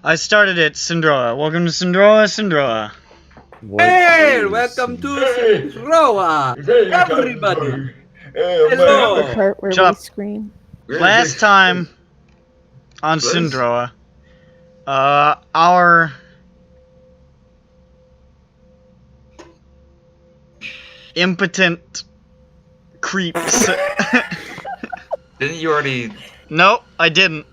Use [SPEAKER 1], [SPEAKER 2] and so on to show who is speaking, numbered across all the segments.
[SPEAKER 1] I started it, SINDROA. Welcome to SINDROA.
[SPEAKER 2] Hey, welcome to SINDROA, everybody. Hello.
[SPEAKER 3] The part where
[SPEAKER 1] Chop.
[SPEAKER 3] we scream.
[SPEAKER 1] Last time on SINDROA, our impotent creeps.
[SPEAKER 4] Didn't you already?
[SPEAKER 1] No, I didn't.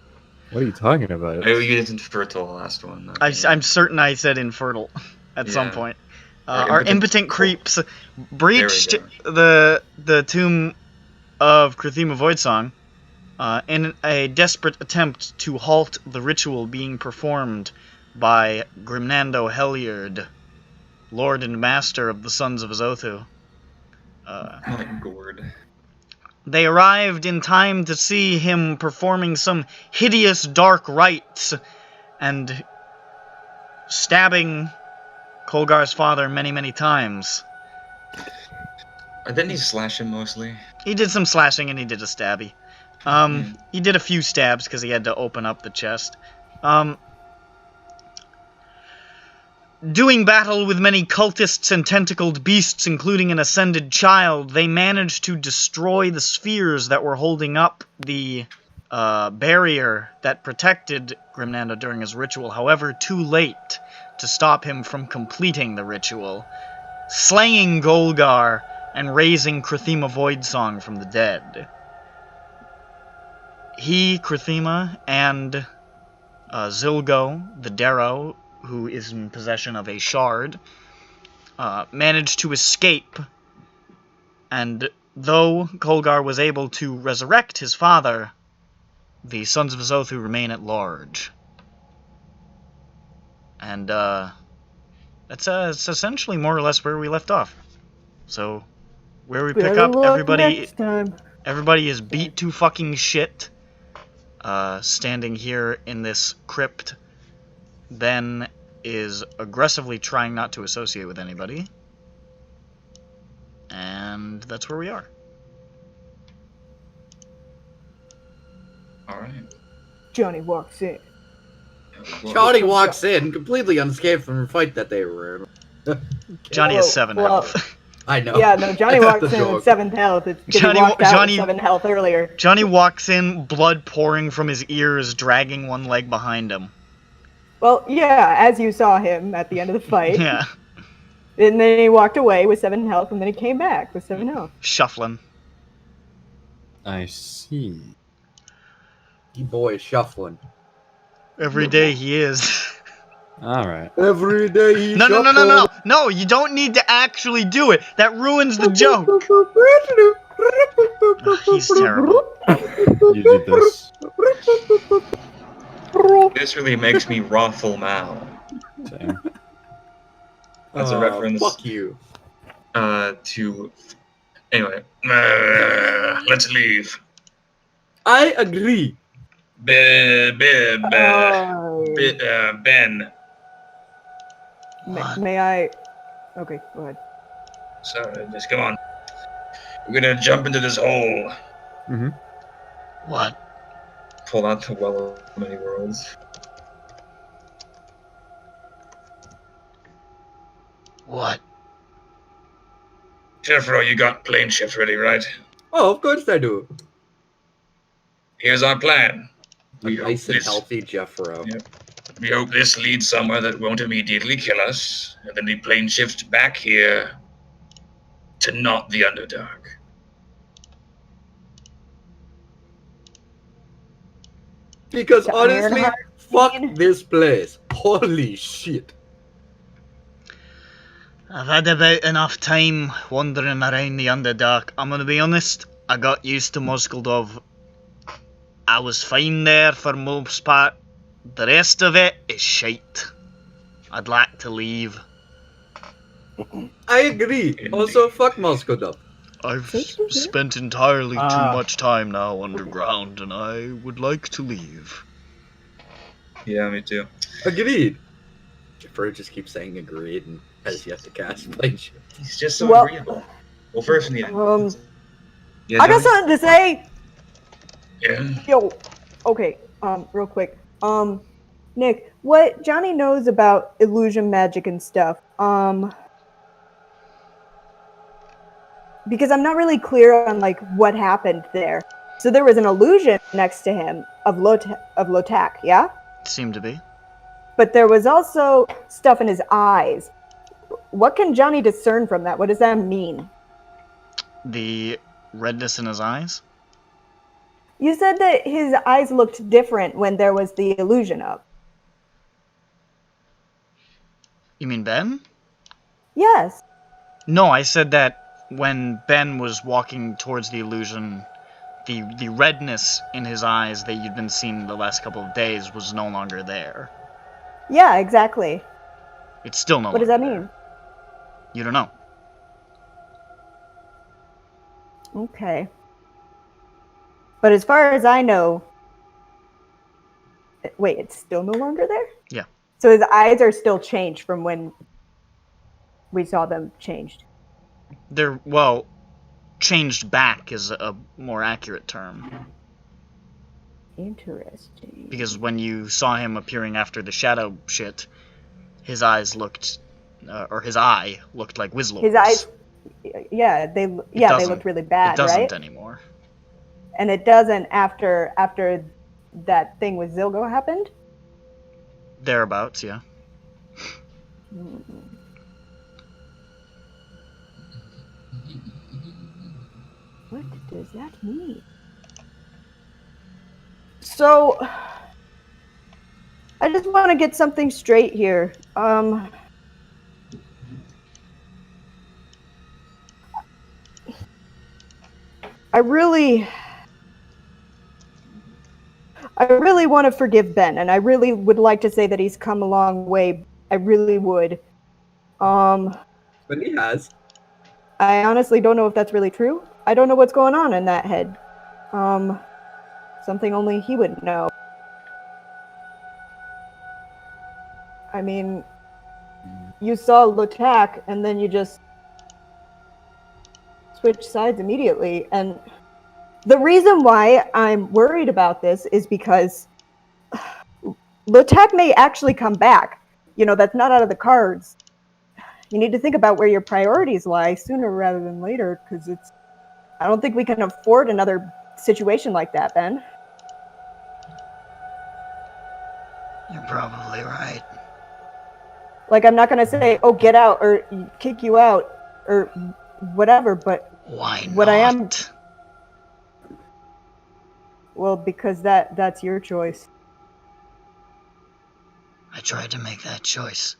[SPEAKER 5] What are you talking about?
[SPEAKER 4] Oh, you didn't fertile the last one. Okay.
[SPEAKER 1] I'm certain I said infertile at some
[SPEAKER 4] Yeah.
[SPEAKER 1] point.
[SPEAKER 4] Our
[SPEAKER 1] Our
[SPEAKER 4] impotent
[SPEAKER 1] impotent creeps breached
[SPEAKER 4] There
[SPEAKER 1] the tomb of Krathima Voidsong in a desperate attempt to halt the ritual being performed by Grimnando Heliard, Lord and Master of the Sons of Azothu.
[SPEAKER 4] My gourd.
[SPEAKER 1] They arrived in time to see him performing some hideous dark rites and stabbing Kolgar's father many, many times.
[SPEAKER 4] Didn't he slash him mostly?
[SPEAKER 1] He did some slashing and he did a stabby. He did a few stabs because he had to open up the chest. Doing battle with many cultists and tentacled beasts, including an ascended child, they managed to destroy the spheres that were holding up the barrier that protected Grimnando during his ritual. However, too late to stop him from completing the ritual, slaying Golgar and raising Krathima Voidsong from the dead. He, Krathima, and Zilgo, the Darrow, who is in possession of a shard, managed to escape, and though Kolgar was able to resurrect his father, the Sons of Azothu remain at large. And that's essentially more or less where we left off. So, where we pick up, everybody is beat to fucking shit, standing here in this crypt. Ben is aggressively trying not to associate with anybody. And that's where we are.
[SPEAKER 4] Alright.
[SPEAKER 3] Johnny walks in.
[SPEAKER 2] Johnny walks in, completely unscathed from the fight that they were in.
[SPEAKER 1] Johnny has 7 health.
[SPEAKER 2] I know.
[SPEAKER 3] Yeah, no, Johnny walks
[SPEAKER 2] That's a
[SPEAKER 3] in with
[SPEAKER 2] joke.
[SPEAKER 3] 7 health. It's 'cause
[SPEAKER 1] Johnny-
[SPEAKER 3] he walked out
[SPEAKER 1] Johnny-
[SPEAKER 3] with 7 health earlier.
[SPEAKER 1] Johnny walks in, blood pouring from his ears, dragging one leg behind him.
[SPEAKER 3] Well, yeah, as you saw him at the end of the fight.
[SPEAKER 1] Yeah,
[SPEAKER 3] And then he walked away with 7 health, and then he came back with 7 health.
[SPEAKER 1] shuffling.
[SPEAKER 5] I see.
[SPEAKER 2] You boy is shuffling.
[SPEAKER 1] Every day he is.
[SPEAKER 5] Alright.
[SPEAKER 2] Every day he
[SPEAKER 1] No, you don't need to actually do it. That ruins the joke. He's terrible.
[SPEAKER 5] You did this.
[SPEAKER 4] This really makes me ruffle Mal.
[SPEAKER 5] Same.
[SPEAKER 4] That's a reference.
[SPEAKER 2] Fuck you.
[SPEAKER 4] To. Anyway. Let's leave.
[SPEAKER 2] I agree.
[SPEAKER 4] Ben.
[SPEAKER 3] May I... Okay, go ahead.
[SPEAKER 4] So, just come on. We're gonna jump into this hole.
[SPEAKER 5] Mm-hmm.
[SPEAKER 1] What?
[SPEAKER 4] Pull out the Well of Many Worlds.
[SPEAKER 1] What?
[SPEAKER 4] Jeffro, you got plane shift ready, right?
[SPEAKER 2] Oh, of course I do.
[SPEAKER 4] Here's our plan.
[SPEAKER 2] A nice and healthy Jeffro.
[SPEAKER 4] Yeah. We hope this leads somewhere that won't immediately kill us, and then we plane shift back here to not the Underdark.
[SPEAKER 2] Because
[SPEAKER 3] The
[SPEAKER 2] honestly,
[SPEAKER 3] Ironheart
[SPEAKER 2] fuck
[SPEAKER 3] scene?
[SPEAKER 2] this place. Holy shit.
[SPEAKER 1] I've had about enough time wandering around the Underdark. I'm gonna be honest, I got used to Moskuldov. I was fine there for most part. The rest of it is shite. I'd like to leave.
[SPEAKER 2] I agree. Also, fuck Moskodov.
[SPEAKER 1] I've spent entirely too much time now underground, and I would like to leave.
[SPEAKER 4] Yeah, me too.
[SPEAKER 2] Agreed. Jeffro just keeps saying agreed and has yet to cast plane shift.
[SPEAKER 4] He's just so
[SPEAKER 3] Well-
[SPEAKER 4] agreeable. Well, first we need. Yeah,
[SPEAKER 3] I got
[SPEAKER 4] Johnny?
[SPEAKER 3] something to say!
[SPEAKER 4] Yeah.
[SPEAKER 3] Yo, okay, real quick. Nick, what Johnny knows about illusion magic and stuff, because I'm not really clear on like what happened there. So there was an illusion next to him of Lotak, yeah?
[SPEAKER 1] Seemed to be.
[SPEAKER 3] But there was also stuff in his eyes. What can Johnny discern from that? What does that mean?
[SPEAKER 1] The redness in his eyes?
[SPEAKER 3] You said that his eyes looked different when there was the illusion up.
[SPEAKER 1] You mean Ben?
[SPEAKER 3] Yes.
[SPEAKER 1] No, I said that when Ben was walking towards the illusion, the redness in his eyes that you'd been seeing the last couple of days was no longer there.
[SPEAKER 3] Yeah, exactly.
[SPEAKER 1] It's still no
[SPEAKER 3] What does
[SPEAKER 1] longer
[SPEAKER 3] that
[SPEAKER 1] there.
[SPEAKER 3] mean?
[SPEAKER 1] You don't know.
[SPEAKER 3] Okay. But as far as I know... Wait, it's still no longer there?
[SPEAKER 1] Yeah.
[SPEAKER 3] So his eyes are still changed from when we saw them changed.
[SPEAKER 1] They're, well, changed back is a more accurate term.
[SPEAKER 3] Interesting.
[SPEAKER 1] Because when you saw him appearing after the shadow shit, his eyes looked, or his eye looked like Wislow's.
[SPEAKER 3] His eyes, they looked really bad,
[SPEAKER 1] It doesn't
[SPEAKER 3] right?
[SPEAKER 1] anymore.
[SPEAKER 3] And it doesn't after that thing with Zilgo happened?
[SPEAKER 1] Thereabouts, yeah.
[SPEAKER 3] What does that mean? So, I just want to get something straight here. I really want to forgive Ben, and I really would like to say that he's come a long way. I really would.
[SPEAKER 2] But he has.
[SPEAKER 3] I honestly don't know if that's really true. I don't know what's going on in that head. Something only he would know. I mean, you saw Lotak, and then you just switched sides immediately. And the reason why I'm worried about this is because Lotak may actually come back. You know, that's not out of the cards. You need to think about where your priorities lie sooner rather than later, because I don't think we can afford another situation like that, Ben.
[SPEAKER 1] You're probably right.
[SPEAKER 3] Like, I'm not going to say, oh, get out, or kick you out, or whatever, but
[SPEAKER 1] Why
[SPEAKER 3] what
[SPEAKER 1] not?
[SPEAKER 3] I am... Well, because that's your choice.
[SPEAKER 1] I tried to make that choice.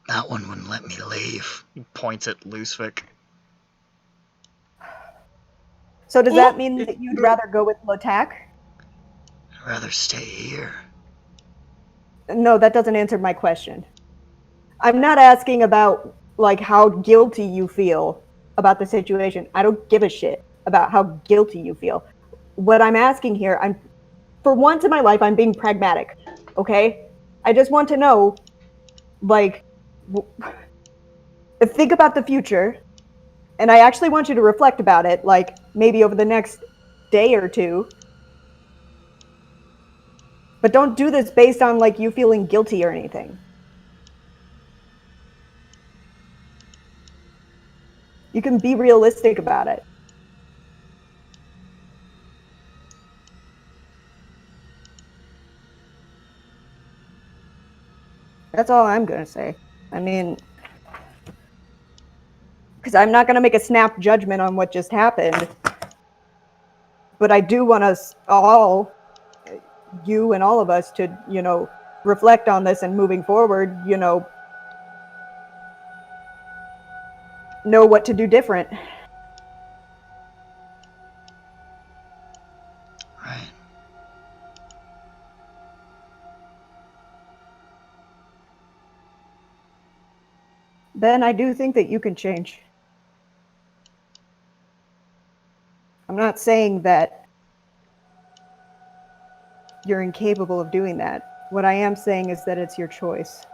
[SPEAKER 1] That one wouldn't let me leave. He points at Lusvik.
[SPEAKER 3] So does that mean that you'd rather go with Lotak?
[SPEAKER 1] I'd rather stay here.
[SPEAKER 3] No, that doesn't answer my question. I'm not asking about, like, how guilty you feel about the situation. I don't give a shit about how guilty you feel. What I'm asking here, for once in my life, I'm being pragmatic, okay? I just want to know, like, think about the future, and I actually want you to reflect about it, like, maybe over the next day or two. But don't do this based on, like, you feeling guilty or anything. You can be realistic about it. That's all I'm going to say. I mean, because I'm not going to make a snap judgment on what just happened. But I do want us all, you and all of us, to, you know, reflect on this and moving forward, you know what to do different.
[SPEAKER 1] Right.
[SPEAKER 3] Ben, I do think that you can change. I'm not saying that you're incapable of doing that. What I am saying is that it's your choice.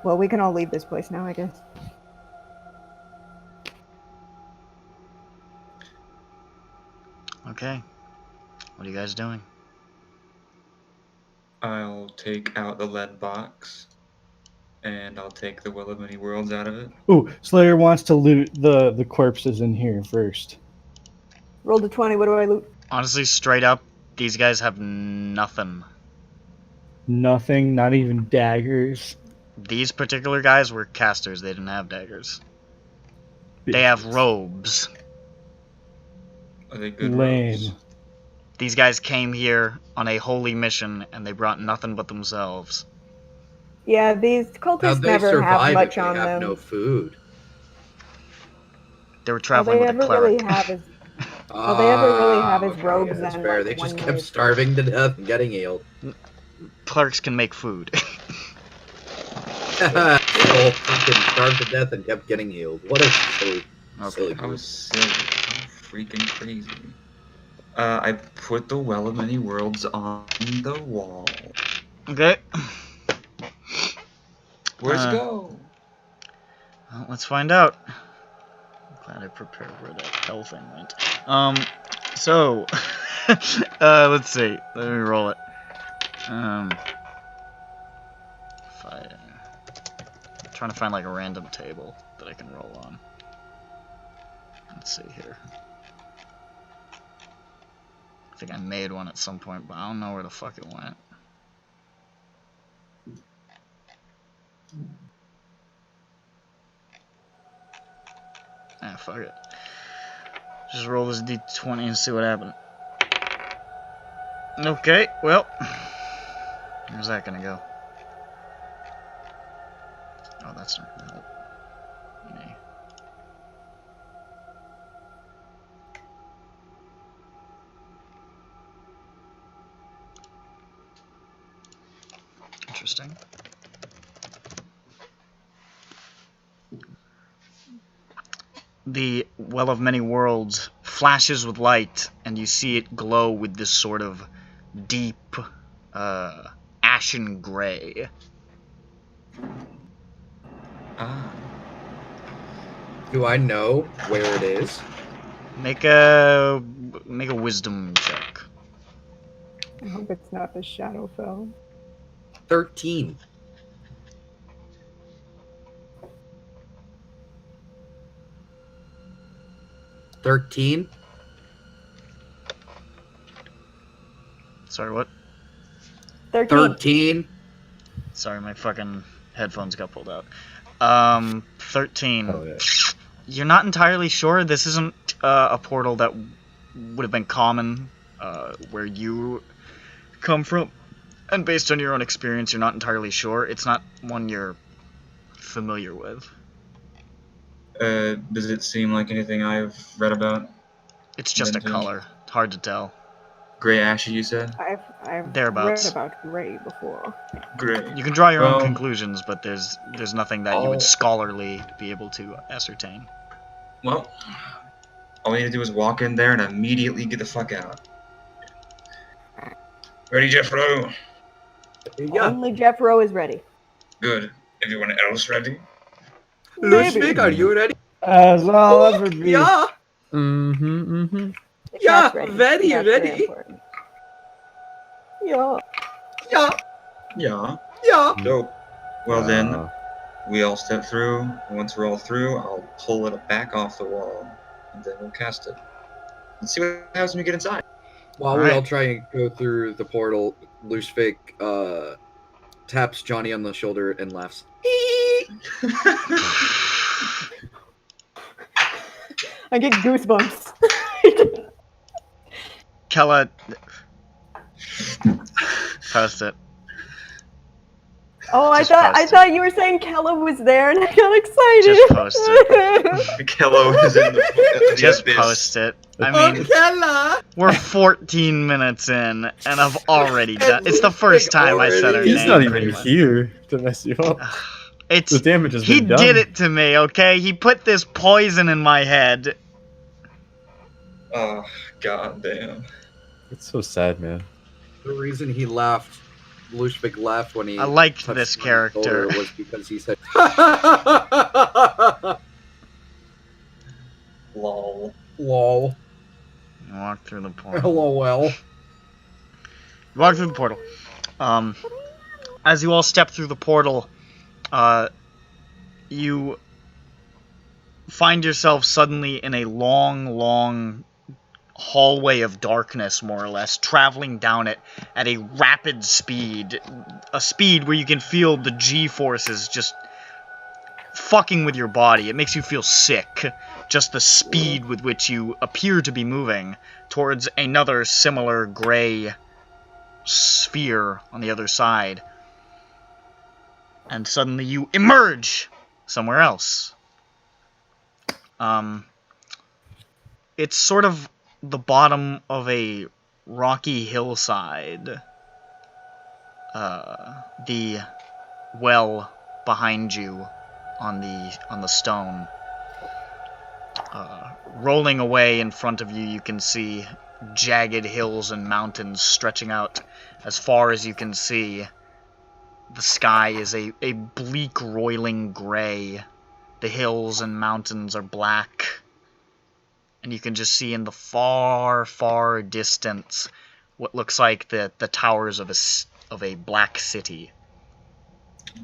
[SPEAKER 3] Well, we can all leave this place now, I guess.
[SPEAKER 1] Okay. What are you guys doing?
[SPEAKER 6] I'll take out the lead box, and I'll take the Will of Many Worlds out of it.
[SPEAKER 7] Ooh, Slayer wants to loot the corpses in here first.
[SPEAKER 3] Roll to 20. What do I loot?
[SPEAKER 1] Honestly, straight up, these guys have nothing.
[SPEAKER 7] Nothing, not even daggers.
[SPEAKER 1] These particular guys were casters. They didn't have daggers. They have robes.
[SPEAKER 6] Are they good
[SPEAKER 7] Lame.
[SPEAKER 6] robes?
[SPEAKER 1] These guys came here on a holy mission, and they brought nothing but themselves.
[SPEAKER 3] Yeah, these
[SPEAKER 2] How'd
[SPEAKER 3] cultists
[SPEAKER 2] they
[SPEAKER 3] never have
[SPEAKER 2] survive
[SPEAKER 3] much
[SPEAKER 2] if they
[SPEAKER 3] on
[SPEAKER 2] have
[SPEAKER 3] them.
[SPEAKER 2] no food?
[SPEAKER 1] They were
[SPEAKER 3] All
[SPEAKER 1] traveling
[SPEAKER 3] they
[SPEAKER 1] with a
[SPEAKER 3] ever
[SPEAKER 1] cleric.
[SPEAKER 3] really have is all they ever really have is
[SPEAKER 2] okay,
[SPEAKER 3] robes
[SPEAKER 2] that's
[SPEAKER 3] and
[SPEAKER 2] fair.
[SPEAKER 3] like
[SPEAKER 2] They just
[SPEAKER 3] one
[SPEAKER 2] kept
[SPEAKER 3] knife.
[SPEAKER 2] starving to death and getting healed.
[SPEAKER 1] Clerics can make food.
[SPEAKER 2] Soul freaking starved to death and kept getting healed. What a silly, silly
[SPEAKER 6] How
[SPEAKER 2] group.
[SPEAKER 6] silly. How freaking crazy. I put the Well of Many Worlds on the wall.
[SPEAKER 1] Okay.
[SPEAKER 6] Where's it go?
[SPEAKER 1] Well, let's find out. I'm glad I prepared where that hell thing went. So, let's see. Let me roll it. Fire. I'm trying to find like a random table that I can roll on. Let's see here. I think I made one at some point, but I don't know where the fuck it went. Ah, fuck it. Just roll this d20 and see what happens. Okay, well. Where's that gonna go? Oh, that's not gonna help me. Interesting. The Well of Many Worlds flashes with light, and you see it glow with this sort of deep, ashen gray.
[SPEAKER 6] Ah.
[SPEAKER 2] Do I know where it is?
[SPEAKER 1] Make a wisdom check.
[SPEAKER 3] I hope it's not the Shadowfell.
[SPEAKER 2] 13.
[SPEAKER 1] Sorry, what?
[SPEAKER 2] 13.
[SPEAKER 1] Sorry, my fucking headphones got pulled out. 13.
[SPEAKER 5] Oh, yeah.
[SPEAKER 1] You're not entirely sure. This isn't a portal that would have been common where you come from. And based on your own experience, you're not entirely sure. It's not one you're familiar with.
[SPEAKER 6] Does it seem like anything I've read about?
[SPEAKER 1] It's just a
[SPEAKER 6] Vintage.
[SPEAKER 1] color. It's hard to tell.
[SPEAKER 6] Gray ashy, you said?
[SPEAKER 3] I've
[SPEAKER 1] Thereabouts.
[SPEAKER 3] read about gray before.
[SPEAKER 6] Gray.
[SPEAKER 1] You can draw your
[SPEAKER 6] Well,
[SPEAKER 1] own conclusions, but there's nothing that you would scholarly be able to ascertain.
[SPEAKER 6] Well, all we need to do is walk in there and immediately get the fuck out. Ready, Jeffro?
[SPEAKER 2] Yeah.
[SPEAKER 3] Only Jeffro is ready.
[SPEAKER 6] Good. Everyone else ready?
[SPEAKER 2] Ludwig, are you ready?
[SPEAKER 7] As I'll ever be.
[SPEAKER 2] Yeah.
[SPEAKER 7] Mm-hmm.
[SPEAKER 3] The
[SPEAKER 2] Yeah,
[SPEAKER 3] cat's ready.
[SPEAKER 2] ready,
[SPEAKER 3] That's very
[SPEAKER 2] ready.
[SPEAKER 3] important. Yeah.
[SPEAKER 2] Yeah.
[SPEAKER 6] Yeah.
[SPEAKER 2] Yeah.
[SPEAKER 6] Dope. Well then, we all step through. And once we're all through, I'll pull it back off the wall, and then we'll cast it. And see what happens when we get inside.
[SPEAKER 2] While we
[SPEAKER 1] Alright.
[SPEAKER 2] all try and go through the portal, Ludwig taps Johnny on the shoulder and laughs.
[SPEAKER 3] I get goosebumps.
[SPEAKER 1] Kella, post it.
[SPEAKER 3] Oh, I
[SPEAKER 1] Just
[SPEAKER 3] thought
[SPEAKER 1] post it.
[SPEAKER 3] you were saying Kella was there, and I got excited.
[SPEAKER 1] Just post it.
[SPEAKER 6] Kello is in the
[SPEAKER 1] Just
[SPEAKER 6] abyss.
[SPEAKER 1] post it. I mean,
[SPEAKER 2] Kella!
[SPEAKER 1] we're 14 minutes in, and I've already done. It's the first time I said her
[SPEAKER 2] Already.
[SPEAKER 1] name.
[SPEAKER 5] He's not even
[SPEAKER 1] pretty much.
[SPEAKER 5] here to mess you up.
[SPEAKER 1] It's
[SPEAKER 5] The damage has
[SPEAKER 1] he
[SPEAKER 5] been done.
[SPEAKER 1] did it to me. Okay, he put this poison in my head.
[SPEAKER 6] Oh, goddamn.
[SPEAKER 5] It's so sad, man.
[SPEAKER 2] The reason he laughed, Ludwig laughed when he
[SPEAKER 1] I liked
[SPEAKER 2] touched
[SPEAKER 1] this
[SPEAKER 2] my
[SPEAKER 1] character.
[SPEAKER 2] shoulder was because he said,
[SPEAKER 6] Lol.
[SPEAKER 2] lol.
[SPEAKER 1] Walk through the portal.
[SPEAKER 2] LOL.
[SPEAKER 1] Walk through the portal. As you all step through the portal, you find yourself suddenly in a long hallway of darkness, more or less, traveling down it at a rapid speed. A speed where you can feel the G-forces just fucking with your body. It makes you feel sick. Just the speed with which you appear to be moving towards another similar gray sphere on the other side. And suddenly you emerge somewhere else. It's sort of the bottom of a rocky hillside. The well behind you on the stone. Rolling away in front of you, you can see jagged hills and mountains stretching out as far as you can see. The sky is a bleak, roiling gray. The hills and mountains are black. And you can just see in the far distance what looks like the towers of a black city.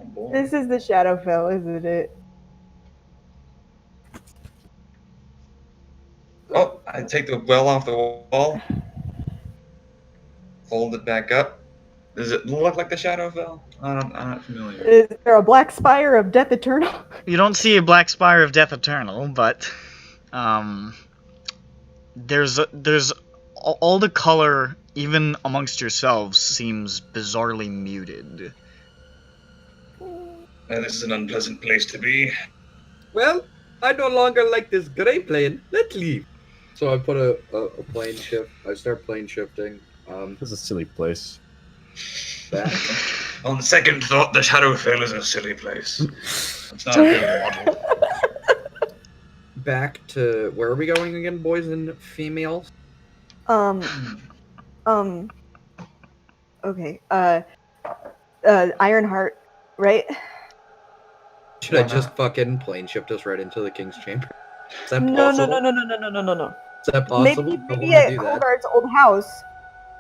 [SPEAKER 6] Oh, boy.
[SPEAKER 3] This is the Shadowfell, isn't it?
[SPEAKER 6] Oh, I take the well off the wall. Fold it back up. Does it look like the Shadowfell? I'm not familiar.
[SPEAKER 3] Is there a black spire of Death Eternal?
[SPEAKER 1] You don't see a black spire of Death Eternal, but there's all the color, even amongst yourselves, seems bizarrely muted.
[SPEAKER 4] This is an unpleasant place to be.
[SPEAKER 2] Well, I no longer like this gray plane. Let's leave. So I put a plane shift. I start plane shifting.
[SPEAKER 5] This is a silly place.
[SPEAKER 2] Back.
[SPEAKER 4] On second thought, the Shadowfell is a silly place. It's not a good model.
[SPEAKER 2] Back to where are we going again, boys and females?
[SPEAKER 3] Okay. Ironheart, right?
[SPEAKER 2] Should I just fucking plane shift us right into the King's Chamber? Is that
[SPEAKER 3] No.
[SPEAKER 2] possible?
[SPEAKER 3] No.
[SPEAKER 2] Is that possible?
[SPEAKER 3] Maybe
[SPEAKER 2] I
[SPEAKER 3] at
[SPEAKER 2] want to do that.
[SPEAKER 3] Kogar's old house.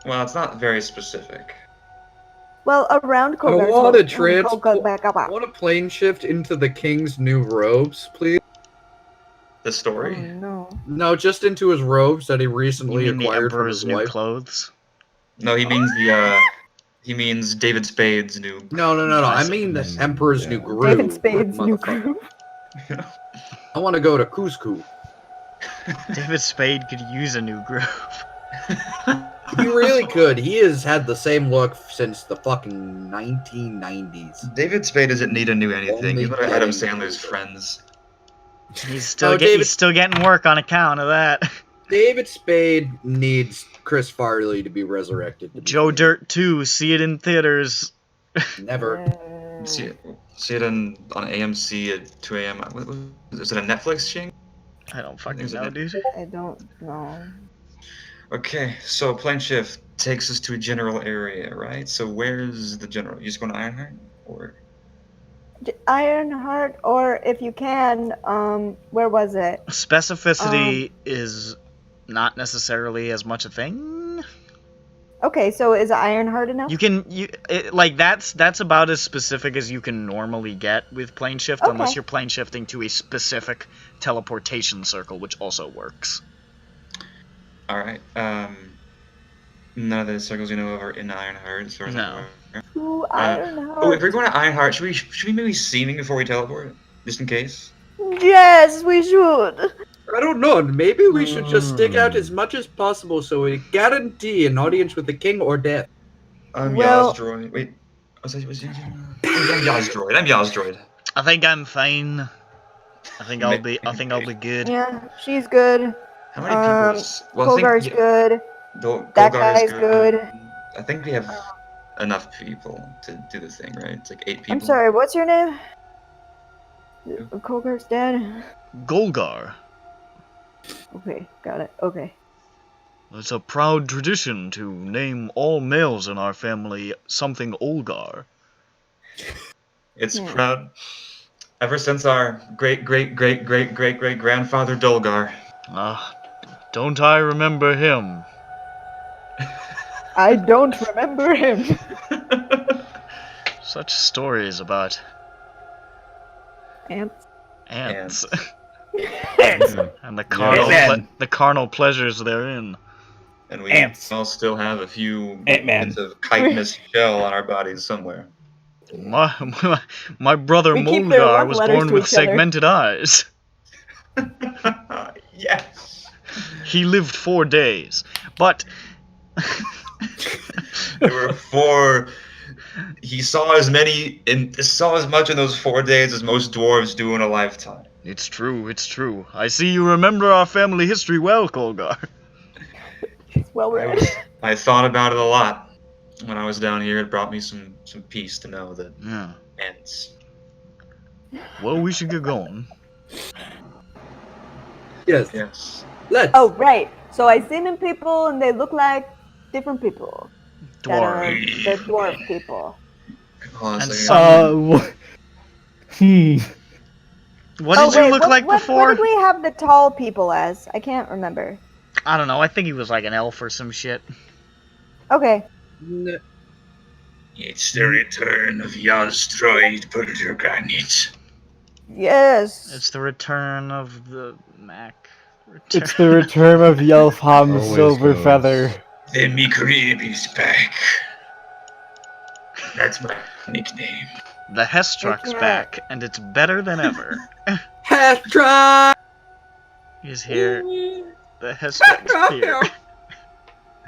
[SPEAKER 6] Well, it's not very specific.
[SPEAKER 3] Well, around
[SPEAKER 2] I
[SPEAKER 3] Kogar's
[SPEAKER 2] want to
[SPEAKER 3] house.
[SPEAKER 2] I want to plane shift into the King's new robes, please.
[SPEAKER 6] The
[SPEAKER 3] Oh,
[SPEAKER 6] story?
[SPEAKER 3] no.
[SPEAKER 2] No, just into his robes that he
[SPEAKER 1] You
[SPEAKER 2] recently
[SPEAKER 1] mean the
[SPEAKER 2] acquired from
[SPEAKER 1] Emperor's
[SPEAKER 2] his
[SPEAKER 1] new
[SPEAKER 2] wife.
[SPEAKER 1] clothes?
[SPEAKER 6] No, he means he means David Spade's new.
[SPEAKER 2] No. I mean the Emperor's new groove.
[SPEAKER 3] David Spade's new
[SPEAKER 2] motherfucker.
[SPEAKER 3] groove.
[SPEAKER 2] I want to go to Cusco.
[SPEAKER 1] David Spade could use a new groove.
[SPEAKER 2] He really could. He has had the same look since the fucking 1990s.
[SPEAKER 6] David Spade doesn't need to know anything.
[SPEAKER 2] Only
[SPEAKER 6] He's one of Adam
[SPEAKER 2] getting-
[SPEAKER 6] Sandler's friends.
[SPEAKER 1] He's still
[SPEAKER 2] David-
[SPEAKER 1] he's still getting work on account of that.
[SPEAKER 2] David Spade needs Chris Farley to be resurrected. to be
[SPEAKER 1] Joe
[SPEAKER 2] fair.
[SPEAKER 1] Dirt 2, see it in theaters.
[SPEAKER 2] Never.
[SPEAKER 6] See it on AMC at 2 a.m. Is it a Netflix thing?
[SPEAKER 1] I don't fucking
[SPEAKER 6] Is it
[SPEAKER 1] know,
[SPEAKER 6] it?
[SPEAKER 1] dude.
[SPEAKER 3] I don't know.
[SPEAKER 6] Okay, so plane shift takes us to a general area, right? So where's the general? You just going to Ironheart, or
[SPEAKER 3] Ironheart, or if you can, where was it?
[SPEAKER 1] Specificity is not necessarily as much a thing.
[SPEAKER 3] Okay, so is Ironheart enough?
[SPEAKER 1] That's about as specific as you can normally get with plane shift,
[SPEAKER 3] Okay.
[SPEAKER 1] unless you're plane shifting to a specific teleportation circle, which also works.
[SPEAKER 6] all right? None of the circles you know of are in Ironheart, as far as I'm
[SPEAKER 1] No.
[SPEAKER 6] aware.
[SPEAKER 3] Ooh, Ironheart.
[SPEAKER 6] Oh, if we're going to Ironheart, should we maybe see me before we teleport, just in case?
[SPEAKER 3] Yes, we should.
[SPEAKER 2] I don't know. Maybe we should just stick out as much as possible so we guarantee an audience with the king or death.
[SPEAKER 6] I'm
[SPEAKER 3] Well-
[SPEAKER 6] Yazdroid. Wait, was you? I'm Yazdroid. I'm Yazdroid.
[SPEAKER 1] I think I'm fine. I think I'll be good.
[SPEAKER 3] Yeah, she's good.
[SPEAKER 6] How many people? Well,
[SPEAKER 3] Kogar's good.
[SPEAKER 6] Golgar
[SPEAKER 3] That
[SPEAKER 6] is
[SPEAKER 3] guy's good.
[SPEAKER 6] I think we have enough people to do the thing, right? It's like 8 people.
[SPEAKER 3] I'm sorry, what's your name? Kogar's dad?
[SPEAKER 1] Golgar.
[SPEAKER 3] Okay, got it. Okay.
[SPEAKER 1] It's a proud tradition to name all males in our family something Olgar.
[SPEAKER 6] It's
[SPEAKER 3] Hmm.
[SPEAKER 6] proud. Ever since our great grandfather Dolgar.
[SPEAKER 1] Don't I remember him?
[SPEAKER 3] I don't remember him.
[SPEAKER 1] Such stories about
[SPEAKER 3] Ants.
[SPEAKER 1] ants
[SPEAKER 3] Ants.
[SPEAKER 1] and the carnal,
[SPEAKER 7] Ant-Man.
[SPEAKER 1] the carnal pleasures therein.
[SPEAKER 6] And we
[SPEAKER 7] Ants.
[SPEAKER 6] all still have a few
[SPEAKER 7] Ant-Man.
[SPEAKER 6] bits of chitinous shell on our bodies somewhere.
[SPEAKER 1] My brother
[SPEAKER 3] We keep their
[SPEAKER 1] Mulgar
[SPEAKER 3] love
[SPEAKER 1] was
[SPEAKER 3] letters
[SPEAKER 1] born
[SPEAKER 3] to
[SPEAKER 1] with
[SPEAKER 3] each other.
[SPEAKER 1] segmented eyes.
[SPEAKER 6] Yes.
[SPEAKER 1] He lived 4 days, but
[SPEAKER 6] There were 4. He saw as much in those 4 days as most dwarves do in a lifetime.
[SPEAKER 1] it's true, it's true. I see you remember our family history well, Kolgar.
[SPEAKER 3] Well read.
[SPEAKER 6] I thought about it a lot when I was down here. It brought me some peace to know that
[SPEAKER 1] Yeah.
[SPEAKER 6] ants.
[SPEAKER 1] Well, we should get going.
[SPEAKER 2] Yes.
[SPEAKER 6] Yes.
[SPEAKER 2] Let's.
[SPEAKER 3] Oh, right. So I seen in people and they look like different people.
[SPEAKER 1] Dwarf.
[SPEAKER 3] They're dwarf people.
[SPEAKER 6] Hold on a
[SPEAKER 1] And
[SPEAKER 6] second.
[SPEAKER 1] some-
[SPEAKER 7] What
[SPEAKER 1] What did you
[SPEAKER 3] wait,
[SPEAKER 1] look like
[SPEAKER 3] what
[SPEAKER 1] before?
[SPEAKER 3] did we have the tall people as? I can't remember.
[SPEAKER 1] I don't know. I think he was like an elf or some shit.
[SPEAKER 3] Okay.
[SPEAKER 4] It's the return of Yastroid Burgerganit.
[SPEAKER 3] Yes.
[SPEAKER 1] It's the return of the Mac. Return.
[SPEAKER 7] It's the return of Yelfham
[SPEAKER 5] Always
[SPEAKER 7] Silverfeather.
[SPEAKER 4] The McRib is back. That's my nickname.
[SPEAKER 1] The Hestruck's back, and it's better than ever.
[SPEAKER 2] Hashtag.
[SPEAKER 1] He's here. The Hestruck's here.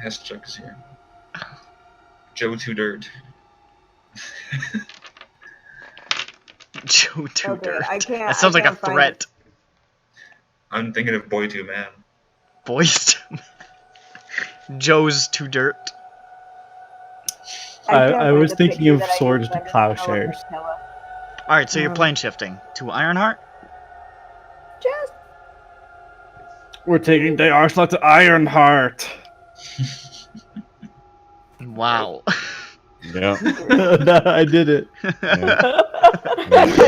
[SPEAKER 6] Hestruck is here. Joe Too Dirt.
[SPEAKER 1] Joe Too
[SPEAKER 3] Okay,
[SPEAKER 1] Dirt.
[SPEAKER 3] I can't.
[SPEAKER 1] That sounds
[SPEAKER 3] I
[SPEAKER 1] like a
[SPEAKER 3] can't find
[SPEAKER 1] threat.
[SPEAKER 6] I'm thinking of Boy Too Man.
[SPEAKER 1] Boys. Joe's Too Dirt.
[SPEAKER 3] can't
[SPEAKER 7] I
[SPEAKER 3] find
[SPEAKER 7] was
[SPEAKER 3] the
[SPEAKER 7] thinking
[SPEAKER 3] picture
[SPEAKER 7] of
[SPEAKER 3] that I
[SPEAKER 7] swords
[SPEAKER 3] used
[SPEAKER 7] to
[SPEAKER 3] on the
[SPEAKER 7] plowshares.
[SPEAKER 3] Nutella.
[SPEAKER 1] Alright, so you're
[SPEAKER 3] Um,
[SPEAKER 1] plane shifting to Ironheart?
[SPEAKER 3] Just
[SPEAKER 7] We're taking the Arsenal to Ironheart.
[SPEAKER 1] Wow.
[SPEAKER 5] Yeah.
[SPEAKER 7] I did it.
[SPEAKER 5] Yeah.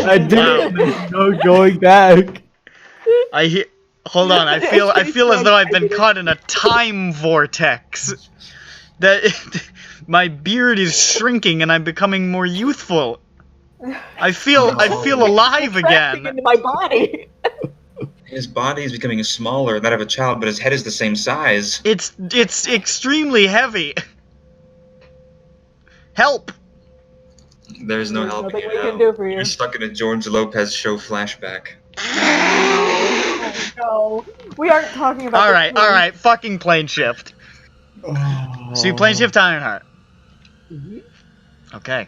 [SPEAKER 7] I did it. There's no going back.
[SPEAKER 1] I hear. Hold on. I feel as though I've been caught in a time vortex. That my beard is shrinking and I'm becoming more youthful. I feel alive
[SPEAKER 3] crashing
[SPEAKER 1] again.
[SPEAKER 3] into my body.
[SPEAKER 6] His body is becoming smaller than that of a child, but his head is the same size.
[SPEAKER 1] It's extremely heavy. Help!
[SPEAKER 6] There's no
[SPEAKER 3] There's
[SPEAKER 6] helping
[SPEAKER 3] nothing
[SPEAKER 6] you
[SPEAKER 3] we
[SPEAKER 6] now.
[SPEAKER 3] can do for you.
[SPEAKER 6] You're stuck in a George Lopez show flashback.
[SPEAKER 3] No, we aren't talking about.
[SPEAKER 1] All
[SPEAKER 3] this
[SPEAKER 1] right,
[SPEAKER 3] movie.
[SPEAKER 1] all right. Fucking plane shift. So you plane shift to Ironheart. Okay.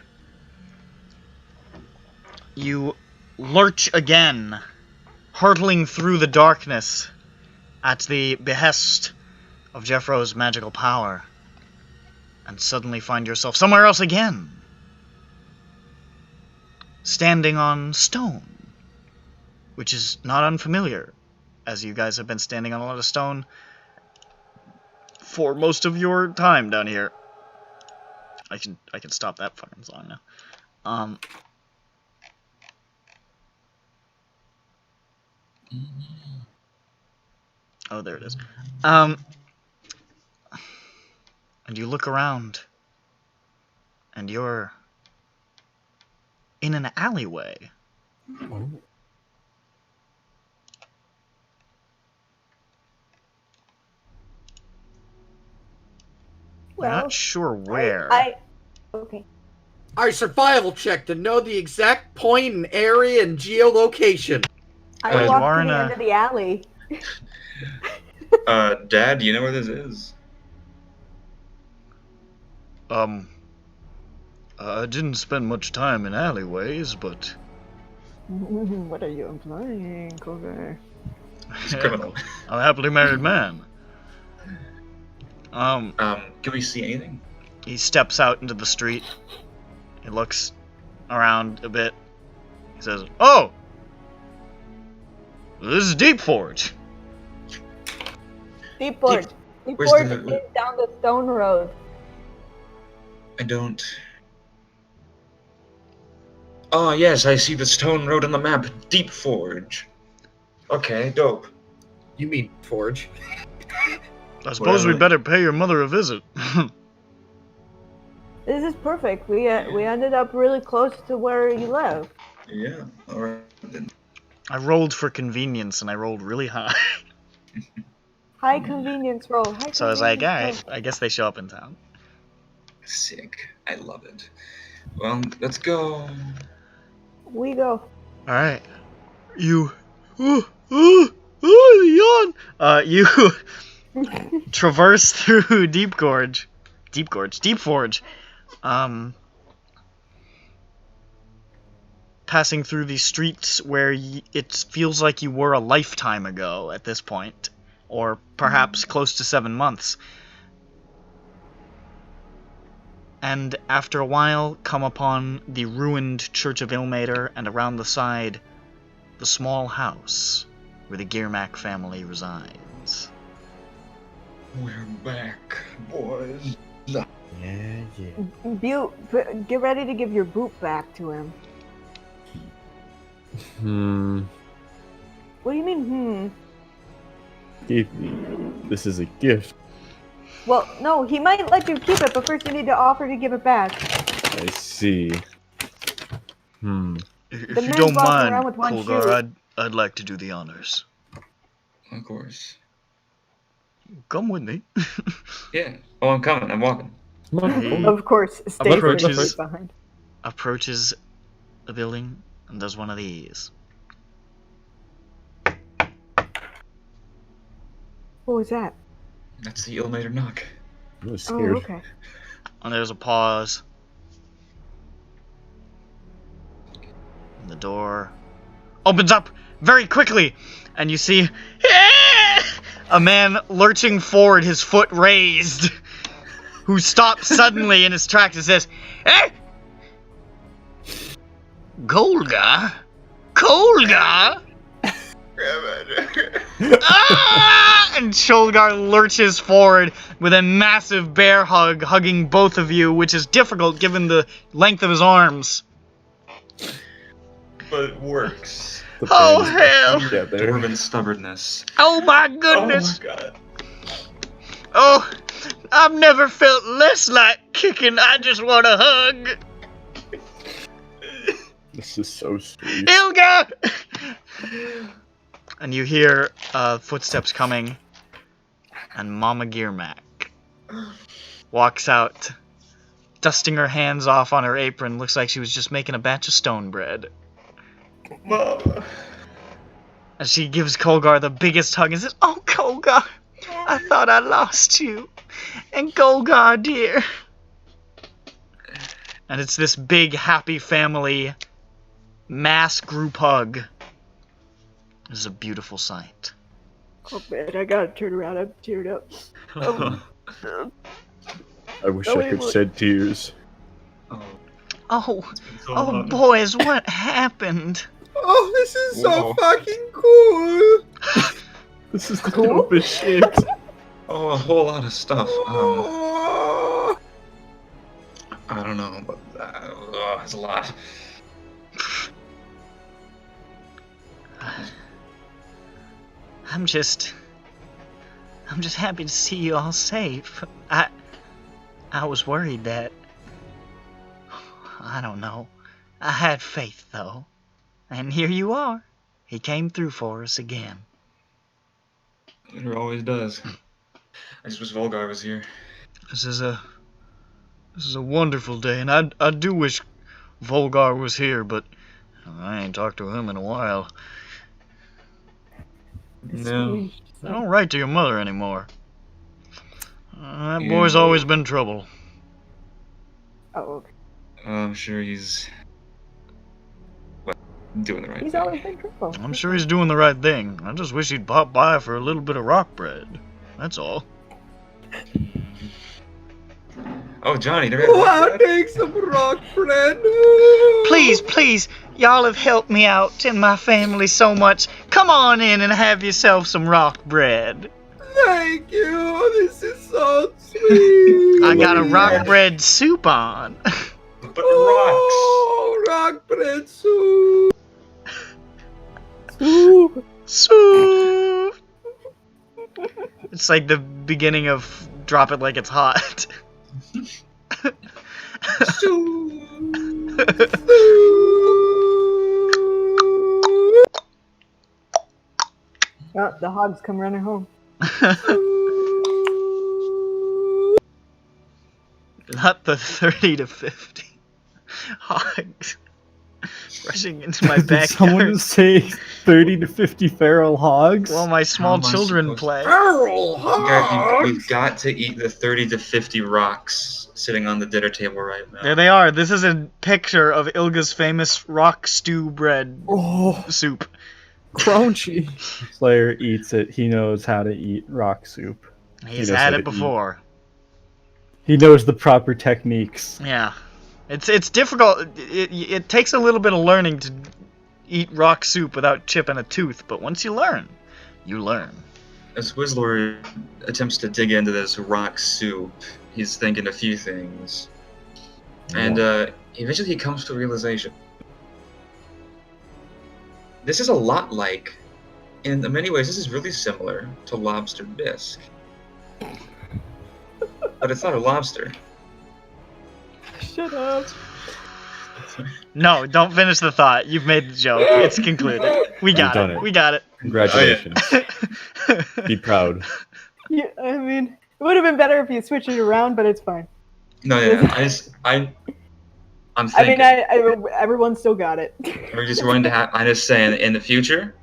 [SPEAKER 1] You lurch again, hurtling through the darkness at the behest of Jeffro's magical power, and suddenly find yourself somewhere else again. Standing on stone, which is not unfamiliar, as you guys have been standing on a lot of stone for most of your time down here. I can stop that fucking song now. Oh, there it is. And you look around, and you're in an alleyway. You're
[SPEAKER 3] Well,
[SPEAKER 1] not sure where.
[SPEAKER 3] Okay.
[SPEAKER 2] Our survival check to know the exact point and area and geolocation.
[SPEAKER 3] I
[SPEAKER 1] you
[SPEAKER 3] walked
[SPEAKER 1] are
[SPEAKER 3] to
[SPEAKER 1] in
[SPEAKER 3] the
[SPEAKER 1] a-
[SPEAKER 3] end of the alley.
[SPEAKER 6] Dad, do you know where this is?
[SPEAKER 1] I didn't spend much time in alleyways, but
[SPEAKER 3] What are you implying, Koger?
[SPEAKER 6] He's a criminal.
[SPEAKER 1] I'm a happily married man.
[SPEAKER 6] Can we see anything?
[SPEAKER 1] He steps out into the street. He looks around a bit. He says, "Oh! This is Deep Forge."
[SPEAKER 3] Deep Forge. Deep
[SPEAKER 6] Where's
[SPEAKER 3] Forge
[SPEAKER 6] the-
[SPEAKER 3] is down the stone road.
[SPEAKER 6] I don't... Oh, yes, I see the stone road on the map. Deep Forge. Okay, dope.
[SPEAKER 2] You mean Forge?
[SPEAKER 1] I suppose we'd better pay your mother a visit.
[SPEAKER 3] This is perfect. We ended up really close to where you live.
[SPEAKER 6] Yeah, alright then.
[SPEAKER 1] I rolled for convenience, and I rolled really high.
[SPEAKER 3] High convenience roll.
[SPEAKER 1] So I was like, alright, I guess they show up in town.
[SPEAKER 6] Sick. I love it. Well, let's go.
[SPEAKER 3] We go.
[SPEAKER 1] Alright. You... yawn! You traverse through Deep Forge. Passing through these streets where it feels like you were a lifetime ago at this point, or perhaps close to 7 months. And after a while, come upon the ruined Church of Ilmater, and around the side, the small house where the Gearmack family resides.
[SPEAKER 6] We're back, boys.
[SPEAKER 5] Yeah.
[SPEAKER 3] Get ready to give your boot back to him. What do you mean,
[SPEAKER 5] This is a gift.
[SPEAKER 3] Well, no, he might let you keep it, but first you need to offer to give it back.
[SPEAKER 5] I see.
[SPEAKER 1] If you
[SPEAKER 3] man's
[SPEAKER 1] don't
[SPEAKER 3] walking around
[SPEAKER 1] mind,
[SPEAKER 3] with one
[SPEAKER 1] Colgar,
[SPEAKER 3] shoe.
[SPEAKER 1] I'd like to do the honors.
[SPEAKER 6] Of course.
[SPEAKER 1] Come with me.
[SPEAKER 6] Yeah. Oh, I'm coming. I'm walking.
[SPEAKER 3] Of course, stay
[SPEAKER 1] Approaches-
[SPEAKER 3] right behind.
[SPEAKER 1] Approaches the building and does one of these.
[SPEAKER 3] What was that?
[SPEAKER 6] That's the Ilmater knock.
[SPEAKER 5] I was
[SPEAKER 3] Oh,
[SPEAKER 5] scared.
[SPEAKER 3] okay.
[SPEAKER 1] And there's a pause. And the door opens up very quickly, and you see a man lurching forward, his foot raised, who stops suddenly in his tracks and says, "Eh? Golga? Kolga?" Ah! And Sholgar lurches forward with a massive bear hug, hugging both of you, which is difficult given the length of his arms.
[SPEAKER 6] But it works.
[SPEAKER 5] The
[SPEAKER 1] Oh,
[SPEAKER 5] band
[SPEAKER 1] hell.
[SPEAKER 5] together.
[SPEAKER 6] Dwarven stubbornness.
[SPEAKER 1] Oh my goodness!
[SPEAKER 6] Oh my god.
[SPEAKER 1] Oh, I've never felt less like kicking. I just want a hug.
[SPEAKER 5] This is so sweet.
[SPEAKER 1] Ilga! And you hear footsteps coming, and Mama Gearmack walks out, dusting her hands off on her apron. Looks like she was just making a batch of stone bread.
[SPEAKER 6] Mama.
[SPEAKER 1] And she gives Colgar the biggest hug and says, "Oh, Colgar, I thought I lost you. And Colgar, dear." And it's this big, happy family mass group hug. This is a beautiful sight.
[SPEAKER 3] Oh man, I gotta turn around. I'm teared up.
[SPEAKER 5] I wish
[SPEAKER 3] No,
[SPEAKER 5] I could shed tears.
[SPEAKER 6] Oh,
[SPEAKER 1] Oh,
[SPEAKER 6] it's been so
[SPEAKER 1] oh
[SPEAKER 6] long.
[SPEAKER 1] boys, what happened?
[SPEAKER 2] Oh, this is
[SPEAKER 6] Whoa.
[SPEAKER 2] so fucking cool!
[SPEAKER 5] This is the
[SPEAKER 3] Cool?
[SPEAKER 5] dopest shit.
[SPEAKER 6] Oh, a whole lot of stuff.
[SPEAKER 2] Oh.
[SPEAKER 6] I don't know, but it's a lot.
[SPEAKER 1] I'm just happy to see you all safe. I was worried that, I don't know. I had faith though. And here you are. He came through for us again.
[SPEAKER 6] It always does. I just wish Volgar was here.
[SPEAKER 1] This is a wonderful day, and I do wish Volgar was here, but I ain't talked to him in a while.
[SPEAKER 6] No.
[SPEAKER 1] I don't write to your mother anymore. That
[SPEAKER 6] Yeah.
[SPEAKER 1] boy's always been trouble.
[SPEAKER 3] Oh, okay.
[SPEAKER 6] I'm sure he's doing the right
[SPEAKER 3] He's
[SPEAKER 6] thing.
[SPEAKER 3] always been truthful.
[SPEAKER 1] I'm sure he's doing the right thing. I just wish he'd pop by for a little bit of rock bread. That's all.
[SPEAKER 6] Oh, Johnny, there
[SPEAKER 2] Oh, I'll take some rock bread.
[SPEAKER 1] Please, y'all have helped me out and my family so much. Come on in and have yourself some rock bread.
[SPEAKER 2] Thank you. This is so sweet.
[SPEAKER 1] I got a
[SPEAKER 5] love
[SPEAKER 1] rock
[SPEAKER 5] that.
[SPEAKER 1] bread soup on.
[SPEAKER 6] But the
[SPEAKER 2] Oh, rock bread soup.
[SPEAKER 3] Ooh.
[SPEAKER 1] Soup. It's like the beginning of Drop It Like It's Hot.
[SPEAKER 3] Oh, the hogs come running home.
[SPEAKER 1] Not the 30 to 50 hogs rushing into my
[SPEAKER 7] Did someone
[SPEAKER 1] backyard.
[SPEAKER 7] say 30 to 50 feral hogs?
[SPEAKER 1] While my small
[SPEAKER 6] am I
[SPEAKER 1] children
[SPEAKER 6] supposed to-
[SPEAKER 1] play.
[SPEAKER 2] Feral hogs!
[SPEAKER 6] We've got to eat the 30 to 50 rocks sitting on the dinner table right now.
[SPEAKER 1] There they are. This is a picture of Ilga's famous rock stew bread
[SPEAKER 5] Oh,
[SPEAKER 1] soup.
[SPEAKER 5] crunchy.
[SPEAKER 7] Slayer eats it. He knows how to eat rock soup.
[SPEAKER 1] He's
[SPEAKER 7] knows
[SPEAKER 1] had
[SPEAKER 7] how
[SPEAKER 1] it
[SPEAKER 7] to eat.
[SPEAKER 1] before.
[SPEAKER 7] He knows the proper techniques.
[SPEAKER 1] Yeah. It's difficult. It takes a little bit of learning to eat rock soup without chipping a tooth, but once you learn, you learn.
[SPEAKER 6] As Whistler attempts to dig into this rock soup, he's thinking a few things. And eventually he comes to a realization. This is a lot like, in many ways, this is really similar to lobster bisque. But it's not a lobster.
[SPEAKER 7] Shut up.
[SPEAKER 1] No, don't finish the thought. You've made the joke. It's concluded. We got
[SPEAKER 5] done
[SPEAKER 1] it.
[SPEAKER 5] it.
[SPEAKER 1] We got it.
[SPEAKER 5] Congratulations. Be proud.
[SPEAKER 3] Yeah, I mean, it would have been better if you switched it around, but it's fine.
[SPEAKER 6] No, yeah, I'm
[SPEAKER 3] I
[SPEAKER 6] thinking.
[SPEAKER 3] mean, everyone still got it.
[SPEAKER 6] We're just going to have. I'm just saying, in the future,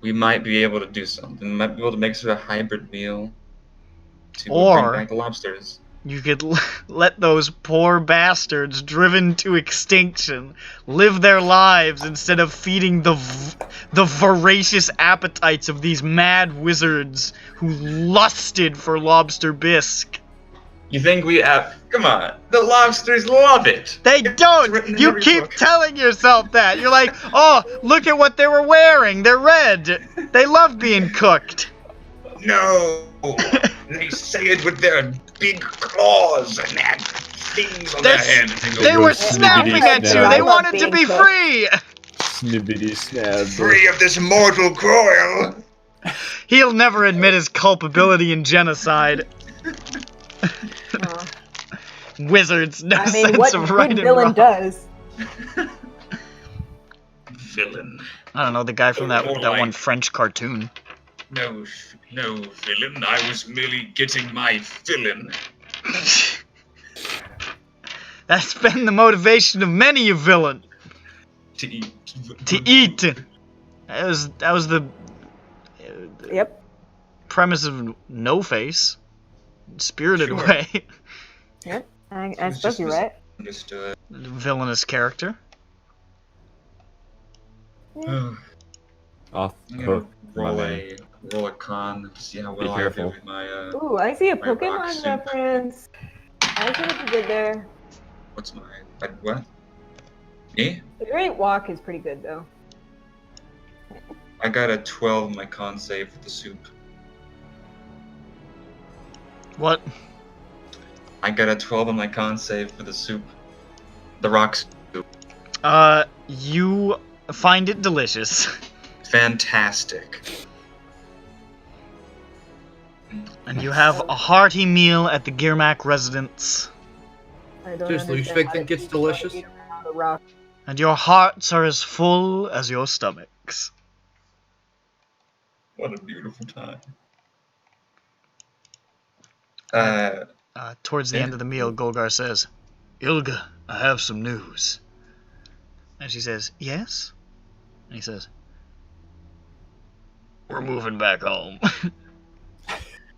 [SPEAKER 6] we might be able to do something. We might be able to make sort of a hybrid meal to
[SPEAKER 1] Or-
[SPEAKER 6] bring back the lobsters.
[SPEAKER 1] You could let those poor bastards driven to extinction live their lives instead of feeding the voracious appetites of these mad wizards who lusted for lobster bisque.
[SPEAKER 6] You think we have? Come on, the lobsters love it.
[SPEAKER 1] They
[SPEAKER 6] It's
[SPEAKER 1] don't!
[SPEAKER 6] written in
[SPEAKER 1] You
[SPEAKER 6] every
[SPEAKER 1] keep
[SPEAKER 6] book.
[SPEAKER 1] telling yourself that! You're like, oh, look at what they were wearing! They're red! They love being cooked!
[SPEAKER 4] No! They say it with their big claws and that things on their
[SPEAKER 1] They're-
[SPEAKER 4] head. And
[SPEAKER 1] They
[SPEAKER 4] go,
[SPEAKER 1] were
[SPEAKER 5] Snippity
[SPEAKER 1] snapping at you!
[SPEAKER 5] snap.
[SPEAKER 1] They
[SPEAKER 3] I love
[SPEAKER 1] wanted to
[SPEAKER 3] being
[SPEAKER 1] be
[SPEAKER 3] cooked.
[SPEAKER 1] free!
[SPEAKER 5] Snippity snap.
[SPEAKER 4] free of this mortal coil.
[SPEAKER 1] He'll never admit his culpability in genocide.
[SPEAKER 3] Uh,
[SPEAKER 1] Wizards, no
[SPEAKER 3] I mean,
[SPEAKER 1] sense
[SPEAKER 3] what
[SPEAKER 1] of right
[SPEAKER 3] good
[SPEAKER 1] and
[SPEAKER 3] villain
[SPEAKER 1] wrong.
[SPEAKER 3] does?
[SPEAKER 4] Villain.
[SPEAKER 1] I don't know, the guy from that
[SPEAKER 4] More
[SPEAKER 1] one
[SPEAKER 4] like-
[SPEAKER 1] French cartoon.
[SPEAKER 4] No, no, villain. I was merely getting my fill-in.
[SPEAKER 1] That's been the motivation of many a villain.
[SPEAKER 4] To eat.
[SPEAKER 1] To eat. That was the
[SPEAKER 3] Yep.
[SPEAKER 1] premise of No Face. Spirited
[SPEAKER 6] Sure.
[SPEAKER 1] Away.
[SPEAKER 3] Yep. I
[SPEAKER 6] It's
[SPEAKER 3] suppose
[SPEAKER 6] just
[SPEAKER 3] you're right.
[SPEAKER 6] Understood.
[SPEAKER 1] Villainous character.
[SPEAKER 5] Off
[SPEAKER 6] I'm gonna
[SPEAKER 5] hook.
[SPEAKER 6] roll a con to see how well I do
[SPEAKER 5] careful.
[SPEAKER 6] with my
[SPEAKER 3] Ooh, I see a
[SPEAKER 6] My rock
[SPEAKER 3] Pokemon
[SPEAKER 6] soup.
[SPEAKER 3] reference. I see what you did there.
[SPEAKER 6] what's my what? Me?
[SPEAKER 3] The Great Walk is pretty good, though.
[SPEAKER 6] I got a 12 in my con save for the soup.
[SPEAKER 1] What?
[SPEAKER 6] I got a 12 on my con save for the soup. The rock soup.
[SPEAKER 1] You find it delicious.
[SPEAKER 6] Fantastic.
[SPEAKER 1] And you have a hearty meal at the Girmac residence.
[SPEAKER 3] I don't
[SPEAKER 2] Seriously, you
[SPEAKER 3] understand
[SPEAKER 2] think
[SPEAKER 3] how
[SPEAKER 2] that
[SPEAKER 3] to
[SPEAKER 2] gets
[SPEAKER 3] eat
[SPEAKER 2] delicious?
[SPEAKER 3] around a rock.
[SPEAKER 1] And your hearts are as full as your stomachs.
[SPEAKER 6] What a beautiful time.
[SPEAKER 1] Towards the
[SPEAKER 6] Yeah.
[SPEAKER 1] end of the meal, Golgar says, Ilga, I have some news. And she says, yes? And he says, we're moving back home.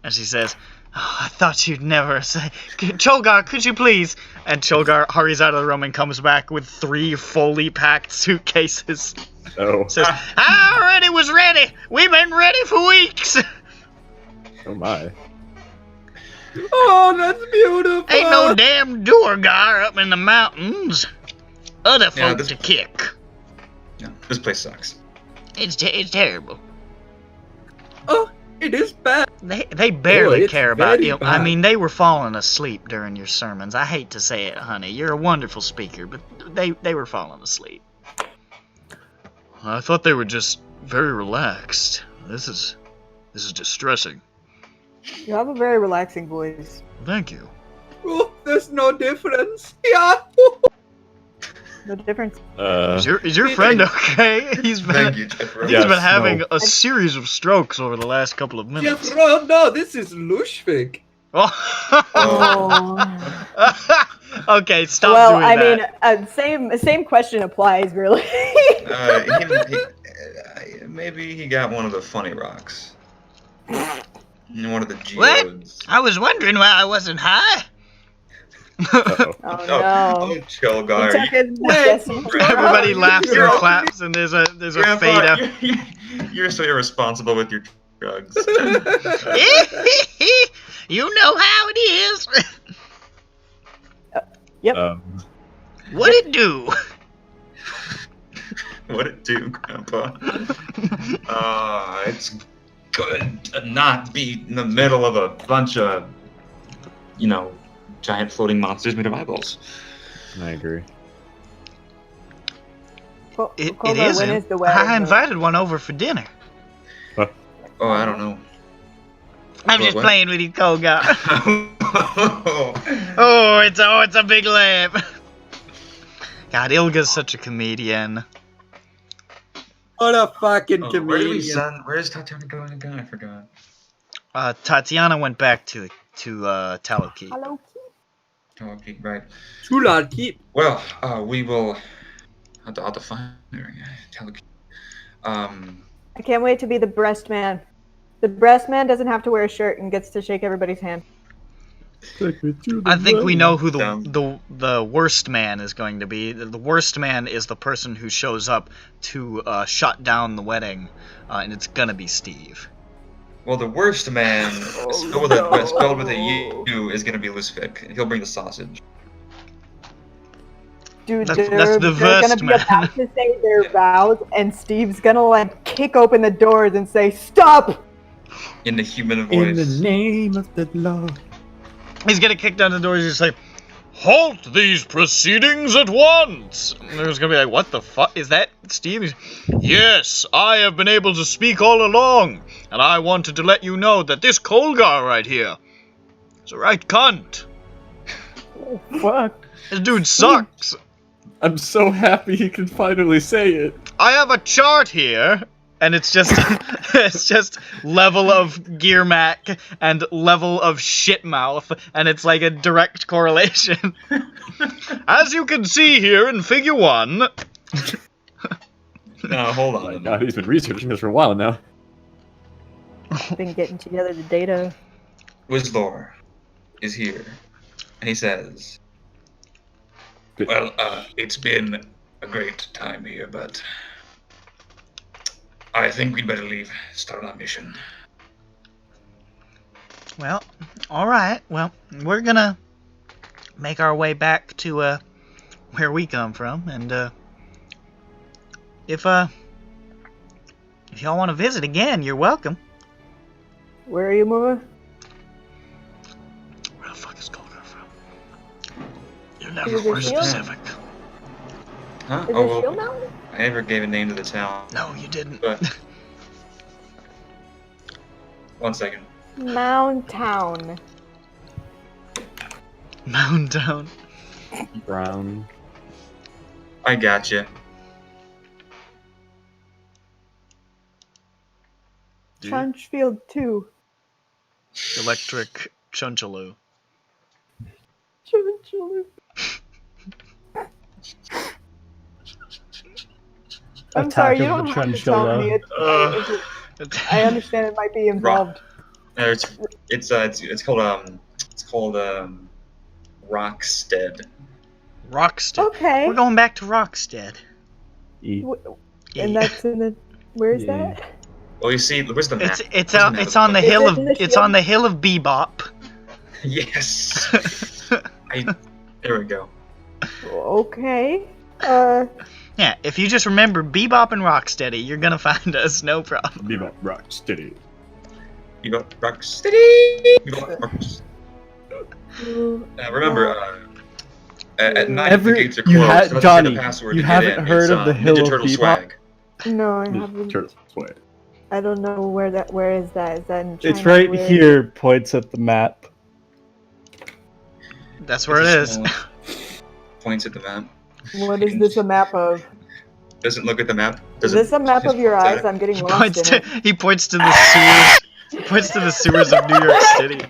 [SPEAKER 1] And she says, oh, I thought you'd never say. Cholgar, could you please? And Cholgar hurries out of the room and comes back with 3 fully packed suitcases.
[SPEAKER 5] Oh.
[SPEAKER 1] Says, I already was ready. We've been ready for weeks.
[SPEAKER 5] Oh my.
[SPEAKER 2] Oh, that's beautiful!
[SPEAKER 1] Ain't no damn Duergar up in the mountains. Other
[SPEAKER 6] Yeah,
[SPEAKER 1] folk
[SPEAKER 6] this-
[SPEAKER 1] to kick.
[SPEAKER 6] Yeah, this place sucks.
[SPEAKER 1] It's terrible.
[SPEAKER 2] Oh, it is bad.
[SPEAKER 1] They barely
[SPEAKER 2] it's
[SPEAKER 1] care about
[SPEAKER 2] very
[SPEAKER 1] you. I
[SPEAKER 2] bad.
[SPEAKER 1] mean, they were falling asleep during your sermons. I hate to say it, honey. You're a wonderful speaker, but they were falling asleep. I thought they were just very relaxed. This is This is distressing.
[SPEAKER 3] You have a very relaxing voice.
[SPEAKER 1] Thank you.
[SPEAKER 2] Oh, there's no difference. Yeah.
[SPEAKER 3] No difference.
[SPEAKER 1] Is your friend okay? He's
[SPEAKER 6] Thank
[SPEAKER 1] been
[SPEAKER 6] you, Jeffro.
[SPEAKER 1] he's been
[SPEAKER 5] Yes,
[SPEAKER 1] having
[SPEAKER 5] no.
[SPEAKER 1] a series of strokes over the last couple of minutes.
[SPEAKER 2] Jeffro, no, this is Lushvik.
[SPEAKER 3] Oh.
[SPEAKER 1] Okay, stop
[SPEAKER 3] Well,
[SPEAKER 1] doing
[SPEAKER 3] I
[SPEAKER 1] that.
[SPEAKER 3] mean, same question applies, really.
[SPEAKER 6] Maybe he got one of the funny rocks. One of the
[SPEAKER 1] What?
[SPEAKER 6] geodes.
[SPEAKER 1] I was wondering why I wasn't high.
[SPEAKER 5] Uh-oh.
[SPEAKER 3] Oh no.
[SPEAKER 6] Chill,
[SPEAKER 3] He
[SPEAKER 6] guy.
[SPEAKER 3] took his medicine.
[SPEAKER 1] Everybody laughs and
[SPEAKER 6] Grandpa,
[SPEAKER 1] claps, and there's a
[SPEAKER 6] Grandpa,
[SPEAKER 1] fade out.
[SPEAKER 6] You're so irresponsible with your drugs.
[SPEAKER 1] You know how it is.
[SPEAKER 3] Yep.
[SPEAKER 1] What it do?
[SPEAKER 6] What it do, Grandpa? It's good to not be in the middle of a bunch of, giant floating monsters made of eyeballs.
[SPEAKER 5] I agree.
[SPEAKER 1] It
[SPEAKER 3] When
[SPEAKER 1] isn't.
[SPEAKER 3] is the wedding?
[SPEAKER 1] I invited one over for dinner.
[SPEAKER 6] Oh, I don't know.
[SPEAKER 1] I'm just
[SPEAKER 6] What?
[SPEAKER 1] playing with you, Koga. Oh, it's a big laugh. God, Ilga's such a comedian.
[SPEAKER 2] What a fucking
[SPEAKER 6] Where did we
[SPEAKER 2] comedian.
[SPEAKER 6] send? Where's Tatiana going again? I forgot.
[SPEAKER 1] Tatiana went back to Tallow-Keep.
[SPEAKER 3] Hello.
[SPEAKER 6] Oh, okay, right.
[SPEAKER 2] Too long keep.
[SPEAKER 6] Well, we will. I'll have to find her. Tallow-Keep.
[SPEAKER 3] I can't wait to be the breast man. The breast man doesn't have to wear a shirt and gets to shake everybody's hand.
[SPEAKER 1] I think we know who
[SPEAKER 6] Dumb.
[SPEAKER 1] the worst man is going to be. The worst man is the person who shows up to shut down the wedding, and it's gonna be Steve.
[SPEAKER 6] Well, the worst man, spelled with a U, is gonna be Lucific, and he'll bring the sausage.
[SPEAKER 3] Dude,
[SPEAKER 1] That's
[SPEAKER 3] they're
[SPEAKER 1] the
[SPEAKER 3] gonna
[SPEAKER 1] worst
[SPEAKER 3] be
[SPEAKER 1] man.
[SPEAKER 3] about to say their vows, and Steve's gonna like kick open the doors and say, "Stop!"
[SPEAKER 6] In the human voice.
[SPEAKER 5] In the name of the Lord.
[SPEAKER 1] He's gonna kick down the door. He's just like, "Halt these proceedings at once!" And there's gonna be like, "What the fuck is that, Steve?" He's, "Yes, I have been able to speak all along, and I wanted to let you know that this Kolgar right here is a right cunt.
[SPEAKER 5] Fuck.
[SPEAKER 1] This dude sucks.
[SPEAKER 5] I'm so happy he can finally say it.
[SPEAKER 1] I have a chart here." And it's just it's just level of Gear Mac and level of shitmouth, and it's like a direct correlation. As you can see here in Figure 1.
[SPEAKER 6] No, hold
[SPEAKER 5] Oh my
[SPEAKER 6] on.
[SPEAKER 5] god, he's been researching this for a while now.
[SPEAKER 3] Been getting together the data.
[SPEAKER 6] Wizdor is here, and he says, "Well, it's been a great time here, but I think we'd better leave. Start our mission."
[SPEAKER 1] Well, alright. Well, we're gonna make our way back to where we come from, and if y'all want to visit again, you're welcome.
[SPEAKER 3] Where are you moving?
[SPEAKER 1] Where the fuck is Kolgar from? You're
[SPEAKER 3] Is
[SPEAKER 1] never
[SPEAKER 3] it
[SPEAKER 1] more
[SPEAKER 3] Shield?
[SPEAKER 1] specific.
[SPEAKER 6] Huh?
[SPEAKER 3] Is
[SPEAKER 6] Oh,
[SPEAKER 3] it
[SPEAKER 6] well,
[SPEAKER 3] Shield Mountain?
[SPEAKER 6] I never gave a name to the town.
[SPEAKER 1] No, you didn't.
[SPEAKER 6] But 1 second.
[SPEAKER 3] Mound Town.
[SPEAKER 1] Mound Town.
[SPEAKER 5] Brown.
[SPEAKER 6] I gotcha.
[SPEAKER 3] Chunchfield 2.
[SPEAKER 1] Electric Chunchaloo.
[SPEAKER 3] Chunchfield. I'm sorry, you don't have to tell me. I understand it might be involved.
[SPEAKER 6] It's called Rockstead.
[SPEAKER 1] Rockstead.
[SPEAKER 3] Okay.
[SPEAKER 1] We're going back to Rockstead.
[SPEAKER 5] E.
[SPEAKER 3] And that's in the. Where's
[SPEAKER 5] Yeah.
[SPEAKER 3] that?
[SPEAKER 6] Well, you see, where's the map?
[SPEAKER 1] It's
[SPEAKER 6] Where's the
[SPEAKER 1] it's
[SPEAKER 6] map?
[SPEAKER 1] on the
[SPEAKER 3] Is
[SPEAKER 1] hill
[SPEAKER 3] it
[SPEAKER 1] of
[SPEAKER 3] in the
[SPEAKER 1] it's
[SPEAKER 3] shield?
[SPEAKER 1] on the hill of Bebop.
[SPEAKER 6] Yes. There we go.
[SPEAKER 3] Okay.
[SPEAKER 1] Yeah, if you just remember Bebop and Rocksteady, you're gonna find us, no problem.
[SPEAKER 5] Bebop rock steady.
[SPEAKER 6] You got Rocksteady. You got Rocksteady. Remember, at night the gates are closed.
[SPEAKER 7] you
[SPEAKER 6] Let's say
[SPEAKER 7] Johnny,
[SPEAKER 6] the password
[SPEAKER 7] you
[SPEAKER 6] to get
[SPEAKER 7] haven't
[SPEAKER 6] in.
[SPEAKER 7] heard
[SPEAKER 6] It's,
[SPEAKER 7] of the
[SPEAKER 6] Ninja
[SPEAKER 7] Hill of
[SPEAKER 6] Turtle
[SPEAKER 7] Bebop?
[SPEAKER 6] swag.
[SPEAKER 3] No, I haven't.
[SPEAKER 5] Turtle sweat.
[SPEAKER 3] I don't know where is that? Is that in China?
[SPEAKER 7] It's right
[SPEAKER 3] Where-
[SPEAKER 7] here. Points at the map.
[SPEAKER 1] That's where it
[SPEAKER 6] It's
[SPEAKER 1] is.
[SPEAKER 6] small. Points at the map.
[SPEAKER 3] What is this a map of?
[SPEAKER 6] Doesn't look at the map.
[SPEAKER 3] Is
[SPEAKER 6] Doesn't,
[SPEAKER 3] this a map of your
[SPEAKER 6] points at
[SPEAKER 3] eyes?
[SPEAKER 6] it.
[SPEAKER 3] I'm getting
[SPEAKER 1] He
[SPEAKER 3] lost
[SPEAKER 1] points
[SPEAKER 3] in
[SPEAKER 1] to
[SPEAKER 3] it.
[SPEAKER 1] he points to the sewers. He points to the sewers of New York City.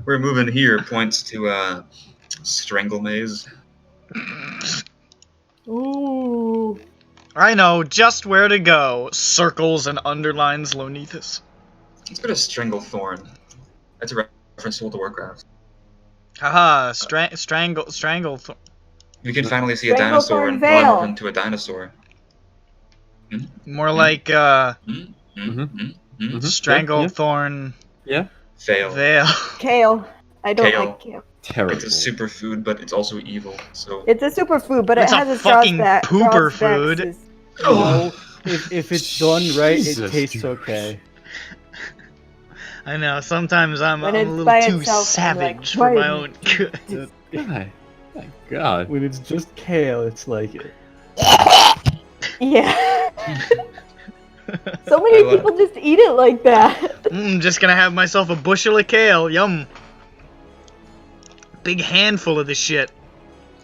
[SPEAKER 6] We're moving here. Points to Strangle Maze.
[SPEAKER 3] Ooh.
[SPEAKER 1] I know just where to go. Circles and underlines Lonethus.
[SPEAKER 6] Let's go to Stranglethorn. That's a reference to World of Warcraft.
[SPEAKER 1] Haha, strangle.
[SPEAKER 6] We can finally see a
[SPEAKER 3] Stranglethorn
[SPEAKER 6] dinosaur and
[SPEAKER 3] Vale.
[SPEAKER 6] run into a dinosaur.
[SPEAKER 1] More like Stranglethorn
[SPEAKER 5] Yeah.
[SPEAKER 6] Fail.
[SPEAKER 1] Vale.
[SPEAKER 3] Kale. I don't
[SPEAKER 6] Kale.
[SPEAKER 3] like kale.
[SPEAKER 5] Terrible.
[SPEAKER 6] It's a superfood, but it's also evil. So
[SPEAKER 3] It's a superfood, but
[SPEAKER 1] It's
[SPEAKER 3] it
[SPEAKER 1] a
[SPEAKER 3] has its
[SPEAKER 1] fucking
[SPEAKER 3] drawbacks.
[SPEAKER 1] pooper food.
[SPEAKER 7] No, if it's done right,
[SPEAKER 5] Jesus,
[SPEAKER 7] it tastes
[SPEAKER 5] dude.
[SPEAKER 7] okay.
[SPEAKER 1] I know, sometimes I'm
[SPEAKER 3] When
[SPEAKER 1] a
[SPEAKER 3] it's
[SPEAKER 1] little
[SPEAKER 3] by
[SPEAKER 1] too
[SPEAKER 3] itself, I'm like,
[SPEAKER 1] savage for
[SPEAKER 3] why-
[SPEAKER 1] my own good.
[SPEAKER 5] My God.
[SPEAKER 7] When it's just kale, it's like it.
[SPEAKER 3] Yeah. So many
[SPEAKER 6] I love-
[SPEAKER 3] people just eat it like that.
[SPEAKER 1] Just gonna have myself a bushel of kale. Yum. Big handful of this shit.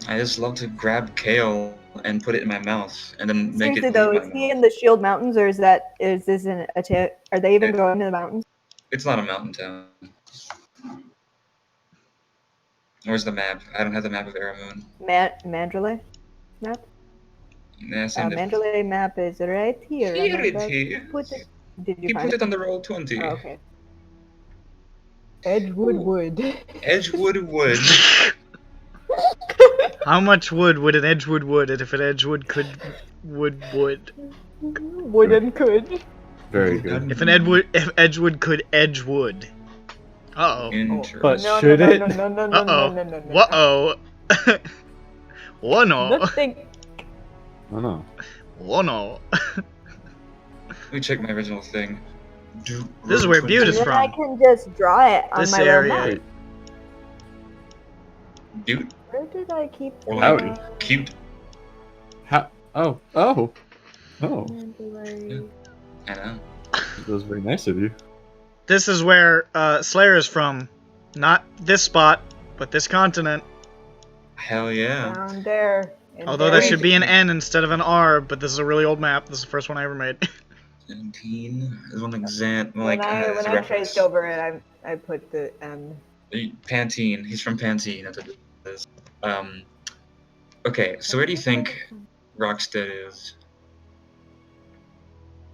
[SPEAKER 6] I just love to grab kale and put it in my mouth and then make
[SPEAKER 3] Seriously
[SPEAKER 6] it
[SPEAKER 3] though,
[SPEAKER 6] leave
[SPEAKER 3] is
[SPEAKER 6] my
[SPEAKER 3] he
[SPEAKER 6] mouth.
[SPEAKER 3] in the Shield Mountains, or is this in a tip? Are they even going to the mountains?
[SPEAKER 6] It's not a mountain town. Where's the map? I don't have the map of Aramoon.
[SPEAKER 3] Mandalay map?
[SPEAKER 6] Yes, and
[SPEAKER 3] Mandalay map is right here.
[SPEAKER 6] Here
[SPEAKER 3] I'm
[SPEAKER 6] it
[SPEAKER 3] about to
[SPEAKER 6] is.
[SPEAKER 3] put it- Did you
[SPEAKER 6] He
[SPEAKER 3] find
[SPEAKER 6] put
[SPEAKER 3] it?
[SPEAKER 6] it on the roll 20.
[SPEAKER 3] Oh, okay. Edgewood Wood.
[SPEAKER 6] Edgewood Wood.
[SPEAKER 1] How much wood would an Edgewood wood if an Edgewood could wood?
[SPEAKER 3] Wooden could.
[SPEAKER 5] Very good.
[SPEAKER 1] If Edgewood could edge wood. Uh-oh.
[SPEAKER 6] Interesting.
[SPEAKER 7] But
[SPEAKER 3] No,
[SPEAKER 7] should
[SPEAKER 3] no,
[SPEAKER 7] it?
[SPEAKER 3] no, no, no, no,
[SPEAKER 1] Uh-oh.
[SPEAKER 3] no, no, no, no.
[SPEAKER 1] Whoa. Whoa-no.
[SPEAKER 3] Nothing.
[SPEAKER 5] Oh no.
[SPEAKER 1] Whoa-no.
[SPEAKER 6] Let me check my original thing.
[SPEAKER 1] This is where
[SPEAKER 6] Roll
[SPEAKER 1] Butte is
[SPEAKER 3] And then I
[SPEAKER 1] from.
[SPEAKER 3] can just draw it on
[SPEAKER 1] This
[SPEAKER 3] my little
[SPEAKER 1] area.
[SPEAKER 3] map.
[SPEAKER 6] Butte
[SPEAKER 3] Where did I keep
[SPEAKER 6] or
[SPEAKER 5] Howdy.
[SPEAKER 6] like cute.
[SPEAKER 5] How? Oh.
[SPEAKER 3] Mandalay?
[SPEAKER 6] I know.
[SPEAKER 5] That was very nice of you.
[SPEAKER 1] This is where Slayer is from. Not this spot, but this continent.
[SPEAKER 6] Hell yeah.
[SPEAKER 3] Down there. in
[SPEAKER 1] Although there
[SPEAKER 3] Derry.
[SPEAKER 1] should be an N instead of an R, but this is a really old map. This is the first one I ever made.
[SPEAKER 6] 17 is one example. Like,
[SPEAKER 3] When
[SPEAKER 6] as a
[SPEAKER 3] I
[SPEAKER 6] reference.
[SPEAKER 3] traced over it, I put the
[SPEAKER 6] Pantene. He's from Pantene. That's what it is. Okay, so where do you think Rockstead is?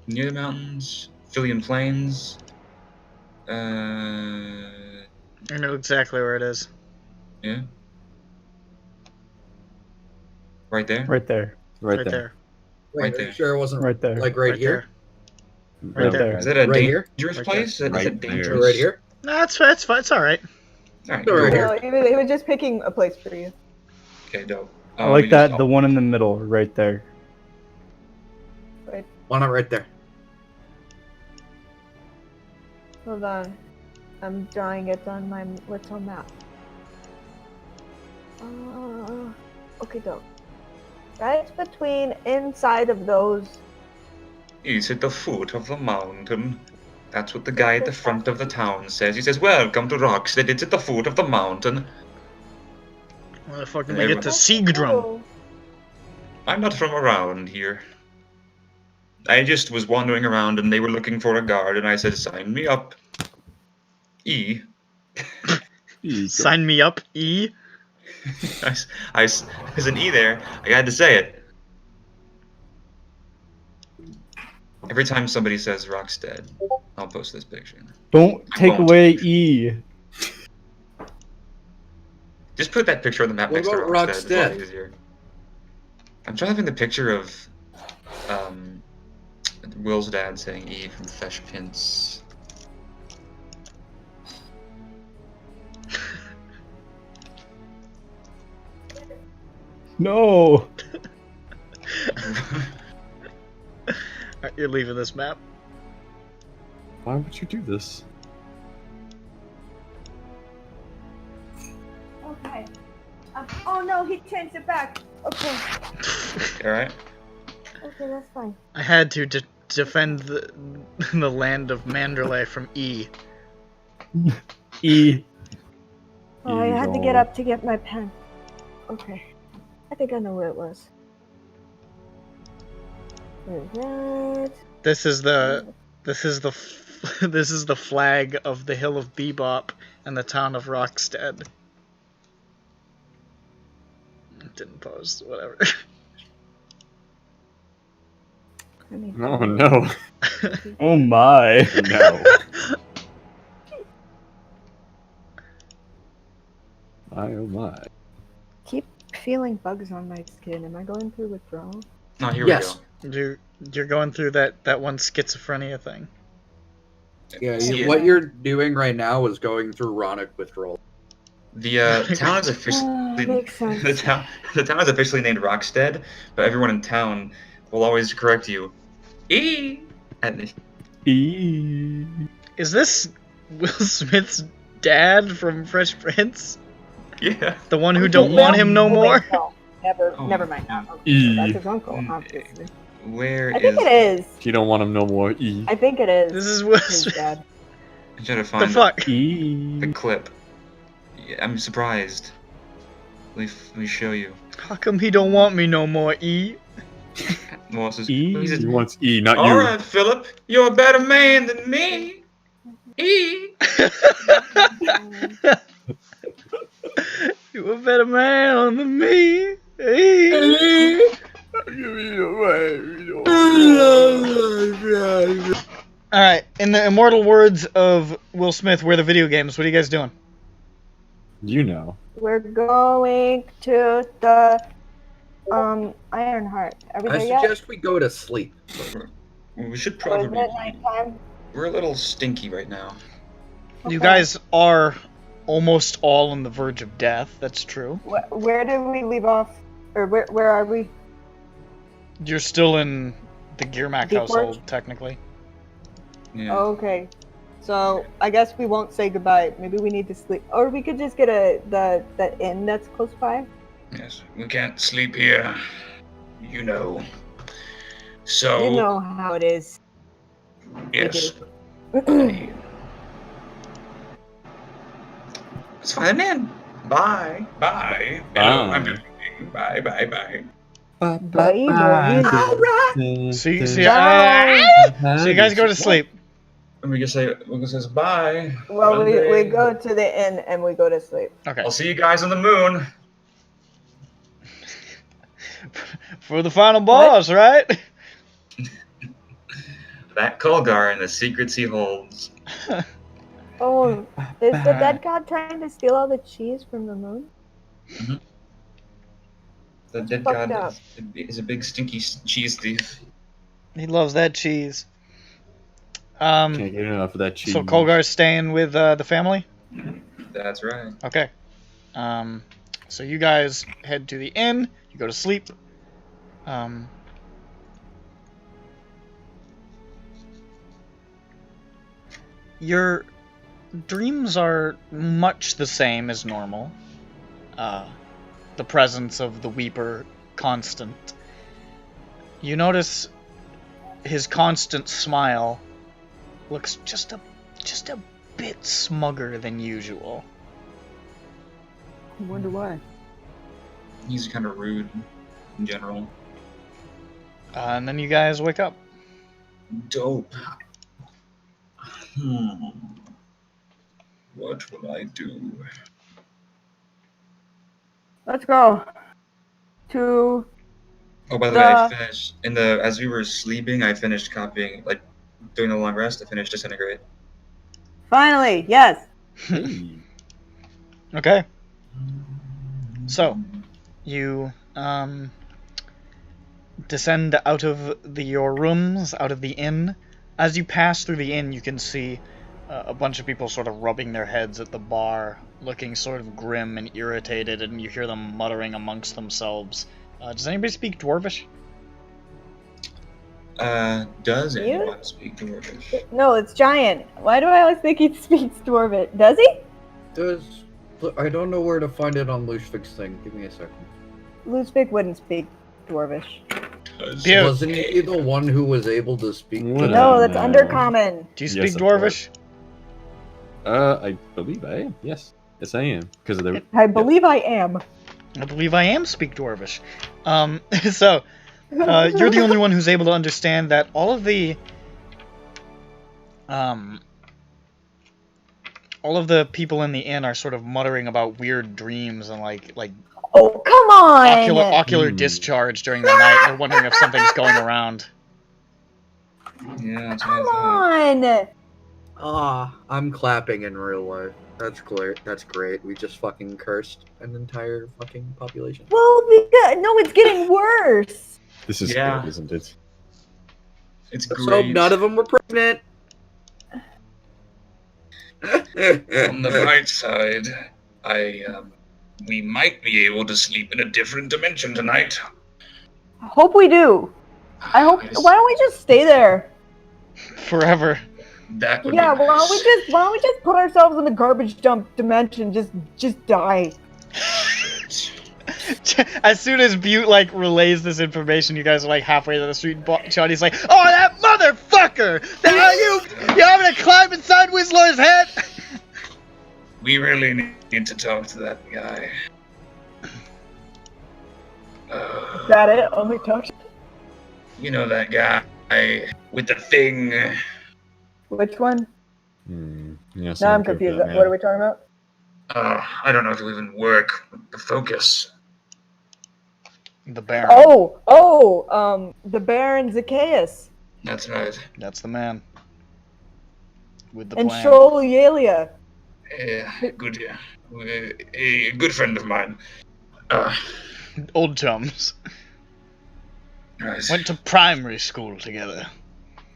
[SPEAKER 6] Near the mountains? Philian Plains?
[SPEAKER 1] I know exactly where it is.
[SPEAKER 6] Yeah. Right there?
[SPEAKER 7] Right there.
[SPEAKER 5] Right there.
[SPEAKER 6] Right
[SPEAKER 2] Are
[SPEAKER 6] there.
[SPEAKER 2] you sure it wasn't
[SPEAKER 7] Right there.
[SPEAKER 2] like right here?
[SPEAKER 1] Right there.
[SPEAKER 6] Is that a
[SPEAKER 2] Right here?
[SPEAKER 6] dangerous
[SPEAKER 1] Right
[SPEAKER 6] place? Is
[SPEAKER 5] Right
[SPEAKER 6] it
[SPEAKER 5] there.
[SPEAKER 6] dangerous?
[SPEAKER 2] Right here?
[SPEAKER 1] No, it's fine. It's all right.
[SPEAKER 6] Alright,
[SPEAKER 2] Go right
[SPEAKER 6] cool.
[SPEAKER 2] here.
[SPEAKER 3] No, he was just picking a place for you.
[SPEAKER 6] Okay, dope.
[SPEAKER 7] I
[SPEAKER 6] we
[SPEAKER 7] like
[SPEAKER 6] just-
[SPEAKER 7] that. The one in the middle, right there.
[SPEAKER 2] Why not right there?
[SPEAKER 3] Hold on. I'm drawing it on my little map. Okay, go. Right between inside of those.
[SPEAKER 6] He's at the foot of the mountain. That's what the guy at the front of the town says. He says, "Welcome to Rockstead. It's at the foot of the mountain."
[SPEAKER 1] Where the fuck did we get to Siegdrum?
[SPEAKER 3] Oh,
[SPEAKER 6] I'm not from around here. I just was wandering around and they were looking for a guard, and I said, "Sign me up." E.
[SPEAKER 1] Sign me up, E.
[SPEAKER 6] There's an E there. I had to say it. Every time somebody says Rockstead, I'll post this picture.
[SPEAKER 7] Don't take
[SPEAKER 6] won't.
[SPEAKER 7] away E.
[SPEAKER 6] Just put that picture on the map
[SPEAKER 2] What
[SPEAKER 6] next to
[SPEAKER 2] about
[SPEAKER 6] Rockstead. It's a lot
[SPEAKER 2] Rockstead?
[SPEAKER 6] easier. I'm trying to find the picture of Will's dad saying E from Fesh Pins.
[SPEAKER 7] No.
[SPEAKER 1] Alright, you're leaving this map.
[SPEAKER 5] Why would you do this?
[SPEAKER 3] okay. Oh no, he changed it back. Okay.
[SPEAKER 6] Alright?
[SPEAKER 3] Okay. Okay, that's fine.
[SPEAKER 1] I had to defend the land of Manderley from E.
[SPEAKER 5] E.
[SPEAKER 3] Oh, I had to get up to get my pen. Okay. I think I know where it was. There's that.
[SPEAKER 1] This is the this is the flag of the Hill of Bebop and the town of Rockstead. Didn't post, whatever.
[SPEAKER 5] Oh no.
[SPEAKER 7] Oh my.
[SPEAKER 5] No. My oh my.
[SPEAKER 3] Keep feeling bugs on my skin. Am I going through withdrawal?
[SPEAKER 6] Oh, here
[SPEAKER 2] Yes.
[SPEAKER 6] we go.
[SPEAKER 1] You're going through that one schizophrenia thing.
[SPEAKER 2] Yeah,
[SPEAKER 6] Yeah.
[SPEAKER 2] what you're doing right now is going through Ronic withdrawal.
[SPEAKER 6] The town is officially
[SPEAKER 3] Makes sense.
[SPEAKER 6] the town is officially named Rockstead, but everyone in town will always correct you. E. And
[SPEAKER 5] E.
[SPEAKER 1] Is this Will Smith's dad from Fresh Prince?
[SPEAKER 6] yeah.
[SPEAKER 1] The one who don't want him no
[SPEAKER 3] Oh, wait,
[SPEAKER 1] more?
[SPEAKER 3] no. Never,
[SPEAKER 6] Oh.
[SPEAKER 3] never mind. No,
[SPEAKER 5] E.
[SPEAKER 3] that's his uncle, obviously.
[SPEAKER 6] Where
[SPEAKER 3] I think
[SPEAKER 6] is?
[SPEAKER 3] it is.
[SPEAKER 5] You don't want him no more. E.
[SPEAKER 3] I think it is.
[SPEAKER 1] This is Will
[SPEAKER 3] his
[SPEAKER 1] Smith.
[SPEAKER 3] dad.
[SPEAKER 6] I'm trying to
[SPEAKER 1] The
[SPEAKER 6] find
[SPEAKER 1] fuck?
[SPEAKER 5] E.
[SPEAKER 6] the clip. Yeah, I'm surprised. Let me show you.
[SPEAKER 1] How come he don't want me no more, E?
[SPEAKER 6] Well, this is,
[SPEAKER 5] E.
[SPEAKER 6] he's a-
[SPEAKER 5] He wants E, not
[SPEAKER 6] All
[SPEAKER 5] you.
[SPEAKER 6] right, Philip, you're a better man than me. E.
[SPEAKER 1] You a better man than me. E. Alright, in the immortal words of Will Smith, we're the video games. What are you guys doing?
[SPEAKER 5] You know.
[SPEAKER 3] We're going to the Ironheart. Are we
[SPEAKER 2] I
[SPEAKER 3] there yet?
[SPEAKER 2] suggest we go to sleep.
[SPEAKER 6] We should
[SPEAKER 3] Or is
[SPEAKER 6] probably.
[SPEAKER 3] it nighttime?
[SPEAKER 6] We're a little stinky right now.
[SPEAKER 1] You
[SPEAKER 3] Okay.
[SPEAKER 1] guys are almost all on the verge of death. That's true.
[SPEAKER 3] Where did we leave off? Or where are we?
[SPEAKER 1] You're still in the Gearmac
[SPEAKER 3] Deep
[SPEAKER 1] household,
[SPEAKER 3] Forge?
[SPEAKER 1] technically.
[SPEAKER 6] Yeah.
[SPEAKER 3] Oh, okay. So I guess we won't say goodbye. Maybe we need to sleep, or we could just get the inn that's close by.
[SPEAKER 4] Yes, we can't sleep here. You know. So,
[SPEAKER 3] You know how it is.
[SPEAKER 4] yes.
[SPEAKER 3] Okay.
[SPEAKER 6] Let's find an inn. Bye.
[SPEAKER 4] Bye.
[SPEAKER 5] Bye.
[SPEAKER 4] Hello, I'm just leaving. Bye, bye, bye.
[SPEAKER 3] Bye.
[SPEAKER 1] See, so
[SPEAKER 5] So
[SPEAKER 1] you guys go to sleep.
[SPEAKER 6] And we can say bye.
[SPEAKER 3] Well, we
[SPEAKER 6] Monday.
[SPEAKER 3] go to the inn and we go to sleep.
[SPEAKER 1] Okay.
[SPEAKER 6] I'll see you guys on the moon.
[SPEAKER 1] For the final boss, right?
[SPEAKER 6] That Kolgar and the secrets he holds.
[SPEAKER 3] Oh, is the dead god trying to steal all the cheese from the moon?
[SPEAKER 6] The dead
[SPEAKER 3] Fucked
[SPEAKER 6] god
[SPEAKER 3] up.
[SPEAKER 6] is a big stinky cheese thief.
[SPEAKER 1] He loves that cheese.
[SPEAKER 5] Can't get enough of that cheese.
[SPEAKER 1] So Kolgar's staying with the family?
[SPEAKER 6] That's right.
[SPEAKER 1] Okay. So you guys head to the inn. You go to sleep. Your dreams are much the same as normal. The presence of the Weeper constant. You notice his constant smile looks just a bit smugger than usual.
[SPEAKER 3] I wonder why.
[SPEAKER 6] He's kind of rude in general.
[SPEAKER 1] And then you guys wake up.
[SPEAKER 6] Dope. What will I do?
[SPEAKER 3] Let's go to
[SPEAKER 6] Oh, by the way, I finished as we were sleeping. I finished copying, like during the long rest. I finished Disintegrate.
[SPEAKER 3] finally. Yes.
[SPEAKER 1] Okay. So, you descend out of your rooms, out of the inn. As you pass through the inn, you can see a bunch of people sort of rubbing their heads at the bar, looking sort of grim and irritated, and you hear them muttering amongst themselves. Does anybody speak Dwarvish?
[SPEAKER 6] Does
[SPEAKER 3] You?
[SPEAKER 6] anyone speak Dwarvish?
[SPEAKER 3] No, it's giant. Why do I always think he speaks Dwarvish? Does he?
[SPEAKER 2] I don't know where to find it on Lushvik's thing. Give me a second.
[SPEAKER 3] Ludwig wouldn't speak Dwarvish.
[SPEAKER 1] Butte,
[SPEAKER 2] Wasn't he the one who was able to speak?
[SPEAKER 5] What
[SPEAKER 3] No,
[SPEAKER 5] a
[SPEAKER 3] that's
[SPEAKER 5] man.
[SPEAKER 3] Undercommon.
[SPEAKER 1] do you
[SPEAKER 5] Yes,
[SPEAKER 1] speak
[SPEAKER 5] of
[SPEAKER 1] Dwarvish?
[SPEAKER 5] I believe I am. Yes. Yes, I am. Because of the.
[SPEAKER 3] I believe I am.
[SPEAKER 1] I believe I am speak Dwarvish. So, you're the only one who's able to understand that all of the people in the inn are sort of muttering about weird dreams and like
[SPEAKER 3] Oh, come on!
[SPEAKER 1] ocular discharge during the night. They're wondering if something's going around.
[SPEAKER 6] Yeah, that's what I
[SPEAKER 3] Come
[SPEAKER 6] thought.
[SPEAKER 3] on!
[SPEAKER 2] I'm clapping in real life. That's clear. That's great. We just fucking cursed an entire fucking population.
[SPEAKER 3] Well, because no, it's getting worse.
[SPEAKER 5] This is
[SPEAKER 6] Yeah.
[SPEAKER 5] good, isn't it?
[SPEAKER 6] It's
[SPEAKER 2] So
[SPEAKER 6] great.
[SPEAKER 2] none of them were pregnant.
[SPEAKER 4] On the bright side, we might be able to sleep in a different dimension tonight.
[SPEAKER 3] I hope we do. I hope.
[SPEAKER 4] Yes.
[SPEAKER 3] Why don't we just stay there?
[SPEAKER 1] Forever.
[SPEAKER 4] That would
[SPEAKER 3] Yeah.
[SPEAKER 4] be
[SPEAKER 3] Why
[SPEAKER 4] nice.
[SPEAKER 3] don't we just put ourselves in the garbage dump dimension? Just die.
[SPEAKER 1] As soon as Butte like relays this information, you guys are like halfway to the street. And Johnny's like, "Oh, that motherfucker! You having to climb inside Whistler's head?"
[SPEAKER 4] We really need to talk to that guy.
[SPEAKER 3] Is that it? Only touch.
[SPEAKER 4] You know that guy with the thing.
[SPEAKER 3] Which one?
[SPEAKER 5] Yeah,
[SPEAKER 3] Now I'm
[SPEAKER 5] something good
[SPEAKER 3] confused.
[SPEAKER 5] for that,
[SPEAKER 3] What are
[SPEAKER 5] man.
[SPEAKER 3] we talking about?
[SPEAKER 4] I don't know if it'll even work. The focus.
[SPEAKER 1] The Baron.
[SPEAKER 3] The Baron Zacchaeus
[SPEAKER 4] That's right.
[SPEAKER 1] That's the man. With the
[SPEAKER 3] and
[SPEAKER 1] plan.
[SPEAKER 3] Shoal Yalia.
[SPEAKER 4] Good. A good friend of mine.
[SPEAKER 1] Old chums.
[SPEAKER 4] Right.
[SPEAKER 1] Went to primary school together.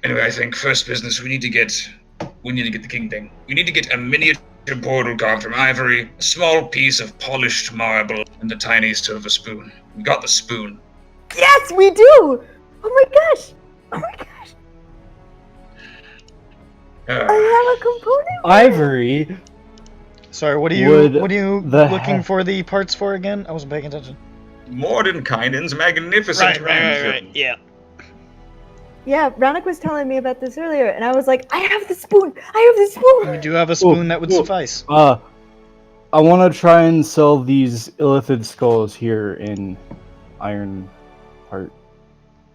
[SPEAKER 4] Anyway, I think first business we need to get the king thing. We need to get a miniature portal carved from ivory, a small piece of polished marble, and the tiniest of a spoon. We got the spoon.
[SPEAKER 3] Yes, we do. Oh my gosh. Oh my gosh. I have a component.
[SPEAKER 7] Ivory.
[SPEAKER 1] Sorry, what are
[SPEAKER 7] Would
[SPEAKER 1] you
[SPEAKER 7] the
[SPEAKER 1] looking
[SPEAKER 7] ha-
[SPEAKER 1] for the parts for again? I wasn't paying attention.
[SPEAKER 4] Mordenkainen's magnificent mansion.
[SPEAKER 1] Yeah.
[SPEAKER 3] Yeah, Ronick was telling me about this earlier, and I was like, I have the spoon. I have the spoon.
[SPEAKER 1] We do have a spoon that would suffice.
[SPEAKER 7] I want to try and sell these illithid skulls here in Iron Heart.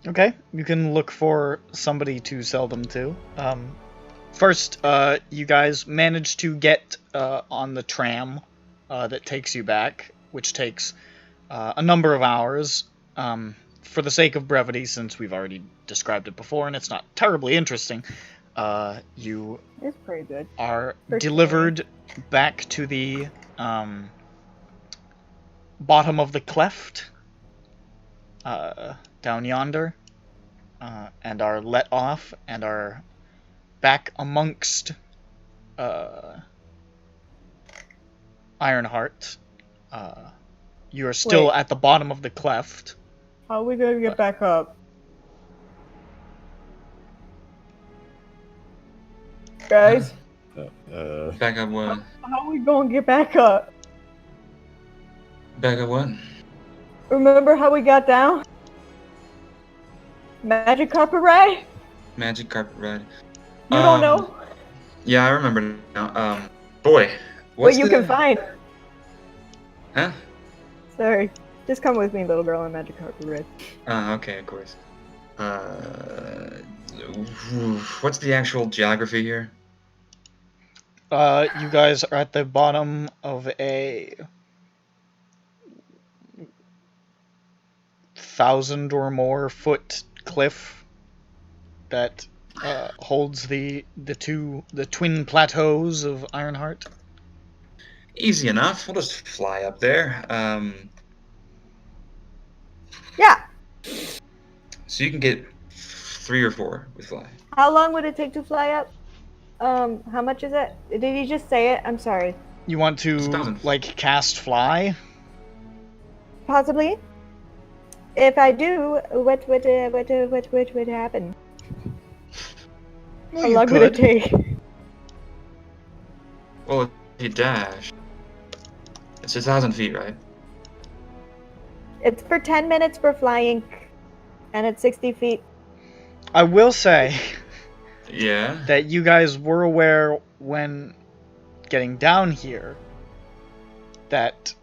[SPEAKER 1] Okay, you can look for somebody to sell them to. First, you guys manage to get on the tram that takes you back, which takes a number of hours. For the sake of brevity, since we've already described it before and it's not terribly interesting, you
[SPEAKER 3] It's pretty good.
[SPEAKER 1] are
[SPEAKER 3] For
[SPEAKER 1] delivered back to the bottom of the cleft down yonder, and are let off and are back amongst Ironheart. You are still
[SPEAKER 3] Wait.
[SPEAKER 1] at the bottom of the cleft.
[SPEAKER 3] How are we gonna get back up? Guys,
[SPEAKER 6] Back up what?
[SPEAKER 3] how are we gonna get back up?
[SPEAKER 6] Back up what?
[SPEAKER 3] Remember how we got down? Magic carpet ride?
[SPEAKER 6] Magic carpet ride.
[SPEAKER 3] You don't know?
[SPEAKER 6] Yeah, I remember now. Boy.
[SPEAKER 3] What
[SPEAKER 6] What's
[SPEAKER 3] you
[SPEAKER 6] the...
[SPEAKER 3] can find.
[SPEAKER 6] Huh?
[SPEAKER 3] Sorry. Just come with me, little girl, on Magic Carpet Ride.
[SPEAKER 6] Okay, of course. What's the actual geography here?
[SPEAKER 1] You guys are at the bottom of a 1,000 or more foot cliff that holds the twin plateaus of Ironheart.
[SPEAKER 6] Easy enough. We'll just fly up there.
[SPEAKER 3] Yeah.
[SPEAKER 6] So you can get 3 or 4 with fly.
[SPEAKER 3] How long would it take to fly up? How much is it? Did you just say it? I'm sorry.
[SPEAKER 1] You want to,
[SPEAKER 6] 1,000.
[SPEAKER 1] like, cast fly?
[SPEAKER 3] Possibly. If I do, what would happen?
[SPEAKER 1] Well,
[SPEAKER 3] How
[SPEAKER 1] you
[SPEAKER 3] long would it
[SPEAKER 1] could.
[SPEAKER 3] take?
[SPEAKER 6] Well, if you dash, it's 1,000 feet, right?
[SPEAKER 3] It's for 10 minutes for flying, and it's 60 feet.
[SPEAKER 1] I will say
[SPEAKER 6] Yeah.
[SPEAKER 1] that you guys were aware when getting down here that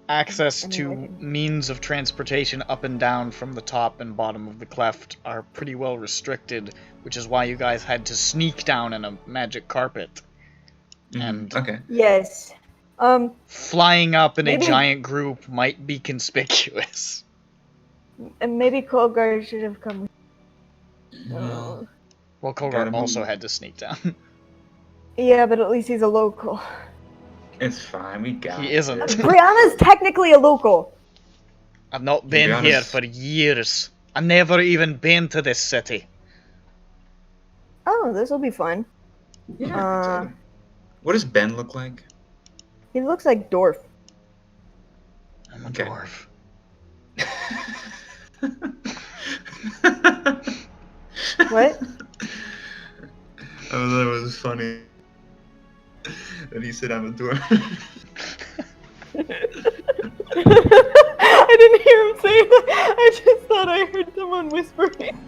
[SPEAKER 1] access to means of transportation up and down from the top and bottom of the cleft are pretty well restricted, which is why you guys had to sneak down in a magic carpet. And
[SPEAKER 6] Okay.
[SPEAKER 3] Yes.
[SPEAKER 1] flying up in a
[SPEAKER 3] Maybe-
[SPEAKER 1] giant group might be conspicuous.
[SPEAKER 3] And maybe Colgar should have come.
[SPEAKER 6] Well,
[SPEAKER 1] Well,
[SPEAKER 6] Gotta
[SPEAKER 1] Kogar
[SPEAKER 6] move.
[SPEAKER 1] also had to sneak down.
[SPEAKER 3] Yeah, but at least he's a local.
[SPEAKER 6] it's fine. We got
[SPEAKER 1] He isn't.
[SPEAKER 6] this.
[SPEAKER 3] Brianna's technically a local.
[SPEAKER 1] I've not
[SPEAKER 6] be
[SPEAKER 1] been here
[SPEAKER 6] honest.
[SPEAKER 1] for years. I've never even been to this city.
[SPEAKER 3] Oh, this will be fun.
[SPEAKER 6] Yeah, exactly. What does Ben look like?
[SPEAKER 3] He looks like Dorf.
[SPEAKER 1] I'm a
[SPEAKER 6] Okay.
[SPEAKER 1] dwarf.
[SPEAKER 3] What?
[SPEAKER 6] Oh, that was funny. And he said, "I'm a dwarf."
[SPEAKER 3] I didn't hear him say that. I just thought I heard someone whispering.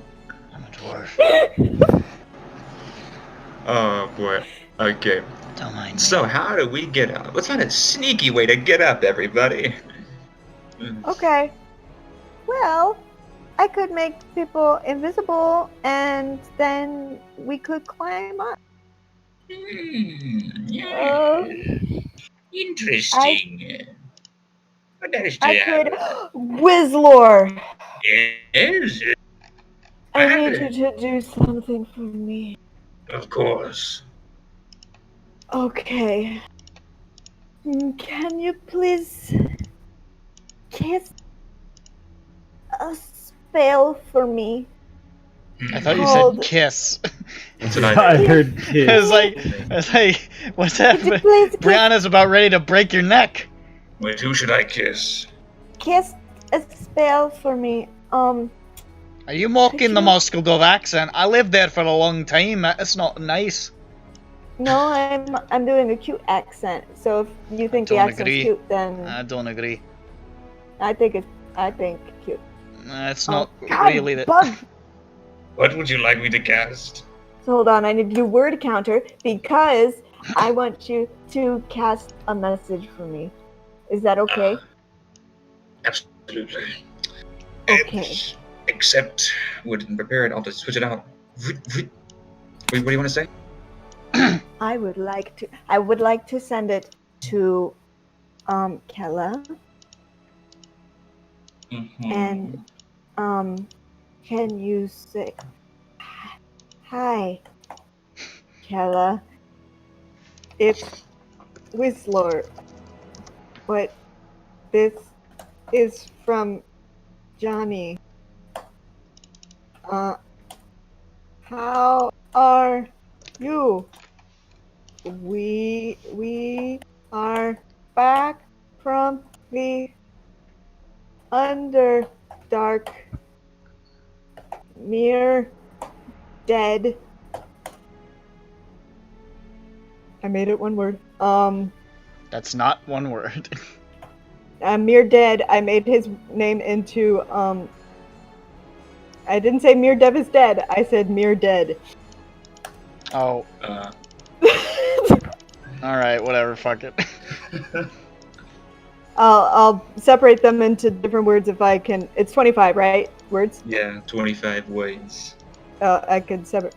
[SPEAKER 1] I'm a dwarf.
[SPEAKER 6] Oh boy. Okay.
[SPEAKER 1] Don't mind me.
[SPEAKER 6] So how do we get up? Let's find a sneaky way to get up, everybody.
[SPEAKER 3] Okay. Well, I could make people invisible, and then we could climb up.
[SPEAKER 4] Yeah. Interesting. What else do
[SPEAKER 3] I
[SPEAKER 4] you
[SPEAKER 3] could.
[SPEAKER 4] have?
[SPEAKER 3] Whizlore!
[SPEAKER 4] Yes,
[SPEAKER 3] I need you to do something for me.
[SPEAKER 4] of course.
[SPEAKER 3] Okay. Can you please cast a spell for me?
[SPEAKER 1] I thought you
[SPEAKER 3] called-
[SPEAKER 1] said kiss.
[SPEAKER 6] That's what I
[SPEAKER 7] I
[SPEAKER 6] heard.
[SPEAKER 7] heard
[SPEAKER 1] I
[SPEAKER 7] kids.
[SPEAKER 1] was like, what's
[SPEAKER 3] Could you
[SPEAKER 1] happening?
[SPEAKER 3] please
[SPEAKER 1] Brianna's about ready to break your neck.
[SPEAKER 4] Wait, who should I kiss?
[SPEAKER 3] cast a spell for me?
[SPEAKER 1] Are you mocking
[SPEAKER 3] Could
[SPEAKER 1] the
[SPEAKER 3] you-
[SPEAKER 1] Muskeldove accent? I lived there for a long time. It's not nice.
[SPEAKER 3] No, I'm doing a cute accent. So if you think the
[SPEAKER 1] don't
[SPEAKER 3] accent's
[SPEAKER 1] agree.
[SPEAKER 3] cute, then
[SPEAKER 1] I don't agree.
[SPEAKER 3] I think cute.
[SPEAKER 1] It's not
[SPEAKER 3] God,
[SPEAKER 1] really that.
[SPEAKER 3] bug.
[SPEAKER 4] What would you like me to cast?
[SPEAKER 3] So hold on, I need to do word counter because I want you to cast a message for me. Is that okay?
[SPEAKER 4] Absolutely.
[SPEAKER 3] Okay.
[SPEAKER 6] Except, wouldn't prepare it. I'll just switch it out. Wait, what do you want to say?
[SPEAKER 3] I would like to send it to Kella and can you say hi Kella? It's Whistler. But this is from Johnny. How are you? We are back from the Underdark. Mere dead. I made it one word.
[SPEAKER 1] That's not one word.
[SPEAKER 3] Mere dead. I made his name into I didn't say Mere Dev is dead. I said Mere dead.
[SPEAKER 1] Oh, alright, whatever, fuck it.
[SPEAKER 3] I'll separate them into different words if I can. It's 25, right? Words?
[SPEAKER 6] Yeah, 25 words.
[SPEAKER 3] I could separate.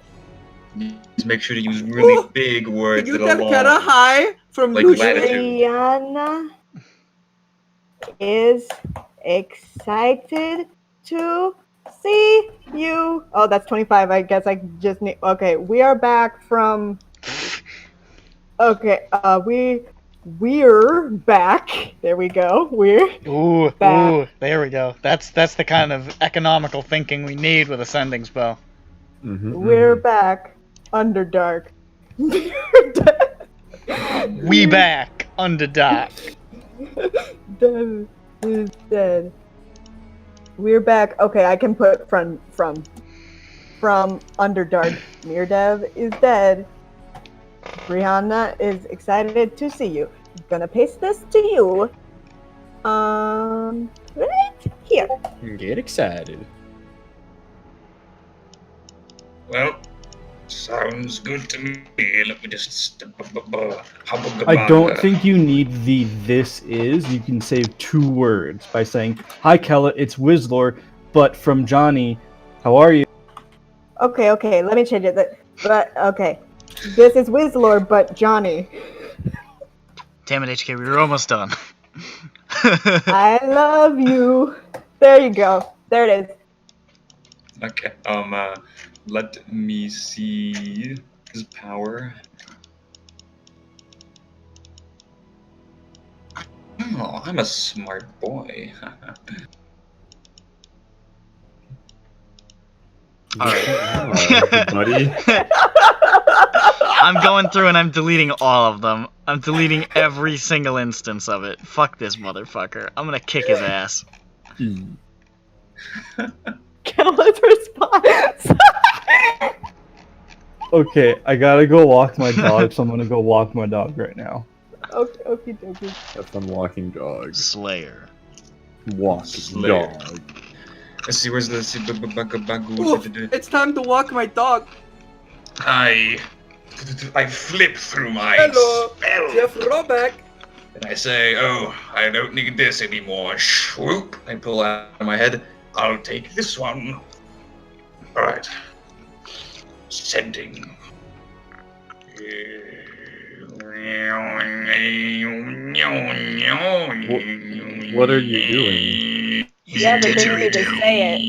[SPEAKER 6] Just make sure to use really big words
[SPEAKER 2] Can you
[SPEAKER 6] that
[SPEAKER 2] tell
[SPEAKER 6] are
[SPEAKER 2] Kara
[SPEAKER 6] long.
[SPEAKER 2] hi from
[SPEAKER 6] Like
[SPEAKER 2] Lucian?
[SPEAKER 6] latitude.
[SPEAKER 3] Rihanna is excited to see you. Oh, that's 25. I guess I just need. Okay, we are back from. Okay, we're back. There we go. We're
[SPEAKER 1] Ooh,
[SPEAKER 3] back.
[SPEAKER 1] ooh, there we go. That's the kind of economical thinking we need with a sending spell.
[SPEAKER 3] We're back. Underdark.
[SPEAKER 1] We back under dark.
[SPEAKER 3] Dev is dead. We're back. Okay, I can put from Underdark. Mirdev is dead. Brianna is excited to see you. I'm gonna paste this to you. Right here.
[SPEAKER 5] Get excited.
[SPEAKER 4] Well, sounds good to me. Let me just.
[SPEAKER 7] I don't think you need the "this is." You can save 2 words by saying, "Hi, Kella, it's Wizlor, but from Johnny. How are you?"
[SPEAKER 3] Okay, let me change it. But okay. This is Wizlor, but Johnny.
[SPEAKER 1] Damn it, HK, we were almost done.
[SPEAKER 3] I love you. There you go. There it is.
[SPEAKER 6] Okay. Let me see his power. Oh, I'm a smart boy.
[SPEAKER 1] Alright.
[SPEAKER 5] Buddy.
[SPEAKER 1] I'm going through and I'm deleting all of them. I'm deleting every single instance of it. Fuck this motherfucker. I'm gonna kick his ass.
[SPEAKER 3] Kella's response.
[SPEAKER 7] Okay, I gotta go walk my dog, so I'm gonna go walk my dog right now.
[SPEAKER 3] Okay, dokie.
[SPEAKER 5] Have fun walking dogs.
[SPEAKER 1] Slayer.
[SPEAKER 5] Walking
[SPEAKER 6] Slayer.
[SPEAKER 5] dog.
[SPEAKER 6] Let's see, where's the
[SPEAKER 2] Oof, it's time to walk my dog.
[SPEAKER 4] I flip through my
[SPEAKER 2] Hello,
[SPEAKER 4] spell.
[SPEAKER 2] Jeff Roback.
[SPEAKER 4] And I say, oh, I don't need this anymore. Swoop. I pull out of my head. I'll take this one. Alright. Sending.
[SPEAKER 5] What are you doing?
[SPEAKER 3] Yeah, but then you need to say it.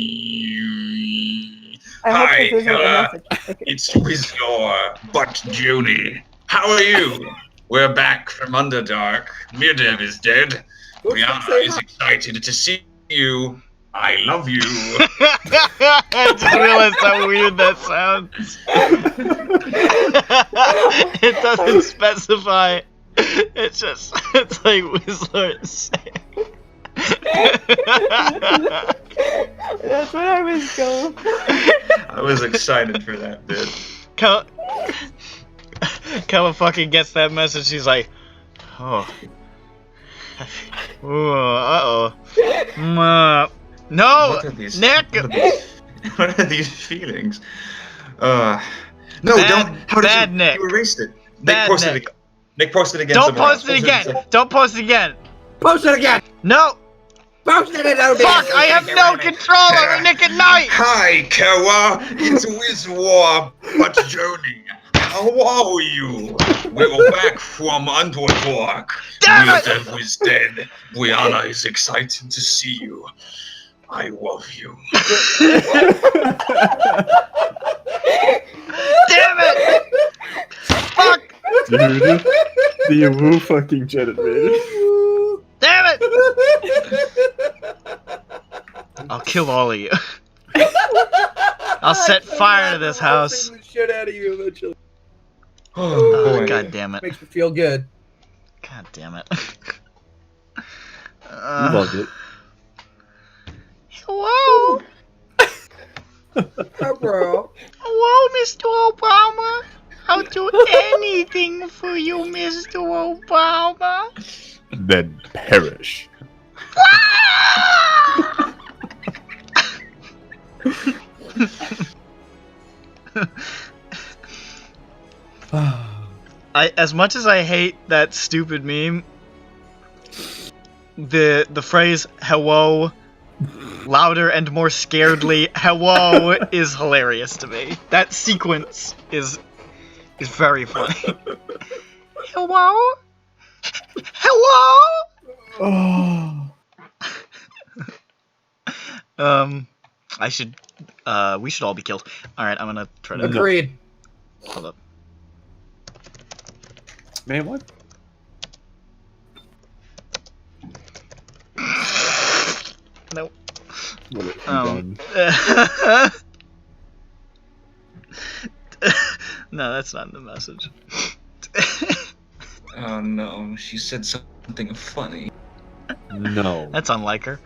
[SPEAKER 3] I hope
[SPEAKER 4] Hi,
[SPEAKER 3] this isn't a message. Okay.
[SPEAKER 4] It's Wizlor, but Joni. How are you? We're back from Underdark. Mirdev is dead. Brianna is excited to see you. I love you.
[SPEAKER 1] I just realized how weird that sounds. It doesn't specify. It's like Whistler saying.
[SPEAKER 3] That's what I was going.
[SPEAKER 6] I was excited for that bit.
[SPEAKER 1] Kella fucking gets that message. She's like, oh. Ooh, uh-oh. No!
[SPEAKER 6] What are these?
[SPEAKER 1] Nick!
[SPEAKER 6] What are these feelings? No,
[SPEAKER 1] Bad-
[SPEAKER 6] don't. How did
[SPEAKER 1] bad
[SPEAKER 6] you?
[SPEAKER 1] Nick.
[SPEAKER 6] You erased it.
[SPEAKER 1] Bad
[SPEAKER 6] Nick posted
[SPEAKER 1] Nick.
[SPEAKER 6] it. Nick posted it again.
[SPEAKER 1] Don't
[SPEAKER 6] somewhere
[SPEAKER 1] post
[SPEAKER 6] else.
[SPEAKER 1] it again! Don't post it again!
[SPEAKER 2] Post it again.
[SPEAKER 1] No!
[SPEAKER 2] Post it again.
[SPEAKER 1] Fuck! I have no control over Nick at night!
[SPEAKER 4] Hi, Kawa. It's Wizlor, but Joni. How are you? We're back from Underdark.
[SPEAKER 1] Damn it!
[SPEAKER 4] Mirdev is dead. Brianna is excited to see you. I love you.
[SPEAKER 1] Damn it! Fuck!
[SPEAKER 5] Dude, the woo fucking jet it, man.
[SPEAKER 1] Damn it! I'll kill all of you. I'll set fire to this house.
[SPEAKER 2] The shit out of you eventually.
[SPEAKER 6] Oh,
[SPEAKER 1] Oh,
[SPEAKER 6] boy.
[SPEAKER 1] God damn it.
[SPEAKER 2] Makes me feel good.
[SPEAKER 1] God damn it.
[SPEAKER 5] You loved it.
[SPEAKER 1] Hello?
[SPEAKER 2] Oh, bro.
[SPEAKER 1] Hello, Mr. Obama? I'll do anything for you, Mr. Obama.
[SPEAKER 5] Then perish. As much as I hate that stupid meme, the phrase "hello," louder and more scaredly "hello" is hilarious to me. That sequence is very funny. Hello? Hello? I should we should all be killed. Alright, I'm gonna try to
[SPEAKER 2] Agreed.
[SPEAKER 1] hold up.
[SPEAKER 5] Man, what?
[SPEAKER 1] Nope.
[SPEAKER 5] What have you done?
[SPEAKER 1] No, that's not in the message.
[SPEAKER 6] Oh no, she said something funny.
[SPEAKER 5] No.
[SPEAKER 1] That's unlike her.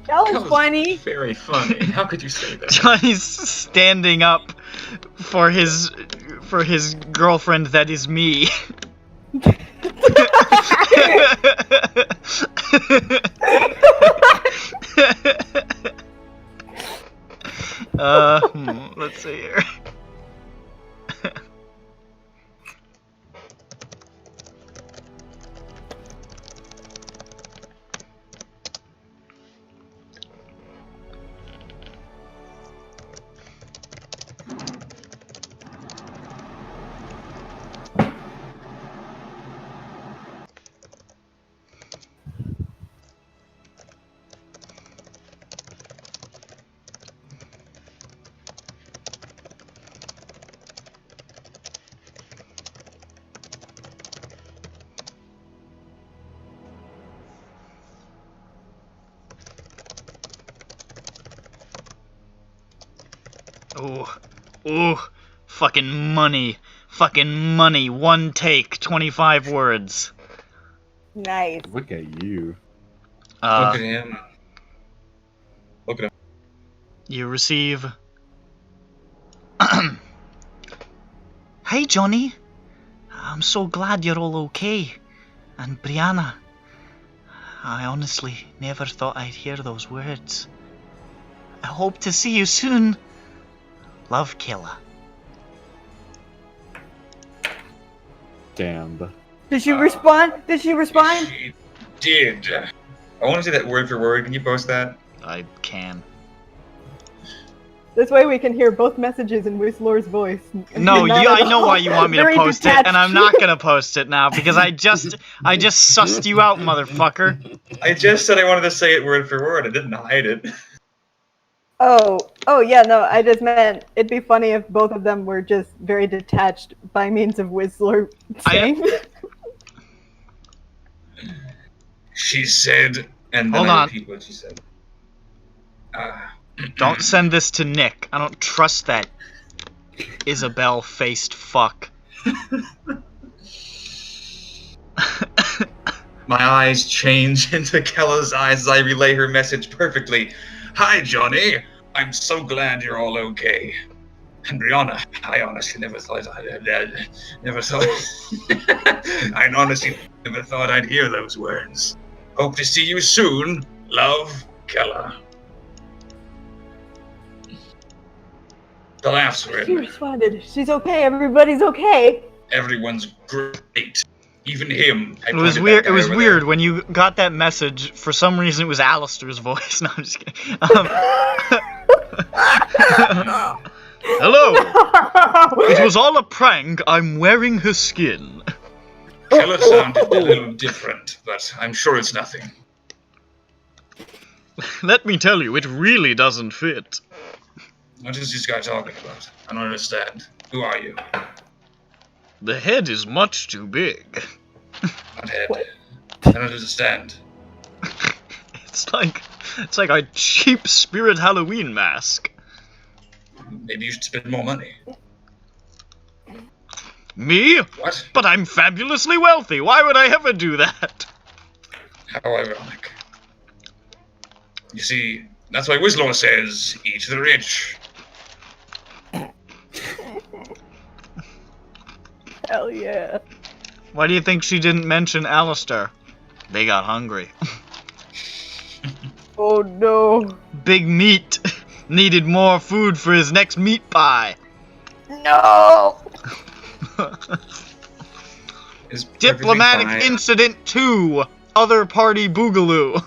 [SPEAKER 3] That was funny.
[SPEAKER 6] Very funny. How could you say that?
[SPEAKER 1] Johnny's standing up for his girlfriend that is me.
[SPEAKER 5] Let's see here. Ooh, fucking money. Fucking money. One take, 25 words.
[SPEAKER 3] Nice.
[SPEAKER 7] Look at you.
[SPEAKER 6] Look at him. Look at him.
[SPEAKER 5] You receive... Hey, Johnny. I'm so glad you're all okay. And Brianna. I honestly never thought I'd hear those words. I hope to see you soon. Love, Killer.
[SPEAKER 7] Damn.
[SPEAKER 3] Did she respond? Did she respond?
[SPEAKER 6] She did. I want to see that word for word. Can you post that?
[SPEAKER 5] I can.
[SPEAKER 3] This way we can hear both messages in Whistler's voice.
[SPEAKER 5] No, I know why you want me to
[SPEAKER 3] Very
[SPEAKER 5] post
[SPEAKER 3] detached.
[SPEAKER 5] it, and I'm not gonna post it now because I just sussed you out, motherfucker.
[SPEAKER 6] I just said I wanted to say it word for word. I didn't hide it.
[SPEAKER 3] Oh yeah, no, I just meant it'd be funny if both of them were just very detached by means of Whistler saying.
[SPEAKER 6] She said, and then
[SPEAKER 5] Hold
[SPEAKER 6] I
[SPEAKER 5] on.
[SPEAKER 6] repeat what she said.
[SPEAKER 5] Don't send this to Nick. I don't trust that Isabel-faced fuck.
[SPEAKER 6] My eyes change into Kella's eyes as I relay her message perfectly. Hi, Johnny. I'm so glad you're all okay. And Brianna, I honestly never thought I'd hear those words. Hope to see you soon. Love, Kella. The laughs were
[SPEAKER 3] She
[SPEAKER 6] in.
[SPEAKER 3] responded, she's okay, everybody's okay.
[SPEAKER 6] Everyone's great. Even him.
[SPEAKER 5] It was weird. It was weird when you got that message. For some reason, it was Alistair's voice. No, I'm just kidding. Hello. It was all a prank. I'm wearing her skin.
[SPEAKER 6] Kella sounded a little different, but I'm sure it's nothing.
[SPEAKER 5] Let me tell you, it really doesn't fit.
[SPEAKER 6] What is this guy talking about? I don't understand. Who are you?
[SPEAKER 5] The head is much too big.
[SPEAKER 6] What head? I don't understand.
[SPEAKER 5] It's like a cheap Spirit Halloween mask.
[SPEAKER 6] Maybe you should spend more money.
[SPEAKER 5] Me?
[SPEAKER 6] What?
[SPEAKER 5] But I'm fabulously wealthy. Why would I ever do that?
[SPEAKER 6] How ironic. You see, that's why Whistler says, eat the rich.
[SPEAKER 3] Hell yeah.
[SPEAKER 5] Why do you think she didn't mention Alistair? They got hungry.
[SPEAKER 3] Oh no.
[SPEAKER 5] Big Meat needed more food for his next meat pie.
[SPEAKER 3] No!
[SPEAKER 6] Is
[SPEAKER 5] Diplomatic
[SPEAKER 6] everything fine?
[SPEAKER 5] Incident 2. Other Party Boogaloo.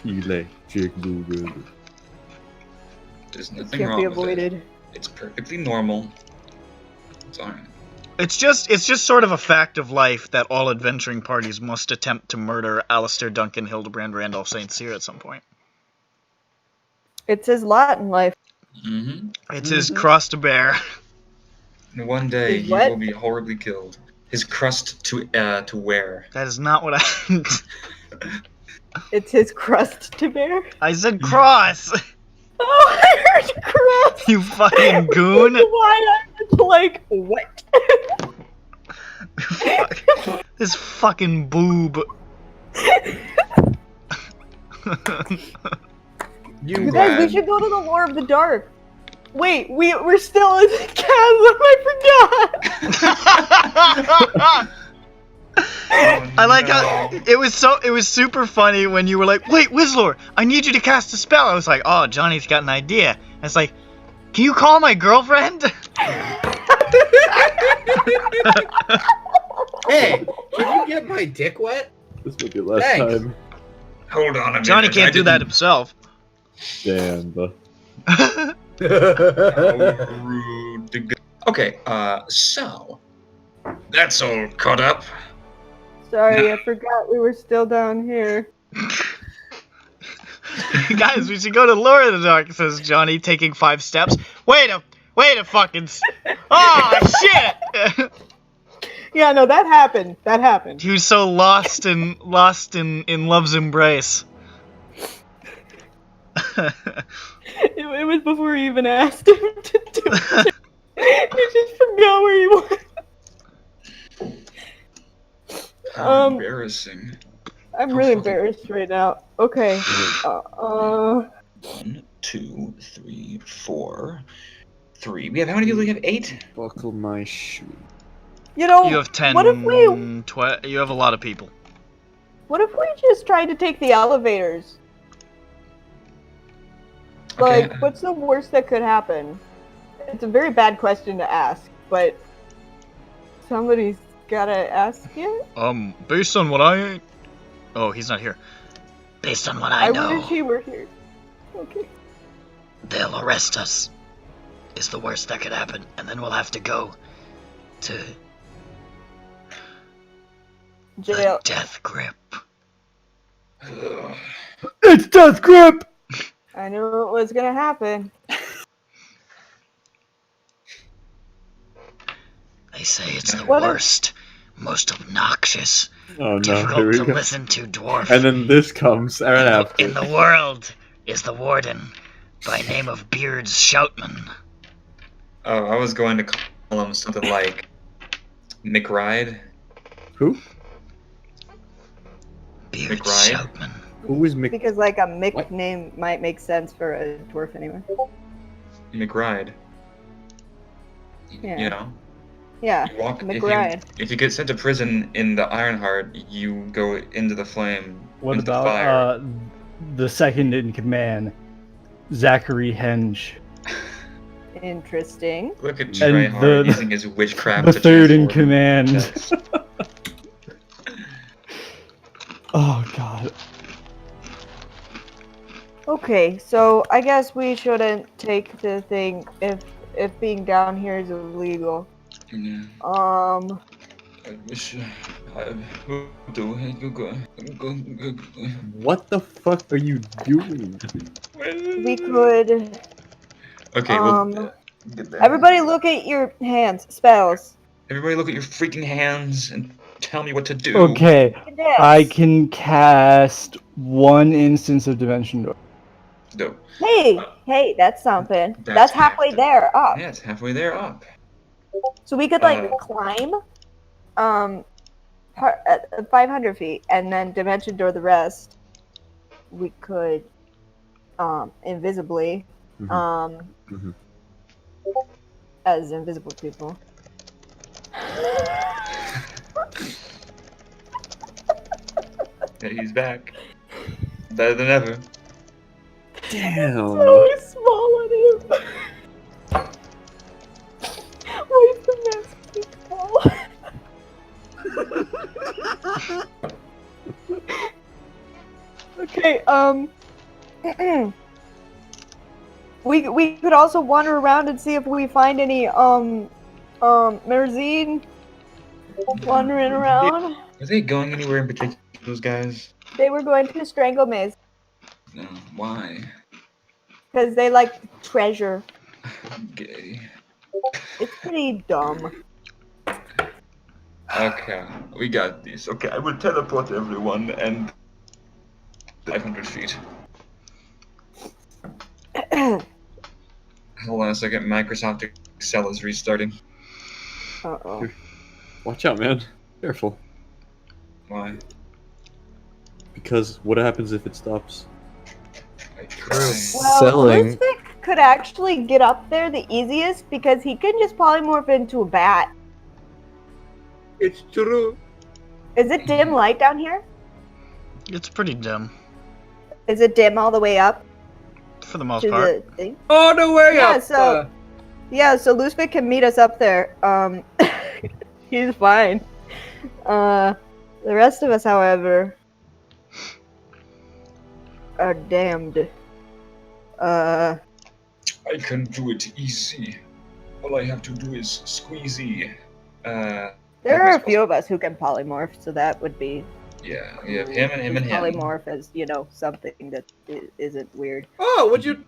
[SPEAKER 7] Electric boogaloo.
[SPEAKER 6] There's nothing
[SPEAKER 3] Can't
[SPEAKER 6] wrong
[SPEAKER 3] be
[SPEAKER 6] with it.
[SPEAKER 3] avoided.
[SPEAKER 6] It's perfectly normal. It's alright.
[SPEAKER 5] It's just sort of a fact of life that all adventuring parties must attempt to murder Alistair, Duncan, Hildebrand, Randolph, St. Cyr at some point.
[SPEAKER 3] It's his lot in life.
[SPEAKER 6] Mm-hmm.
[SPEAKER 5] It's his cross to bear.
[SPEAKER 6] And one day
[SPEAKER 3] His
[SPEAKER 6] he
[SPEAKER 3] what?
[SPEAKER 6] will be horribly killed. His crust to wear.
[SPEAKER 5] That is not what I...
[SPEAKER 3] It's his crust to bear.
[SPEAKER 5] I said cross!
[SPEAKER 3] Oh, I heard crust!
[SPEAKER 5] You fucking goon!
[SPEAKER 3] Why I was like, what?
[SPEAKER 5] Fuck. This fucking boob.
[SPEAKER 3] You guys, we should go to the Lore of the Dark. Wait, we're still in the chasm, I
[SPEAKER 1] I like how it was super funny when you were like, wait, Whizlor, I need you to cast a spell. I was like, oh, Johnny's got an idea. And it's like, can you call my girlfriend?
[SPEAKER 2] Hey, can you get my dick wet?
[SPEAKER 8] This would be last
[SPEAKER 2] Thanks.
[SPEAKER 8] time.
[SPEAKER 4] Hold on a minute.
[SPEAKER 1] Johnny can't do that himself.
[SPEAKER 8] Damn.
[SPEAKER 4] Rude. Okay, so that's all caught up.
[SPEAKER 3] Sorry, I forgot we were still down here.
[SPEAKER 1] Guys, we should go to Lore of the Dark, says Johnny, taking 5 steps. Wait a fucking... Oh, shit!
[SPEAKER 3] Yeah, no, that happened. That happened.
[SPEAKER 1] He was so lost in love's embrace.
[SPEAKER 3] It was before you even asked him to do it. You just forgot where you were.
[SPEAKER 4] How embarrassing.
[SPEAKER 3] I'm really embarrassed right now. Okay.
[SPEAKER 4] 1, 2, 3, 4, 3. We have how many people? We have 8.
[SPEAKER 8] Buckle my shoe.
[SPEAKER 3] You know,
[SPEAKER 1] You have 10,
[SPEAKER 3] what if we
[SPEAKER 1] 12, you have a lot of people.
[SPEAKER 3] just tried to take the elevators?
[SPEAKER 4] Okay.
[SPEAKER 3] Like, what's the worst that could happen? It's a very bad question to ask, but somebody's gotta ask it.
[SPEAKER 1] Based on what I... Oh, he's not here. Based on what I know,
[SPEAKER 3] wish he were here. Okay.
[SPEAKER 1] they'll arrest us. Is the worst that could happen, and then we'll have to go to
[SPEAKER 3] Jail.
[SPEAKER 1] death grip.
[SPEAKER 7] It's Death Grip!
[SPEAKER 3] I knew it was gonna happen.
[SPEAKER 1] They say it's the
[SPEAKER 3] What if-
[SPEAKER 1] worst, most obnoxious,
[SPEAKER 8] Oh no, here
[SPEAKER 1] difficult
[SPEAKER 8] we
[SPEAKER 1] to
[SPEAKER 8] go.
[SPEAKER 1] listen to dwarf
[SPEAKER 8] And then this comes right after.
[SPEAKER 1] in the world is the warden, by name of Beards Shoutman.
[SPEAKER 6] Oh, I was going to call him something like McRide.
[SPEAKER 8] Who?
[SPEAKER 1] Beards
[SPEAKER 6] McRide?
[SPEAKER 1] Shoutman.
[SPEAKER 8] Who is Mc...
[SPEAKER 3] Because, like, a Mick
[SPEAKER 8] What?
[SPEAKER 3] name might make sense for a dwarf anyway.
[SPEAKER 6] McRide.
[SPEAKER 3] Yeah.
[SPEAKER 6] You know?
[SPEAKER 3] Yeah,
[SPEAKER 6] You walk,
[SPEAKER 3] McRide.
[SPEAKER 6] if you get sent to prison in the Ironheart, you go into the flame.
[SPEAKER 7] What
[SPEAKER 6] into the
[SPEAKER 7] about
[SPEAKER 6] fire.
[SPEAKER 7] the second in command, Zachary Henge?
[SPEAKER 3] Interesting.
[SPEAKER 6] Look at
[SPEAKER 7] And
[SPEAKER 6] Treyhard
[SPEAKER 7] the-
[SPEAKER 6] using his witchcraft
[SPEAKER 7] The
[SPEAKER 6] to
[SPEAKER 7] third in
[SPEAKER 6] transform
[SPEAKER 7] command.
[SPEAKER 6] deaths.
[SPEAKER 7] Oh god.
[SPEAKER 3] Okay, so I guess we shouldn't take the thing if being down here is illegal.
[SPEAKER 6] Yeah.
[SPEAKER 3] Um,
[SPEAKER 6] I wish I would do it. Go.
[SPEAKER 8] What the fuck are you doing?
[SPEAKER 3] we could.
[SPEAKER 6] Okay,
[SPEAKER 3] Everybody, look at your hands. Spells.
[SPEAKER 6] everybody look at your freaking hands and tell me what to do.
[SPEAKER 7] Okay,
[SPEAKER 3] Yes.
[SPEAKER 7] I can cast 1 instance of Dimension Door.
[SPEAKER 6] No.
[SPEAKER 3] Hey, that's something.
[SPEAKER 6] That's
[SPEAKER 3] That's halfway
[SPEAKER 6] half-
[SPEAKER 3] there up.
[SPEAKER 6] Yeah, it's halfway there up.
[SPEAKER 3] So we could climb, 500 feet, and then dimension door the rest. We could, invisibly,
[SPEAKER 8] Mhm.
[SPEAKER 3] as invisible people.
[SPEAKER 6] Yeah, he's back. Better than ever.
[SPEAKER 8] Damn.
[SPEAKER 3] So small on him. Why is the mask so small? Okay, we could also wander around and see if we find any Merzine wandering around.
[SPEAKER 6] Are they going anywhere in particular, those guys?
[SPEAKER 3] They were going to strangle Maze
[SPEAKER 6] No. Why?
[SPEAKER 3] because they like treasure.
[SPEAKER 6] Gay.
[SPEAKER 3] It's pretty dumb.
[SPEAKER 6] Okay, we got this. Okay, I will teleport everyone and 500 feet. Hold on a second. Microsoft Excel is restarting.
[SPEAKER 3] Uh-oh.
[SPEAKER 8] Watch out, man. Careful.
[SPEAKER 6] Why?
[SPEAKER 8] Because what happens if it stops?
[SPEAKER 6] I try.
[SPEAKER 3] Well,
[SPEAKER 8] Selling.
[SPEAKER 3] Lizvik could actually get up there the easiest because he can just polymorph into a bat.
[SPEAKER 2] It's true.
[SPEAKER 3] Is it dim light down here?
[SPEAKER 5] It's pretty dim
[SPEAKER 3] Is it dim all the way up
[SPEAKER 5] for the most
[SPEAKER 3] to
[SPEAKER 5] part.
[SPEAKER 3] the thing?
[SPEAKER 2] Oh, no way
[SPEAKER 3] Yeah,
[SPEAKER 2] up!
[SPEAKER 3] so- Yeah, so Lucifer can meet us up there. He's fine. The rest of us, however, are damned.
[SPEAKER 4] I can do it easy. All I have to do is squeezy.
[SPEAKER 3] There are a few of us who can polymorph, so that would be
[SPEAKER 4] Yeah, we have him and him and him.
[SPEAKER 3] polymorph as, something that isn't weird.
[SPEAKER 2] Oh, would you...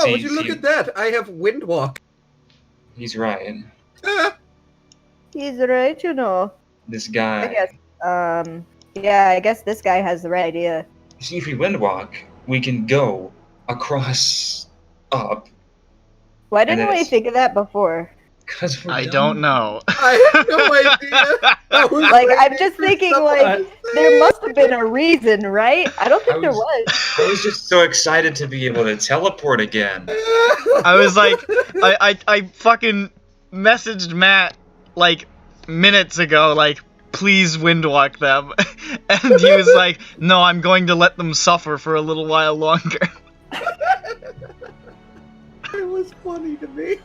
[SPEAKER 4] See,
[SPEAKER 2] would you look
[SPEAKER 4] see.
[SPEAKER 2] at that? I have Windwalk.
[SPEAKER 4] He's right.
[SPEAKER 3] He's right,
[SPEAKER 4] This
[SPEAKER 3] I
[SPEAKER 4] guy.
[SPEAKER 3] guess. Yeah, I guess this guy has the right idea.
[SPEAKER 4] See, if we windwalk, we can go across up.
[SPEAKER 3] Why
[SPEAKER 4] And
[SPEAKER 3] didn't
[SPEAKER 4] then
[SPEAKER 3] we
[SPEAKER 4] it's-
[SPEAKER 3] think of that before?
[SPEAKER 4] Cause we're
[SPEAKER 5] I
[SPEAKER 4] dumb.
[SPEAKER 5] don't know.
[SPEAKER 2] I have no idea. I was
[SPEAKER 3] Like, I'm
[SPEAKER 2] waiting
[SPEAKER 3] just
[SPEAKER 2] for
[SPEAKER 3] thinking,
[SPEAKER 2] someone
[SPEAKER 3] like,
[SPEAKER 2] to
[SPEAKER 3] there
[SPEAKER 2] say
[SPEAKER 3] must have been a reason, right? I don't think
[SPEAKER 4] I
[SPEAKER 3] there
[SPEAKER 4] was-
[SPEAKER 3] was.
[SPEAKER 4] I was just so excited to be able to teleport again.
[SPEAKER 5] I was like, I fucking messaged Matt like minutes ago, like, please windwalk them, and he was like, no, I'm going to let them suffer for a little while longer.
[SPEAKER 2] It was funny to me.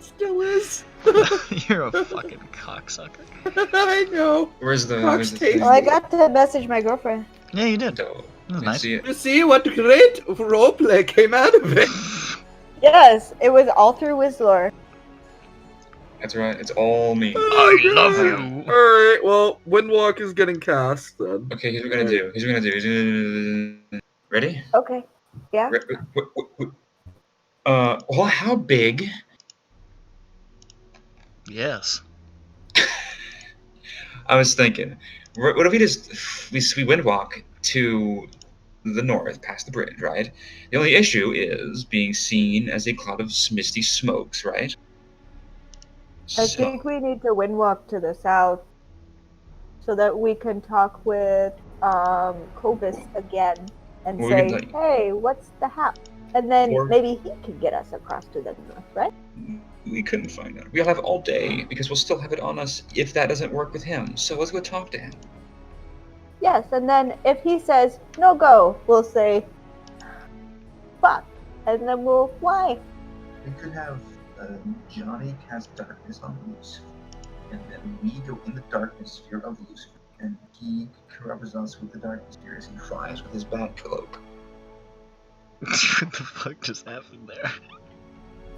[SPEAKER 2] Still is.
[SPEAKER 5] You're a fucking cocksucker.
[SPEAKER 2] I know.
[SPEAKER 4] Where's the
[SPEAKER 2] Fox
[SPEAKER 4] thing?
[SPEAKER 2] taste.
[SPEAKER 3] Well, I got to message my girlfriend.
[SPEAKER 5] Yeah, you did.
[SPEAKER 4] Oh,
[SPEAKER 5] That was
[SPEAKER 4] I
[SPEAKER 5] nice.
[SPEAKER 4] see it.
[SPEAKER 2] You see what great roleplay came out of it.
[SPEAKER 3] Yes, it was all through Wizlore.
[SPEAKER 4] That's right. It's all me.
[SPEAKER 5] I love you.
[SPEAKER 2] Alright, well, Windwalk is getting cast then.
[SPEAKER 4] Okay, here's what we're gonna do. Here's what we're gonna do. Ready?
[SPEAKER 3] Okay. Yeah.
[SPEAKER 4] Well, how big?
[SPEAKER 5] Yes.
[SPEAKER 4] I was thinking, what if we just we windwalk to the north, past the bridge, right? The only issue is being seen as a cloud of misty smokes, right?
[SPEAKER 3] I
[SPEAKER 4] So,
[SPEAKER 3] think we need to windwalk to the south so that we can talk with Cobus again and
[SPEAKER 4] Well, we can
[SPEAKER 3] say, hey, what's the hap? And then
[SPEAKER 4] Or-
[SPEAKER 3] maybe he can get us across to the north, right?
[SPEAKER 4] we couldn't find out. We'll have all day because we'll still have it on us if that doesn't work with him. So let's go talk to him.
[SPEAKER 3] Yes, and then if he says, no go, we'll say, fuck. And then we'll fly.
[SPEAKER 9] We could have Johnny cast darkness on Lucifer, and then we go in the darkness sphere of Lucifer, and he covers us with the darkness sphere as he flies with his bat cloak.
[SPEAKER 5] What the fuck just happened there?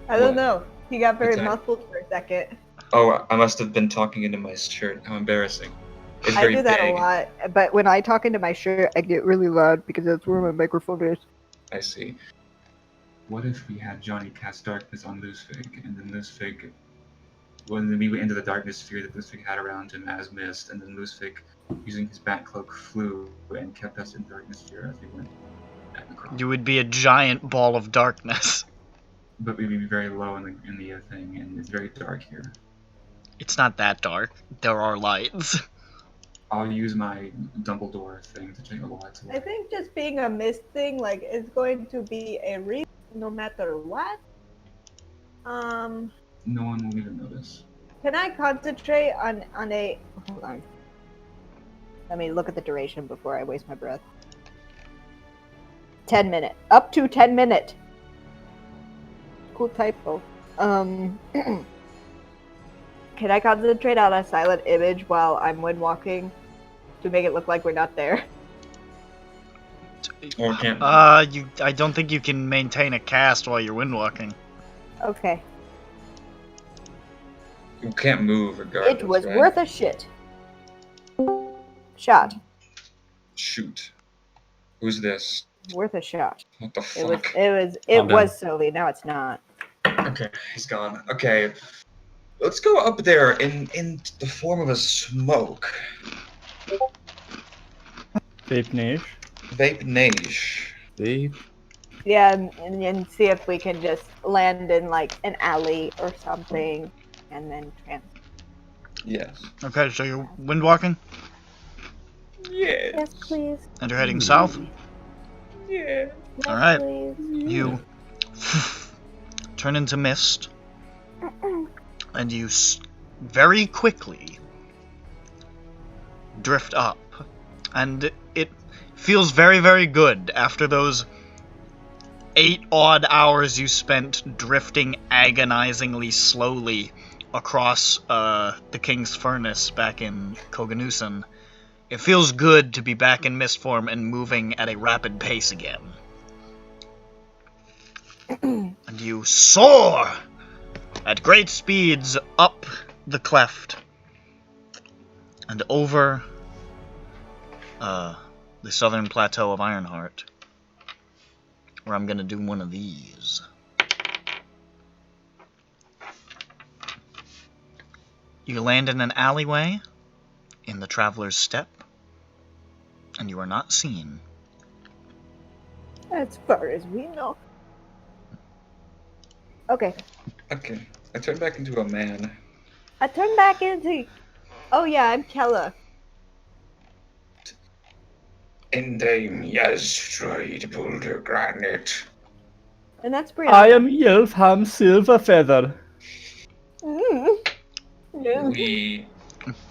[SPEAKER 3] I don't
[SPEAKER 4] What?
[SPEAKER 3] know. He got very
[SPEAKER 4] What's that?
[SPEAKER 3] muffled for a second.
[SPEAKER 4] Oh, I must have been talking into my shirt. How embarrassing. It's
[SPEAKER 3] I
[SPEAKER 4] very
[SPEAKER 3] do that
[SPEAKER 4] big.
[SPEAKER 3] a lot, but when I talk into my shirt, I get really loud because that's where my microphone is.
[SPEAKER 4] I see. What if we had Johnny cast darkness on Loosefig, and then Loosefig, when we went into the darkness sphere that Loosefig had around him as mist, and then Loosefig, using his bat cloak, flew and kept us in darkness sphere as we went across.
[SPEAKER 5] You would be a giant ball of darkness.
[SPEAKER 4] But we'd be very low in the thing, and it's very dark here.
[SPEAKER 5] It's not that dark. There are lights.
[SPEAKER 4] I'll use my Dumbledore thing to take the lights
[SPEAKER 3] I
[SPEAKER 4] away.
[SPEAKER 3] think just being a mist thing, like, is going to be a reason no matter what.
[SPEAKER 4] No one will even notice.
[SPEAKER 3] Can I concentrate on a... Hold on. Let me look at the duration before I waste my breath. 10 minute. Up to 10 minute. Cool typo. Can I concentrate on a silent image while I'm windwalking to make it look like we're not there?
[SPEAKER 4] Or can't.
[SPEAKER 5] I don't think you can maintain a cast while you're windwalking.
[SPEAKER 3] Okay.
[SPEAKER 4] You can't move regardless.
[SPEAKER 3] It was
[SPEAKER 4] right?
[SPEAKER 3] worth a shit. Shot.
[SPEAKER 4] Shoot. Who's this?
[SPEAKER 3] Worth a shot.
[SPEAKER 4] What the
[SPEAKER 3] It was.
[SPEAKER 4] fuck?
[SPEAKER 3] It
[SPEAKER 7] Calm down.
[SPEAKER 3] was silly. Now it's not.
[SPEAKER 4] Okay, he's gone. Okay. Let's go up there in the form of a smoke.
[SPEAKER 7] Vape Nage.
[SPEAKER 4] Vape Nage.
[SPEAKER 8] They
[SPEAKER 3] Yeah, and see if we can just land in like an alley or something, and then trans.
[SPEAKER 4] Yes.
[SPEAKER 5] Okay, so you're windwalking,
[SPEAKER 4] Yeah.
[SPEAKER 3] Yes, please.
[SPEAKER 5] and you're heading south.
[SPEAKER 4] Yeah.
[SPEAKER 3] Yes,
[SPEAKER 5] Alright.
[SPEAKER 3] please.
[SPEAKER 5] You turn into mist, and you
[SPEAKER 1] very quickly drift up. And it feels very, very good after those 8 odd hours you spent drifting agonizingly slowly across the King's Furnace back in Koganusan. It feels good to be back in mist form and moving at a rapid pace again. And you soar at great speeds up the cleft and over the southern plateau of Ironheart, where I'm gonna do one of these. You land in an alleyway in the Traveler's Step, and you are not seen.
[SPEAKER 3] As far as we know. Okay.
[SPEAKER 6] Okay, I turned back into a man.
[SPEAKER 3] I turned back into... Oh yeah, I'm Kella.
[SPEAKER 4] And I'm Yazroid Boulder Granite.
[SPEAKER 3] And that's Brianna.
[SPEAKER 7] I am Yelfham Silverfeather.
[SPEAKER 3] Yeah.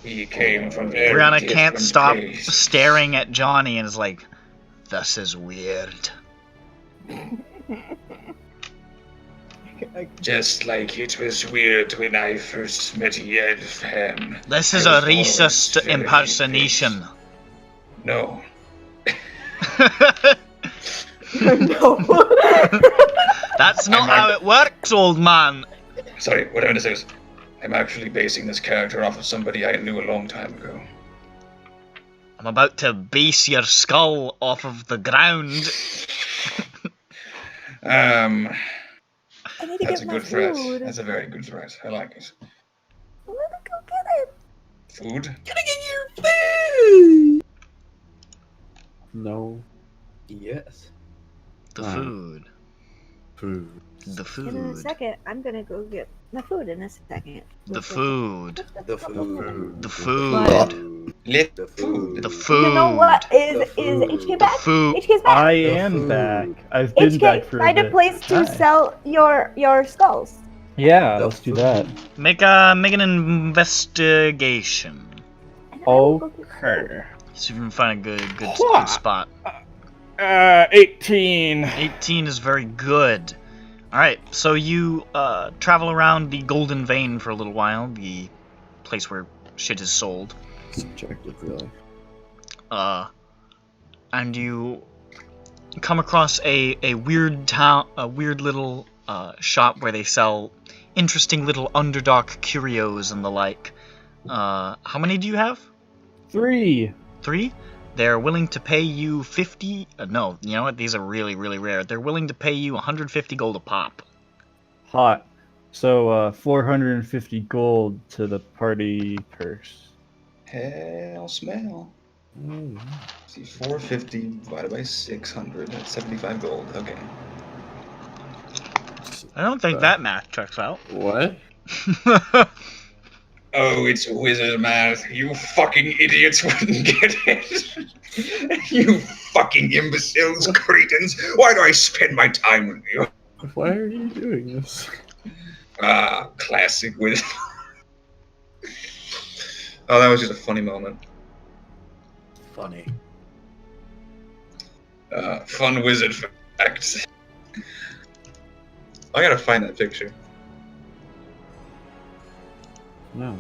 [SPEAKER 4] We came from very
[SPEAKER 1] Brianna
[SPEAKER 4] different
[SPEAKER 1] can't stop
[SPEAKER 4] place.
[SPEAKER 1] staring at Johnny and is like, "This is weird."
[SPEAKER 4] Just like it was weird when I first met Yelfham.
[SPEAKER 1] This is
[SPEAKER 4] I
[SPEAKER 1] a
[SPEAKER 4] was always
[SPEAKER 1] racist
[SPEAKER 4] very
[SPEAKER 1] impersonation.
[SPEAKER 4] pissed. No.
[SPEAKER 3] No.
[SPEAKER 1] That's not how it works, old man.
[SPEAKER 4] Sorry, what I meant to say is, I'm actually basing this character off of somebody I knew a long time ago.
[SPEAKER 1] I'm about to base your skull off of the ground.
[SPEAKER 3] I need to
[SPEAKER 4] That's
[SPEAKER 3] get
[SPEAKER 4] a
[SPEAKER 3] my
[SPEAKER 4] good threat.
[SPEAKER 3] food.
[SPEAKER 4] That's a very good threat. I like it.
[SPEAKER 3] Let me go get it.
[SPEAKER 4] Food?
[SPEAKER 2] Gotta get your food!
[SPEAKER 8] No.
[SPEAKER 2] Yes.
[SPEAKER 1] The food.
[SPEAKER 8] Food.
[SPEAKER 1] The
[SPEAKER 3] And in a
[SPEAKER 1] food.
[SPEAKER 3] second, I'm gonna go get my food in a second.
[SPEAKER 1] The food.
[SPEAKER 2] The food.
[SPEAKER 1] The food.
[SPEAKER 4] Lit
[SPEAKER 2] The
[SPEAKER 4] food.
[SPEAKER 1] The food.
[SPEAKER 3] You know what? Is
[SPEAKER 2] The food.
[SPEAKER 3] HK
[SPEAKER 1] The
[SPEAKER 3] back?
[SPEAKER 1] food.
[SPEAKER 3] HK's back.
[SPEAKER 7] I
[SPEAKER 2] The
[SPEAKER 7] am
[SPEAKER 2] food.
[SPEAKER 7] back. I've been back
[SPEAKER 3] HK,
[SPEAKER 7] for a
[SPEAKER 3] find a
[SPEAKER 7] bit.
[SPEAKER 3] place to
[SPEAKER 7] Hi.
[SPEAKER 3] sell your skulls.
[SPEAKER 7] Yeah,
[SPEAKER 2] The
[SPEAKER 7] let's do
[SPEAKER 2] food.
[SPEAKER 7] that.
[SPEAKER 1] Make an investigation.
[SPEAKER 3] And I will go get
[SPEAKER 7] Okay.
[SPEAKER 1] See if you can find a good
[SPEAKER 7] Wha-
[SPEAKER 1] spot.
[SPEAKER 7] 18.
[SPEAKER 1] 18 is very good. Alright, so you travel around the Golden Vein for a little while, the place where shit is sold.
[SPEAKER 8] Subjective, really.
[SPEAKER 1] And you come across a weird little shop where they sell interesting little Underdark curios and the like. How many do you have?
[SPEAKER 7] 3.
[SPEAKER 1] 3? They're willing to pay you 50... no, you know what? These are really, really rare. They're willing to pay you 150 gold a pop.
[SPEAKER 7] Hot. So, 450 gold to the party purse.
[SPEAKER 6] Hell smell. See, 450 divided by 600. That's 75 gold. Okay.
[SPEAKER 1] I don't think that math checks out.
[SPEAKER 8] What?
[SPEAKER 4] Oh, it's wizard math. You fucking idiots wouldn't get it. You fucking imbeciles, cretins. Why do I spend my time with you?
[SPEAKER 8] Why are you doing this?
[SPEAKER 4] Ah, classic wizard. Oh, that was just a funny moment.
[SPEAKER 2] Funny.
[SPEAKER 4] Fun wizard facts. I gotta find that picture.
[SPEAKER 8] No.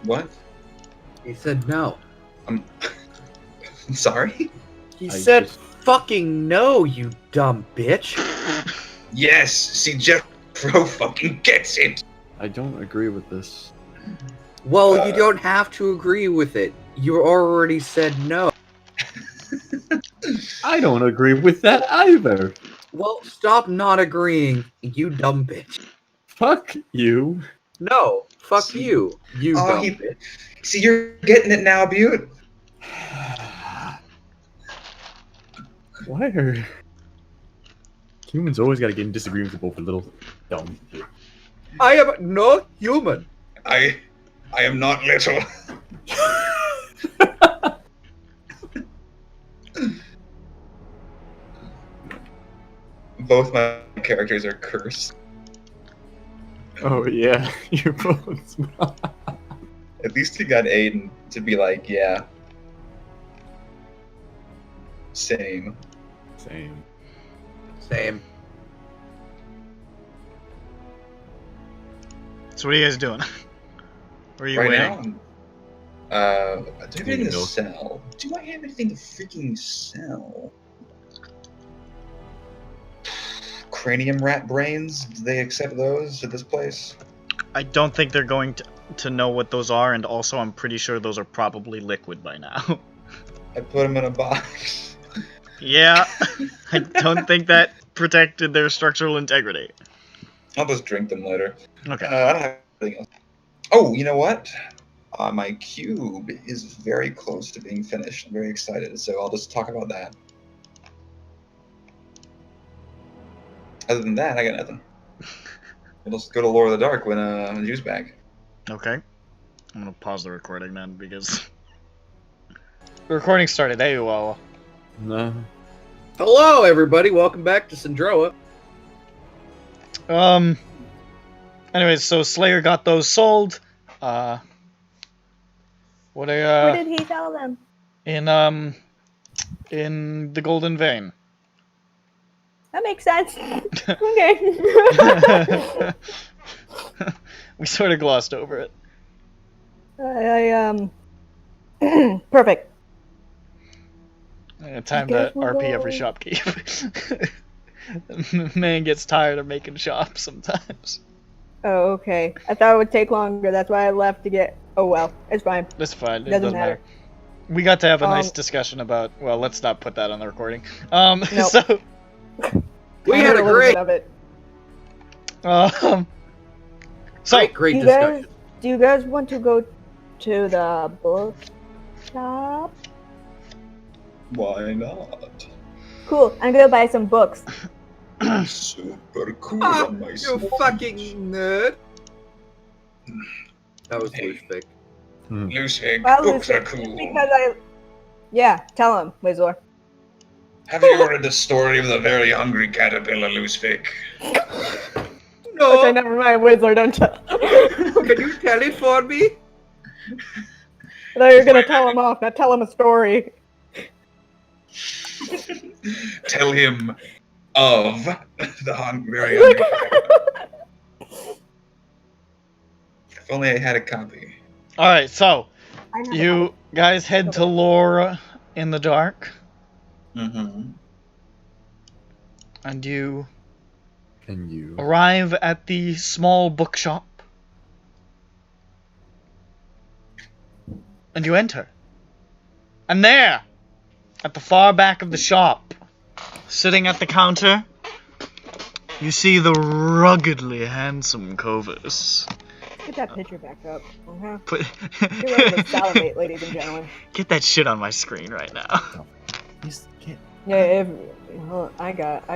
[SPEAKER 6] What?
[SPEAKER 2] He said no.
[SPEAKER 6] I'm sorry?
[SPEAKER 2] He
[SPEAKER 8] I
[SPEAKER 2] said
[SPEAKER 8] just-
[SPEAKER 2] fucking no, you dumb bitch.
[SPEAKER 4] Yes, see, Jeffro fucking gets it.
[SPEAKER 8] I don't agree with this.
[SPEAKER 2] Well, you don't have to agree with it. You already said no.
[SPEAKER 8] I don't agree with that either.
[SPEAKER 2] Well, stop not agreeing, you dumb bitch.
[SPEAKER 8] Fuck you.
[SPEAKER 2] No, fuck you, you
[SPEAKER 6] Oh,
[SPEAKER 2] dumb
[SPEAKER 6] he-
[SPEAKER 2] bitch.
[SPEAKER 6] See, you're getting it now, Butte.
[SPEAKER 8] Why are humans always gotta get in disagreements with both a little dumb shit?
[SPEAKER 2] I am no human.
[SPEAKER 4] I am not little.
[SPEAKER 6] Both my characters are cursed.
[SPEAKER 8] Oh yeah, your bones.
[SPEAKER 6] At least he got Aiden to be like, yeah. Same.
[SPEAKER 8] Same.
[SPEAKER 2] Same.
[SPEAKER 5] So what are you guys doing? Where are you
[SPEAKER 6] Right
[SPEAKER 5] waiting?
[SPEAKER 6] now, do I have anything to
[SPEAKER 8] Milk.
[SPEAKER 6] sell? Do I have anything to freaking sell? Cranium rat brains? Do they accept those at this place?
[SPEAKER 5] I don't think they're going to know what those are, and also I'm pretty sure those are probably liquid by now.
[SPEAKER 6] I put them in a box.
[SPEAKER 5] Yeah, I don't think that protected their structural integrity.
[SPEAKER 6] I'll just drink them later.
[SPEAKER 5] Okay.
[SPEAKER 6] I don't have anything else. Oh, you know what? My cube is very close to being finished. I'm very excited, so I'll just talk about that. Other than that, I got nothing. We'll just go to Lore of the Dark when Juice back.
[SPEAKER 5] Okay. I'm gonna pause the recording then, because... the recording started. Hey, well.
[SPEAKER 8] No.
[SPEAKER 2] Hello, everybody. Welcome back to SINDROA.
[SPEAKER 5] Anyways, so Slayer got those sold. What
[SPEAKER 3] Where did he sell them?
[SPEAKER 5] in the Golden Vein.
[SPEAKER 3] That makes sense. Okay.
[SPEAKER 5] We sort of glossed over it.
[SPEAKER 3] Perfect.
[SPEAKER 5] Time
[SPEAKER 3] guys
[SPEAKER 5] to
[SPEAKER 3] will
[SPEAKER 5] RP
[SPEAKER 3] go-
[SPEAKER 5] every shopkeep. Man gets tired of making shops sometimes.
[SPEAKER 3] Oh, okay. I thought it would take longer. That's why I left to get. Oh well, it's fine.
[SPEAKER 5] That's fine. It
[SPEAKER 3] Doesn't
[SPEAKER 5] doesn't matter. We got to have a nice discussion about. Well, let's not put that on the recording.
[SPEAKER 3] Nope.
[SPEAKER 5] So.
[SPEAKER 2] We
[SPEAKER 3] I
[SPEAKER 2] had
[SPEAKER 3] heard
[SPEAKER 2] a
[SPEAKER 3] little
[SPEAKER 2] great,
[SPEAKER 3] bit of it.
[SPEAKER 5] So.
[SPEAKER 2] great
[SPEAKER 3] Do you
[SPEAKER 2] discussion.
[SPEAKER 3] guys, do you guys want to go to the bookshop?
[SPEAKER 6] Why not?
[SPEAKER 3] Cool. I'm gonna buy some books.
[SPEAKER 6] Super cool
[SPEAKER 2] Ah,
[SPEAKER 6] on my
[SPEAKER 2] you fucking nerd. That was
[SPEAKER 6] Hey.
[SPEAKER 2] loose fic.
[SPEAKER 6] Loose egg.
[SPEAKER 3] Well,
[SPEAKER 6] Books are
[SPEAKER 3] it's
[SPEAKER 6] cool.
[SPEAKER 3] because I. Yeah, tell him, Wizor.
[SPEAKER 6] Have you read the story of the very hungry caterpillar, Loosefig?
[SPEAKER 2] No,
[SPEAKER 3] Okay, never mind, Wizor. Don't tell.
[SPEAKER 2] can you tell it for me?
[SPEAKER 3] I thought you were gonna tell him off, not tell him a story.
[SPEAKER 6] Tell him of the very hungry caterpillar. If only I had a copy.
[SPEAKER 5] Alright, so.
[SPEAKER 3] I know
[SPEAKER 5] You guys head to Laura in the dark,
[SPEAKER 6] Mm-hmm.
[SPEAKER 5] and you
[SPEAKER 8] And you.
[SPEAKER 5] arrive at the small bookshop. And you enter. And there, at the far back of the shop, sitting at the counter, you see the ruggedly handsome Covus.
[SPEAKER 3] Get that picture back up. Uh-huh.
[SPEAKER 5] Put
[SPEAKER 3] Get ready to salivate, ladies and gentlemen.
[SPEAKER 5] Get that shit on my screen right now.
[SPEAKER 3] Yeah, if I got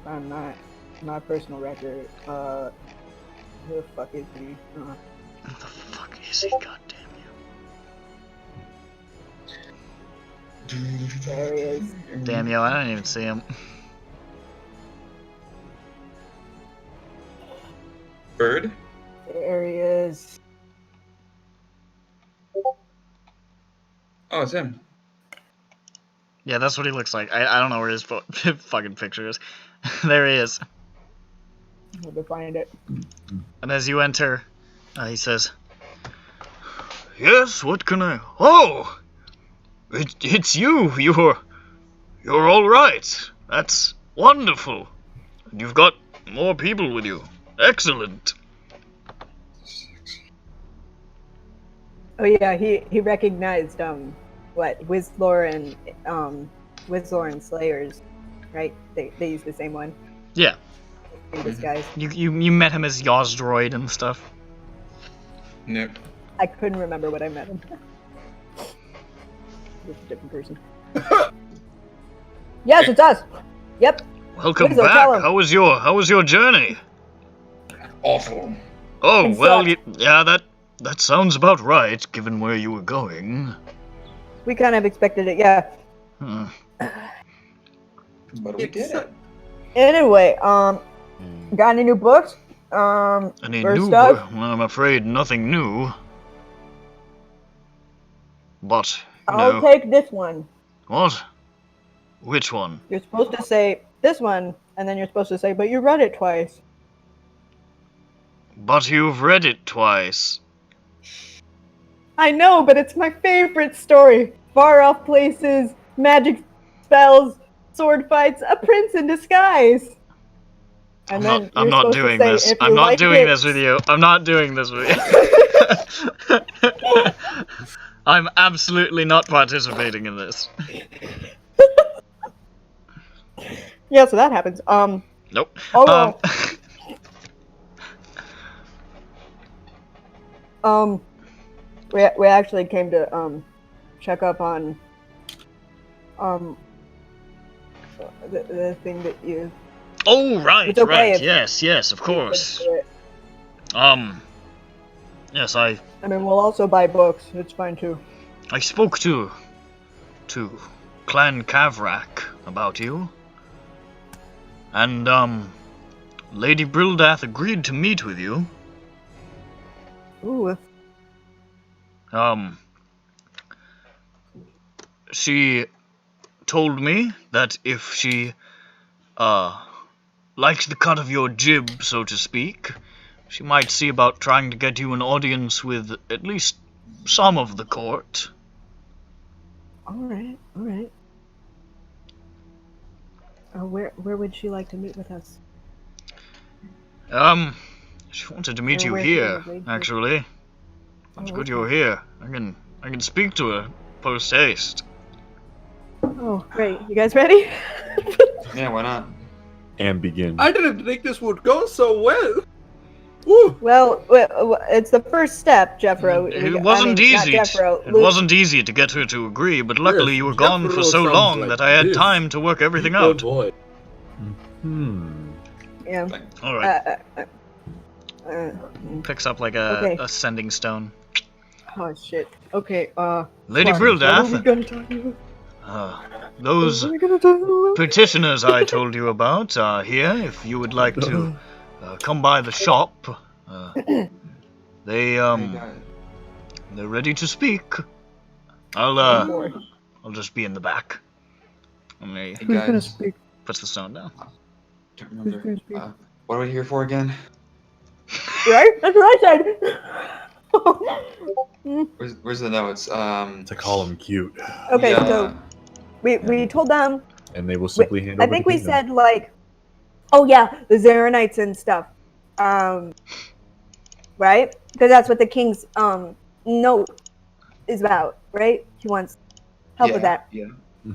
[SPEAKER 3] on my personal record. Who the fuck is he?
[SPEAKER 5] What the fuck is he? Goddamn you.
[SPEAKER 3] There he is.
[SPEAKER 5] Damn you, I don't even see him.
[SPEAKER 6] Bird?
[SPEAKER 3] There he is.
[SPEAKER 6] Oh, it's him.
[SPEAKER 5] Yeah, that's what he looks like. I don't know where his fucking picture is. There he is.
[SPEAKER 3] I'm gonna find it.
[SPEAKER 5] And as you enter, he says, "Yes, what can I... Oh! It's you! You're all right. That's wonderful. And you've got more people with you. Excellent."
[SPEAKER 3] Oh yeah, he recognized Wizlore and Slayers, right? They use the same one.
[SPEAKER 5] Yeah.
[SPEAKER 3] Same disguise.
[SPEAKER 5] You met him as Yaw's droid and stuff.
[SPEAKER 6] Nope.
[SPEAKER 3] I couldn't remember what I met him. It's a different person. Yes, it's us. Yep.
[SPEAKER 5] Welcome
[SPEAKER 3] Wizard,
[SPEAKER 5] back.
[SPEAKER 3] tell him.
[SPEAKER 5] How was your journey?
[SPEAKER 6] Awful.
[SPEAKER 5] Oh,
[SPEAKER 3] It
[SPEAKER 5] well,
[SPEAKER 3] sucked.
[SPEAKER 5] yeah, that sounds about right, given where you were going.
[SPEAKER 3] We kind of expected it, yeah.
[SPEAKER 5] Hmm.
[SPEAKER 6] But we did it.
[SPEAKER 3] Anyway, got any new books?
[SPEAKER 5] Any
[SPEAKER 3] first
[SPEAKER 5] new?
[SPEAKER 3] up,
[SPEAKER 5] Well, I'm afraid nothing new. But you
[SPEAKER 3] I'll
[SPEAKER 5] know
[SPEAKER 3] take this one.
[SPEAKER 5] what? Which one?
[SPEAKER 3] You're supposed to say this one, and then you're supposed to say, but you read it twice.
[SPEAKER 5] But you've read it twice.
[SPEAKER 3] I know, but it's my favorite story. Far off places, magic spells, sword fights, a prince in disguise. And then
[SPEAKER 5] I'm
[SPEAKER 3] you're
[SPEAKER 5] not
[SPEAKER 3] supposed
[SPEAKER 5] doing
[SPEAKER 3] to say,
[SPEAKER 5] this.
[SPEAKER 3] if
[SPEAKER 5] I'm
[SPEAKER 3] you
[SPEAKER 5] not
[SPEAKER 3] like
[SPEAKER 5] doing
[SPEAKER 3] it-
[SPEAKER 5] this with you. I'm not doing this with you. I'm absolutely not participating in this.
[SPEAKER 3] Yeah, so that happens.
[SPEAKER 5] Nope.
[SPEAKER 3] Oh, we actually came to check up on the thing that you.
[SPEAKER 5] Oh, right,
[SPEAKER 3] It's okay
[SPEAKER 5] right.
[SPEAKER 3] if-
[SPEAKER 5] Yes, of course. Yes, I
[SPEAKER 3] I mean, we'll also buy books. It's fine too.
[SPEAKER 5] spoke to Clan Kavrak about you. And, Lady Brildath agreed to meet with you.
[SPEAKER 3] Ooh.
[SPEAKER 5] She told me that if she, liked the cut of your jib, so to speak, she might see about trying to get you an audience with at least some of the court.
[SPEAKER 3] All right. Where would she like to meet with us?
[SPEAKER 5] She wanted to meet
[SPEAKER 3] Or
[SPEAKER 5] you
[SPEAKER 3] where
[SPEAKER 5] here,
[SPEAKER 3] she would
[SPEAKER 5] actually. It's
[SPEAKER 3] Oh,
[SPEAKER 5] good you're here. I can speak to her post haste.
[SPEAKER 3] Oh, great. You guys ready?
[SPEAKER 6] Yeah, why not?
[SPEAKER 8] And begin.
[SPEAKER 2] I didn't think this would go so well. Woo!
[SPEAKER 3] Well, it's the first step, Jeffro.
[SPEAKER 5] It wasn't easy.
[SPEAKER 3] Not Jeffro,
[SPEAKER 5] It
[SPEAKER 3] Luke.
[SPEAKER 5] wasn't easy to get her to agree, but luckily
[SPEAKER 2] Yes,
[SPEAKER 5] you were gone
[SPEAKER 2] Jeffro
[SPEAKER 5] for so
[SPEAKER 2] sounds
[SPEAKER 5] long
[SPEAKER 2] like
[SPEAKER 5] that I had
[SPEAKER 2] this.
[SPEAKER 5] time to work everything
[SPEAKER 2] Good
[SPEAKER 5] out.
[SPEAKER 2] boy.
[SPEAKER 3] Yeah.
[SPEAKER 5] All right.
[SPEAKER 3] Mm.
[SPEAKER 5] Picks up like
[SPEAKER 3] okay.
[SPEAKER 5] a sending stone.
[SPEAKER 3] Oh shit. Okay.
[SPEAKER 5] Lady
[SPEAKER 3] come on, what are we
[SPEAKER 5] Brildath,
[SPEAKER 3] gonna talk about?
[SPEAKER 5] those
[SPEAKER 3] What are we gonna talk about?
[SPEAKER 5] petitioners I told you about are here. If you would like to come by the shop, they're ready to speak. I'll just be in the back. And he
[SPEAKER 6] Hey
[SPEAKER 3] Who's gonna
[SPEAKER 6] guys,
[SPEAKER 3] speak?
[SPEAKER 5] puts the stone down.
[SPEAKER 6] don't
[SPEAKER 3] Who's gonna
[SPEAKER 6] remember.
[SPEAKER 3] speak?
[SPEAKER 6] What are we here for again?
[SPEAKER 3] Right? That's what I said.
[SPEAKER 6] Where's the notes?
[SPEAKER 8] To call him cute.
[SPEAKER 3] Okay,
[SPEAKER 6] Yeah.
[SPEAKER 3] so we told them.
[SPEAKER 8] And they will simply hand over
[SPEAKER 3] I think
[SPEAKER 8] the
[SPEAKER 3] we
[SPEAKER 8] kingdom.
[SPEAKER 3] said like, oh yeah, the Zarenites and stuff. Right? Because that's what the king's note is about, right? He wants help with that.
[SPEAKER 6] Yeah.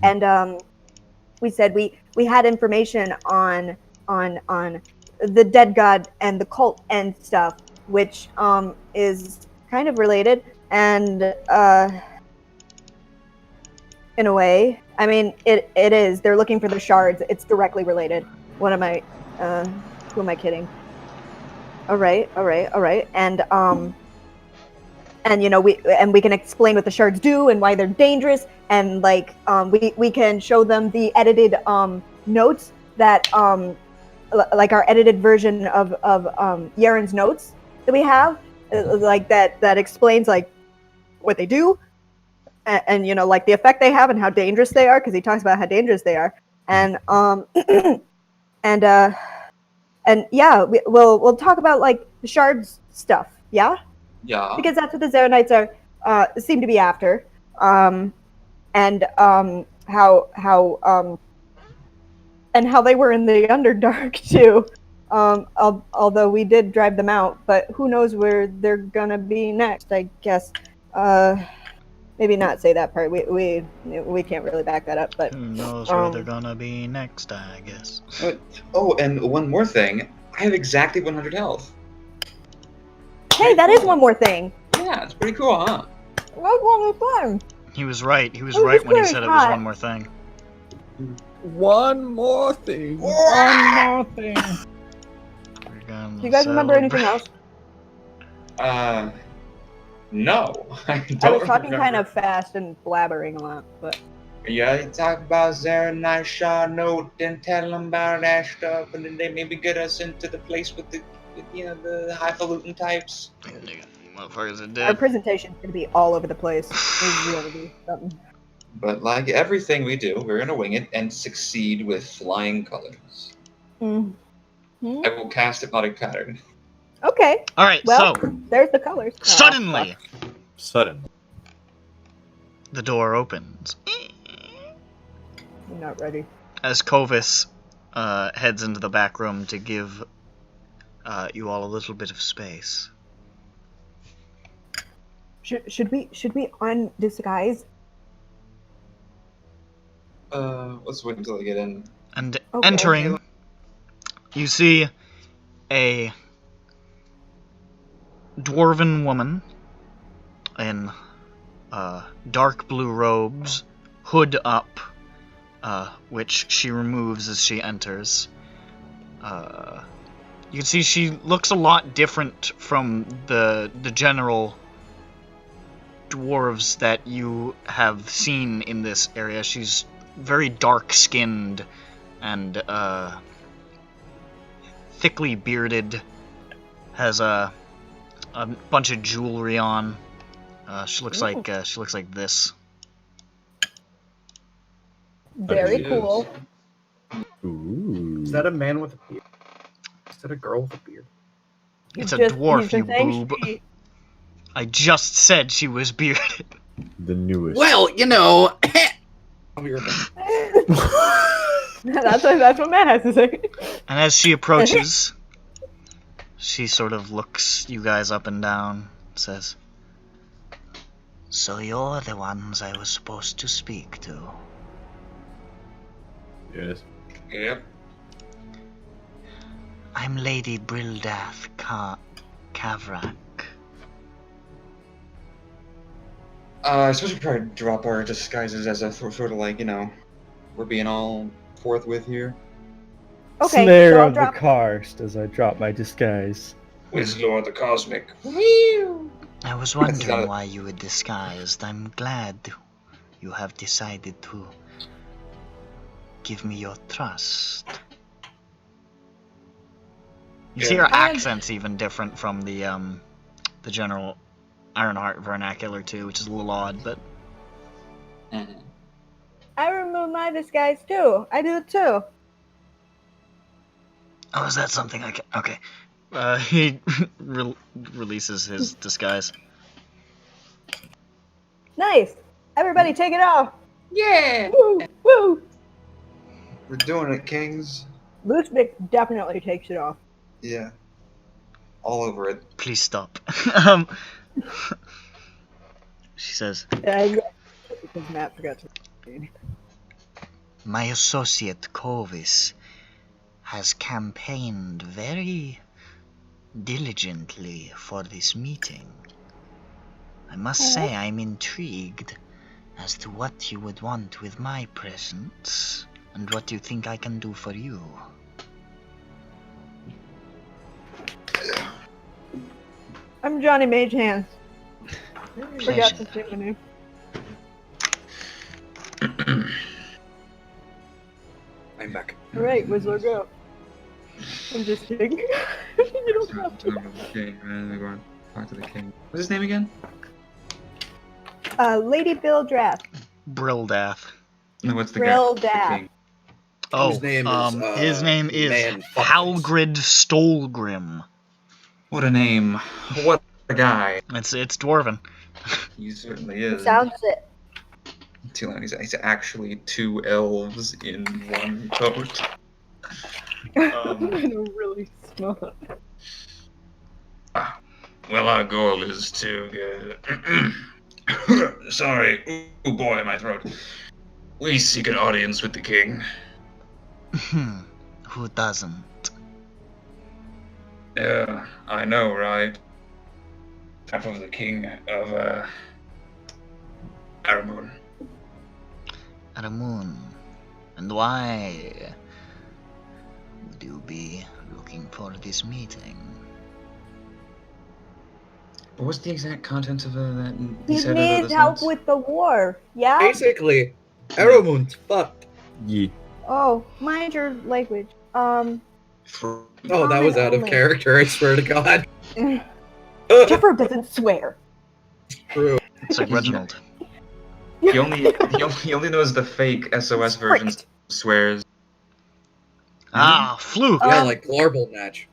[SPEAKER 3] And we said we had information on the dead god and the cult and stuff, which is kind of related and in a way. I mean, it is. They're looking for the shards. It's directly related. What am I? Who am I kidding? All right. And you know we can explain what the shards do and why they're dangerous, and like we can show them the edited notes that like our edited version of Yaren's notes that we have, like that explains like what they do, and you know like the effect they have and how dangerous they are, because he talks about how dangerous they are, and and yeah, we'll talk about like the shards stuff, yeah.
[SPEAKER 6] Yeah.
[SPEAKER 3] Because that's what the Zarenites are seem to be after, and how they were in the Underdark too. Although we did drive them out, but who knows where they're gonna be next? I guess. Maybe not say that part. We can't really back that up. But
[SPEAKER 5] Who knows where they're gonna be next? I guess.
[SPEAKER 6] Oh, and one more thing. I have exactly 100 health.
[SPEAKER 3] hey, that is one more thing.
[SPEAKER 6] Yeah, it's pretty cool, huh?
[SPEAKER 3] That's one more thing.
[SPEAKER 5] He was right. He was
[SPEAKER 3] Oh,
[SPEAKER 5] right
[SPEAKER 3] that's
[SPEAKER 5] when he
[SPEAKER 3] very
[SPEAKER 5] said it was
[SPEAKER 3] hot.
[SPEAKER 5] one more thing.
[SPEAKER 2] One more thing.
[SPEAKER 7] One more thing.
[SPEAKER 5] We're gonna
[SPEAKER 3] Do you guys remember anything
[SPEAKER 5] celebrate.
[SPEAKER 3] else?
[SPEAKER 6] No. I don't
[SPEAKER 3] I was talking
[SPEAKER 6] remember.
[SPEAKER 3] kind of fast and blabbering a lot, but
[SPEAKER 6] Yeah, you talk about there a nice short note and tell them about that stuff, and then they maybe get us into the place with the highfalutin types.
[SPEAKER 5] Motherfuckers are
[SPEAKER 3] Our
[SPEAKER 5] dead.
[SPEAKER 3] presentation's gonna be all over the place. This is gonna be something.
[SPEAKER 6] But like everything we do, we're gonna wing it and succeed with flying colors.
[SPEAKER 3] Hmm.
[SPEAKER 6] I will cast Hypnotic Pattern.
[SPEAKER 3] Okay.
[SPEAKER 5] Alright,
[SPEAKER 3] Well,
[SPEAKER 5] so,
[SPEAKER 3] there's the colors. Oh,
[SPEAKER 5] suddenly,
[SPEAKER 8] Sudden.
[SPEAKER 5] the door opens.
[SPEAKER 3] I'm not ready.
[SPEAKER 5] As Kovis heads into the back room to give you all a little bit of space.
[SPEAKER 3] Should we undisguise?
[SPEAKER 6] Let's wait until I get in.
[SPEAKER 5] And
[SPEAKER 3] Okay.
[SPEAKER 5] entering, you see a dwarven woman in dark blue robes, hood up, which she removes as she enters. You can see she looks a lot different from the general dwarves that you have seen in this area. She's very dark-skinned and thickly bearded, has a bunch of jewelry on. She looks like this.
[SPEAKER 3] Very
[SPEAKER 6] She
[SPEAKER 3] cool.
[SPEAKER 8] Ooh.
[SPEAKER 2] Is that a man with a beard? Is that a girl with a beard?
[SPEAKER 5] It's a dwarf,
[SPEAKER 3] he's been
[SPEAKER 5] you
[SPEAKER 3] saying
[SPEAKER 5] boob.
[SPEAKER 3] she-
[SPEAKER 5] I just said she was bearded.
[SPEAKER 8] The newest.
[SPEAKER 2] Well, you know. I'll be right back.
[SPEAKER 3] that's what Matt has to say.
[SPEAKER 5] And as she approaches, she sort of looks you guys up and down, says, "So you're the ones I was supposed to speak to."
[SPEAKER 8] Yes.
[SPEAKER 6] Yep.
[SPEAKER 5] I'm Lady Brildath Kavrak.
[SPEAKER 6] I suppose we probably drop our disguises as a sort of like, we're being all forthwith here.
[SPEAKER 3] Okay,
[SPEAKER 7] Slayer
[SPEAKER 3] so I'll
[SPEAKER 7] of
[SPEAKER 3] drop.
[SPEAKER 7] the Karst as I drop my disguise.
[SPEAKER 6] Wizlord the Cosmic.
[SPEAKER 5] I was
[SPEAKER 6] That's not
[SPEAKER 5] wondering
[SPEAKER 6] a-
[SPEAKER 5] why you were disguised. I'm glad you have decided to give me your trust. You see
[SPEAKER 6] Yeah.
[SPEAKER 5] her accent's even different from the general Ironheart vernacular too, which is a little odd, but
[SPEAKER 6] Mhm.
[SPEAKER 3] I remove my disguise too. I do it too.
[SPEAKER 5] oh, is that something I can? Okay, he releases his disguise.
[SPEAKER 3] Nice. Everybody, take it off.
[SPEAKER 6] Yeah!
[SPEAKER 3] Woo, woo.
[SPEAKER 6] We're doing it, Kings.
[SPEAKER 3] Lutzvik definitely takes it off.
[SPEAKER 6] Yeah. All over it.
[SPEAKER 5] Please stop. She says,
[SPEAKER 3] Because Matt forgot to read.
[SPEAKER 5] "My associate Kovis has campaigned very diligently for this meeting. I must say I'm intrigued as to what you would want with my presence and what you think I can do for you."
[SPEAKER 3] I'm Johnny Mage Hands. Forgot to say my name.
[SPEAKER 2] I'm back.
[SPEAKER 3] Alright, Whistler, go. I'm just kidding. You don't have to.
[SPEAKER 6] Talk to the king. What's his name again?
[SPEAKER 3] Lady Bill Draft.
[SPEAKER 5] Brildath.
[SPEAKER 6] No, what's the
[SPEAKER 3] Brildath.
[SPEAKER 6] guy? The king.
[SPEAKER 5] Oh,
[SPEAKER 2] His name is,
[SPEAKER 5] his name is
[SPEAKER 2] Man Fuckface.
[SPEAKER 5] Halgrid Stolgrim.
[SPEAKER 6] What a name. What a guy.
[SPEAKER 5] It's dwarven.
[SPEAKER 6] He certainly is.
[SPEAKER 3] Sounds it.
[SPEAKER 6] He's actually two elves in one coat.
[SPEAKER 3] Really smart.
[SPEAKER 4] Well, our goal is to sorry. Oh boy, my throat. We seek an audience with the king.
[SPEAKER 5] Who doesn't?
[SPEAKER 4] Yeah, I know, right? Half of the king of Aramoon.
[SPEAKER 5] Aramoon. And why would you be looking for this meeting?
[SPEAKER 6] But what's the exact content of that?
[SPEAKER 3] He needs help with the war. Yeah?
[SPEAKER 2] Basically, Arrowmoon's fucked.
[SPEAKER 8] Yeah.
[SPEAKER 3] Oh, mind your language.
[SPEAKER 2] Oh, that was out of
[SPEAKER 3] only.
[SPEAKER 2] character, I swear to God.
[SPEAKER 3] Jeffro doesn't swear.
[SPEAKER 2] True.
[SPEAKER 1] It's like Reginald.
[SPEAKER 6] He only knows the fake SOS versions. Swears.
[SPEAKER 1] Ah, fluke!
[SPEAKER 2] Yeah, like Glarbal Match.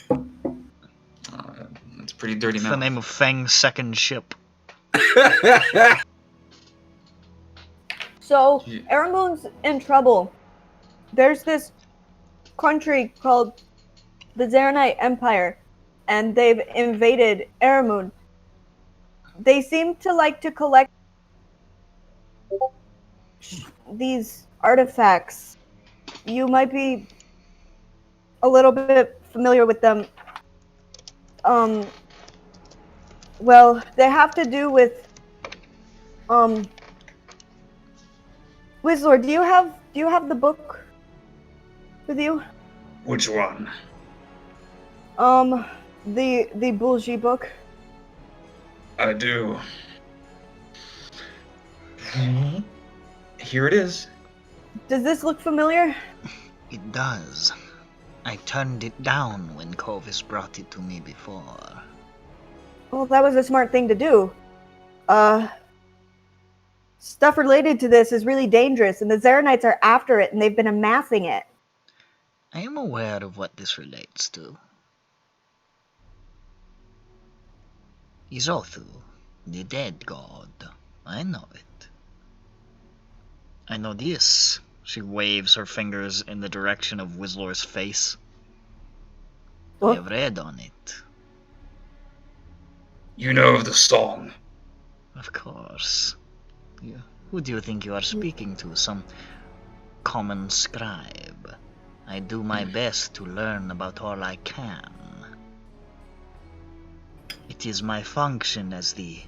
[SPEAKER 6] That's a pretty dirty
[SPEAKER 1] It's
[SPEAKER 6] mouth.
[SPEAKER 1] the name of Fang's second ship.
[SPEAKER 3] So,
[SPEAKER 6] Yeah.
[SPEAKER 3] Aramoon's in trouble. There's this country called the Zaranite Empire, and they've invaded Aramoon. They seem to like to collect these artifacts. You might be a little bit familiar with them. Well, they have to do with Wizlord, do you have the book with you?
[SPEAKER 4] Which one?
[SPEAKER 3] The Bulgy book.
[SPEAKER 4] I do.
[SPEAKER 6] Here it is.
[SPEAKER 3] Does this look familiar?
[SPEAKER 1] It does. I turned it down when Kovis brought it to me before.
[SPEAKER 3] Well, that was a smart thing to do. Stuff related to this is really dangerous, and the Zaranites are after it, and they've been amassing it.
[SPEAKER 1] I am aware of what this relates to. Izothu, the dead god. I know it. I know this. She waves her fingers in the direction of Wizlor's face. I
[SPEAKER 3] What?
[SPEAKER 1] have read on it.
[SPEAKER 4] You know of the song.
[SPEAKER 1] Of course. Who do you think you are speaking to? Some common scribe. I do my best to learn about all I can. It is my function as the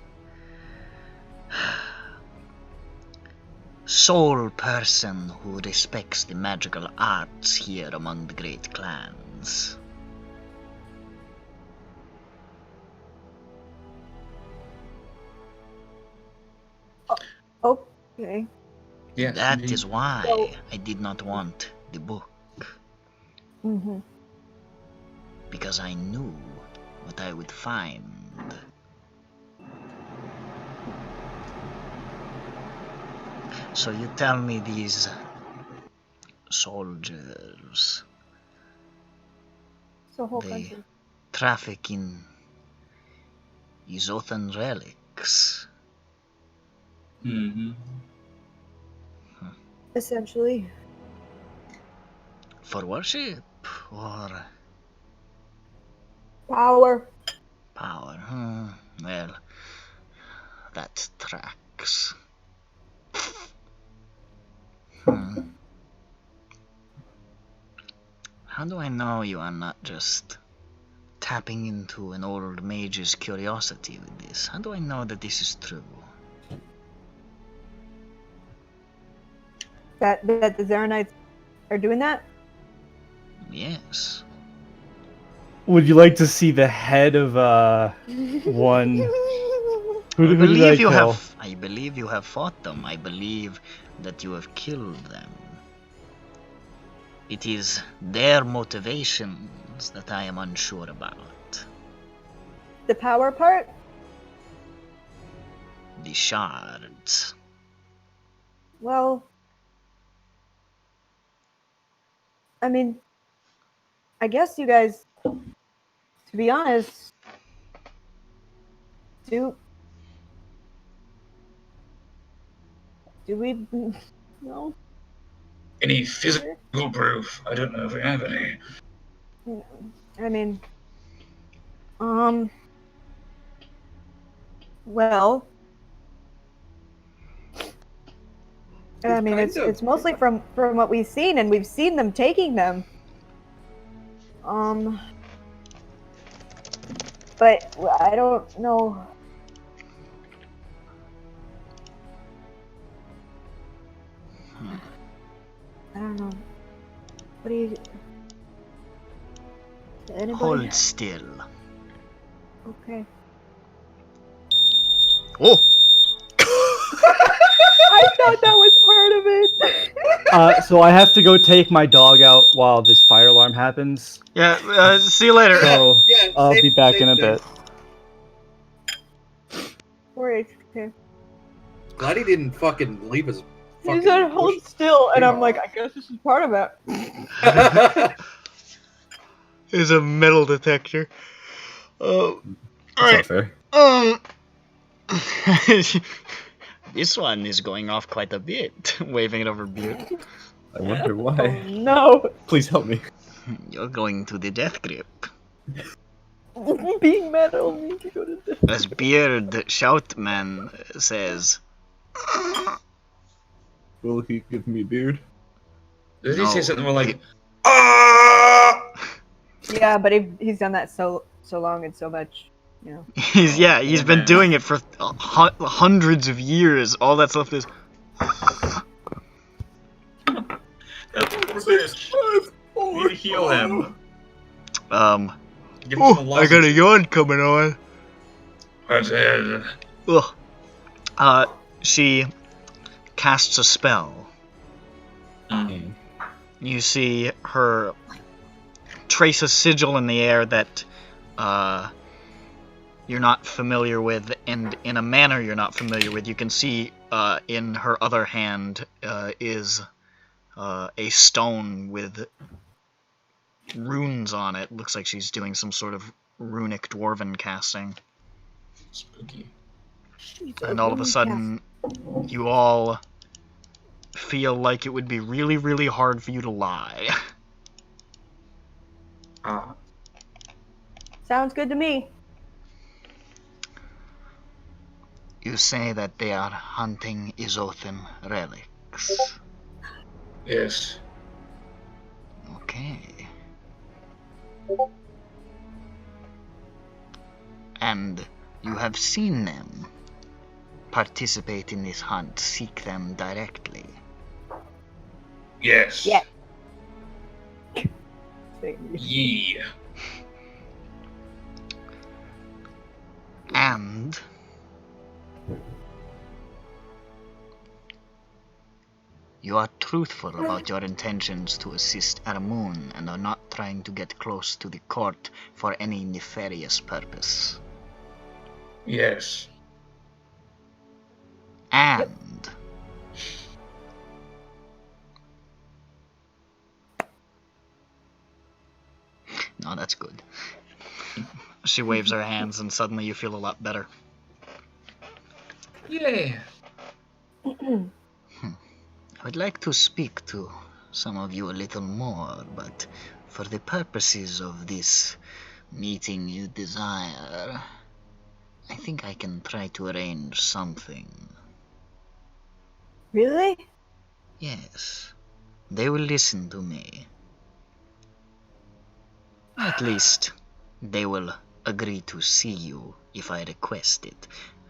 [SPEAKER 1] sole person who respects the magical arts here among the great clans.
[SPEAKER 3] Okay.
[SPEAKER 6] Yes.
[SPEAKER 1] That
[SPEAKER 6] indeed.
[SPEAKER 1] is why
[SPEAKER 3] So-
[SPEAKER 1] I did not want the book,
[SPEAKER 3] Mm-hmm.
[SPEAKER 1] because I knew what I would find. So you tell me these soldiers,
[SPEAKER 3] So whole
[SPEAKER 1] they
[SPEAKER 3] country.
[SPEAKER 1] traffic in Izothan relics.
[SPEAKER 6] Mm-hmm.
[SPEAKER 3] Essentially.
[SPEAKER 1] For worship or
[SPEAKER 3] Power.
[SPEAKER 1] power? Well, that tracks. How do I know you are not just tapping into an old mage's curiosity with this? How do I know that this is true?
[SPEAKER 3] That the Zaranites are doing that?
[SPEAKER 1] Yes.
[SPEAKER 7] Would you like to see the head of one? Who did I kill?
[SPEAKER 1] I believe you have fought them. I believe that you have killed them. It is their motivations that I am unsure about.
[SPEAKER 3] The power part?
[SPEAKER 1] The shards.
[SPEAKER 3] Well, I mean, I guess you guys, to be honest, do we? No.
[SPEAKER 4] Any physical proof? I don't know if we have any.
[SPEAKER 3] I mean, well, I mean, it's mostly from what we've seen, and we've seen them taking them. But I don't know. I don't know. What do you? Anybody?
[SPEAKER 1] Hold still.
[SPEAKER 3] Okay.
[SPEAKER 1] Oh!
[SPEAKER 3] thought that was part of it.
[SPEAKER 7] So I have to go take my dog out while this fire alarm happens.
[SPEAKER 5] Yeah, see you later.
[SPEAKER 7] So
[SPEAKER 2] Yeah,
[SPEAKER 7] I'll
[SPEAKER 2] safe-
[SPEAKER 7] be back
[SPEAKER 2] safe
[SPEAKER 7] in a
[SPEAKER 2] there.
[SPEAKER 7] bit.
[SPEAKER 3] 4 HP.
[SPEAKER 2] Glad he didn't fucking leave his.
[SPEAKER 3] He
[SPEAKER 2] fucking
[SPEAKER 3] said hold
[SPEAKER 2] bush.
[SPEAKER 3] still, and I'm like, I guess this is part of it.
[SPEAKER 5] There's a metal detector. Oh,
[SPEAKER 8] That's not
[SPEAKER 5] alright.
[SPEAKER 8] fair.
[SPEAKER 5] This one is going off quite a bit. Waving it over Butte.
[SPEAKER 8] I wonder
[SPEAKER 3] Oh
[SPEAKER 8] why.
[SPEAKER 3] no.
[SPEAKER 8] Please help me.
[SPEAKER 5] You're going to the death grip.
[SPEAKER 3] Being metal means you go to this.
[SPEAKER 5] As Beard Shoutman says.
[SPEAKER 8] Will he give me a beard?
[SPEAKER 6] Did he
[SPEAKER 5] No.
[SPEAKER 6] say something more like, ah?
[SPEAKER 3] Yeah, but he's done that so long and so much, you know.
[SPEAKER 5] He's been doing it for hundreds of years. All that's left is.
[SPEAKER 6] We need to heal him. Give him some
[SPEAKER 5] I got a
[SPEAKER 6] lozenges.
[SPEAKER 5] yawn coming on.
[SPEAKER 6] What's it?
[SPEAKER 5] Ugh. She casts a spell. You see her trace a sigil in the air that you're not familiar with, and in a manner you're not familiar with. You can see in her other hand is a stone with runes on it. Looks like she's doing some sort of runic dwarven casting.
[SPEAKER 6] Spooky.
[SPEAKER 5] And all of a sudden, you all feel like it would be really, really hard for you to lie.
[SPEAKER 6] Ah.
[SPEAKER 3] Sounds good to me.
[SPEAKER 5] You say that they are hunting Izothan relics.
[SPEAKER 6] Yes.
[SPEAKER 5] Okay. And you have seen them participate in this hunt, seek them directly.
[SPEAKER 6] Yes.
[SPEAKER 3] Yeah.
[SPEAKER 6] Yee.
[SPEAKER 5] And you are truthful about your intentions to assist Aramun and are not trying to get close to the court for any nefarious purpose.
[SPEAKER 6] Yes.
[SPEAKER 5] And no, that's good. She waves her hands and suddenly you feel a lot better.
[SPEAKER 6] Yay.
[SPEAKER 5] I would like to speak to some of you a little more, but for the purposes of this meeting you desire, I think I can try to arrange something.
[SPEAKER 3] Really?
[SPEAKER 5] Yes, they will listen to me. At least, they will agree to see you if I request it.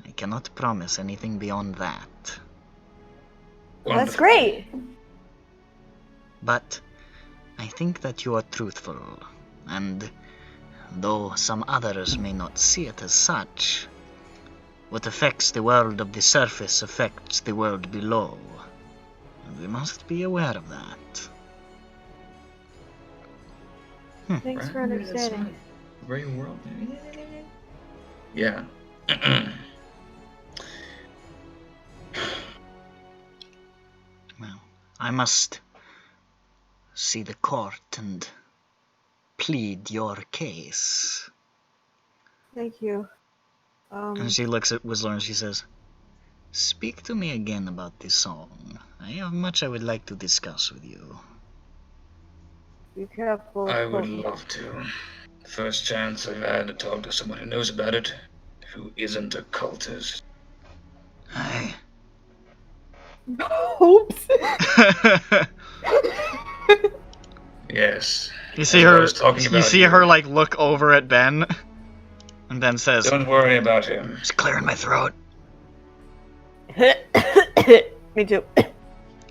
[SPEAKER 5] I cannot promise anything beyond that.
[SPEAKER 3] That's great.
[SPEAKER 5] But I think that you are truthful, and though some others may not see it as such, what affects the world of the surface affects the world below, and we must be aware of that.
[SPEAKER 3] Thanks for understanding.
[SPEAKER 6] Very world. Yeah.
[SPEAKER 5] Well, I must see the court and plead your case.
[SPEAKER 3] Thank you.
[SPEAKER 5] And she looks at Whistler and she says, "Speak to me again about this song. I have much I would like to discuss with you."
[SPEAKER 3] Be careful.
[SPEAKER 6] I would love to. First chance I've had to talk to someone who knows about it, who isn't a cultist.
[SPEAKER 5] I...
[SPEAKER 3] Oops.
[SPEAKER 6] Yes.
[SPEAKER 5] You see
[SPEAKER 6] That's what I
[SPEAKER 5] her.
[SPEAKER 6] was talking
[SPEAKER 5] You
[SPEAKER 6] about
[SPEAKER 5] see
[SPEAKER 6] you.
[SPEAKER 5] her like look over at Ben, and Ben says,
[SPEAKER 6] Don't worry about him.
[SPEAKER 5] "It's clearing my throat.
[SPEAKER 3] Me too.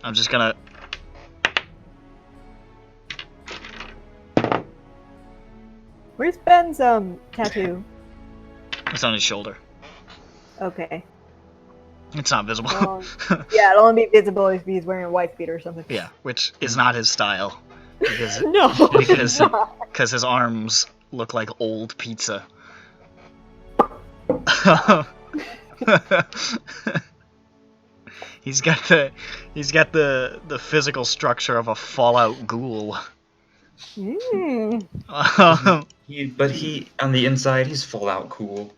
[SPEAKER 5] I'm just gonna."
[SPEAKER 3] Where's Ben's tattoo?
[SPEAKER 5] It's on his shoulder.
[SPEAKER 3] Okay.
[SPEAKER 5] It's not visible.
[SPEAKER 3] Yeah, it'll only be visible if he's wearing a white beater or something.
[SPEAKER 5] Yeah, which is not his style. Because
[SPEAKER 3] No,
[SPEAKER 5] because his arms look like old pizza. He's got the physical structure of a Fallout ghoul.
[SPEAKER 6] But he on the inside, he's Fallout cool.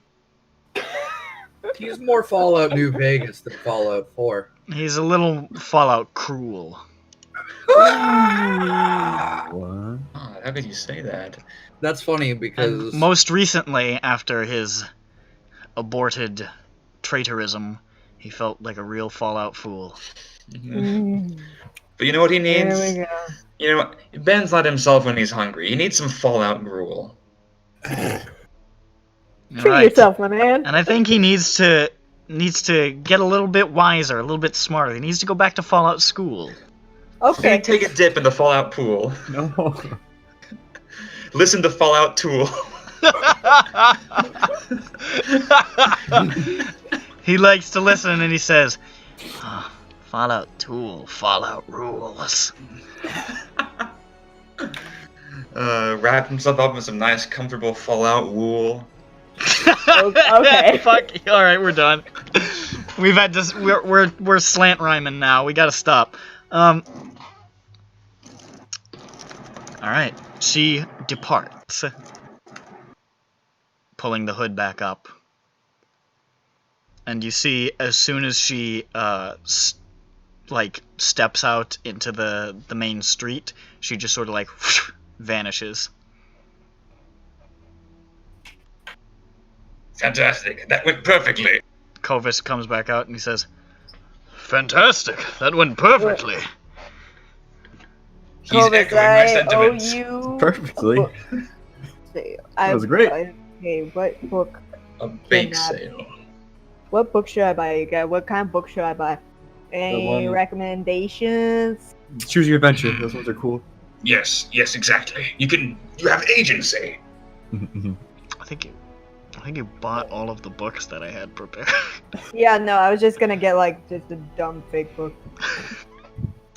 [SPEAKER 2] He's more Fallout New Vegas than Fallout 4.
[SPEAKER 5] He's a little Fallout cruel.
[SPEAKER 8] What?
[SPEAKER 6] God, how could you say that?
[SPEAKER 2] That's funny because
[SPEAKER 5] And most recently, after his aborted traitorism, he felt like a real Fallout fool.
[SPEAKER 6] But you know what he needs?
[SPEAKER 3] There we go.
[SPEAKER 6] You know, Ben's not himself when he's hungry. He needs some Fallout gruel.
[SPEAKER 3] Treat yourself, my man.
[SPEAKER 5] And I think he needs to get a little bit wiser, a little bit smarter. He needs to go back to Fallout school.
[SPEAKER 3] Okay.
[SPEAKER 6] Take a dip in the Fallout pool.
[SPEAKER 8] No.
[SPEAKER 6] Listen to Fallout Tool.
[SPEAKER 5] He likes to listen and he says, Fallout Tool, Fallout rules.
[SPEAKER 6] Wrap himself up in some nice, comfortable Fallout wool.
[SPEAKER 3] Okay.
[SPEAKER 5] Fuck. All right, we're done. We've had this. We're slant rhyming now. We gotta stop. All right. She departs, pulling the hood back up, and you see as soon as she steps out into the main street, she just sort of like vanishes.
[SPEAKER 4] Fantastic. That went perfectly.
[SPEAKER 5] Kovis comes back out and he says, "Fantastic! That went perfectly."
[SPEAKER 4] He's
[SPEAKER 3] Kovis,
[SPEAKER 4] echoing my
[SPEAKER 3] I owe
[SPEAKER 4] sentiments.
[SPEAKER 3] you.
[SPEAKER 8] Perfectly.
[SPEAKER 3] That
[SPEAKER 8] was great.
[SPEAKER 3] Okay, what book?
[SPEAKER 6] A bake
[SPEAKER 3] Can I-
[SPEAKER 6] sale.
[SPEAKER 3] What book should I buy, you guys? What kind of book should I buy? Any
[SPEAKER 8] one-
[SPEAKER 3] recommendations?
[SPEAKER 8] Choose your adventure. Those ones are cool.
[SPEAKER 4] Yes, exactly. You have agency.
[SPEAKER 5] I think you bought all of the books that I had prepared.
[SPEAKER 3] Yeah, no, I was just gonna get like just a dumb fake book.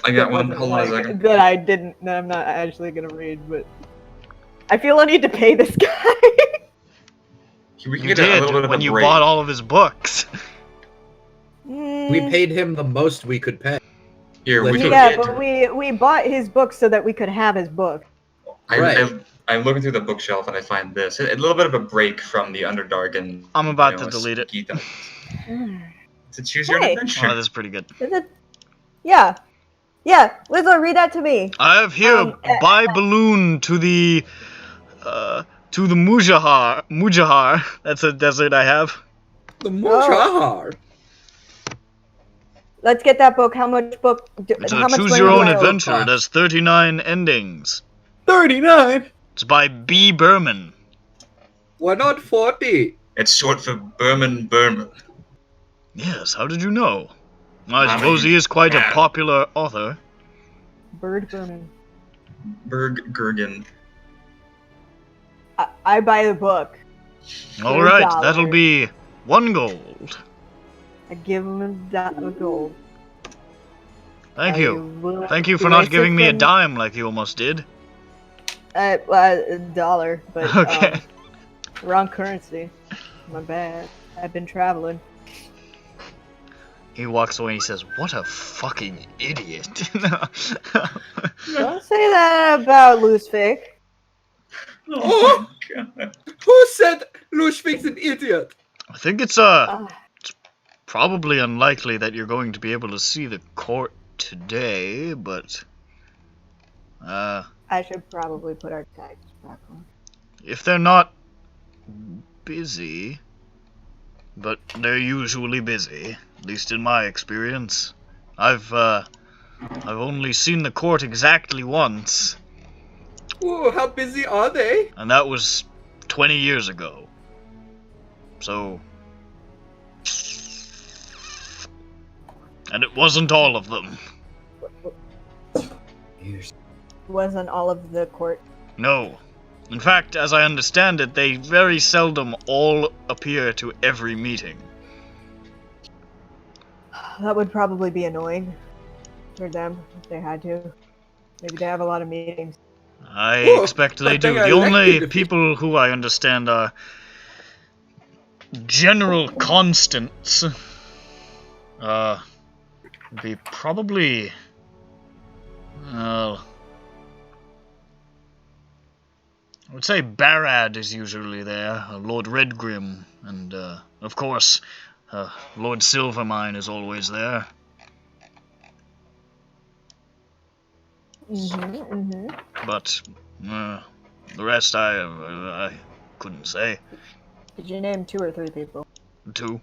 [SPEAKER 6] I got one.
[SPEAKER 3] That
[SPEAKER 6] Hold on a
[SPEAKER 3] wasn't,
[SPEAKER 6] second.
[SPEAKER 3] that I'm not actually gonna read, but I feel I need to pay this guy.
[SPEAKER 6] We can
[SPEAKER 5] You
[SPEAKER 6] get a
[SPEAKER 5] did
[SPEAKER 6] little bit of
[SPEAKER 5] when
[SPEAKER 6] a
[SPEAKER 5] you
[SPEAKER 6] break.
[SPEAKER 5] bought all of his books.
[SPEAKER 2] we paid him the most we could pay.
[SPEAKER 6] Here, we can
[SPEAKER 3] Yeah,
[SPEAKER 6] get.
[SPEAKER 3] but we bought his book so that we could have his book.
[SPEAKER 6] I'm looking through the bookshelf and I find this. A little bit of a break from the Underdark and.
[SPEAKER 5] I'm about to delete it.
[SPEAKER 6] Gita. To choose your
[SPEAKER 3] Hey.
[SPEAKER 6] adventure.
[SPEAKER 5] Oh, this is pretty good.
[SPEAKER 3] Is it? Yeah. Yeah, Lizzo, read that to me.
[SPEAKER 5] I have here buy balloon to the Mujahar. That's a desert I have.
[SPEAKER 2] The Mujahar.
[SPEAKER 3] Let's get that book. How much book?
[SPEAKER 5] It's
[SPEAKER 3] how
[SPEAKER 5] a
[SPEAKER 3] much
[SPEAKER 5] choose
[SPEAKER 3] money
[SPEAKER 5] your
[SPEAKER 3] do
[SPEAKER 5] own
[SPEAKER 3] I owe?
[SPEAKER 5] adventure. It has 39 endings.
[SPEAKER 8] 39.
[SPEAKER 5] It's by B. Berman.
[SPEAKER 2] Why not 40?
[SPEAKER 4] It's short for Berman.
[SPEAKER 5] Yes, how did you know? I suppose he is quite a popular author.
[SPEAKER 3] Bird Berman.
[SPEAKER 6] Berg Gergen.
[SPEAKER 3] I buy the book.
[SPEAKER 5] All right,
[SPEAKER 3] $1.
[SPEAKER 5] that'll be 1 gold.
[SPEAKER 3] I give him a gold.
[SPEAKER 5] Thank
[SPEAKER 3] Are
[SPEAKER 5] you.
[SPEAKER 3] willing
[SPEAKER 5] Thank you
[SPEAKER 3] to
[SPEAKER 5] for not
[SPEAKER 3] risk
[SPEAKER 5] giving
[SPEAKER 3] it
[SPEAKER 5] me a
[SPEAKER 3] from-
[SPEAKER 5] dime like you almost did.
[SPEAKER 3] $1, but
[SPEAKER 5] Okay.
[SPEAKER 3] wrong currency. My bad. I've been traveling.
[SPEAKER 5] He walks away and he says, "What a fucking idiot."
[SPEAKER 3] Don't say that about Loosefig.
[SPEAKER 2] Oh,
[SPEAKER 6] God.
[SPEAKER 2] who said Lushvik's an idiot?
[SPEAKER 5] I think it's probably unlikely that you're going to be able to see the court today, but
[SPEAKER 3] I should probably put our tags back on.
[SPEAKER 5] if they're not busy, but they're usually busy, at least in my experience. I've only seen the court exactly once,
[SPEAKER 2] Oh, how busy are they?
[SPEAKER 5] and that was 20 years ago. So, and it wasn't all of them.
[SPEAKER 3] Wasn't all of the court.
[SPEAKER 5] No. In fact, as I understand it, they very seldom all appear to every meeting.
[SPEAKER 3] That would probably be annoying for them if they had to. Maybe they have a lot of meetings.
[SPEAKER 5] I
[SPEAKER 2] Oh,
[SPEAKER 5] expect they
[SPEAKER 2] but
[SPEAKER 5] do.
[SPEAKER 2] they
[SPEAKER 5] The only
[SPEAKER 2] elected
[SPEAKER 5] people who I understand are general constants. Be probably... I would say Barad is usually there, Lord Redgrim, and, of course, Lord Silvermine is always there. But, the rest I couldn't say.
[SPEAKER 3] Did you name 2 or 3 people?
[SPEAKER 5] 2.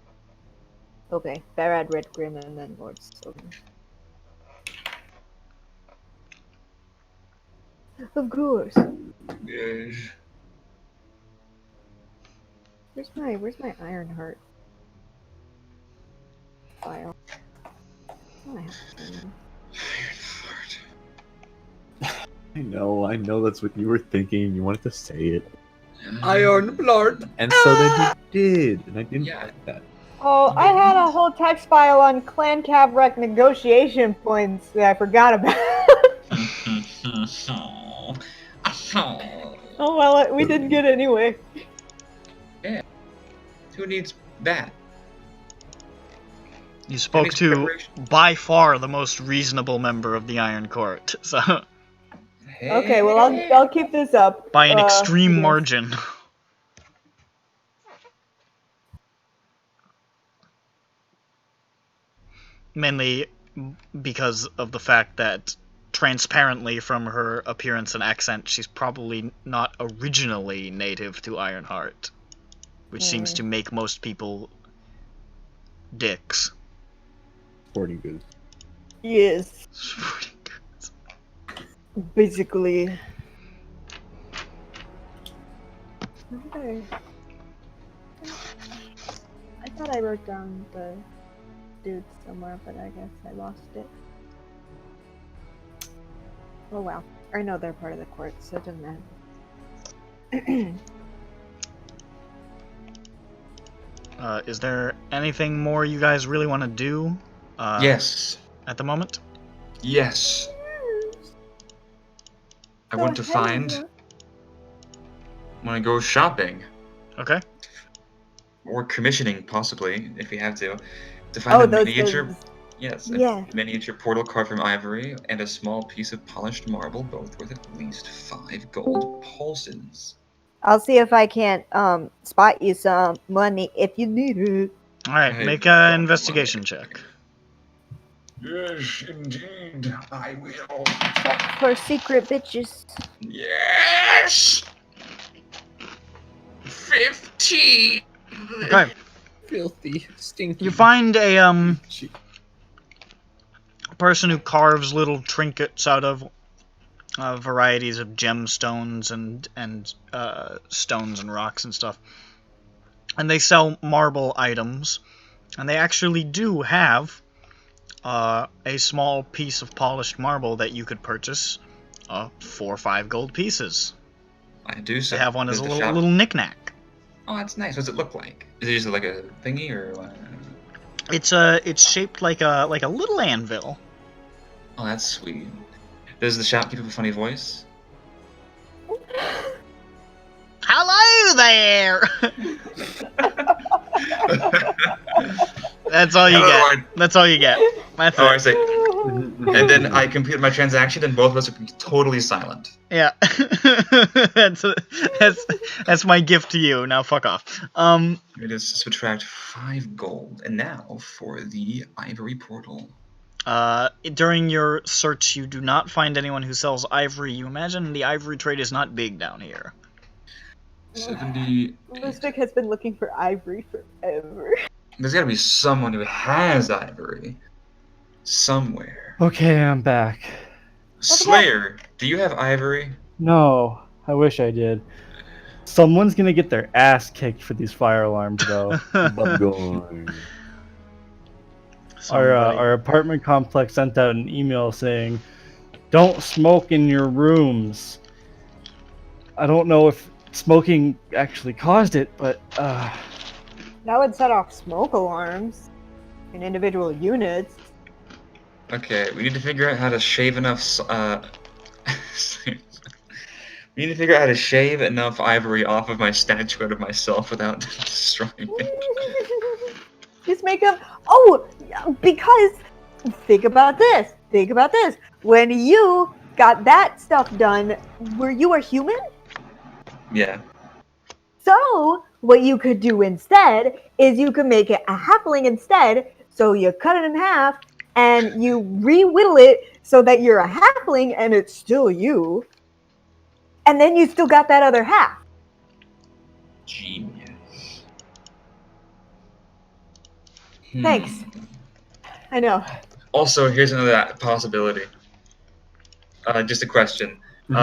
[SPEAKER 3] Okay, Barad, Redgrim, and then Lord Silvermine. Of course.
[SPEAKER 6] Yes.
[SPEAKER 3] Where's my Ironheart file? Oh, I have it.
[SPEAKER 8] I know that's what you were thinking. You wanted to say it.
[SPEAKER 2] Iron Blood.
[SPEAKER 8] And so then you did. And I didn't like that.
[SPEAKER 3] Oh, I had a whole text file on Clan Cavrek negotiation points that I forgot about. Oh well, we didn't get it anyway.
[SPEAKER 6] Yeah. Who needs that?
[SPEAKER 5] You spoke
[SPEAKER 6] needs
[SPEAKER 5] to,
[SPEAKER 6] preparation.
[SPEAKER 5] by far, the most reasonable member of the Iron Court, so...
[SPEAKER 3] Okay, well I'll keep this up.
[SPEAKER 5] By an extreme
[SPEAKER 3] yes.
[SPEAKER 5] margin. Mainly because of the fact that, transparently from her appearance and accent, she's probably not originally native to Ironheart. Which seems to make most people dicks.
[SPEAKER 8] Sporting goods.
[SPEAKER 3] Yes.
[SPEAKER 5] Sporting goods.
[SPEAKER 3] Basically. Okay. I thought I wrote down the dude somewhere, but I guess I lost it. Oh wow. I know they're part of the court, so it doesn't matter.
[SPEAKER 5] Is there anything more you guys really want to do?
[SPEAKER 6] Yes.
[SPEAKER 5] At the moment?
[SPEAKER 6] Yes. I want to go shopping.
[SPEAKER 5] Okay.
[SPEAKER 6] Or commissioning, possibly, if we have to find a miniature... Yes, a miniature portal carved from ivory and a small piece of polished marble, both worth at least 5 gold pulses.
[SPEAKER 3] I'll see if I can't spot you some money if you need it.
[SPEAKER 5] Alright, make an investigation check.
[SPEAKER 6] Yes, indeed, I will.
[SPEAKER 3] For secret bitches.
[SPEAKER 6] Yes! 15!
[SPEAKER 5] Okay.
[SPEAKER 8] Filthy, stinky.
[SPEAKER 5] You find a person who carves little trinkets out of varieties of gemstones and stones and rocks and stuff. And they sell marble items. And they actually do have a small piece of polished marble that you could purchase 4 or 5 gold pieces.
[SPEAKER 6] I do so.
[SPEAKER 5] They have one as a little knick-knack.
[SPEAKER 6] Oh, that's nice. What does it look like? Is it just like a thingy or what?
[SPEAKER 5] It's shaped like a little anvil.
[SPEAKER 6] Oh, that's sweet. Does the shopkeeper have a funny voice?
[SPEAKER 5] Hello there! That's all you get. That's all you get. That's it.
[SPEAKER 6] I say. And then I complete my transaction, and both of us are totally silent.
[SPEAKER 5] Yeah. that's my gift to you. Now fuck off.
[SPEAKER 6] It is subtract 5 gold, and now for the ivory portal.
[SPEAKER 5] During your search, you do not find anyone who sells ivory. You imagine the ivory trade is not big down here.
[SPEAKER 6] 70.
[SPEAKER 3] Mystic has been looking for ivory forever.
[SPEAKER 6] There's gotta be someone who has ivory. Somewhere.
[SPEAKER 7] Okay, I'm back.
[SPEAKER 6] Slayer, do you have ivory?
[SPEAKER 7] No, I wish I did. Someone's gonna get their ass kicked for these fire alarms, though. Our apartment complex sent out an email saying, "Don't smoke in your rooms." I don't know if smoking actually caused it, but
[SPEAKER 3] That would set off smoke alarms. in individual units.
[SPEAKER 6] Okay, we need to figure out how to shave enough. We need to figure out how to shave enough ivory off of my statuette of myself without destroying it.
[SPEAKER 3] Just make them. Oh, because think about this. Think about this. When you got that stuff done, were you a human?
[SPEAKER 6] Yeah.
[SPEAKER 3] So what you could do instead is you could make it a halfling instead. So you cut it in half and you re-whittle it so that you're a halfling and it's still you. And then you still got that other half.
[SPEAKER 6] Genius.
[SPEAKER 3] Thanks. I know.
[SPEAKER 6] Also, here's another possibility. Just a question.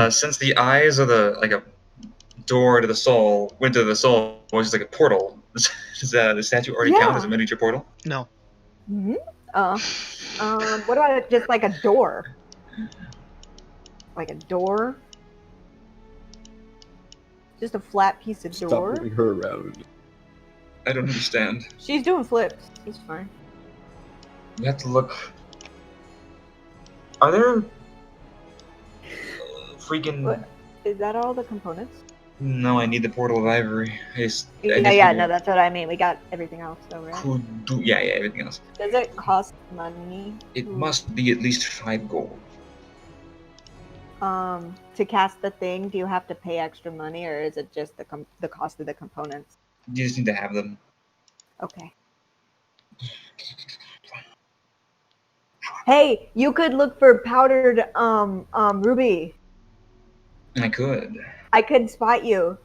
[SPEAKER 6] Since the eyes are like a door to the soul, window to the soul, which is like a portal, does the statue already count as a miniature portal?
[SPEAKER 5] No.
[SPEAKER 3] Mm-hmm. What about just like a door? Like a door? Just a flat piece of door?
[SPEAKER 8] Stop moving her around.
[SPEAKER 6] I don't understand.
[SPEAKER 3] She's doing flips. It's fine.
[SPEAKER 6] We have to look. Are there freaking?
[SPEAKER 3] What? Is that all the components?
[SPEAKER 6] No, I need the portal of ivory.
[SPEAKER 3] No, that's what I mean. We got everything else, though, right?
[SPEAKER 6] Yeah, everything else.
[SPEAKER 3] Does it cost money?
[SPEAKER 6] It must be at least 5 gold.
[SPEAKER 3] To cast the thing, do you have to pay extra money, or is it just the cost of the components?
[SPEAKER 6] You just need to have them.
[SPEAKER 3] Okay. Hey, you could look for powdered ruby.
[SPEAKER 6] I could.
[SPEAKER 3] I could spot you.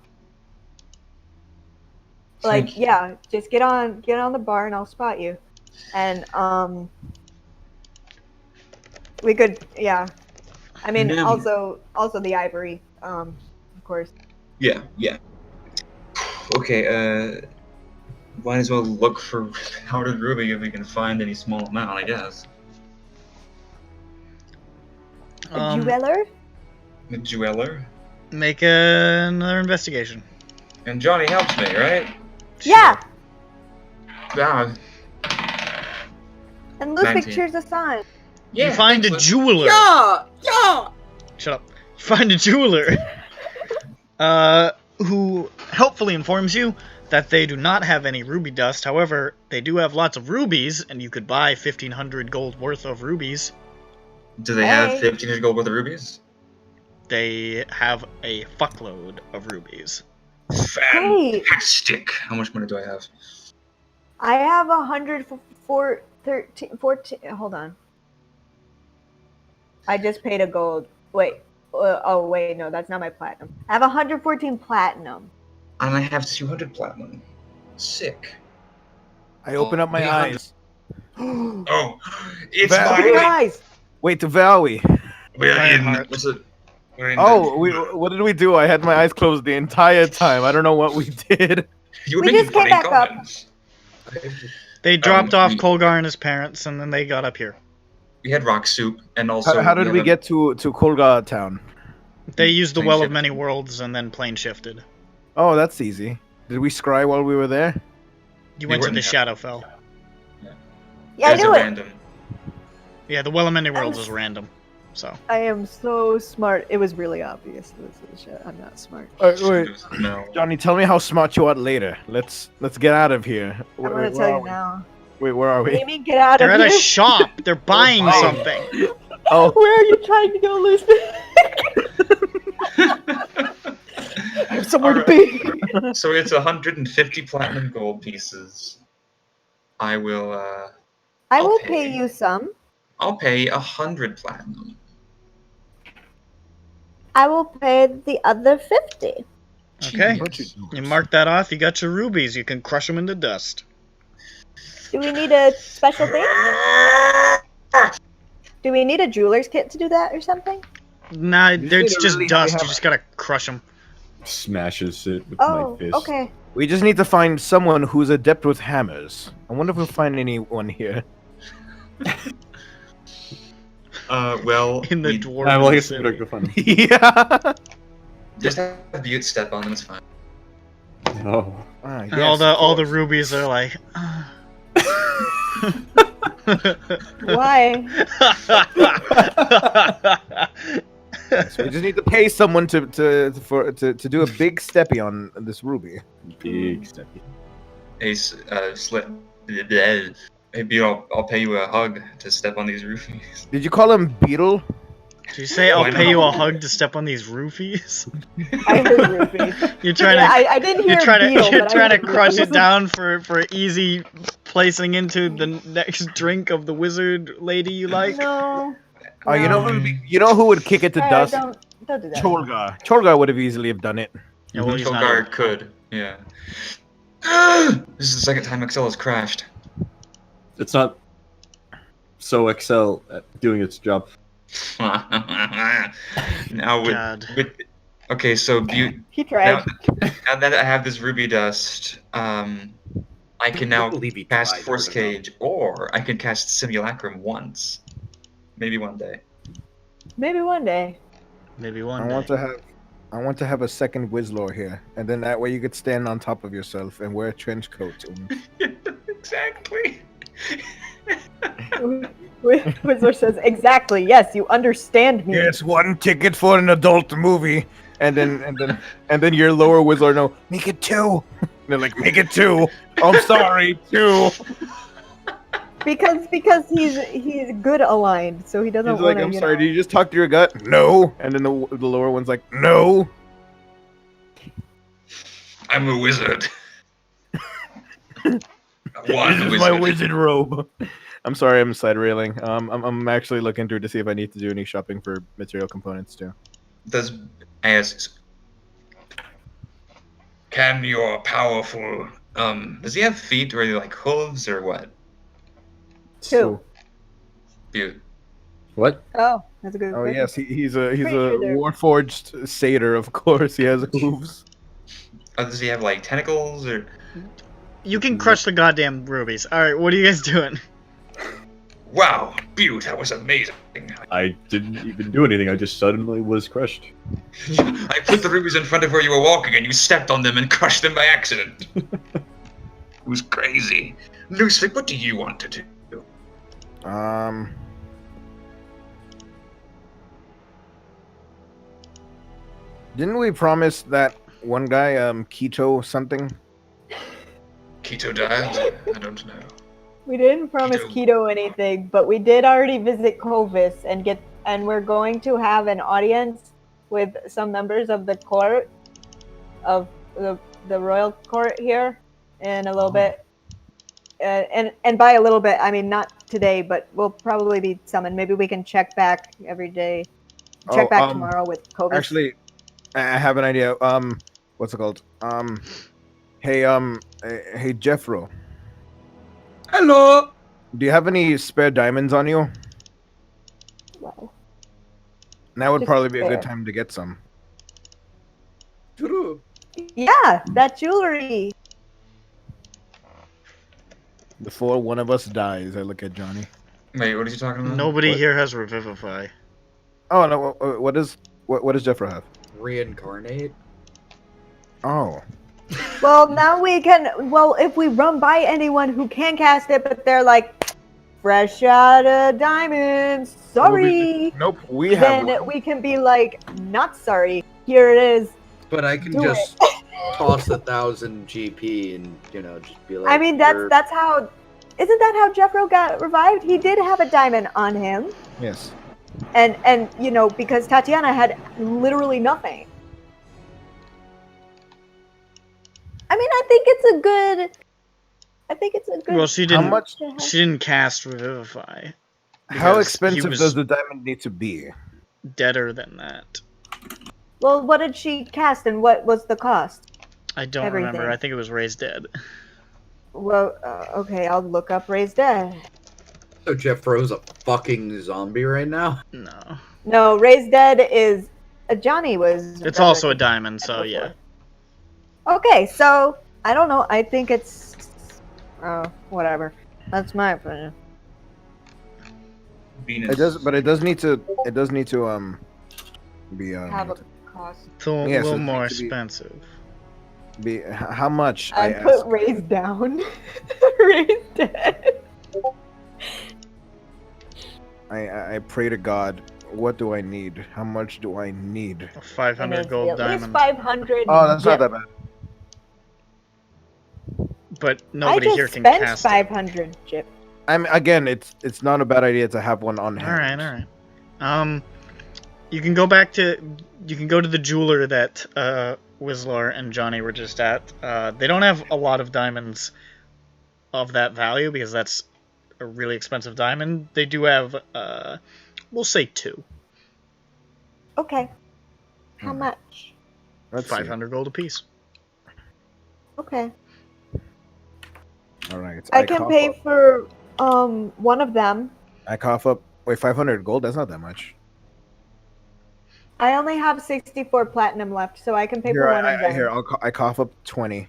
[SPEAKER 3] Like, yeah, just get on the bar and I'll spot you. And we could, yeah. I mean, also the ivory, of course.
[SPEAKER 6] Yeah. Okay, might as well look for powdered ruby if we can find any small amount, I guess.
[SPEAKER 3] A jeweler?
[SPEAKER 6] A jeweler?
[SPEAKER 5] Make another investigation.
[SPEAKER 6] And Johnny helps me, right?
[SPEAKER 3] Yeah!
[SPEAKER 6] Yeah.
[SPEAKER 3] And Ludwig
[SPEAKER 6] 19.
[SPEAKER 3] cheers us on.
[SPEAKER 5] Yeah, you find a jeweler.
[SPEAKER 3] Yeah!
[SPEAKER 5] Shut up. You find a jeweler. Who helpfully informs you that they do not have any ruby dust. However, they do have lots of rubies, and you could buy 1,500 gold worth of rubies.
[SPEAKER 6] Do they have 1,500 gold worth of rubies?
[SPEAKER 5] They have a fuckload of rubies.
[SPEAKER 6] Fantastic! How much money do I have?
[SPEAKER 3] I have 114. Hold on. I just paid a gold. Wait. Oh, wait, no, that's not my platinum. I have 114 platinum.
[SPEAKER 6] And I have 200 platinum. Sick.
[SPEAKER 10] I open up my eyes.
[SPEAKER 6] Oh, it's
[SPEAKER 3] Open your eyes!
[SPEAKER 10] Wait, to Valley. What did we do? I had my eyes closed the entire time. I don't know what we did.
[SPEAKER 3] We just came back up.
[SPEAKER 5] They dropped off Colgar and his parents, and then they got up here.
[SPEAKER 6] We had rock soup, and also...
[SPEAKER 10] How did we get to Colgar town?
[SPEAKER 5] They used the Well of Many Worlds and then plane shifted.
[SPEAKER 10] Oh, that's easy. Did we scry while we were there?
[SPEAKER 5] You went to the Shadowfell.
[SPEAKER 3] Yeah, I knew it.
[SPEAKER 6] Random.
[SPEAKER 5] Yeah, the Well of Many Worlds is random. So.
[SPEAKER 3] I am so smart. It was really obvious. I'm not smart.
[SPEAKER 10] Wait, Johnny, tell me how smart you are later. Let's get out of here.
[SPEAKER 3] I'm gonna tell you now.
[SPEAKER 10] Wait, where are we?
[SPEAKER 3] What do you mean, get out of here?
[SPEAKER 5] They're at a shop. They're buying something.
[SPEAKER 10] Oh.
[SPEAKER 3] Where are you trying to go, Lucy? I have somewhere to be.
[SPEAKER 6] So it's 150 platinum gold pieces. I will
[SPEAKER 3] pay you some.
[SPEAKER 6] I'll pay 100 platinum.
[SPEAKER 3] I will pay the other 50.
[SPEAKER 5] Okay. You mark that off. You got your rubies. You can crush them into dust.
[SPEAKER 3] Do we need a special thing? Do we need a jeweler's kit to do that or something?
[SPEAKER 5] Nah, it's just dust. You just gotta crush them.
[SPEAKER 8] Smashes it with my fist.
[SPEAKER 3] Okay.
[SPEAKER 10] We just need to find someone who's adept with hammers. I wonder if we'll find anyone here.
[SPEAKER 6] Well...
[SPEAKER 5] In the dwarf.
[SPEAKER 8] Well, I guess we better go find him.
[SPEAKER 10] Yeah!
[SPEAKER 6] Just have Butte step on them, it's fine.
[SPEAKER 8] Oh.
[SPEAKER 5] And all the rubies are like...
[SPEAKER 3] Why?
[SPEAKER 10] So we just need to pay someone to do a big steppy on this ruby.
[SPEAKER 8] Big steppy.
[SPEAKER 6] Hey, Slip. Hey, Beetle, I'll pay you a hug to step on these roofies.
[SPEAKER 10] Did you call him Beetle?
[SPEAKER 5] Did you say I'll
[SPEAKER 6] Why
[SPEAKER 5] pay
[SPEAKER 6] not?
[SPEAKER 5] you a hug to step on these roofies?
[SPEAKER 3] I heard rupees.
[SPEAKER 5] You're trying
[SPEAKER 3] Yeah,
[SPEAKER 5] to.
[SPEAKER 3] I didn't hear
[SPEAKER 5] You're trying
[SPEAKER 3] beetle,
[SPEAKER 5] to. You're
[SPEAKER 3] but I
[SPEAKER 5] trying to
[SPEAKER 3] heard
[SPEAKER 5] crush
[SPEAKER 3] rupees.
[SPEAKER 5] it down for easy placing into the next drink of the wizard lady you like.
[SPEAKER 3] No.
[SPEAKER 10] Oh, you know,
[SPEAKER 3] no.
[SPEAKER 10] you know who would kick it to dust?
[SPEAKER 3] Don't do that.
[SPEAKER 10] Cholgar. Cholgar would have easily have done it.
[SPEAKER 5] Yeah, well, he's not
[SPEAKER 6] Tolgar
[SPEAKER 5] here.
[SPEAKER 6] could, yeah. This is the second time Excel has crashed.
[SPEAKER 8] It's not so Excel at doing its job.
[SPEAKER 6] Now with okay, so
[SPEAKER 3] He tried.
[SPEAKER 6] now that I have this ruby dust, I can now
[SPEAKER 2] believe he
[SPEAKER 6] cast
[SPEAKER 2] tried,
[SPEAKER 6] Force
[SPEAKER 2] but
[SPEAKER 6] Cage, or I can cast Simulacrum once. Maybe one day.
[SPEAKER 3] Maybe one day.
[SPEAKER 5] Maybe
[SPEAKER 10] I
[SPEAKER 5] one
[SPEAKER 10] want
[SPEAKER 5] day.
[SPEAKER 10] to have a second Wizlore here, and then that way you could stand on top of yourself and wear a trench coat.
[SPEAKER 6] Exactly.
[SPEAKER 3] Whistler says, exactly, yes, you understand me.
[SPEAKER 10] Yes, one ticket for an adult movie, and then your lower Wizlore no, make it 2. And they're like, make it 2. I'm sorry, 2.
[SPEAKER 3] Because he's good aligned, so he doesn't
[SPEAKER 10] He's
[SPEAKER 3] want
[SPEAKER 10] like,
[SPEAKER 3] to.
[SPEAKER 10] I'm sorry, did you just talk to your gut? No. And then the lower one's like, no.
[SPEAKER 4] I'm a wizard. One
[SPEAKER 10] This is
[SPEAKER 4] wizard.
[SPEAKER 10] my wizard robe. I'm sorry, I'm side railing. I'm actually looking through to see if I need to do any shopping for material components too.
[SPEAKER 6] Does asks,
[SPEAKER 4] Can your powerful
[SPEAKER 6] does he have feet or like hooves or what?
[SPEAKER 3] 2.
[SPEAKER 6] Dude,
[SPEAKER 8] What?
[SPEAKER 3] Oh, that's a good
[SPEAKER 10] Oh
[SPEAKER 3] question.
[SPEAKER 10] yes, he's a
[SPEAKER 3] Pretty sure they're-
[SPEAKER 10] warforged satyr, of course. He has hooves.
[SPEAKER 6] does he have like tentacles or?
[SPEAKER 5] You can crush the goddamn rubies. Alright, what are you guys doing?
[SPEAKER 4] wow, Butte, that was amazing.
[SPEAKER 8] I didn't even do anything. I just suddenly was crushed.
[SPEAKER 4] I put the rubies in front of where you were walking, and you stepped on them and crushed them by accident. It was crazy. Loosefig, what do you want to do?
[SPEAKER 10] Didn't we promise that one guy, Keto something?
[SPEAKER 4] Keto diet? I don't know.
[SPEAKER 3] We didn't promise Keto anything, but we did already visit Covis and we're going to have an audience with some members of the court, of the royal court here in a little bit. And by a little bit, I mean not today, but we'll probably be summoned. Maybe we can check back every day. Check back tomorrow with Covis.
[SPEAKER 10] Actually, I have an idea. What's it called? Hey Jeffro.
[SPEAKER 2] Hello.
[SPEAKER 10] Do you have any spare diamonds on you?
[SPEAKER 3] Wow.
[SPEAKER 10] That would
[SPEAKER 3] Just
[SPEAKER 10] probably be a good
[SPEAKER 3] spare.
[SPEAKER 10] time to get some.
[SPEAKER 2] True.
[SPEAKER 3] Yeah, that jewelry.
[SPEAKER 10] Before one of us dies, I look at Johnny.
[SPEAKER 6] Wait, what are you talking about?
[SPEAKER 5] Nobody
[SPEAKER 10] What?
[SPEAKER 5] here has Revivify.
[SPEAKER 10] Oh no! What does Jeffro have?
[SPEAKER 2] Reincarnate.
[SPEAKER 10] Oh,
[SPEAKER 3] Well, now we can. Well, if we run by anyone who can cast it, but they're like fresh out of diamonds, sorry.
[SPEAKER 10] nope. We have.
[SPEAKER 3] Then we can be like, not sorry. Here it is.
[SPEAKER 2] But I can
[SPEAKER 3] Do
[SPEAKER 2] just toss 1,000 GP and just be like.
[SPEAKER 3] I mean,
[SPEAKER 2] "You're-"
[SPEAKER 3] that's how. Isn't that how Jeffro got revived? He did have a diamond on him,
[SPEAKER 10] Yes.
[SPEAKER 3] and because Tatiana had literally nothing. I mean, I think it's a good.
[SPEAKER 5] Well, she
[SPEAKER 10] How
[SPEAKER 5] didn't.
[SPEAKER 10] much?
[SPEAKER 5] She didn't cast Revivify.
[SPEAKER 10] How
[SPEAKER 5] because
[SPEAKER 10] expensive
[SPEAKER 5] he was
[SPEAKER 10] does the diamond need to be?
[SPEAKER 5] deader than that?
[SPEAKER 3] Well, what did she cast, and what was the cost?
[SPEAKER 5] I don't
[SPEAKER 3] Everything.
[SPEAKER 5] remember. I think it was Raised Dead.
[SPEAKER 3] Well, okay, I'll look up Raised Dead.
[SPEAKER 2] So Jeffro's a fucking zombie right now.
[SPEAKER 5] No.
[SPEAKER 3] No, Raised Dead is. Johnny was.
[SPEAKER 5] It's also a diamond, so yeah.
[SPEAKER 3] Okay, so I don't know. I think it's. Oh, whatever. That's my opinion.
[SPEAKER 6] Venus.
[SPEAKER 10] It does, but it does need to. It does need to be
[SPEAKER 3] Have a cost.
[SPEAKER 5] It's a
[SPEAKER 10] Yes,
[SPEAKER 5] little
[SPEAKER 10] it
[SPEAKER 5] more
[SPEAKER 10] needs to be-
[SPEAKER 5] expensive.
[SPEAKER 10] be how much?
[SPEAKER 3] I
[SPEAKER 10] I
[SPEAKER 3] put
[SPEAKER 10] asked.
[SPEAKER 3] Raised down. Raised Dead.
[SPEAKER 10] I pray to God. What do I need? How much do I need?
[SPEAKER 5] A 500 gold
[SPEAKER 3] at least
[SPEAKER 5] diamond.
[SPEAKER 3] 500.
[SPEAKER 10] Oh, that's not that bad.
[SPEAKER 5] But nobody here can
[SPEAKER 3] I
[SPEAKER 5] cast
[SPEAKER 3] just spent 500, Chip.
[SPEAKER 10] Again, it's not a bad idea to have one on hand.
[SPEAKER 5] All right. You can go to the jeweler that Whistler and Johnny were just at. They don't have a lot of diamonds of that value because that's a really expensive diamond. They do have, we'll say 2.
[SPEAKER 3] Okay. How much?
[SPEAKER 5] 500 gold apiece.
[SPEAKER 3] Okay.
[SPEAKER 10] All right.
[SPEAKER 3] I can pay for one of them.
[SPEAKER 10] I cough up. Wait, 500 gold? That's not that much.
[SPEAKER 3] I only have 64 platinum left, so I can pay for one of them.
[SPEAKER 10] Here, I cough up 20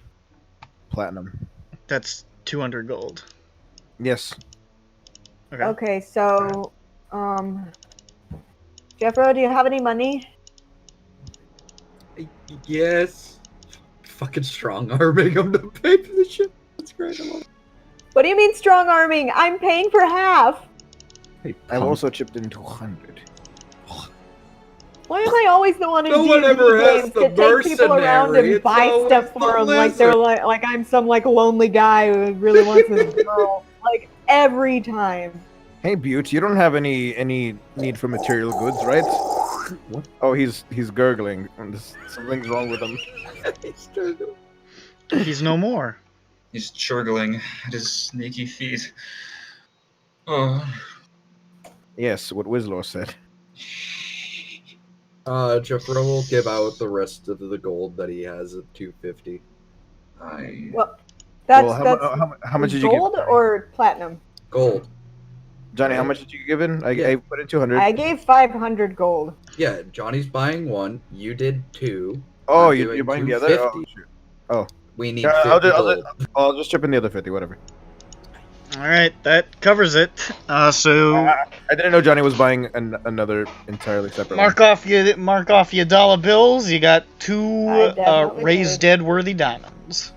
[SPEAKER 10] platinum.
[SPEAKER 5] That's 200 gold.
[SPEAKER 10] Yes.
[SPEAKER 3] Okay, so, Jeffro, do you have any money?
[SPEAKER 2] Yes. Fucking strong arming him to pay for the shit. That's great. I love it.
[SPEAKER 3] What do you mean strong arming? I'm paying for half.
[SPEAKER 10] Hey, I've also chipped in 200.
[SPEAKER 3] Why am I always the one who
[SPEAKER 2] No one ever has the
[SPEAKER 3] to take people around
[SPEAKER 2] mercenary.
[SPEAKER 3] and buy stuff for them like they're like I'm some like lonely guy who really wants this girl like every time.
[SPEAKER 10] Hey, Butte, you don't have any need for material goods, right? What? Oh, he's gurgling. Something's wrong with him.
[SPEAKER 5] He's no more.
[SPEAKER 6] He's churgling at his snaky feet. Oh.
[SPEAKER 10] Yes, what Whistler said.
[SPEAKER 2] Jeffro will give out the rest of the gold that he has at 250.
[SPEAKER 3] Well, that's
[SPEAKER 10] how much did you
[SPEAKER 3] gold
[SPEAKER 10] give?
[SPEAKER 3] or platinum?
[SPEAKER 2] Gold.
[SPEAKER 10] Johnny, how much did you give in? I put in 200.
[SPEAKER 3] I gave 500 gold.
[SPEAKER 2] Yeah, Johnny's buying 1. You did 2.
[SPEAKER 10] Oh, you're buying the other? Oh, shoot. Oh.
[SPEAKER 2] We need 50 gold.
[SPEAKER 10] I'll just chip in the other 50, whatever.
[SPEAKER 5] Alright, that covers it. So
[SPEAKER 10] I didn't know Johnny was buying another entirely separate
[SPEAKER 5] mark off your dollar bills. You got 2 raised dead worthy diamonds.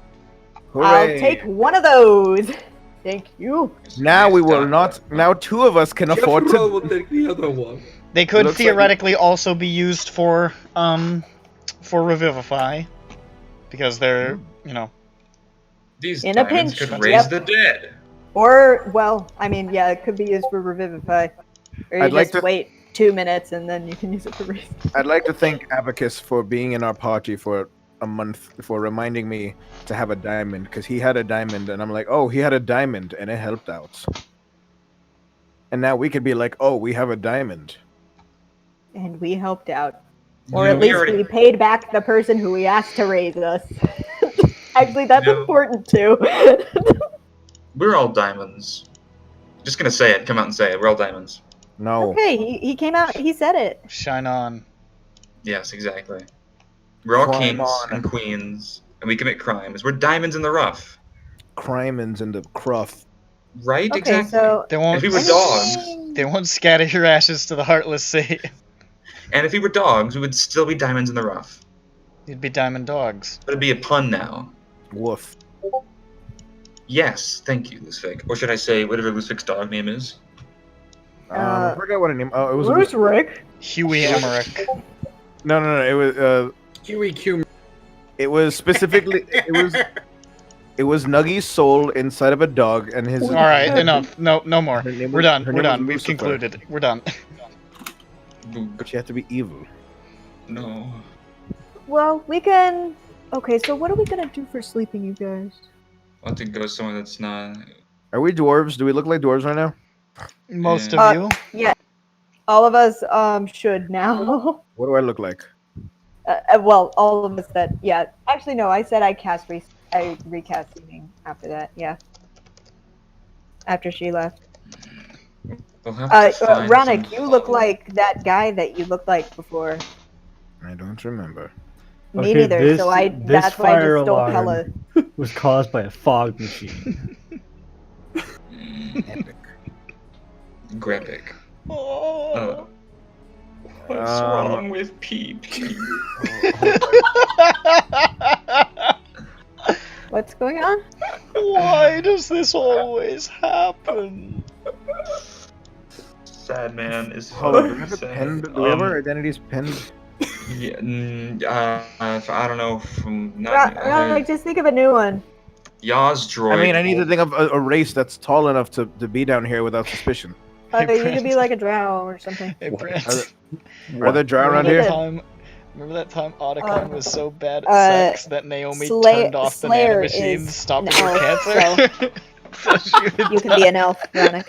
[SPEAKER 10] Hooray.
[SPEAKER 3] I'll take one of those. Thank you.
[SPEAKER 10] Now we will not. Now 2 of us can afford to.
[SPEAKER 2] Will take the other one.
[SPEAKER 5] They could theoretically also be used for Revivify, because they're
[SPEAKER 6] These
[SPEAKER 3] in a
[SPEAKER 6] diamonds
[SPEAKER 3] pinch.
[SPEAKER 6] could raise the dead.
[SPEAKER 3] Or, well, I mean, yeah, it could be used for Revivify. Or you just wait 2 minutes and then you can use it for raise.
[SPEAKER 10] I'd like to thank Abacus for being in our party for a month, for reminding me to have a diamond, because he had a diamond, and I'm like, oh, he had a diamond, and it helped out. And now we could be like, oh, we have a diamond.
[SPEAKER 3] And we helped out. Or at least we paid back the person who we asked to raise us. Actually, that's important too.
[SPEAKER 6] We're all diamonds. Just gonna say it. Come out and say it. We're all diamonds.
[SPEAKER 10] No.
[SPEAKER 3] Okay, he came out. He said it.
[SPEAKER 5] Shine on.
[SPEAKER 6] Yes, exactly. We're all kings and queens, and we commit crimes. We're diamonds in the rough.
[SPEAKER 10] Crimes in the cruff.
[SPEAKER 6] Right?
[SPEAKER 3] Okay,
[SPEAKER 6] exactly.
[SPEAKER 3] so
[SPEAKER 5] They won't.
[SPEAKER 6] If we were dogs,
[SPEAKER 5] They won't scatter your ashes to the heartless sea.
[SPEAKER 6] and if we were dogs, we would still be diamonds in the rough.
[SPEAKER 5] You'd be diamond dogs.
[SPEAKER 6] That'd be a pun now.
[SPEAKER 10] Woof.
[SPEAKER 6] Yes, thank you, Lucifig. Or should I say whatever Lucifig's dog name is?
[SPEAKER 10] I forgot what her name. Oh, it was.
[SPEAKER 3] Where's Rick?
[SPEAKER 5] Huey Emmerich.
[SPEAKER 10] No. It was.
[SPEAKER 2] Huey Q.
[SPEAKER 10] It was specifically. It was Nuggy's soul inside of a dog, and his.
[SPEAKER 5] All right, enough. No more. We're done.
[SPEAKER 10] her
[SPEAKER 5] We're
[SPEAKER 10] name
[SPEAKER 5] done.
[SPEAKER 10] was
[SPEAKER 5] We've
[SPEAKER 10] Lucifer.
[SPEAKER 5] concluded. We're done.
[SPEAKER 10] But you have to be evil.
[SPEAKER 6] No.
[SPEAKER 3] Well, we can. Okay, so what are we gonna do for sleeping, you guys?
[SPEAKER 6] I want to go somewhere that's not.
[SPEAKER 10] Are we dwarves? Do we look like dwarves right now?
[SPEAKER 5] Most of you.
[SPEAKER 3] Yeah, all of us should now.
[SPEAKER 10] What do I look like?
[SPEAKER 3] Well, all of us that. Yeah, actually no. I said I recast sleeping after that. Yeah. After she left.
[SPEAKER 6] We'll have to find
[SPEAKER 3] Ronick,
[SPEAKER 6] some-
[SPEAKER 3] you look like that guy that you looked like before.
[SPEAKER 10] I don't remember.
[SPEAKER 3] Me
[SPEAKER 7] Okay,
[SPEAKER 3] neither.
[SPEAKER 7] this-
[SPEAKER 3] So
[SPEAKER 7] this
[SPEAKER 3] that's why I
[SPEAKER 7] fire
[SPEAKER 3] just stole
[SPEAKER 7] alarm
[SPEAKER 3] Pella.
[SPEAKER 7] was caused by a fog machine.
[SPEAKER 10] Epic.
[SPEAKER 6] Grepic.
[SPEAKER 5] Oh,
[SPEAKER 6] What's wrong with PP?
[SPEAKER 3] What's going on?
[SPEAKER 5] why does this always happen?
[SPEAKER 6] sad, man. It's
[SPEAKER 10] Hold on, do we
[SPEAKER 6] fucking
[SPEAKER 10] have
[SPEAKER 6] sad.
[SPEAKER 10] pinned? Do we have our identities pinned?
[SPEAKER 6] Yeah, I don't know from not.
[SPEAKER 3] Just think of a new one.
[SPEAKER 6] Yaw's droid.
[SPEAKER 10] I mean, I need to think of a race that's tall enough to be down here without suspicion.
[SPEAKER 3] You could be like a drow or something.
[SPEAKER 5] Hey, Brent.
[SPEAKER 10] Are there drow around here?
[SPEAKER 5] Remember that time Otacon was so bad at sex that Naomi turned off the nanomachine, stopped her cancer? So
[SPEAKER 3] you can be an elf, Ronick.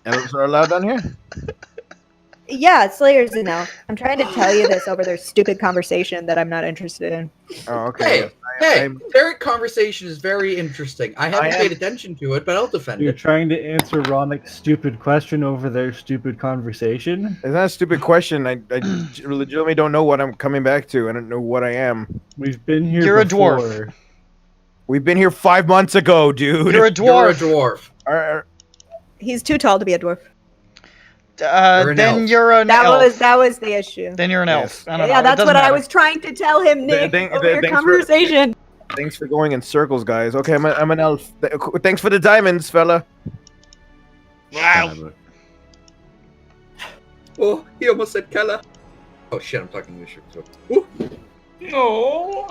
[SPEAKER 10] Elves are allowed down here?
[SPEAKER 3] Yeah, Slayer's an elf. I'm trying to tell you this over their stupid conversation that I'm not interested in.
[SPEAKER 10] Oh, okay.
[SPEAKER 2] Hey, their conversation is very interesting. I haven't paid attention to it, but I'll defend
[SPEAKER 7] You're
[SPEAKER 2] it.
[SPEAKER 7] trying to answer Ronick's stupid question over their stupid conversation?
[SPEAKER 10] It's not a stupid question. I legitimately don't know what I'm coming back to. I don't know what I am.
[SPEAKER 7] We've been here
[SPEAKER 5] You're
[SPEAKER 7] before.
[SPEAKER 5] a dwarf.
[SPEAKER 10] We've been here 5 months ago, dude.
[SPEAKER 5] You're a dwarf.
[SPEAKER 2] You're a dwarf.
[SPEAKER 3] He's too tall to be a dwarf.
[SPEAKER 5] Then you're an elf.
[SPEAKER 3] That was the issue.
[SPEAKER 5] Then you're an elf. I don't know.
[SPEAKER 3] Yeah, that's
[SPEAKER 5] It
[SPEAKER 3] what
[SPEAKER 5] doesn't
[SPEAKER 3] I
[SPEAKER 5] matter.
[SPEAKER 3] was trying to tell him, Nick, over your conversation.
[SPEAKER 10] Thanks for going in circles, guys. Okay, I'm an elf. Thanks for the diamonds, fella.
[SPEAKER 5] Wow.
[SPEAKER 2] Oh, he almost said Kella. Oh shit, I'm talking English. So.
[SPEAKER 6] No,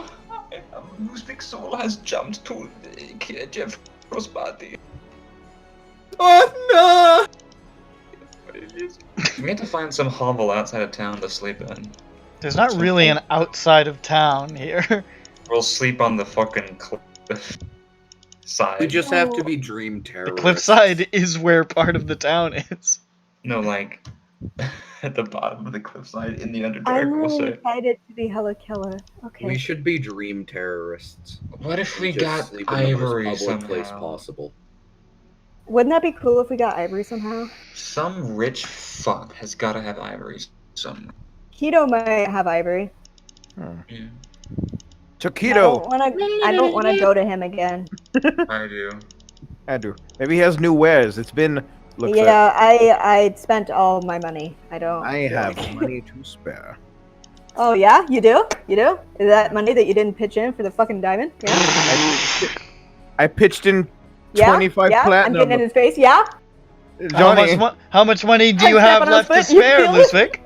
[SPEAKER 6] Luzvik Soul has jumped to Jeff's body.
[SPEAKER 2] Oh
[SPEAKER 6] We have to find some hovel outside of town to sleep in.
[SPEAKER 5] There's not really an outside of town here.
[SPEAKER 6] We'll sleep on the fucking cliff side.
[SPEAKER 2] We just have to be dream terrorists.
[SPEAKER 5] The cliffside is where part of the town is.
[SPEAKER 6] No, like at the bottom of the cliffside in the Underdark.
[SPEAKER 3] I'm
[SPEAKER 6] We'll
[SPEAKER 3] really
[SPEAKER 6] say.
[SPEAKER 3] excited to be hella killer. Okay.
[SPEAKER 2] We should be dream terrorists.
[SPEAKER 6] What if we
[SPEAKER 2] Just
[SPEAKER 6] got
[SPEAKER 2] sleep in the most
[SPEAKER 6] ivory
[SPEAKER 2] public
[SPEAKER 6] somehow?
[SPEAKER 2] place possible.
[SPEAKER 3] Wouldn't that be cool if we got ivory somehow?
[SPEAKER 6] Some rich fuck has got to have ivory somewhere.
[SPEAKER 3] Keto might have ivory.
[SPEAKER 6] Yeah.
[SPEAKER 10] Choquito.
[SPEAKER 3] I don't want to go to him again.
[SPEAKER 6] I do.
[SPEAKER 10] I do. Maybe he has new wares. It's been.
[SPEAKER 3] Yeah, I spent all my money. I don't.
[SPEAKER 10] I have money to spare.
[SPEAKER 3] Oh yeah, you do? You do? Is that money that you didn't pitch in for the fucking diamond? Yeah.
[SPEAKER 10] I pitched in
[SPEAKER 3] Yeah?
[SPEAKER 10] 25
[SPEAKER 3] yeah?
[SPEAKER 10] platinum.
[SPEAKER 3] I'm getting in his face. Yeah.
[SPEAKER 10] Johnny.
[SPEAKER 5] How much money do you
[SPEAKER 3] I'm
[SPEAKER 5] have
[SPEAKER 3] stepping on
[SPEAKER 5] left to
[SPEAKER 3] his foot, you
[SPEAKER 5] spare,
[SPEAKER 3] feel it?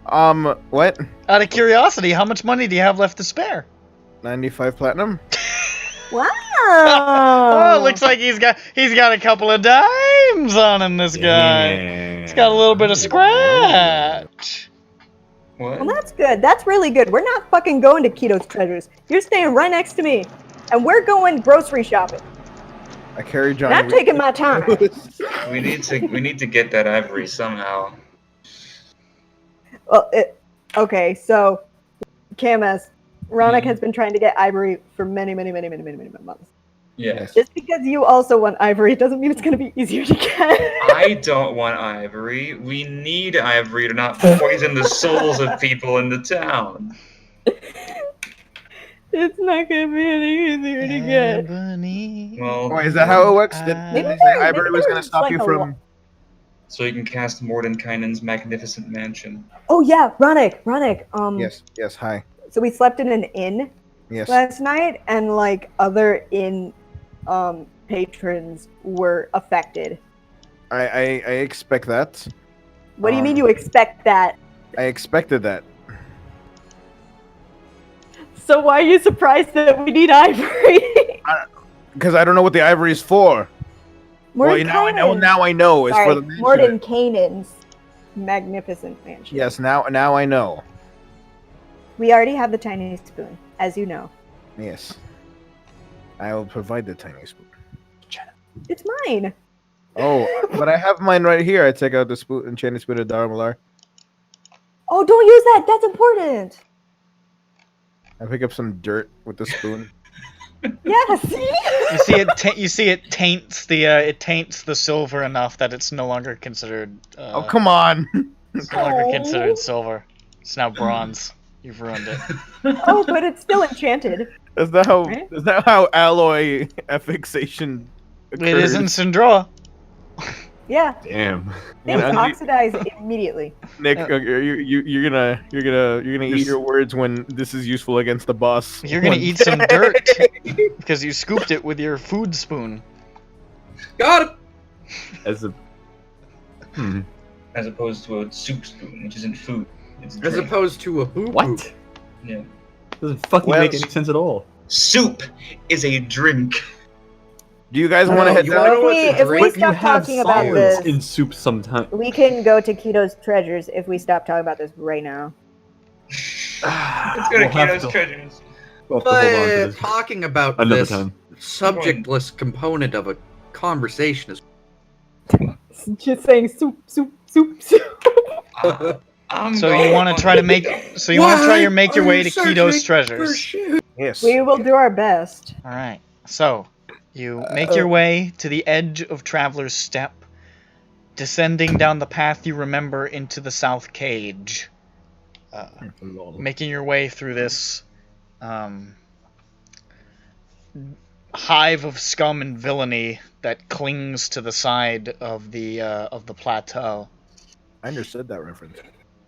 [SPEAKER 5] Luzvik?
[SPEAKER 10] What?
[SPEAKER 5] Out of curiosity, how much money do you have left to spare?
[SPEAKER 10] 95 platinum.
[SPEAKER 3] Wow.
[SPEAKER 5] Oh, looks like he's got a couple of dimes on him. This guy. He's got a little bit of scratch.
[SPEAKER 6] What?
[SPEAKER 3] Well, that's good. That's really good. We're not fucking going to Keto's Treasures. You're staying right next to me, and we're going grocery shopping.
[SPEAKER 10] I carry Johnny.
[SPEAKER 3] And I'm taking my time.
[SPEAKER 6] We need to get that ivory somehow.
[SPEAKER 3] Well, okay. So, KMS, Ronick has been trying to get ivory for many months.
[SPEAKER 6] Yes.
[SPEAKER 3] Just because you also want ivory doesn't mean it's going to be easier to get.
[SPEAKER 6] I don't want ivory. We need ivory to not poison the souls of people in the town.
[SPEAKER 3] It's not going to be any easier to get.
[SPEAKER 6] Well,
[SPEAKER 10] Oh, is that how it works?
[SPEAKER 3] Maybe
[SPEAKER 10] Ivory was going to stop you from.
[SPEAKER 6] so you can cast Mordenkainen's magnificent mansion.
[SPEAKER 3] Oh yeah, Ronick.
[SPEAKER 10] Yes. Hi.
[SPEAKER 3] So we slept in an inn
[SPEAKER 10] Yes.
[SPEAKER 3] last night, and like other inn patrons were affected.
[SPEAKER 10] I expect that.
[SPEAKER 3] What do you mean you expect that?
[SPEAKER 10] I expected that.
[SPEAKER 3] So why are you surprised that we need ivory?
[SPEAKER 10] Because I don't know what the ivory is for. Well, now I know. Now I know. It's for the mansion.
[SPEAKER 3] Mordenkainen's magnificent mansion.
[SPEAKER 10] Yes. Now I know.
[SPEAKER 3] We already have the tiny spoon, as you know.
[SPEAKER 10] Yes. I will provide the tiny spoon.
[SPEAKER 3] It's mine.
[SPEAKER 10] Oh, but I have mine right here. I take out the spoon, enchanted spoon of Darmalar.
[SPEAKER 3] Oh, don't use that. That's important.
[SPEAKER 10] I pick up some dirt with the spoon.
[SPEAKER 3] Yes.
[SPEAKER 5] You see, it taints the silver enough that it's no longer considered.
[SPEAKER 10] Oh, come on!
[SPEAKER 5] It's no longer considered silver. It's now bronze. You've ruined it.
[SPEAKER 3] Oh, but it's still enchanted.
[SPEAKER 10] Is that how?
[SPEAKER 3] Right?
[SPEAKER 10] Is that how alloy affixation occurs?
[SPEAKER 5] It is in Syndroa.
[SPEAKER 3] Yeah.
[SPEAKER 8] Damn.
[SPEAKER 3] Things oxidize immediately.
[SPEAKER 10] Nick, you're gonna eat your words when this is useful against the boss.
[SPEAKER 5] You're gonna eat some dirt because you scooped it with your food spoon.
[SPEAKER 2] Got it.
[SPEAKER 8] As a
[SPEAKER 6] As opposed to a soup spoon, which isn't food. It's
[SPEAKER 2] As
[SPEAKER 6] drink.
[SPEAKER 2] opposed to a boo.
[SPEAKER 8] What?
[SPEAKER 6] Yeah.
[SPEAKER 8] Doesn't fucking make any sense at all.
[SPEAKER 6] Soup is a drink.
[SPEAKER 10] Do you guys want to head
[SPEAKER 2] you
[SPEAKER 10] down?
[SPEAKER 2] wanna-
[SPEAKER 3] If we
[SPEAKER 8] But you
[SPEAKER 3] stop
[SPEAKER 8] have
[SPEAKER 3] talking about
[SPEAKER 8] solids
[SPEAKER 3] this,
[SPEAKER 8] in soup sometimes.
[SPEAKER 3] we can go to Keto's treasures if we stop talking about this right now.
[SPEAKER 6] Let's go to
[SPEAKER 8] We'll have
[SPEAKER 6] Keto's
[SPEAKER 8] to-
[SPEAKER 6] treasures.
[SPEAKER 8] We'll have to hold on to
[SPEAKER 2] But
[SPEAKER 8] this
[SPEAKER 2] talking about
[SPEAKER 8] another
[SPEAKER 2] this
[SPEAKER 8] time.
[SPEAKER 2] subjectless component of a conversation is
[SPEAKER 3] Just saying soup, soup, soup, soup.
[SPEAKER 1] So you want to try to make your way to Keto's treasures.
[SPEAKER 10] Yes.
[SPEAKER 3] We will do our best.
[SPEAKER 1] All right. So you make your way to the edge of Traveler's Step, descending down the path you remember into the South Cage. Making your way through this hive of scum and villainy that clings to the side of the plateau.
[SPEAKER 10] I understood that reference.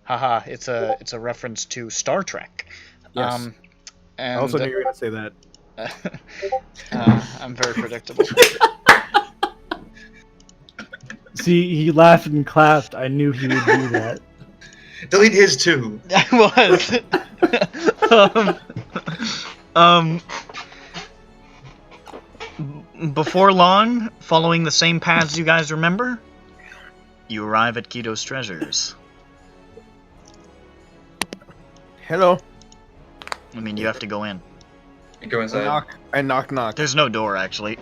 [SPEAKER 1] Haha, it's a reference to Star Trek.
[SPEAKER 10] Yes.
[SPEAKER 1] And
[SPEAKER 10] I also knew you were going to say that.
[SPEAKER 1] I'm very predictable.
[SPEAKER 7] See, he laughed and clapped. I knew he would do that.
[SPEAKER 6] Delete his too.
[SPEAKER 1] I was. Before long, following the same paths you guys remember, you arrive at Keto's treasures.
[SPEAKER 10] Hello.
[SPEAKER 1] I mean, you have to go in.
[SPEAKER 6] You go inside.
[SPEAKER 10] I knock.
[SPEAKER 1] There's no door, actually.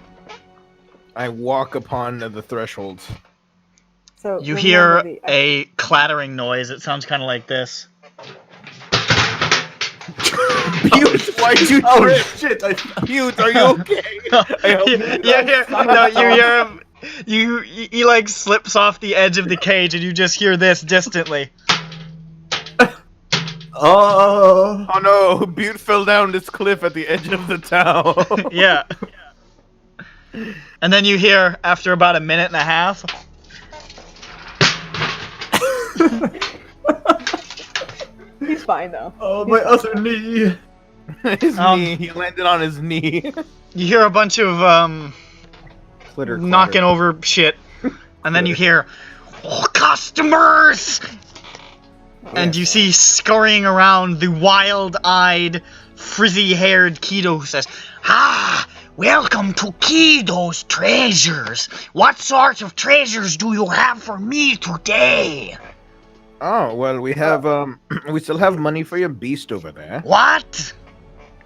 [SPEAKER 10] I walk upon the threshold.
[SPEAKER 3] So
[SPEAKER 1] You
[SPEAKER 3] remember
[SPEAKER 1] hear
[SPEAKER 3] the-
[SPEAKER 1] a clattering noise. It sounds kind of like this.
[SPEAKER 10] Mute, why'd you trip?
[SPEAKER 8] Shit!
[SPEAKER 10] Mute, are you okay?
[SPEAKER 1] He like slips off the edge of the cage, and you just hear this distantly.
[SPEAKER 8] Oh!
[SPEAKER 10] Oh no, Butte fell down this cliff at the edge of the town.
[SPEAKER 1] Yeah. And then you hear, after about a minute and a half,
[SPEAKER 3] He's fine though.
[SPEAKER 8] Oh, my other knee!
[SPEAKER 10] His knee, he landed on his knee.
[SPEAKER 1] you hear a bunch of
[SPEAKER 10] Clitter
[SPEAKER 1] knocking over shit, and then you hear, "Oh, customers!" And you see scurrying around the wild-eyed, frizzy-haired Keto, who says, "Ah, welcome to Keto's treasures. What sort of treasures do you have for me today?"
[SPEAKER 10] Oh, well, we have, we still have money for your beast over there.
[SPEAKER 1] What?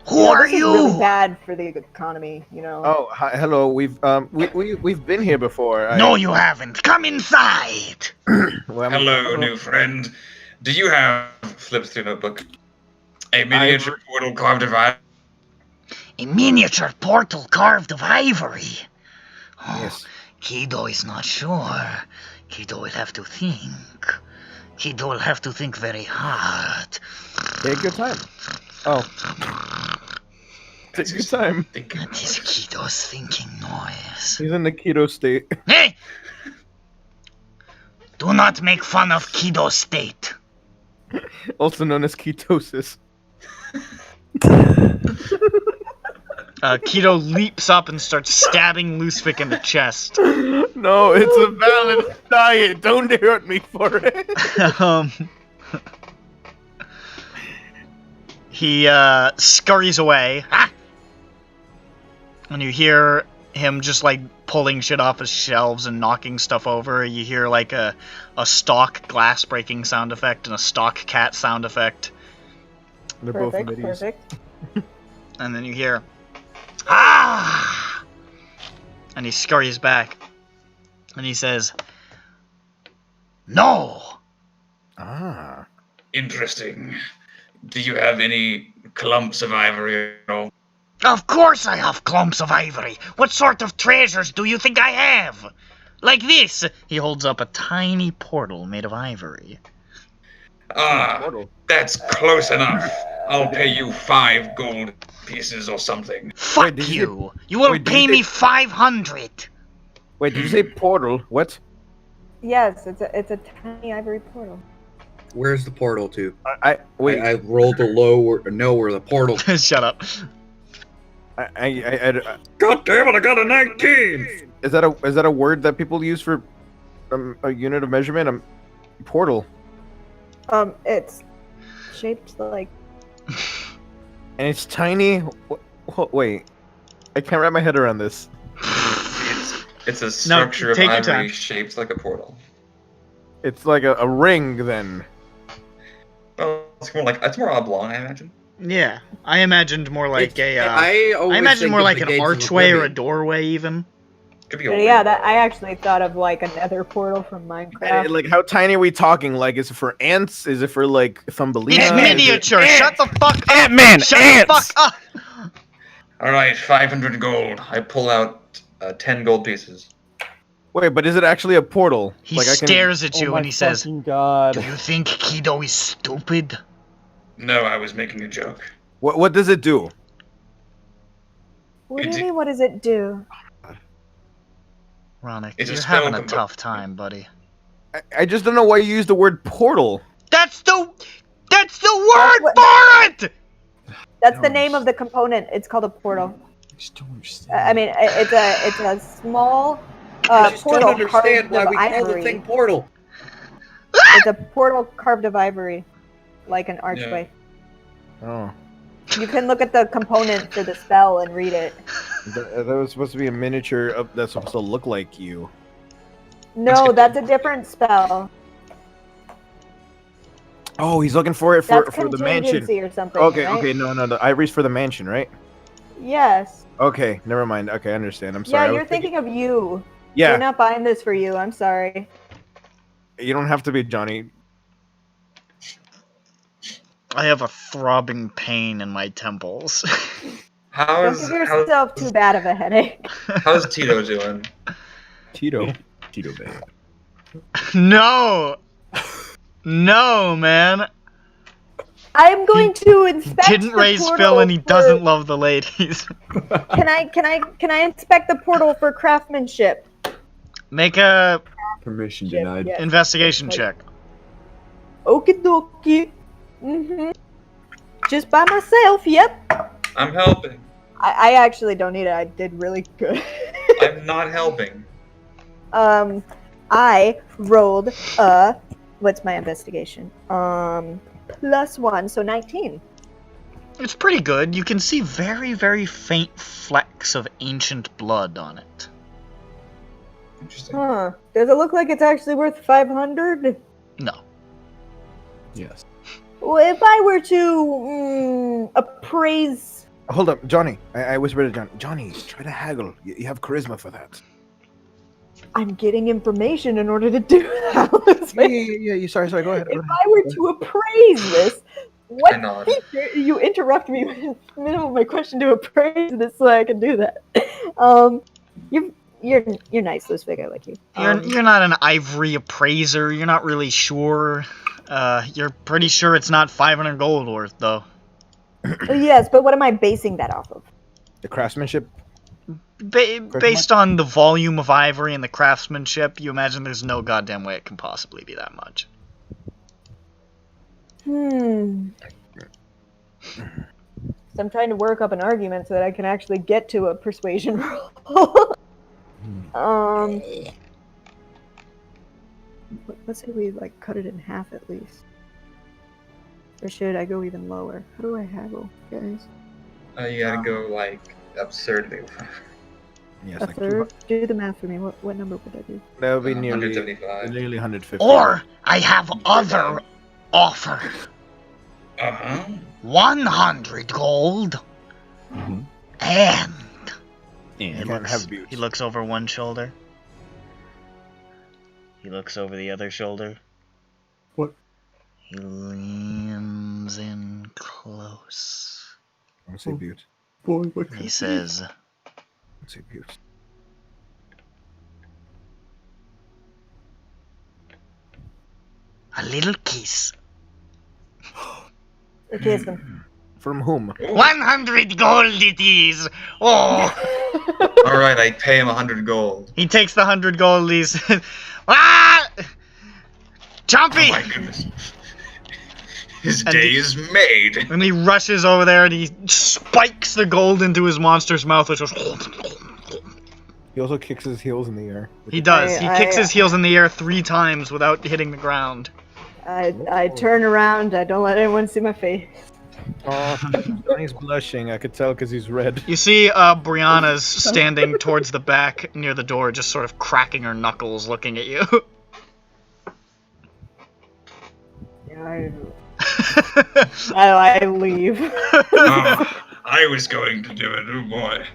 [SPEAKER 1] Who are
[SPEAKER 3] this is
[SPEAKER 1] you?
[SPEAKER 3] really bad for the economy, you know.
[SPEAKER 10] Oh, hi, hello, we've been here before.
[SPEAKER 1] No, you haven't. Come inside.
[SPEAKER 10] Well,
[SPEAKER 6] Hello, new friend. Do you have, flips through notebook, a miniature portal carved of ivory?
[SPEAKER 1] A miniature portal carved of ivory. Oh,
[SPEAKER 10] Yes.
[SPEAKER 1] Keto is not sure. Keto will have to think. Keto will have to think very hard.
[SPEAKER 10] Take your time. Oh. Take your time.
[SPEAKER 1] That is Keto's thinking noise.
[SPEAKER 10] He's in the keto state.
[SPEAKER 1] Hey! Do not make fun of Keto's state.
[SPEAKER 10] Also known as ketosis.
[SPEAKER 1] Keto leaps up and starts stabbing Lucific in the chest.
[SPEAKER 10] No, it's a balanced diet. Don't hurt me for it.
[SPEAKER 1] He scurries away. Ah! And you hear him just like pulling shit off his shelves and knocking stuff over. You hear like a stock glass breaking sound effect and a stock cat sound effect.
[SPEAKER 10] They're
[SPEAKER 3] Perfect,
[SPEAKER 10] both middies.
[SPEAKER 3] perfect.
[SPEAKER 1] And then you hear, "Ah!" And he scurries back. And he says, "No!"
[SPEAKER 10] Ah.
[SPEAKER 6] Interesting. Do you have any clumps of ivory at all?
[SPEAKER 1] Of course I have clumps of ivory. What sort of treasures do you think I have? Like this. He holds up a tiny portal made of ivory.
[SPEAKER 6] Ah, that's close enough. I'll pay you 5 gold pieces or something.
[SPEAKER 1] Fuck
[SPEAKER 10] did
[SPEAKER 1] you. You will
[SPEAKER 10] wait, did
[SPEAKER 1] pay
[SPEAKER 10] you
[SPEAKER 1] me
[SPEAKER 10] say-
[SPEAKER 1] 500.
[SPEAKER 10] Wait, did you say portal? What?
[SPEAKER 3] Yes, it's a tiny ivory portal.
[SPEAKER 2] Where's the portal to?
[SPEAKER 10] Wait.
[SPEAKER 2] I rolled a low or no where the portal.
[SPEAKER 1] Shut up.
[SPEAKER 2] God damn it! I got a 19.
[SPEAKER 10] Is that a word that people use for a unit of measurement? Portal.
[SPEAKER 3] It's shaped like.
[SPEAKER 10] And it's tiny. Wait, I can't wrap my head around this.
[SPEAKER 6] It's a structure of ivory shaped like a portal.
[SPEAKER 10] It's like a ring, then.
[SPEAKER 6] Well, it's more oblong, I imagine.
[SPEAKER 1] Yeah, I imagined more like
[SPEAKER 2] I
[SPEAKER 1] imagined more like an archway or a doorway, even.
[SPEAKER 6] Could be
[SPEAKER 3] That I actually thought of like a nether portal from Minecraft.
[SPEAKER 10] And, like, how tiny are we talking? Like, is it for ants? Is it for like Thumbelina?
[SPEAKER 1] It's miniature. Shut the fuck up.
[SPEAKER 10] Ant-Man.
[SPEAKER 1] Shut the fuck up.
[SPEAKER 4] All right, 500 gold.
[SPEAKER 6] I pull out 10 gold pieces.
[SPEAKER 10] Wait, but is it actually a portal?
[SPEAKER 1] He stares at you and he says,
[SPEAKER 7] God.
[SPEAKER 1] "Do you think Kido is stupid?"
[SPEAKER 4] No, I was making a joke.
[SPEAKER 10] What does it do?
[SPEAKER 3] What do you mean? What does it do?
[SPEAKER 1] Ronick,
[SPEAKER 4] It's a
[SPEAKER 1] you're
[SPEAKER 4] spell
[SPEAKER 1] having a tough time, buddy.
[SPEAKER 10] I just don't know why you use the word portal.
[SPEAKER 1] That's the word for it.
[SPEAKER 3] That's the name of the component. It's called a portal.
[SPEAKER 8] I just don't understand.
[SPEAKER 3] I mean, it's a small
[SPEAKER 2] I just
[SPEAKER 3] portal
[SPEAKER 2] don't understand
[SPEAKER 3] carved
[SPEAKER 2] why
[SPEAKER 3] of
[SPEAKER 2] we call the
[SPEAKER 3] ivory.
[SPEAKER 2] thing portal.
[SPEAKER 3] It's a portal carved of ivory, like an archway.
[SPEAKER 10] Oh.
[SPEAKER 3] You can look at the component for the spell and read it.
[SPEAKER 10] That was supposed to be a miniature that's supposed to look like you.
[SPEAKER 3] No, that's a different spell.
[SPEAKER 10] Oh, he's looking for it for the mansion.
[SPEAKER 3] Contingency or something,
[SPEAKER 10] Okay,
[SPEAKER 3] right?
[SPEAKER 10] okay, no, the ivory's for the mansion, right?
[SPEAKER 3] Yes.
[SPEAKER 10] Okay, never mind. Okay, I understand. I'm sorry.
[SPEAKER 3] Yeah, you're thinking of you.
[SPEAKER 10] Yeah.
[SPEAKER 3] We're not buying this for you. I'm sorry.
[SPEAKER 10] You don't have to be Johnny.
[SPEAKER 1] I have a throbbing pain in my temples.
[SPEAKER 3] Don't give yourself too bad of a headache.
[SPEAKER 6] How's Tito doing?
[SPEAKER 8] Tito bad.
[SPEAKER 1] No, man.
[SPEAKER 3] I'm going to inspect.
[SPEAKER 1] Didn't
[SPEAKER 3] the
[SPEAKER 1] raise
[SPEAKER 3] portal
[SPEAKER 1] Phil, and he
[SPEAKER 3] for-
[SPEAKER 1] doesn't love the ladies.
[SPEAKER 3] Can I inspect the portal for craftsmanship?
[SPEAKER 1] Make a
[SPEAKER 8] Permission denied.
[SPEAKER 3] Yes.
[SPEAKER 1] investigation check.
[SPEAKER 3] Okie dokie. Just by myself. Yep.
[SPEAKER 6] I'm helping.
[SPEAKER 3] I actually don't need it. I did really good.
[SPEAKER 6] I'm not helping.
[SPEAKER 3] I rolled what's my investigation? +1, so 19.
[SPEAKER 1] It's pretty good. You can see very, very faint flecks of ancient blood on it.
[SPEAKER 6] Interesting.
[SPEAKER 3] Huh. Does it look like it's actually worth 500?
[SPEAKER 1] No.
[SPEAKER 8] Yes.
[SPEAKER 3] Well, if I were to appraise...
[SPEAKER 10] Hold up, Johnny. I whispered to Johnny. Johnny, try to haggle. You have charisma for that.
[SPEAKER 3] I'm getting information in order to do that.
[SPEAKER 10] Yeah. Sorry. Go ahead.
[SPEAKER 3] If I were to appraise this, what?
[SPEAKER 6] I know.
[SPEAKER 3] You interrupt me in the middle of my question to appraise this, so I can do that. You're nice, Lizvig. I like you.
[SPEAKER 1] You're not an ivory appraiser. You're not really sure. You're pretty sure it's not 500 gold worth, though.
[SPEAKER 3] Yes, but what am I basing that off of?
[SPEAKER 10] The craftsmanship?
[SPEAKER 1] Based on the volume of ivory and the craftsmanship, you imagine there's no goddamn way it can possibly be that much.
[SPEAKER 3] So I'm trying to work up an argument so that I can actually get to a persuasion roll. Let's say we like cut it in half at least. Or should I go even lower? How do I haggle, guys?
[SPEAKER 6] You gotta go like absurdly.
[SPEAKER 10] Yes,
[SPEAKER 3] A
[SPEAKER 10] like
[SPEAKER 3] third? Do the math for me. What number would that be?
[SPEAKER 10] that would be nearly
[SPEAKER 6] 175.
[SPEAKER 10] 150.
[SPEAKER 1] Or I have other offer. 100 gold.
[SPEAKER 8] Mm-hmm.
[SPEAKER 1] And
[SPEAKER 10] You can't have beauty.
[SPEAKER 1] he looks over one shoulder. He looks over the other shoulder.
[SPEAKER 8] What?
[SPEAKER 1] He leans in close.
[SPEAKER 10] I say beauty.
[SPEAKER 8] Boy, what?
[SPEAKER 1] He says,
[SPEAKER 10] I say beauty.
[SPEAKER 1] a little kiss.
[SPEAKER 3] Kiss him.
[SPEAKER 10] From whom?
[SPEAKER 1] 100 gold it is! Oh!
[SPEAKER 6] Alright, I pay him 100 gold.
[SPEAKER 1] He takes the 100 gold, he's... ah! Chompy!
[SPEAKER 6] Oh my goodness. His day is made.
[SPEAKER 1] And he rushes over there and he spikes the gold into his monster's mouth, which goes...
[SPEAKER 10] He also kicks his heels in the air.
[SPEAKER 5] He does. He kicks his heels in the air 3 times without hitting the ground.
[SPEAKER 3] I turn around. I don't let anyone see my face.
[SPEAKER 10] Oh, Johnny's blushing. I could tell because he's red.
[SPEAKER 5] You see Brianna's standing towards the back near the door, just sort of cracking her knuckles looking at you.
[SPEAKER 3] Yeah, I leave.
[SPEAKER 4] I was going to do it. Oh boy.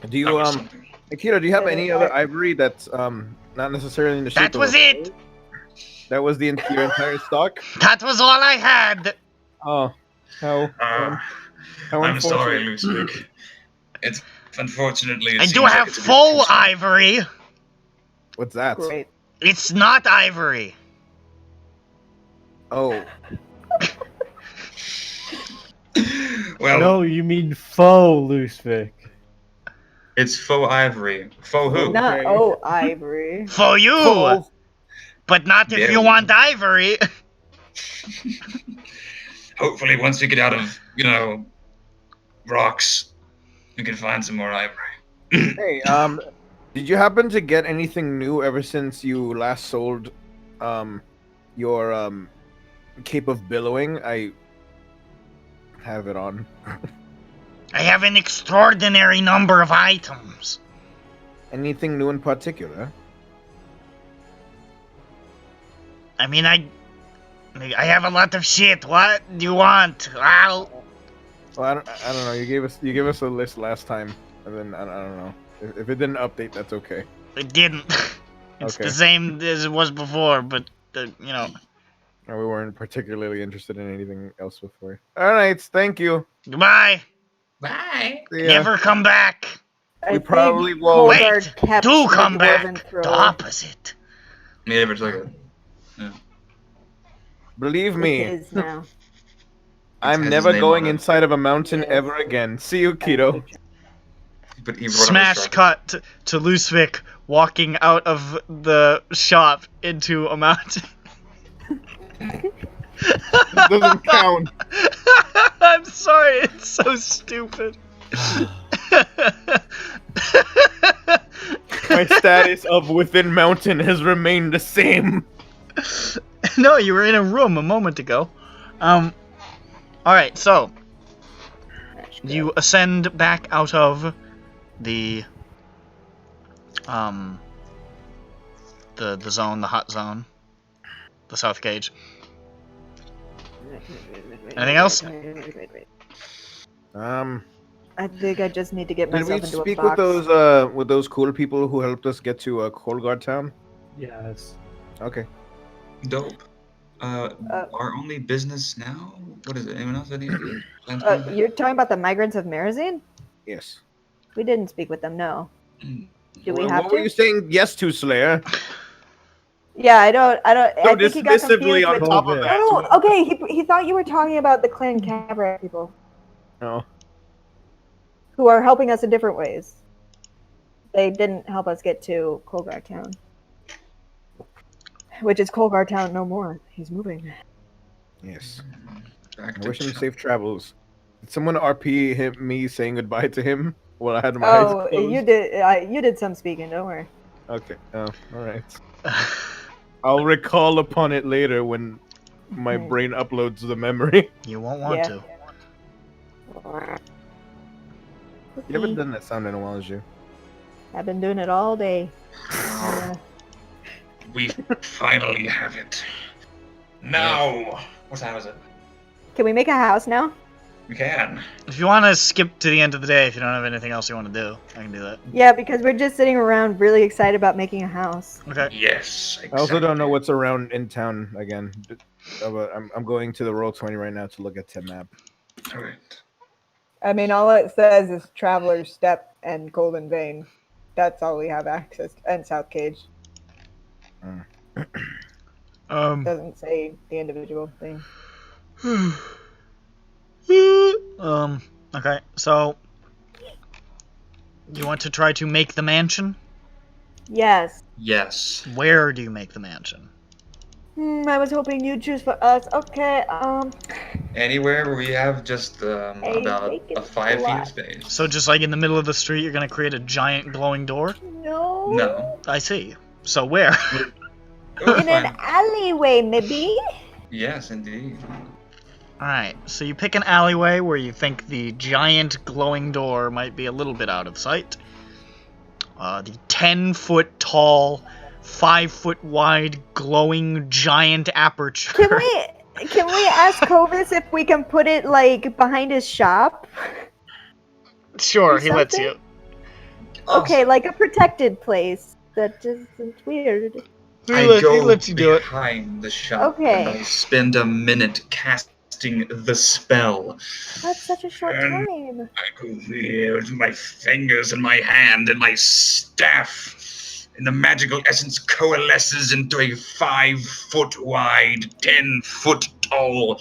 [SPEAKER 10] Do you Akira, do you have any other ivory that's not necessarily in the shape
[SPEAKER 5] That was it.
[SPEAKER 10] That was your entire stock?
[SPEAKER 5] That was all I had.
[SPEAKER 10] Oh, how
[SPEAKER 4] I'm sorry, Lusvik. It's unfortunately.
[SPEAKER 5] I do have full ivory.
[SPEAKER 10] What's that?
[SPEAKER 3] Great.
[SPEAKER 5] It's not ivory.
[SPEAKER 10] Oh.
[SPEAKER 4] Well,
[SPEAKER 7] No, you mean faux, Lusvik.
[SPEAKER 6] It's faux ivory. Faux who?
[SPEAKER 3] Not ivory.
[SPEAKER 5] For you.
[SPEAKER 10] Faux.
[SPEAKER 5] But not if
[SPEAKER 6] Yeah.
[SPEAKER 5] you want ivory.
[SPEAKER 4] hopefully, once we get out of, rocks, we can find some more ivory.
[SPEAKER 10] Hey, did you happen to get anything new ever since you last sold your Cape of Billowing? I have it on.
[SPEAKER 5] I have an extraordinary number of items.
[SPEAKER 10] Anything new in particular?
[SPEAKER 5] I mean, I have a lot of shit. What do you want?
[SPEAKER 10] Well, I don't know. You gave us a list last time, and then I don't know. If it didn't update, that's okay.
[SPEAKER 5] It didn't. It's
[SPEAKER 10] Okay.
[SPEAKER 5] the same as it was before, but
[SPEAKER 10] We weren't particularly interested in anything else before. All right, thank you.
[SPEAKER 5] Goodbye.
[SPEAKER 4] Bye.
[SPEAKER 10] See ya.
[SPEAKER 5] Never come back.
[SPEAKER 3] I
[SPEAKER 10] We
[SPEAKER 3] think
[SPEAKER 10] probably won't.
[SPEAKER 3] Colgard
[SPEAKER 5] Wait,
[SPEAKER 3] kept
[SPEAKER 5] do
[SPEAKER 3] the
[SPEAKER 5] come back.
[SPEAKER 3] dwarven throw.
[SPEAKER 5] The opposite.
[SPEAKER 6] Me never took it.
[SPEAKER 10] Believe
[SPEAKER 3] It
[SPEAKER 10] me,
[SPEAKER 3] is now.
[SPEAKER 10] I'm
[SPEAKER 6] has his
[SPEAKER 10] never
[SPEAKER 6] name
[SPEAKER 10] going
[SPEAKER 6] on it.
[SPEAKER 10] inside of a mountain
[SPEAKER 3] Yes.
[SPEAKER 10] ever again. See you, Keto.
[SPEAKER 6] But he wrote
[SPEAKER 5] Smash
[SPEAKER 6] on the
[SPEAKER 5] cut to Lusvik walking out of the shop into a mountain.
[SPEAKER 10] Doesn't count.
[SPEAKER 5] I'm sorry, it's so stupid.
[SPEAKER 10] My status of within mountain has remained the same.
[SPEAKER 5] No, you were in a room a moment ago. Alright, so you ascend back out of the zone, the hot zone, the south cage. Anything else?
[SPEAKER 3] I think I just need to get
[SPEAKER 10] Did we
[SPEAKER 3] myself into
[SPEAKER 10] speak
[SPEAKER 3] a box.
[SPEAKER 10] with those cool people who helped us get to Colgard Town?
[SPEAKER 7] Yes.
[SPEAKER 10] Okay.
[SPEAKER 6] Dope. Our only business now? What is it? Anyone else? Any plans?
[SPEAKER 3] You're talking about the migrants of Marazine?
[SPEAKER 10] Yes.
[SPEAKER 3] We didn't speak with them, no. Do we
[SPEAKER 10] Well,
[SPEAKER 3] have
[SPEAKER 10] what
[SPEAKER 3] to?
[SPEAKER 10] were you saying yes to, Slayer?
[SPEAKER 3] Yeah, I don't.
[SPEAKER 10] So
[SPEAKER 3] I think he got
[SPEAKER 10] dismissively
[SPEAKER 3] confused
[SPEAKER 10] on
[SPEAKER 3] with.
[SPEAKER 10] top of
[SPEAKER 7] Oh,
[SPEAKER 10] that.
[SPEAKER 3] Oh, okay. He thought you were talking about the Clan Cabaret people
[SPEAKER 10] No.
[SPEAKER 3] who are helping us in different ways. They didn't help us get to Colgar Town, which is Colgar Town no more. He's moving.
[SPEAKER 10] Yes.
[SPEAKER 6] Back
[SPEAKER 10] I
[SPEAKER 6] to
[SPEAKER 10] wish him
[SPEAKER 6] Chuck.
[SPEAKER 10] safe travels. Did someone RP me saying goodbye to him while I had my eyes
[SPEAKER 3] Oh,
[SPEAKER 10] closed?
[SPEAKER 3] you did. You did some speaking. Don't worry.
[SPEAKER 10] Okay. Oh, all right. I'll recall upon it later when my brain uploads the memory.
[SPEAKER 5] You won't want
[SPEAKER 3] Yeah.
[SPEAKER 5] to.
[SPEAKER 10] You haven't done that sound in a while, as you.
[SPEAKER 3] I've been doing it all day.
[SPEAKER 4] We finally have it. Now, what time is it?
[SPEAKER 3] Can we make a house now?
[SPEAKER 4] We can.
[SPEAKER 5] If you want to skip to the end of the day, if you don't have anything else you want to do, I can do that.
[SPEAKER 3] Yeah, because we're just sitting around really excited about making a house.
[SPEAKER 5] Okay.
[SPEAKER 4] Yes.
[SPEAKER 10] I also don't know what's around in town again. I'm going to the Roll20 right now to look at the map.
[SPEAKER 4] All right.
[SPEAKER 3] I mean, all it says is Traveler's Step and Golden Vein. That's all we have access to. And South Cage. Doesn't say the individual thing.
[SPEAKER 5] Okay, so you want to try to make the mansion?
[SPEAKER 3] Yes.
[SPEAKER 6] Yes.
[SPEAKER 5] Where do you make the mansion?
[SPEAKER 3] I was hoping you'd choose for us. Okay,
[SPEAKER 6] Anywhere where we have just about
[SPEAKER 3] vacant
[SPEAKER 6] 5 feet
[SPEAKER 3] lot.
[SPEAKER 6] of space.
[SPEAKER 1] So just like in the middle of the street, you're gonna create a giant glowing door?
[SPEAKER 3] No.
[SPEAKER 6] No.
[SPEAKER 1] I see. So where?
[SPEAKER 3] In an alleyway, maybe?
[SPEAKER 6] Yes, indeed.
[SPEAKER 1] Alright, so you pick an alleyway where you think the giant glowing door might be a little bit out of sight. The 10-foot tall, 5-foot wide, glowing giant aperture.
[SPEAKER 3] Can we ask Kovis if we can put it, like, behind his shop?
[SPEAKER 1] Sure, he lets you.
[SPEAKER 3] Okay, like a protected place. That isn't weird.
[SPEAKER 1] He lets you do it.
[SPEAKER 6] Behind the shop.
[SPEAKER 3] Okay.
[SPEAKER 6] And I spend a minute casting the spell.
[SPEAKER 3] That's such a short time.
[SPEAKER 4] I go there with my fingers and my hand and my staff. And the magical essence coalesces into a 5-foot wide, 10-foot tall,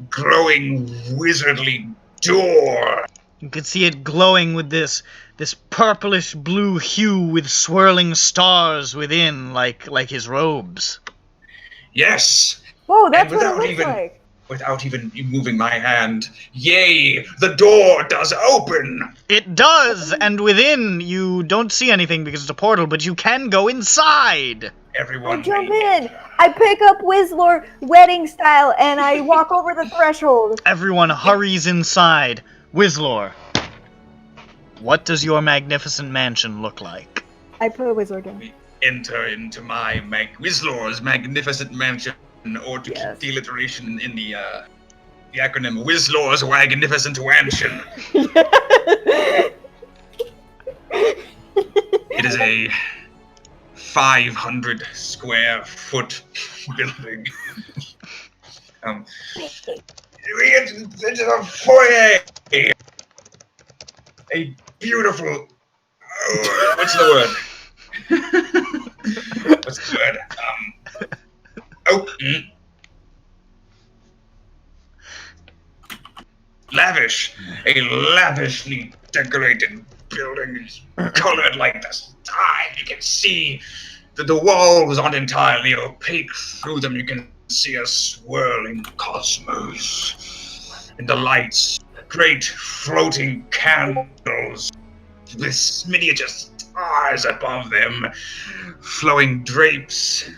[SPEAKER 4] glowing wizardly door.
[SPEAKER 1] You can see it glowing with this purplish blue hue with swirling stars within, like his robes.
[SPEAKER 4] Yes.
[SPEAKER 3] Whoa, that's what it looks like.
[SPEAKER 4] Without even moving my hand, yay, the door does open!
[SPEAKER 1] It does, and within you don't see anything because it's a portal, but you can go inside!
[SPEAKER 4] Everyone
[SPEAKER 3] I jump in! I pick up Wizlor wedding style and I walk over the threshold.
[SPEAKER 1] Everyone hurries inside. Wizlor, what does your magnificent mansion look like?
[SPEAKER 3] I put a Wizlor down.
[SPEAKER 4] We enter into my Wizlor's magnificent mansion, or to keep the alliteration in the acronym Wizlor's magnificent mansion. It is a 500 square foot building. We enter into the foyer. A beautiful. What's the word? What's the word? Lavish. A lavishly decorated building, colored like the sky. You can see that the walls aren't entirely opaque. Through them, you can see a swirling cosmos. And the lights, great floating candles with miniature stars above them, flowing drapes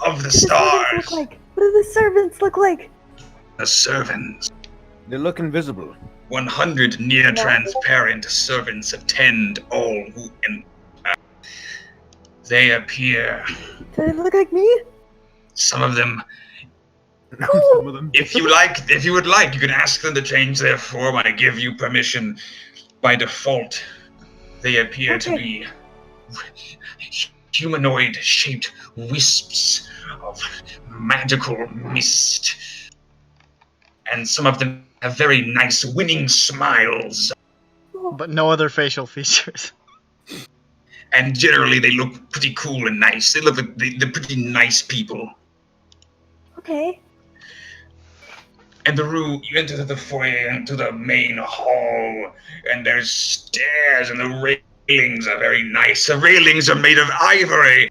[SPEAKER 4] of the stars.
[SPEAKER 3] What do the servants look like?
[SPEAKER 4] The servants.
[SPEAKER 10] They look invisible.
[SPEAKER 4] 100 near-transparent servants attend all who enter. They appear.
[SPEAKER 3] Do they look like me?
[SPEAKER 4] Some of them.
[SPEAKER 3] Cool.
[SPEAKER 8] Some of them.
[SPEAKER 4] If you would like, you can ask them to change their form. I give you permission. By default, they appear to be humanoid-shaped wisps of magical mist. And some of them have very nice winning smiles.
[SPEAKER 1] But no other facial features.
[SPEAKER 4] And generally they look pretty cool and nice. They look like they're pretty nice people.
[SPEAKER 3] Okay.
[SPEAKER 4] And the room, you enter the foyer into the main hall, and there's stairs, and the railings are very nice. The railings are made of ivory.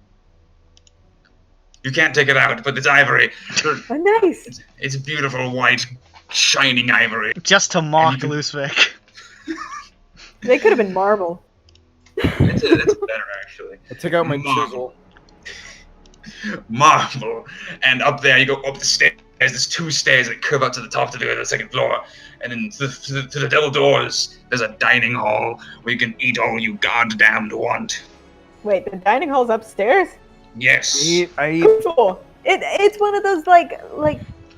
[SPEAKER 4] You can't take it out, but it's ivory.
[SPEAKER 3] Oh, nice.
[SPEAKER 4] It's beautiful white, shining ivory.
[SPEAKER 1] Just to mock Lusvik.
[SPEAKER 3] They could have been marble.
[SPEAKER 6] It's better, actually.
[SPEAKER 10] I took out my chisel.
[SPEAKER 4] Marble. And up there, you go up the stairs. There's 2 stairs that curve up to the top to the second floor. And then to the double doors, there's a dining hall where you can eat all you goddamned want.
[SPEAKER 3] Wait, the dining hall's upstairs?
[SPEAKER 4] Yes.
[SPEAKER 10] I eat.
[SPEAKER 3] Cool. It's one of those like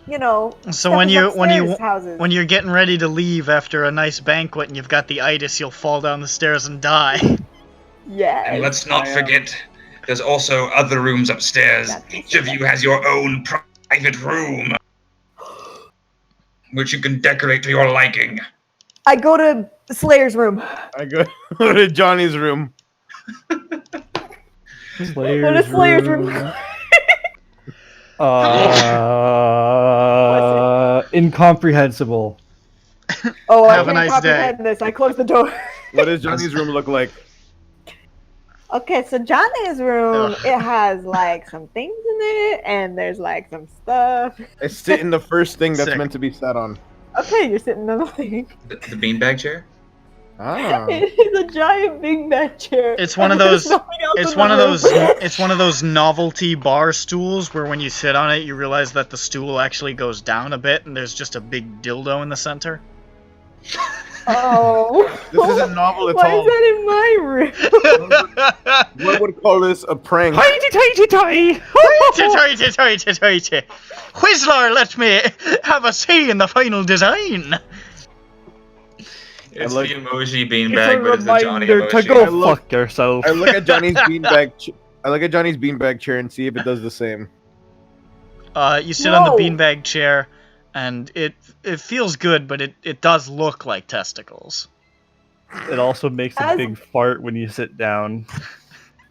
[SPEAKER 3] you know.
[SPEAKER 1] So when
[SPEAKER 3] houses.
[SPEAKER 1] when you're getting ready to leave after a nice banquet and you've got the itis, you'll fall down the stairs and die.
[SPEAKER 3] Yeah.
[SPEAKER 4] And let's not forget, there's also other rooms upstairs. Each of you has your own private room, which you can decorate to your liking.
[SPEAKER 3] I go to Slayer's room.
[SPEAKER 10] I go to Johnny's room.
[SPEAKER 3] Go to Slayer's room.
[SPEAKER 7] Incomprehensible.
[SPEAKER 3] Oh,
[SPEAKER 1] Have
[SPEAKER 3] I
[SPEAKER 1] a
[SPEAKER 3] can't
[SPEAKER 1] nice day.
[SPEAKER 3] comprehend this. I close the door.
[SPEAKER 10] What does Johnny's room look like?
[SPEAKER 3] Okay, so Johnny's room,
[SPEAKER 1] Ugh.
[SPEAKER 3] it has like some things in it, and there's like some stuff.
[SPEAKER 10] I sit in the first thing that's
[SPEAKER 1] Sick.
[SPEAKER 10] meant to be sat on.
[SPEAKER 3] Okay, you're sitting on the thing.
[SPEAKER 6] The beanbag chair?
[SPEAKER 10] Ah.
[SPEAKER 3] It is a giant big bed chair.
[SPEAKER 1] It's one of
[SPEAKER 3] and there's
[SPEAKER 1] those.
[SPEAKER 3] nothing else
[SPEAKER 1] It's
[SPEAKER 3] in
[SPEAKER 1] one
[SPEAKER 3] the
[SPEAKER 1] of
[SPEAKER 3] room.
[SPEAKER 1] those. It's one of those novelty bar stools where when you sit on it, you realize that the stool actually goes down a bit, and there's just a big dildo in the center.
[SPEAKER 3] Oh.
[SPEAKER 10] This isn't novel at
[SPEAKER 3] Why
[SPEAKER 10] all.
[SPEAKER 3] is that in my room?
[SPEAKER 10] One would call this a prank.
[SPEAKER 1] Whistler, let me have a say in the final design.
[SPEAKER 6] It's
[SPEAKER 10] like-
[SPEAKER 6] the emoji
[SPEAKER 7] It's
[SPEAKER 6] beanbag,
[SPEAKER 7] a
[SPEAKER 6] but it's the Johnny
[SPEAKER 7] reminder to
[SPEAKER 6] emoji.
[SPEAKER 7] go
[SPEAKER 10] I look-
[SPEAKER 7] fuck yourself.
[SPEAKER 10] I look at Johnny's beanbag. I look at Johnny's beanbag chair and see if it does the same.
[SPEAKER 1] You sit on the
[SPEAKER 3] No.
[SPEAKER 1] beanbag chair, and it feels good, but it does look like testicles.
[SPEAKER 7] It also makes a
[SPEAKER 3] As-
[SPEAKER 7] big fart when you sit down.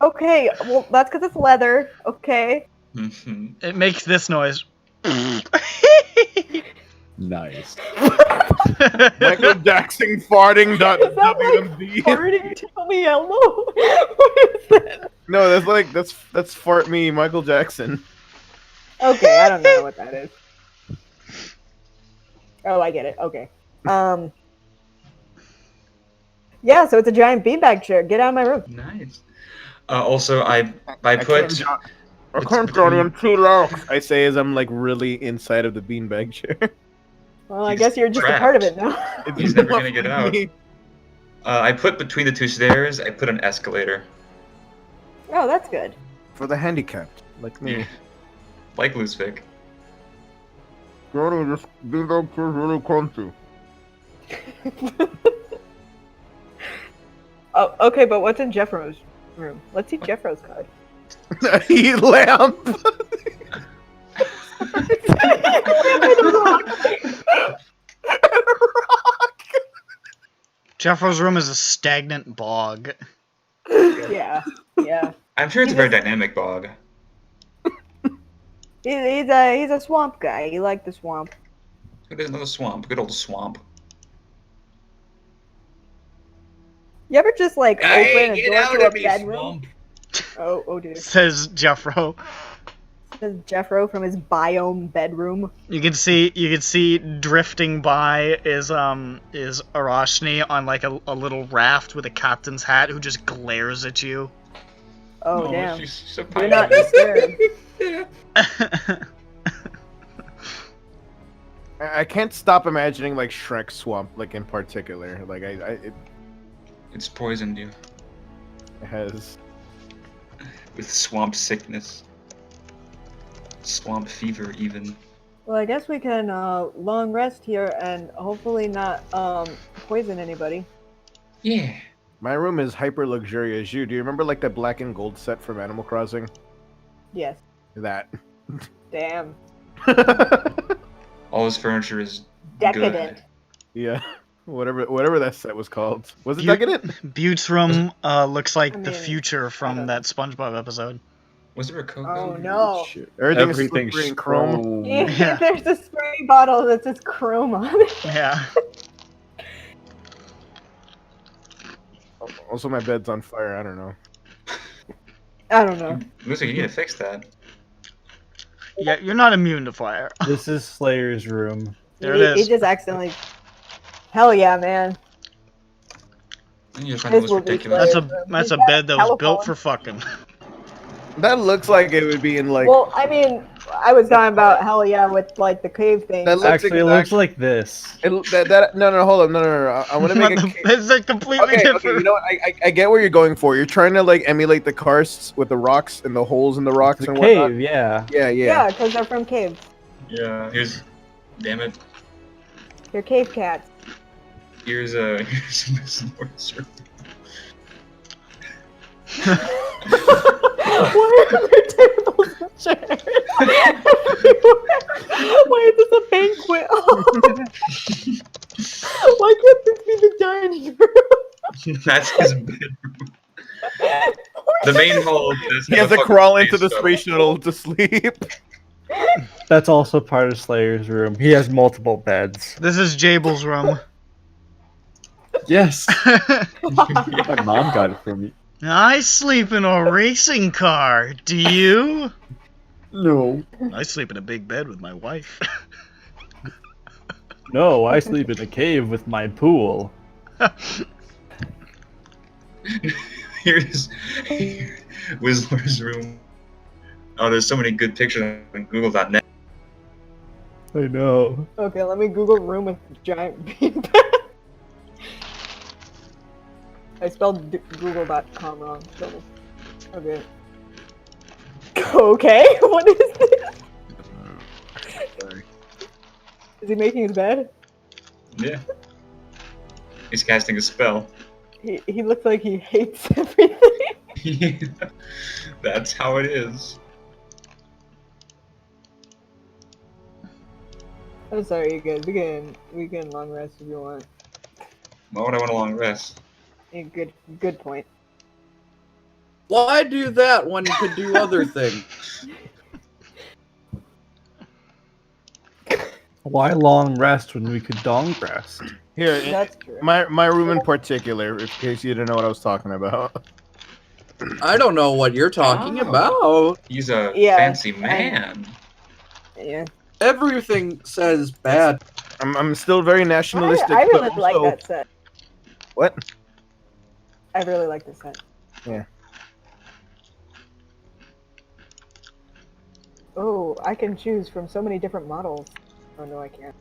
[SPEAKER 3] Okay, well, that's because it's leather, okay?
[SPEAKER 6] Mhm.
[SPEAKER 1] It makes this noise.
[SPEAKER 8] Nice.
[SPEAKER 10] Michael Jackson farting.
[SPEAKER 3] Is that like
[SPEAKER 10] WMD.
[SPEAKER 3] farting Tommy Elmo? What is that?
[SPEAKER 10] No, that's fart me, Michael Jackson.
[SPEAKER 3] Okay, I don't know what that is. Oh, I get it. Okay. Yeah, so it's a giant beanbag chair. Get out of my room.
[SPEAKER 6] Nice. Also, I put.
[SPEAKER 10] I can't Johnny, I'm too low. I say as I'm like really inside of the beanbag chair.
[SPEAKER 3] Well, I
[SPEAKER 6] He's
[SPEAKER 3] guess you're just a part of it now.
[SPEAKER 6] He's never gonna get out. I put between the two stairs. I put an escalator.
[SPEAKER 3] Oh, that's good.
[SPEAKER 10] For the handicapped, like me.
[SPEAKER 6] Like Loosevik.
[SPEAKER 10] Johnny, this beanbag chair is really comfy.
[SPEAKER 3] Oh, okay, but what's in Jeffro's room? Let's see Jeffro's card.
[SPEAKER 10] Heat lamp.
[SPEAKER 1] Jeffro's room is a stagnant bog.
[SPEAKER 3] Yeah, yeah.
[SPEAKER 6] I'm sure it's a very dynamic bog.
[SPEAKER 3] He's a swamp guy. He liked the swamp.
[SPEAKER 6] Who doesn't know the swamp? Good old swamp.
[SPEAKER 3] You ever just like open a
[SPEAKER 2] get
[SPEAKER 3] door
[SPEAKER 2] out
[SPEAKER 3] to a
[SPEAKER 2] of me,
[SPEAKER 3] bedroom?
[SPEAKER 2] swamp.
[SPEAKER 3] Oh dear.
[SPEAKER 1] Says Jeffro.
[SPEAKER 3] Says Jeffro from his biome bedroom.
[SPEAKER 1] You can see drifting by is Arashni on like a little raft with a captain's hat who just glares at you.
[SPEAKER 3] Oh damn.
[SPEAKER 6] She's so
[SPEAKER 3] You're not
[SPEAKER 6] tiny.
[SPEAKER 3] disturbed.
[SPEAKER 10] I can't stop imagining like Shrek swamp, like in particular. Like it
[SPEAKER 6] It's poisoned you
[SPEAKER 10] has.
[SPEAKER 6] with swamp sickness, swamp fever, even.
[SPEAKER 3] Well, I guess we can long rest here and hopefully not poison anybody.
[SPEAKER 6] Yeah.
[SPEAKER 10] My room is hyper luxurious. Do you remember like the black and gold set from Animal Crossing?
[SPEAKER 3] Yes.
[SPEAKER 10] That.
[SPEAKER 3] Damn.
[SPEAKER 6] All his furniture is
[SPEAKER 3] Decadent.
[SPEAKER 6] good.
[SPEAKER 10] Yeah. Whatever that set was called. Was it
[SPEAKER 1] You-
[SPEAKER 10] decadent?
[SPEAKER 1] Bute's room looks like
[SPEAKER 3] I
[SPEAKER 1] the
[SPEAKER 3] mean,
[SPEAKER 1] future
[SPEAKER 3] I
[SPEAKER 1] from
[SPEAKER 3] don't
[SPEAKER 1] that SpongeBob episode.
[SPEAKER 6] Was there a Coke?
[SPEAKER 3] Oh no.
[SPEAKER 8] Shit.
[SPEAKER 10] Everything's
[SPEAKER 8] Everything's
[SPEAKER 10] slippery and chrome.
[SPEAKER 1] Yeah.
[SPEAKER 3] There's a spray bottle that says chrome on it.
[SPEAKER 1] Yeah.
[SPEAKER 10] Also, my bed's on fire. I don't know.
[SPEAKER 3] I don't know.
[SPEAKER 6] Looks like you need to fix that.
[SPEAKER 1] Yeah, you're not immune to fire.
[SPEAKER 7] This is Slayer's room.
[SPEAKER 1] There it
[SPEAKER 3] He
[SPEAKER 1] is.
[SPEAKER 3] just accidentally. Hell yeah, man.
[SPEAKER 6] And you just find
[SPEAKER 3] This
[SPEAKER 6] it
[SPEAKER 3] will
[SPEAKER 6] was
[SPEAKER 3] be
[SPEAKER 6] ridiculous.
[SPEAKER 1] That's a bed that was built for fucking.
[SPEAKER 10] That looks like it would be in like.
[SPEAKER 3] Well, I mean, I was talking about hell yeah with like the cave thing.
[SPEAKER 10] That looks
[SPEAKER 7] Actually, it looks like this.
[SPEAKER 10] no, hold on, no. I want to make a.
[SPEAKER 1] It's a completely
[SPEAKER 10] Okay,
[SPEAKER 1] different.
[SPEAKER 10] you know what? I get what you're going for. You're trying to like emulate the karsts with the rocks and the holes in the rocks
[SPEAKER 7] It's a
[SPEAKER 10] and whatnot.
[SPEAKER 7] cave, yeah.
[SPEAKER 10] Yeah.
[SPEAKER 3] Yeah, because they're from caves.
[SPEAKER 6] Yeah. Damn it.
[SPEAKER 3] They're cave cats.
[SPEAKER 6] Here's Miss Norris.
[SPEAKER 3] Why are there tables and chairs everywhere? Why is this a banquet? Why can't this be the dining room?
[SPEAKER 6] That's his bedroom. The main hall does
[SPEAKER 10] He
[SPEAKER 6] have
[SPEAKER 10] has
[SPEAKER 6] a
[SPEAKER 10] to crawl
[SPEAKER 6] fucking
[SPEAKER 10] into the
[SPEAKER 6] space
[SPEAKER 10] space shuttle to sleep.
[SPEAKER 7] That's also part of Slayer's room. He has multiple beds.
[SPEAKER 1] This is Jabel's room.
[SPEAKER 8] Yes. My mom got it for me.
[SPEAKER 5] I sleep in a racing car. Do you?
[SPEAKER 8] No.
[SPEAKER 5] I sleep in a big bed with my wife.
[SPEAKER 7] No, I sleep in a cave with my pool.
[SPEAKER 6] Here's Whistler's room. Oh, there's so many good pictures on Google.net.
[SPEAKER 7] I know.
[SPEAKER 3] Okay, let me Google room with giant bean. I spelled google.com wrong. So. Okay. Okay, what is this?
[SPEAKER 10] Sorry.
[SPEAKER 3] Is he making his bed?
[SPEAKER 6] Yeah. He's casting a spell.
[SPEAKER 3] He looks like he hates everything.
[SPEAKER 6] That's how it is.
[SPEAKER 3] I'm sorry, you guys. We can long rest if you want.
[SPEAKER 6] Why would I want a long rest?
[SPEAKER 3] Yeah, good point.
[SPEAKER 2] Why do that when you could do other things?
[SPEAKER 7] Why long rest when we could long rest?
[SPEAKER 10] Here,
[SPEAKER 3] That's true.
[SPEAKER 10] my room in particular, in case you didn't know what I was talking about.
[SPEAKER 2] I don't know what you're talking about.
[SPEAKER 6] He's a
[SPEAKER 3] Yeah,
[SPEAKER 6] fancy man.
[SPEAKER 3] Yeah.
[SPEAKER 2] Everything says bad.
[SPEAKER 10] I'm still very nationalistic.
[SPEAKER 3] I really
[SPEAKER 10] but
[SPEAKER 3] like
[SPEAKER 10] also-
[SPEAKER 3] that set.
[SPEAKER 10] What?
[SPEAKER 3] I really like the set.
[SPEAKER 10] Yeah.
[SPEAKER 3] Oh, I can choose from so many different models. Oh no, I can't.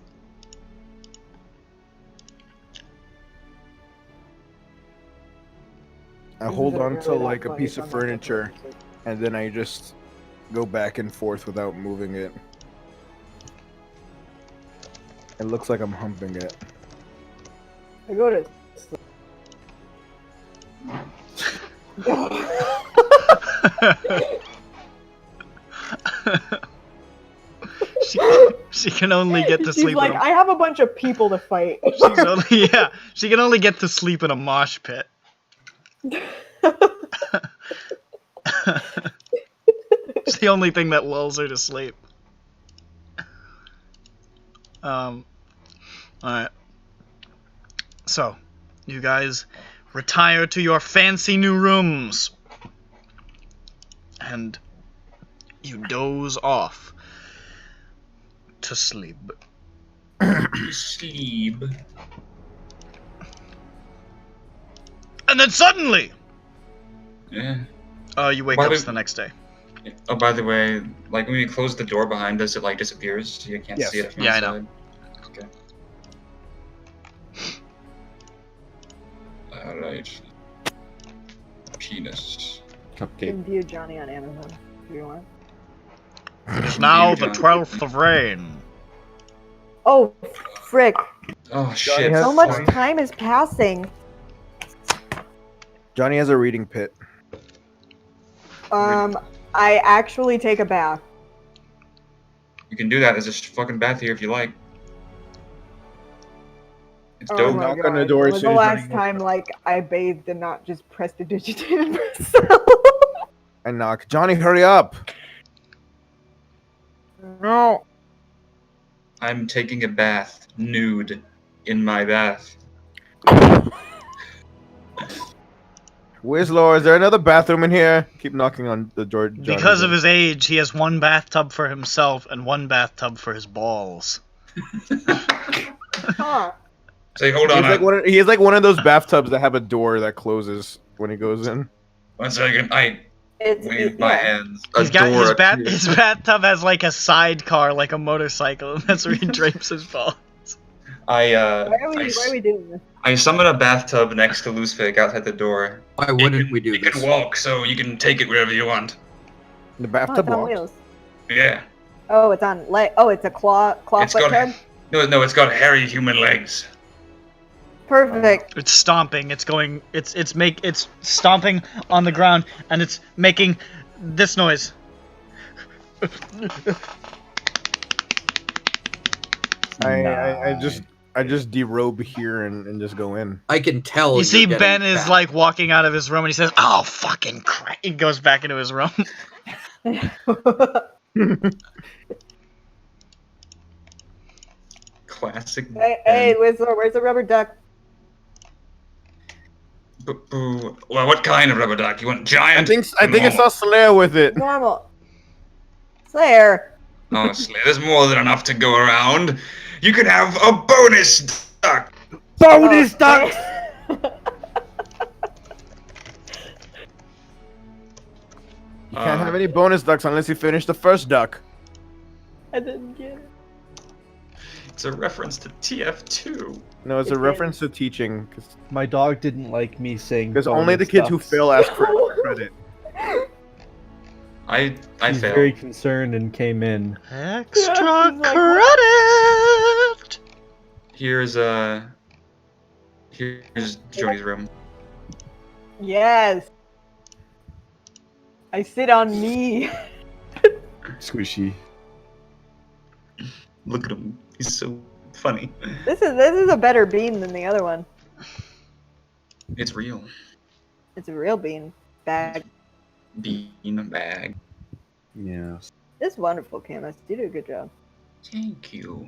[SPEAKER 10] I hold
[SPEAKER 3] This
[SPEAKER 10] on
[SPEAKER 3] isn't
[SPEAKER 10] to
[SPEAKER 3] really that
[SPEAKER 10] like a
[SPEAKER 3] funny,
[SPEAKER 10] piece
[SPEAKER 3] so
[SPEAKER 10] of
[SPEAKER 3] I'm not gonna
[SPEAKER 10] furniture,
[SPEAKER 3] use it.
[SPEAKER 10] and then I just go back and forth without moving it. It looks like I'm humping it.
[SPEAKER 3] I go to
[SPEAKER 5] she can only get to
[SPEAKER 3] She's
[SPEAKER 5] sleep
[SPEAKER 3] like,
[SPEAKER 5] in
[SPEAKER 3] I have a bunch of people to fight.
[SPEAKER 5] she can only get to sleep in a mosh pit. It's the only thing that lulls her to sleep. Alright. So, you guys retire to your fancy new rooms. And you doze off to sleep.
[SPEAKER 6] Sleep.
[SPEAKER 5] And then suddenly,
[SPEAKER 6] Yeah.
[SPEAKER 5] you wake
[SPEAKER 6] By
[SPEAKER 5] up
[SPEAKER 6] the-
[SPEAKER 5] the next day.
[SPEAKER 6] Oh, by the way, like when you close the door behind us, it like disappears. So you can't
[SPEAKER 10] Yes.
[SPEAKER 6] see it from
[SPEAKER 5] Yeah, I
[SPEAKER 6] outside.
[SPEAKER 5] know.
[SPEAKER 6] Okay. Alright. Penis.
[SPEAKER 3] You
[SPEAKER 8] Cupcake.
[SPEAKER 3] can view Johnny on Amazon if you want.
[SPEAKER 5] It is now the 12th of rain.
[SPEAKER 3] Oh, frick.
[SPEAKER 6] Oh shit.
[SPEAKER 10] has-
[SPEAKER 3] So much time is passing.
[SPEAKER 10] Johnny has a reading pit.
[SPEAKER 3] I actually take a bath.
[SPEAKER 6] You can do that. There's a fucking bath here if you like. It's
[SPEAKER 3] Oh
[SPEAKER 6] dope.
[SPEAKER 3] my
[SPEAKER 10] Knock on the
[SPEAKER 3] God.
[SPEAKER 10] door
[SPEAKER 3] When
[SPEAKER 10] as
[SPEAKER 3] was
[SPEAKER 10] soon
[SPEAKER 3] the
[SPEAKER 10] as
[SPEAKER 3] last
[SPEAKER 10] Johnny
[SPEAKER 3] time,
[SPEAKER 10] wakes
[SPEAKER 3] like, I bathed and not just prestidigitated myself?
[SPEAKER 10] I knock. Johnny, hurry up!
[SPEAKER 3] No.
[SPEAKER 6] I'm taking a bath, nude, in my bath.
[SPEAKER 10] Whistler, is there another bathroom in here? Keep knocking on the door. Johnny
[SPEAKER 5] Because of
[SPEAKER 10] does.
[SPEAKER 5] his age, he has one bathtub for himself and one bathtub for his balls.
[SPEAKER 3] Huh.
[SPEAKER 6] Say, hold on.
[SPEAKER 10] He has like one of those bathtubs that have a door that closes when he goes in.
[SPEAKER 6] 1 second. I
[SPEAKER 3] It's,
[SPEAKER 6] wave my hands. A
[SPEAKER 5] He's got
[SPEAKER 6] door
[SPEAKER 5] his bathtub has like a sidecar, like a motorcycle, and that's where he drapes his balls.
[SPEAKER 6] I
[SPEAKER 3] Why are we doing this?
[SPEAKER 6] I summon a bathtub next to Loosefig outside the door.
[SPEAKER 2] Why wouldn't we do
[SPEAKER 6] You
[SPEAKER 2] this?
[SPEAKER 6] can walk, so you can take it wherever you want.
[SPEAKER 10] The
[SPEAKER 3] Oh,
[SPEAKER 10] bathtub
[SPEAKER 3] it's on
[SPEAKER 10] walks.
[SPEAKER 3] wheels.
[SPEAKER 6] Yeah.
[SPEAKER 3] Oh, it's on oh, it's a claw
[SPEAKER 6] It's
[SPEAKER 3] foot
[SPEAKER 6] got
[SPEAKER 3] tub?
[SPEAKER 6] no, it's got hairy human legs.
[SPEAKER 3] Perfect.
[SPEAKER 5] It's stomping. It's going. It's stomping on the ground, and it's making this noise.
[SPEAKER 10] I just derobe here and just go in.
[SPEAKER 2] I can tell.
[SPEAKER 5] You see,
[SPEAKER 2] you're
[SPEAKER 5] Ben
[SPEAKER 2] getting
[SPEAKER 5] is
[SPEAKER 2] fat.
[SPEAKER 5] like walking out of his room, and he says, "Oh fucking crap!" He goes back into his room.
[SPEAKER 6] Classic.
[SPEAKER 3] Hey, Whistler, where's the rubber duck?
[SPEAKER 4] Well, what kind of rubber duck? You want giant?
[SPEAKER 10] I think I saw Slayer with it.
[SPEAKER 3] Normal. Slayer.
[SPEAKER 4] Honestly, there's more than enough to go around. You can have a bonus duck.
[SPEAKER 7] Bonus ducks!
[SPEAKER 10] You can't have any bonus ducks unless you finish the first duck.
[SPEAKER 3] I didn't get it.
[SPEAKER 6] It's a reference to TF2.
[SPEAKER 10] No, it's a reference to teaching. Cause
[SPEAKER 7] My dog didn't like me saying
[SPEAKER 10] because only the kids who
[SPEAKER 7] ducks.
[SPEAKER 10] fail ask for credit.
[SPEAKER 6] I
[SPEAKER 7] He's
[SPEAKER 6] failed.
[SPEAKER 7] very concerned and came in.
[SPEAKER 5] Extra credit!
[SPEAKER 6] Here's Jody's room.
[SPEAKER 3] Yes. I sit on me.
[SPEAKER 8] Squishy.
[SPEAKER 6] Look at him. He's so funny.
[SPEAKER 3] This is a better bean than the other one.
[SPEAKER 6] It's real.
[SPEAKER 3] It's a real bean bag.
[SPEAKER 6] Bean bag.
[SPEAKER 8] Yeah.
[SPEAKER 3] It's wonderful, Camus. You did a good job.
[SPEAKER 6] Thank you.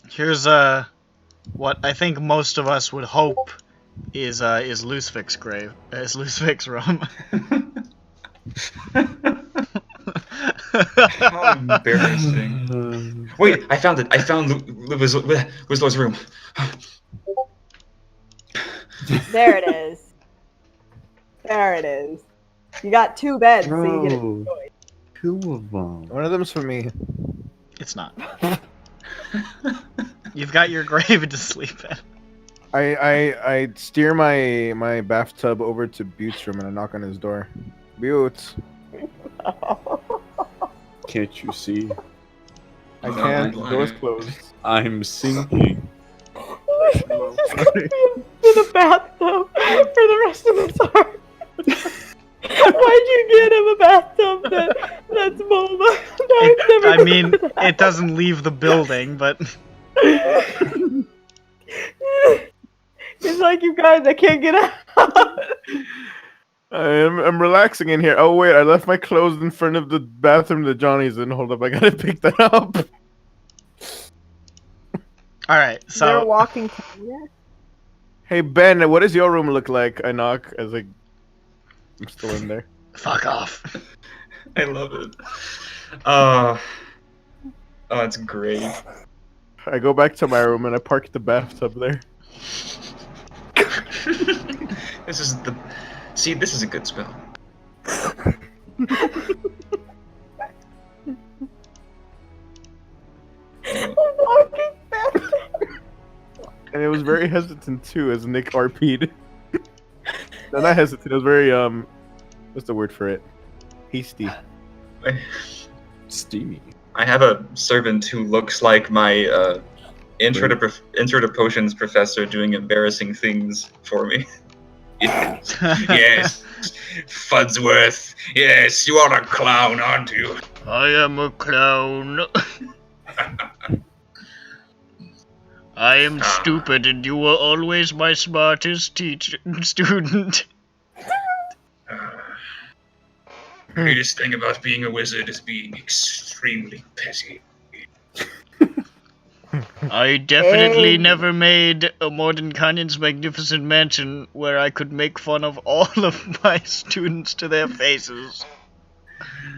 [SPEAKER 5] Here's what I think most of us would hope is Lucifix's grave. Is Lucifix's room.
[SPEAKER 6] How embarrassing. Wait, I found it. I found Wislow's room.
[SPEAKER 3] There it is. There it is. You got 2 beds, so you get it.
[SPEAKER 8] Bro, 2 of them.
[SPEAKER 10] One of them's for me.
[SPEAKER 5] It's not. You've got your grave to sleep in.
[SPEAKER 10] I steer my bathtub over to Butte's room and I knock on his door. Butte.
[SPEAKER 8] Can't you see?
[SPEAKER 10] I can't. The door's closed.
[SPEAKER 8] I'm sinking.
[SPEAKER 3] To the bathtub for the rest of the time. Why'd you get him a bathtub that's mobile?
[SPEAKER 5] I mean, it doesn't leave the building, but...
[SPEAKER 3] It's like, you guys, I can't get out.
[SPEAKER 10] I'm relaxing in here. Oh wait, I left my clothes in front of the bathroom that Johnny's in. Hold up, I gotta pick that up.
[SPEAKER 5] Alright,
[SPEAKER 3] They're
[SPEAKER 5] so...
[SPEAKER 3] walking together.
[SPEAKER 10] Hey Ben, what does your room look like? I knock as I'm still in there.
[SPEAKER 5] Fuck off.
[SPEAKER 6] I love it. Oh, it's great.
[SPEAKER 10] I go back to my room and I park the bathtub there.
[SPEAKER 6] This is the... See, this is a good spell.
[SPEAKER 3] Walking back.
[SPEAKER 10] And it was very hesitant too, as Nick RP'd. No, not hesitant. It was very what's the word for it? Hasty.
[SPEAKER 8] Steamy.
[SPEAKER 6] I have a servant who looks like my intro to potions professor doing embarrassing things for me. Yes, yes, Fudsworth. Yes, you are a clown, aren't you?
[SPEAKER 5] I am a clown. I am stupid, and you were always my smartest student.
[SPEAKER 4] The greatest thing about being a wizard is being extremely petty.
[SPEAKER 5] I definitely never made a Mordenkainen's magnificent mansion where I could make fun of all of my students to their faces.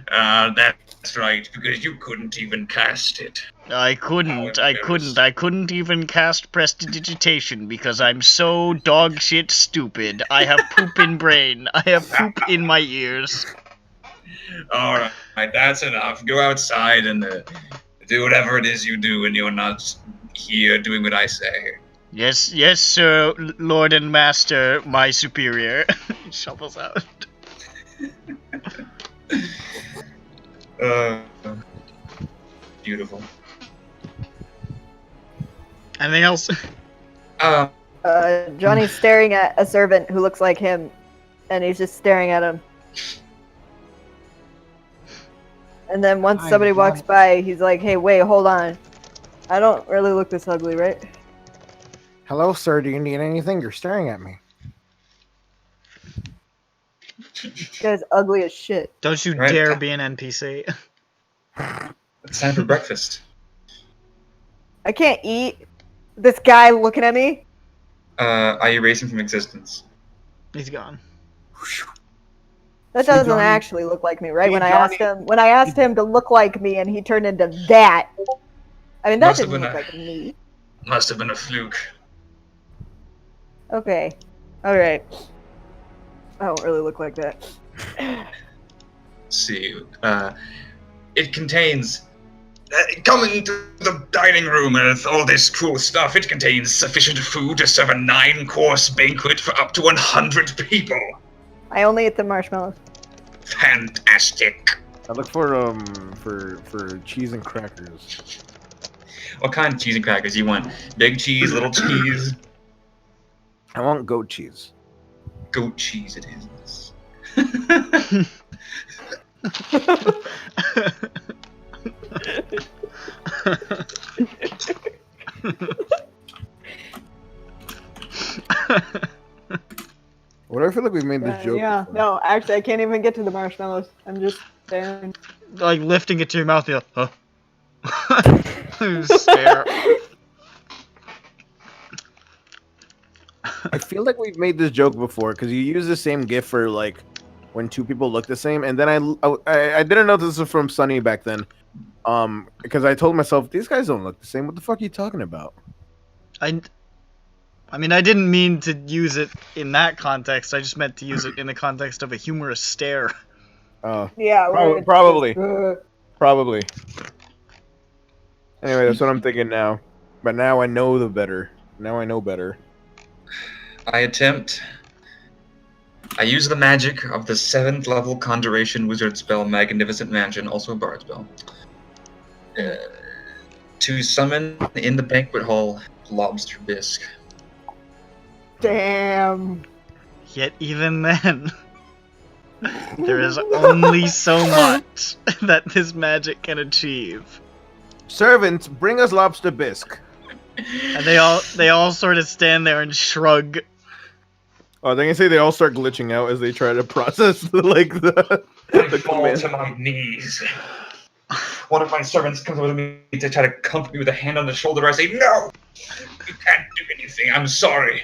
[SPEAKER 4] That's right, because you couldn't even cast it.
[SPEAKER 5] I couldn't even cast prestidigitation because I'm so dog shit stupid. I have poop in brain. I have poop in my ears.
[SPEAKER 4] Alright, that's enough. Go outside and do whatever it is you do when you're not here doing what I say.
[SPEAKER 5] Yes, yes, sir, Lord and Master, my superior. Shovels out.
[SPEAKER 4] Beautiful.
[SPEAKER 5] Anything else?
[SPEAKER 3] Johnny's staring at a servant who looks like him, and he's just staring at him. And then once somebody walks by, he's like, hey, wait, hold on. I don't really look this ugly, right?
[SPEAKER 10] Hello, sir. Do you need anything? You're staring at me.
[SPEAKER 3] This guy's ugly as shit.
[SPEAKER 5] Don't you
[SPEAKER 6] Right.
[SPEAKER 5] dare be an NPC.
[SPEAKER 6] It's time for breakfast.
[SPEAKER 3] I can't eat. This guy looking at me.
[SPEAKER 6] I erase him from existence.
[SPEAKER 5] He's gone.
[SPEAKER 3] That
[SPEAKER 10] See,
[SPEAKER 3] doesn't
[SPEAKER 10] Johnny-
[SPEAKER 3] actually look like me, right?
[SPEAKER 10] See,
[SPEAKER 3] When
[SPEAKER 10] Johnny-
[SPEAKER 3] I asked him to look like me, and he turned into that. I mean, that
[SPEAKER 4] Must have
[SPEAKER 3] didn't
[SPEAKER 4] been
[SPEAKER 3] look
[SPEAKER 4] a-
[SPEAKER 3] like me.
[SPEAKER 4] Must have been a fluke.
[SPEAKER 3] Okay, all right. I don't really look like that.
[SPEAKER 4] See, it contains. Coming to the dining room with all this cool stuff, it contains sufficient food to serve a 9-course banquet for up to 100 people.
[SPEAKER 3] I only eat the marshmallows.
[SPEAKER 4] Fantastic.
[SPEAKER 10] I look for cheese and crackers.
[SPEAKER 6] What kind of cheese and crackers you want? Big cheese, little cheese?
[SPEAKER 10] I want goat cheese.
[SPEAKER 6] Goat cheese it is.
[SPEAKER 10] What I feel like we made this joke.
[SPEAKER 3] Yeah,
[SPEAKER 10] before.
[SPEAKER 3] no, actually, I can't even get to the marshmallows. I'm just staring.
[SPEAKER 5] Like lifting it to your mouth, you're like, huh? Stare.
[SPEAKER 10] I feel like we've made this joke before because you use the same GIF for like when two people look the same, and then I didn't know this was from Sunny back then, because I told myself these guys don't look the same. What the fuck are you talking about?
[SPEAKER 5] I mean, I didn't mean to use it in that context. I just meant to use it in the context of a humorous stare.
[SPEAKER 3] Yeah,
[SPEAKER 10] probably. Probably. Anyway, that's what I'm thinking now. But now I know the better. Now I know better.
[SPEAKER 6] I use the magic of the 7th level conjuration wizard spell Magnificent Mansion, also a bard spell, to summon in the banquet hall Lobster Bisque.
[SPEAKER 3] Damn.
[SPEAKER 5] Yet even then, there is only so much that this magic can achieve.
[SPEAKER 10] Servants, bring us lobster bisque.
[SPEAKER 5] And they all sort of stand there and shrug.
[SPEAKER 10] Oh, they can say they all start glitching out as they try to process the
[SPEAKER 4] I fall to my knees. One of my servants comes over to me to try to comfort me with a hand on the shoulder. I say, "No! You can't do anything. I'm sorry."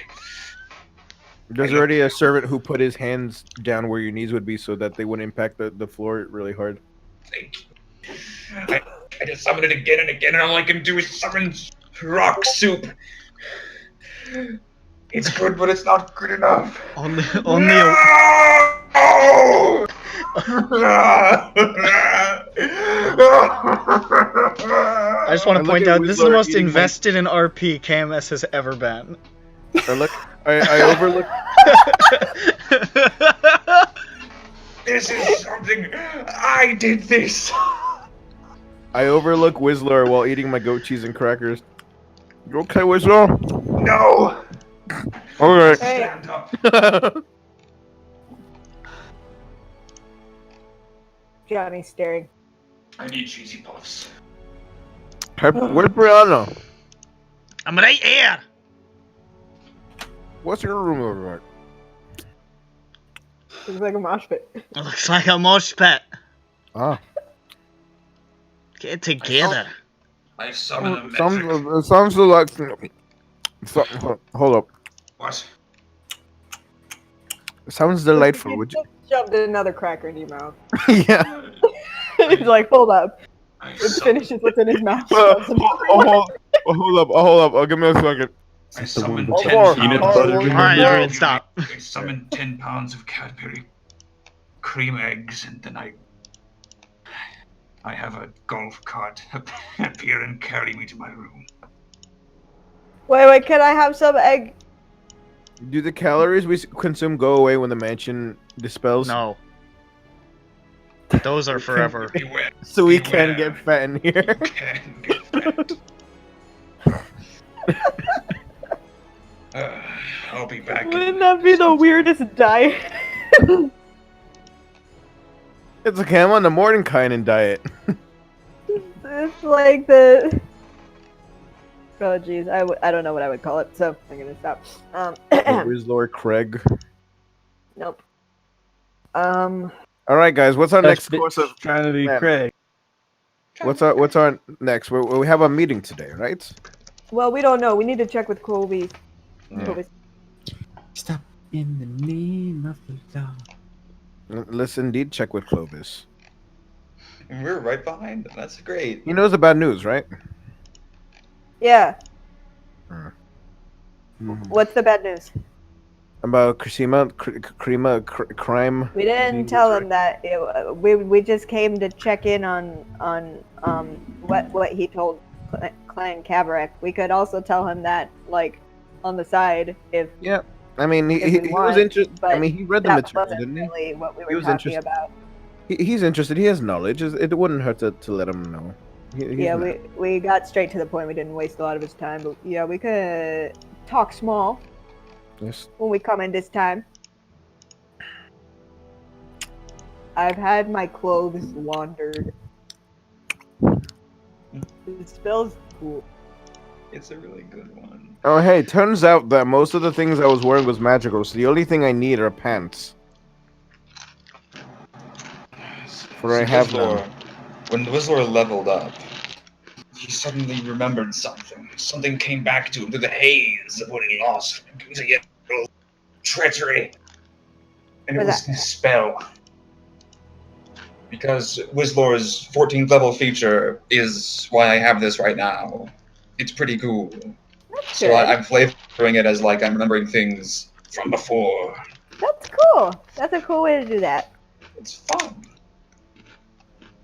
[SPEAKER 10] There's already a servant who put his hands down where your knees would be so that they wouldn't impact the floor really hard.
[SPEAKER 4] Thank you. I just summon it again and again, and all I can do is summon rock soup. It's good, but it's not good enough.
[SPEAKER 5] Only
[SPEAKER 4] No!
[SPEAKER 5] I just want to point out, this is the most invested in RP KMS has ever been.
[SPEAKER 10] I overlook.
[SPEAKER 4] This is something. I did this.
[SPEAKER 10] I overlook Whistler while eating my goat cheese and crackers. You okay, Whistler?
[SPEAKER 4] No.
[SPEAKER 10] Alright.
[SPEAKER 4] Stand up.
[SPEAKER 3] Johnny's staring.
[SPEAKER 4] I need cheesy puffs.
[SPEAKER 10] Where's Brianna?
[SPEAKER 5] I'm right here.
[SPEAKER 10] What's your room over there?
[SPEAKER 3] Looks like a mosh pit.
[SPEAKER 5] It looks like a mosh pit.
[SPEAKER 10] Ah.
[SPEAKER 5] Get together.
[SPEAKER 4] I summon a metric.
[SPEAKER 10] It sounds like. Hold up.
[SPEAKER 4] What?
[SPEAKER 10] It sounds delightful. Would you?
[SPEAKER 3] Shoved another cracker in your mouth.
[SPEAKER 10] Yeah.
[SPEAKER 3] He's like, hold up.
[SPEAKER 4] I
[SPEAKER 3] It
[SPEAKER 4] summon,
[SPEAKER 3] finishes what's in his mouth.
[SPEAKER 10] Hold up. Oh, give me a second.
[SPEAKER 4] I summon
[SPEAKER 10] Hold
[SPEAKER 4] 10
[SPEAKER 10] on.
[SPEAKER 8] Peanut
[SPEAKER 4] pounds.
[SPEAKER 8] butter.
[SPEAKER 5] Alright, stop.
[SPEAKER 4] I summon 10 pounds of Cadbury cream eggs, and then I have a golf cart appear and carry me to my room.
[SPEAKER 3] Wait, can I have some egg?
[SPEAKER 10] Do the calories we consume go away when the mansion dispels?
[SPEAKER 5] No. Those are forever.
[SPEAKER 4] Beware.
[SPEAKER 10] So we
[SPEAKER 4] Beware.
[SPEAKER 10] can get fat in here.
[SPEAKER 4] Can get fat. I'll be back.
[SPEAKER 3] Wouldn't that be the weirdest diet?
[SPEAKER 10] It's okay, I'm on the Mordenkainen diet.
[SPEAKER 3] It's like the. Oh jeez, I don't know what I would call it, so I'm gonna stop.
[SPEAKER 10] Where's Lord Craig?
[SPEAKER 3] Nope.
[SPEAKER 10] All right, guys, what's our next course of
[SPEAKER 7] trying to be
[SPEAKER 10] Man.
[SPEAKER 7] Craig?
[SPEAKER 10] What's our next? We have a meeting today, right?
[SPEAKER 3] Well, we don't know. We need to check with Colby.
[SPEAKER 10] Yeah.
[SPEAKER 3] Colby.
[SPEAKER 8] In the name of the law.
[SPEAKER 10] Let's indeed check with Clovis.
[SPEAKER 6] And we're right behind him. That's great.
[SPEAKER 10] He knows the bad news, right?
[SPEAKER 3] Yeah.
[SPEAKER 10] Hmm.
[SPEAKER 3] What's the bad news?
[SPEAKER 10] About crime.
[SPEAKER 3] We didn't tell him that. We just came to check in on what he told Clan Kavarek. We could also tell him that, like, on the side if.
[SPEAKER 10] Yeah. I mean, he was interested. I mean, he read the material, didn't he?
[SPEAKER 3] Really what we were
[SPEAKER 10] He was
[SPEAKER 3] talking
[SPEAKER 10] interested.
[SPEAKER 3] about.
[SPEAKER 10] He's interested. He has knowledge. It wouldn't hurt to let him know.
[SPEAKER 3] Yeah, we got straight to the point. We didn't waste a lot of his time. But yeah, we could talk small.
[SPEAKER 10] Yes.
[SPEAKER 3] When we come in this time. I've had my clothes laundered. It smells cool.
[SPEAKER 6] It's a really good one.
[SPEAKER 10] Oh, hey, turns out that most of the things I was wearing was magical, so the only thing I need are pants. For I have none.
[SPEAKER 6] When Whistler leveled up, he suddenly remembered something. Something came back to him through the haze of what he lost. It was a little treachery. And it was his spell. Because Whistler's 14th level feature is why I have this right now. It's pretty cool. So I'm flavoring it as like I'm remembering things from before.
[SPEAKER 3] That's cool. That's a cool way to do that.
[SPEAKER 6] It's fun.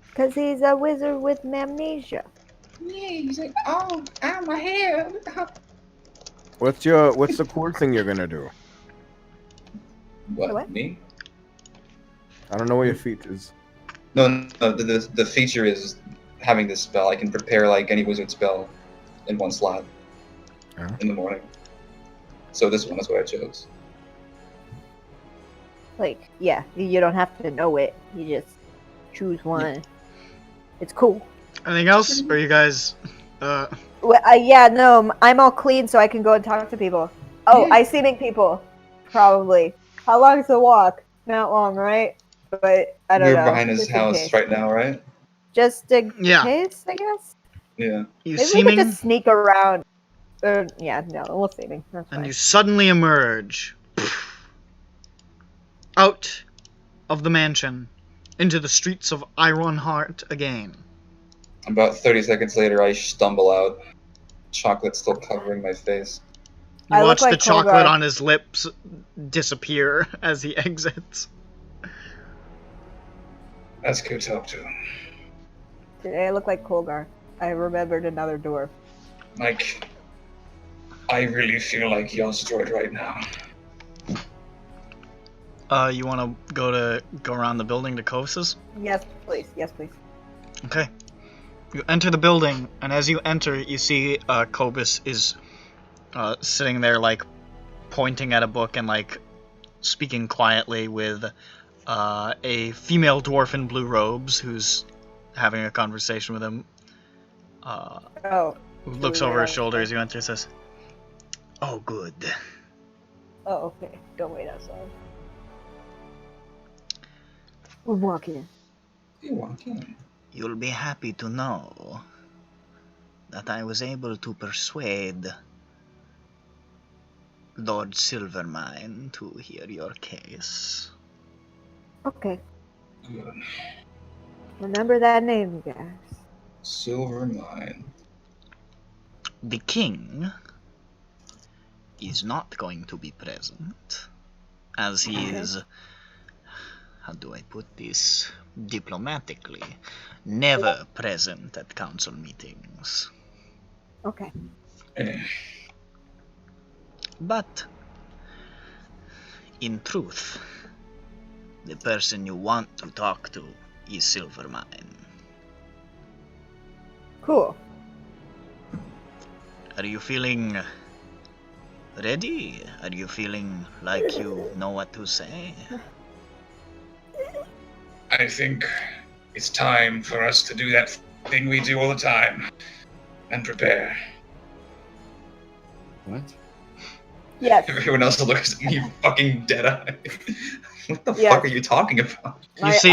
[SPEAKER 3] Because he's a wizard with amnesia.
[SPEAKER 6] Yeah, he's like, oh, my hair.
[SPEAKER 10] What's the cool thing you're gonna do?
[SPEAKER 6] What? Me?
[SPEAKER 10] I don't know where your feet is.
[SPEAKER 6] No, the feature is having this spell. I can prepare like any wizard spell in one slot in the morning. So this one is what I chose.
[SPEAKER 3] Like, yeah, you don't have to know it. You just choose one. Yeah. It's cool.
[SPEAKER 5] Anything else? Or you guys...
[SPEAKER 3] Well, yeah, no, I'm all clean so I can go and talk to people. Oh, I seeming people. Probably. How long is the walk? Not long, right? But I don't know.
[SPEAKER 6] We're behind his house right now, right?
[SPEAKER 3] Just in case, I guess?
[SPEAKER 6] Yeah.
[SPEAKER 5] You
[SPEAKER 3] Maybe
[SPEAKER 5] seeming...
[SPEAKER 3] we could just sneak around. Yeah, no, we'll seeming. That's fine.
[SPEAKER 5] And you suddenly emerge out of the mansion into the streets of Ironheart again.
[SPEAKER 6] About 30 seconds later, I stumble out. Chocolate still covering my face.
[SPEAKER 5] You watch the chocolate on his lips disappear as he exits.
[SPEAKER 6] Let's go talk to him.
[SPEAKER 3] Today I look like Colgar. I remembered another door.
[SPEAKER 6] Mike, I really feel like you're destroyed right now.
[SPEAKER 5] You want to go around the building to Kos's?
[SPEAKER 3] Yes, please. Yes, please.
[SPEAKER 5] Okay. You enter the building, and as you enter, you see Kobus is sitting there, like, pointing at a book and, like, speaking quietly with a female dwarf in blue robes who's having a conversation with him. Who looks over his shoulder as you enter and says, "Oh, good."
[SPEAKER 3] Oh, okay. Don't wait outside. We'll walk in.
[SPEAKER 6] You walk in.
[SPEAKER 5] You'll be happy to know that I was able to persuade Lord Silvermine to hear your case.
[SPEAKER 3] Okay.
[SPEAKER 6] Good.
[SPEAKER 3] Remember that name, you guys.
[SPEAKER 6] Silvermine.
[SPEAKER 5] The king is not going to be present, as he is, how do I put this diplomatically, never present at council meetings.
[SPEAKER 3] Okay.
[SPEAKER 5] But, in truth, the person you want to talk to is Silvermine.
[SPEAKER 3] Cool.
[SPEAKER 5] Are you feeling ready? Are you feeling like you know what to say?
[SPEAKER 4] I think it's time for us to do that thing we do all the time and prepare.
[SPEAKER 8] What?
[SPEAKER 3] Yes.
[SPEAKER 6] Everyone else looks at me fucking dead-eyed. What the fuck are you talking about?
[SPEAKER 5] You see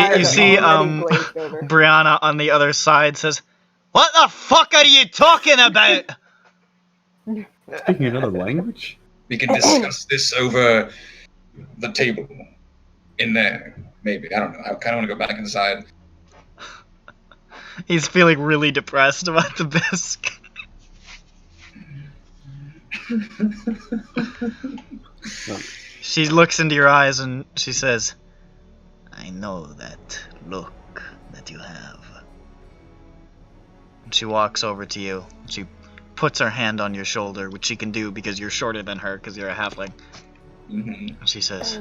[SPEAKER 5] Brianna on the other side says, "What the fuck are you talking about?"
[SPEAKER 8] Speaking another language?
[SPEAKER 6] We can discuss this over
[SPEAKER 4] the table in there. Maybe. I don't know. I kind of want to go back inside.
[SPEAKER 5] He's feeling really depressed about the bisque. She looks into your eyes and she says, I know that look that you have. And she walks over to you. She puts her hand on your shoulder, which she can do because you're shorter than her because you're a halfling. And she says,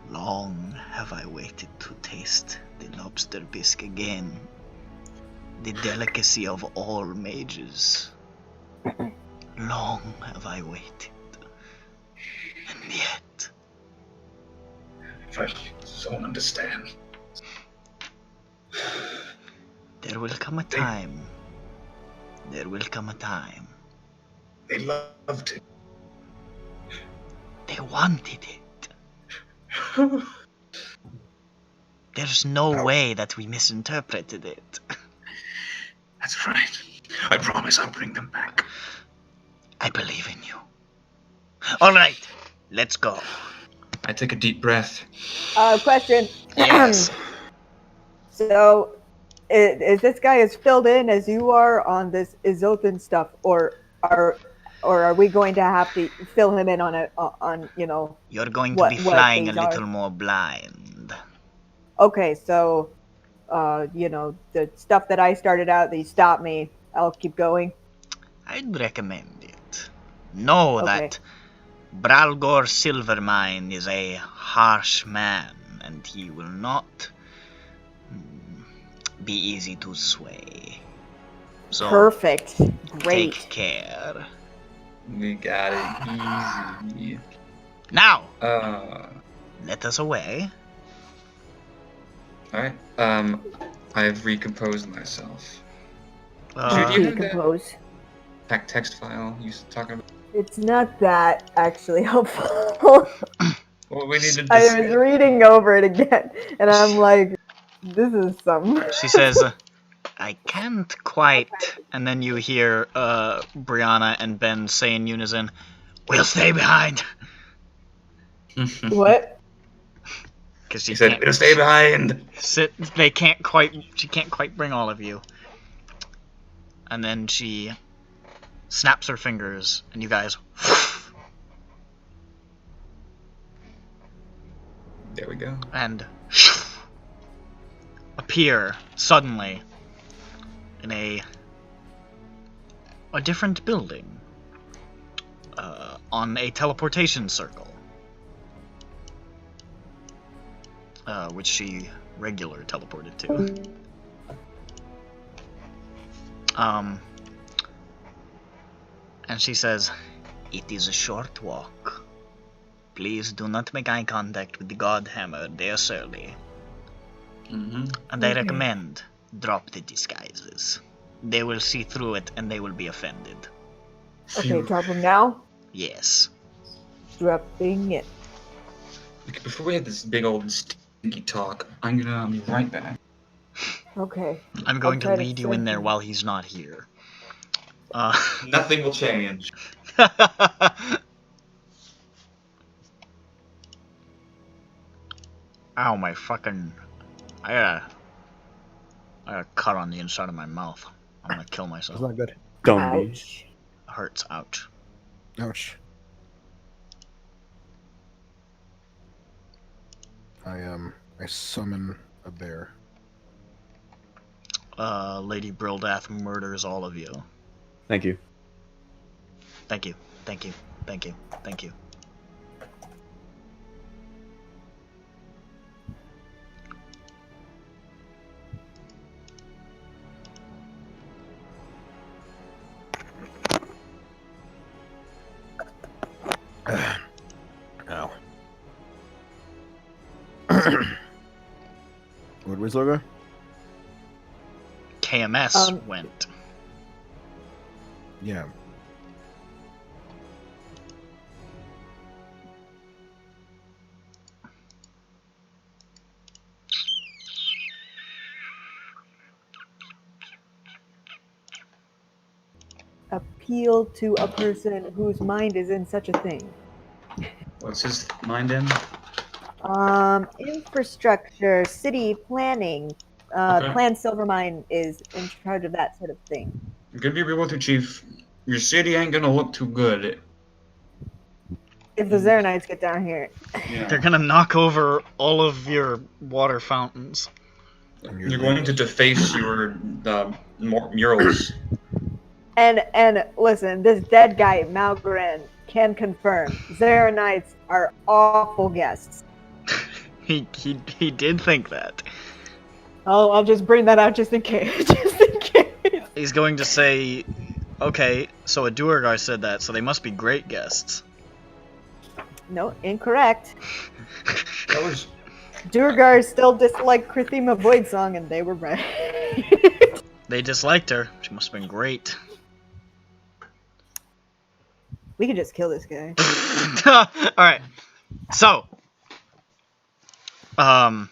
[SPEAKER 5] long have I waited to taste the lobster bisque again. The delicacy of all mages. Long have I waited. And yet...
[SPEAKER 4] I don't understand.
[SPEAKER 5] There will come a time. There will come a time.
[SPEAKER 4] They loved it.
[SPEAKER 5] They wanted it. There's no way that we misinterpreted it.
[SPEAKER 4] That's right. I promise I'll bring them back.
[SPEAKER 5] I believe in you. Alright, let's go.
[SPEAKER 6] I take a deep breath.
[SPEAKER 3] Question.
[SPEAKER 5] Yes.
[SPEAKER 3] So, is this guy as filled in as you are on this Izothan stuff, or are we going to have to fill him in on you know?
[SPEAKER 5] You're going to be flying a little more blind.
[SPEAKER 3] Okay, so, you know, the stuff that I started out that you stopped me, I'll keep going.
[SPEAKER 5] I'd recommend it. Know that Bralgor Silvermine is a harsh man, and he will not be easy to sway. So
[SPEAKER 3] Perfect. Great.
[SPEAKER 5] Take care.
[SPEAKER 6] We got it easy.
[SPEAKER 5] Now, let us away.
[SPEAKER 6] Alright, I've recomposed myself.
[SPEAKER 5] Uh,
[SPEAKER 6] Dude, you have
[SPEAKER 3] Decompose.
[SPEAKER 6] that text file you talking about?
[SPEAKER 3] It's not that actually helpful.
[SPEAKER 6] Well, we need to
[SPEAKER 3] I was reading over it again, and I'm like, this is some.
[SPEAKER 5] She says, I can't quite. And then you hear Brianna and Ben say in unison, we'll stay behind.
[SPEAKER 3] What?
[SPEAKER 5] Because
[SPEAKER 4] She said, we'll stay behind.
[SPEAKER 5] She can't quite bring all of you. And then she snaps her fingers, and you guys.
[SPEAKER 6] There we go.
[SPEAKER 5] And appear suddenly in a different building on a teleportation circle, which she regular teleported to. And she says, it is a short walk. Please do not make eye contact with the Godhammer there, Surly. And I recommend drop the disguises. They will see through it and they will be offended.
[SPEAKER 3] Okay, drop them now.
[SPEAKER 5] Yes.
[SPEAKER 3] Dropping it.
[SPEAKER 6] Okay, before we have this big old stinky talk, I'm gonna be right back.
[SPEAKER 3] Okay.
[SPEAKER 5] I'm going to
[SPEAKER 3] try to
[SPEAKER 5] lead you in
[SPEAKER 3] send
[SPEAKER 5] there
[SPEAKER 3] him.
[SPEAKER 5] while he's not here.
[SPEAKER 6] Nothing will change.
[SPEAKER 5] Ow, my fucking... I got a cut on the inside of my mouth. I'm gonna kill myself.
[SPEAKER 10] That's not good.
[SPEAKER 8] Dummy.
[SPEAKER 3] Ouch.
[SPEAKER 5] Hurts, ouch.
[SPEAKER 10] Ouch. I summon a bear.
[SPEAKER 5] Lady Brildath murders all of you.
[SPEAKER 8] Thank you.
[SPEAKER 5] Thank you, thank you, thank you, thank you.
[SPEAKER 10] Ow. Where'd Winslow go?
[SPEAKER 5] KMS went.
[SPEAKER 10] Yeah.
[SPEAKER 3] appeal to a person whose mind is in such a thing?
[SPEAKER 6] What's his mind in?
[SPEAKER 3] Infrastructure, city planning.
[SPEAKER 6] Okay.
[SPEAKER 3] Clan Silvermine is in charge of that sort of thing.
[SPEAKER 6] I'm gonna be real with you, Chief. Your city ain't gonna look too good.
[SPEAKER 3] If the Zarenites get down here.
[SPEAKER 6] Yeah.
[SPEAKER 5] They're gonna knock over all of your water fountains.
[SPEAKER 6] You're going to deface your murals.
[SPEAKER 3] And listen, this dead guy, Malgren, can confirm Zarenites are awful guests.
[SPEAKER 5] He did think that.
[SPEAKER 3] Oh, I'll just bring that out just in case. Just in case.
[SPEAKER 5] He's going to say, okay, so a Duergar said that, so they must be great guests.
[SPEAKER 3] No, incorrect.
[SPEAKER 6] That was...
[SPEAKER 3] Duergar still disliked Krithima Voidsong, and they were right.
[SPEAKER 5] They disliked her. She must have been great.
[SPEAKER 3] We can just kill this guy.
[SPEAKER 5] Alright. So.
[SPEAKER 3] I'm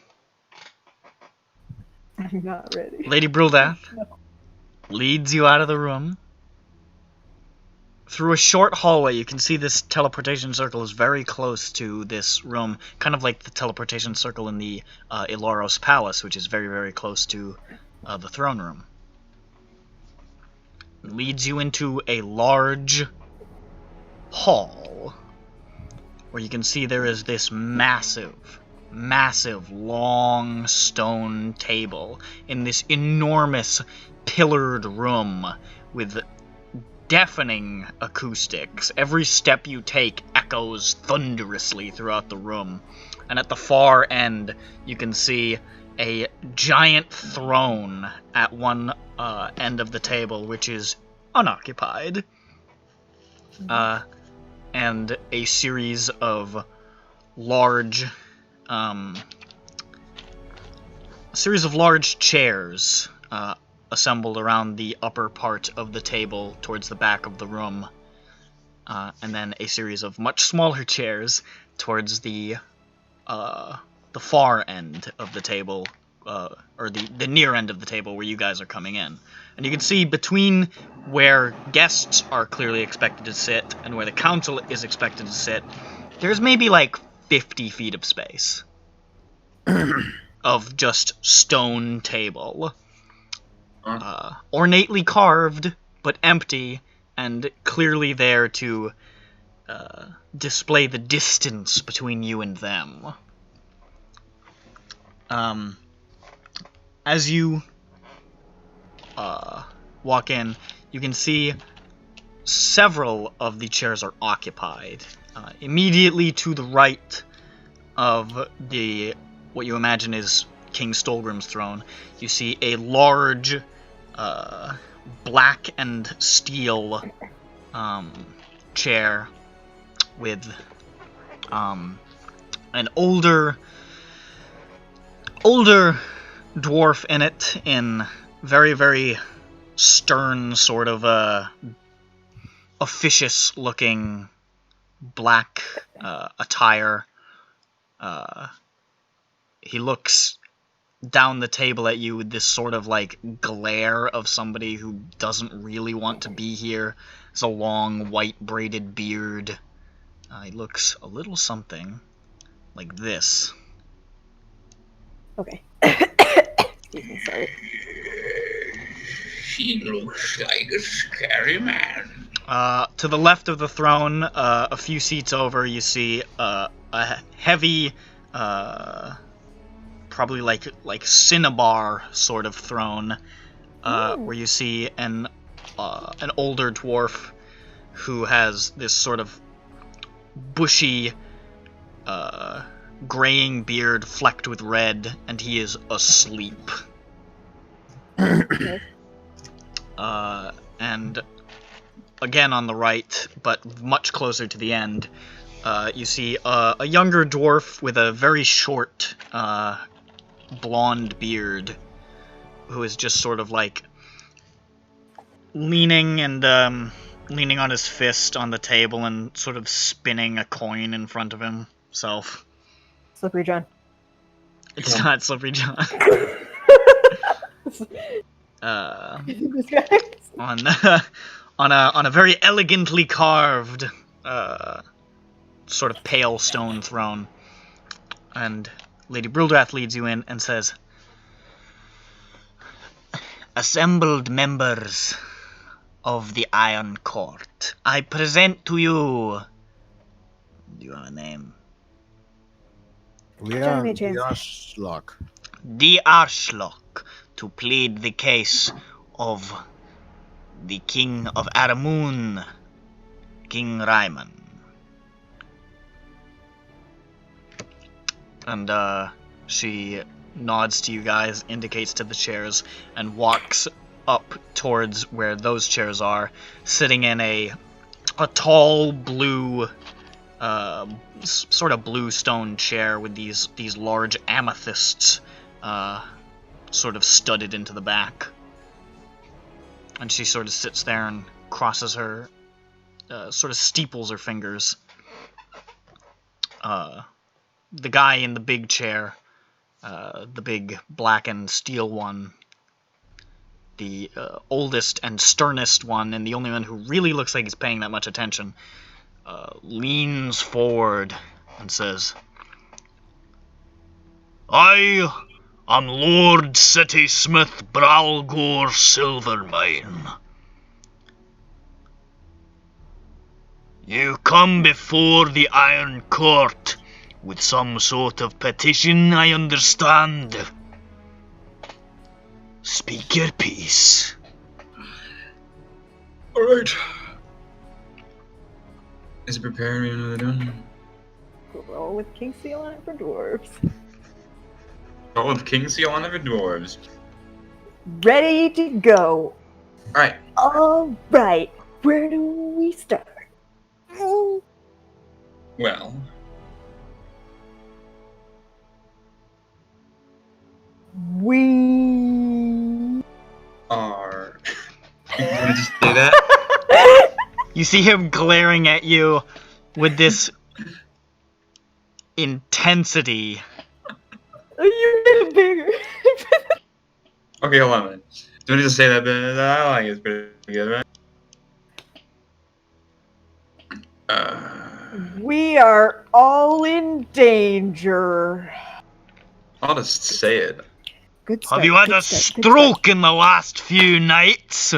[SPEAKER 3] not ready.
[SPEAKER 5] Lady Brildath leads you out of the room. Through a short hallway, you can see this teleportation circle is very close to this room, kind of like the teleportation circle in the Ilaros Palace, which is very, very close to the throne room. It leads you into a large hall, where you can see there is this massive, long stone table in this enormous pillared room with deafening acoustics. Every step you take echoes thunderously throughout the room. And at the far end, you can see a giant throne at one end of the table, which is unoccupied. And a series of large chairs assembled around the upper part of the table towards the back of the room, and then a series of much smaller chairs towards the far end of the table, or the near end of the table where you guys are coming in. And you can see between where guests are clearly expected to sit and where the council is expected to sit, there's maybe like 50 feet of space of just stone table. Ornately carved, but empty, and clearly there to display the distance between you and them. As you walk in, you can see several of the chairs are occupied. Immediately to the right of what you imagine is King Stolgrim's throne, you see a large black and steel chair with an older dwarf in it, in very, very stern, sort of officious looking black attire. He looks down the table at you with this sort of like glare of somebody who doesn't really want to be here. It's a long white braided beard. He looks a little something like this.
[SPEAKER 3] Okay. Excuse me, sorry.
[SPEAKER 4] He looks like a scary man.
[SPEAKER 5] To the left of the throne, a few seats over, you see a heavy, probably like cinnabar sort of throne, where you see an older dwarf who has this sort of bushy, graying beard flecked with red, and he is asleep. And again on the right, but much closer to the end, you see a younger dwarf with a very short, blonde beard, who is just sort of like leaning on his fist on the table and sort of spinning a coin in front of himself.
[SPEAKER 3] Slippery John.
[SPEAKER 5] It's not Slippery John. on a very elegantly carved, sort of pale stone throne. And Lady Brildrath leads you in and says, "Assembled members of the Iron Court, I present to you... Do you have a name?
[SPEAKER 10] We are the Arshlock.
[SPEAKER 5] The Arshlock, to plead the case of the King of Aramun, King Ryman." And she nods to you guys, indicates to the chairs, and walks up towards where those chairs are, sitting in a tall blue, sort of blue stone chair with these large amethysts, sort of studded into the back. And she sort of sits there and crosses her, sort of steeples her fingers. The guy in the big chair, the big black and steel one, the oldest and sternest one, and the only one who really looks like he's paying that much attention, leans forward and says, "I am Lord City-Smith Bralgor Silvermine. You come before the Iron Court with some sort of petition, I understand. Speak your piece."
[SPEAKER 6] Alright. Is it preparing another done?
[SPEAKER 3] Roll with King Seal on it for dwarves.
[SPEAKER 6] Roll with King Seal on it for dwarves.
[SPEAKER 3] Ready to go.
[SPEAKER 6] Alright.
[SPEAKER 3] All right. Where do we start?
[SPEAKER 6] Well.
[SPEAKER 3] We
[SPEAKER 6] are. You want to just say that?
[SPEAKER 5] You see him glaring at you with this intensity.
[SPEAKER 3] You did it bigger.
[SPEAKER 6] Okay, hold on a minute. Do you want to just say that bit? I like it's pretty good, right?
[SPEAKER 3] We are all in danger.
[SPEAKER 6] I'll just say it.
[SPEAKER 3] Good start,
[SPEAKER 5] Have you had
[SPEAKER 3] good
[SPEAKER 5] a
[SPEAKER 3] start,
[SPEAKER 5] stroke in the last few nights?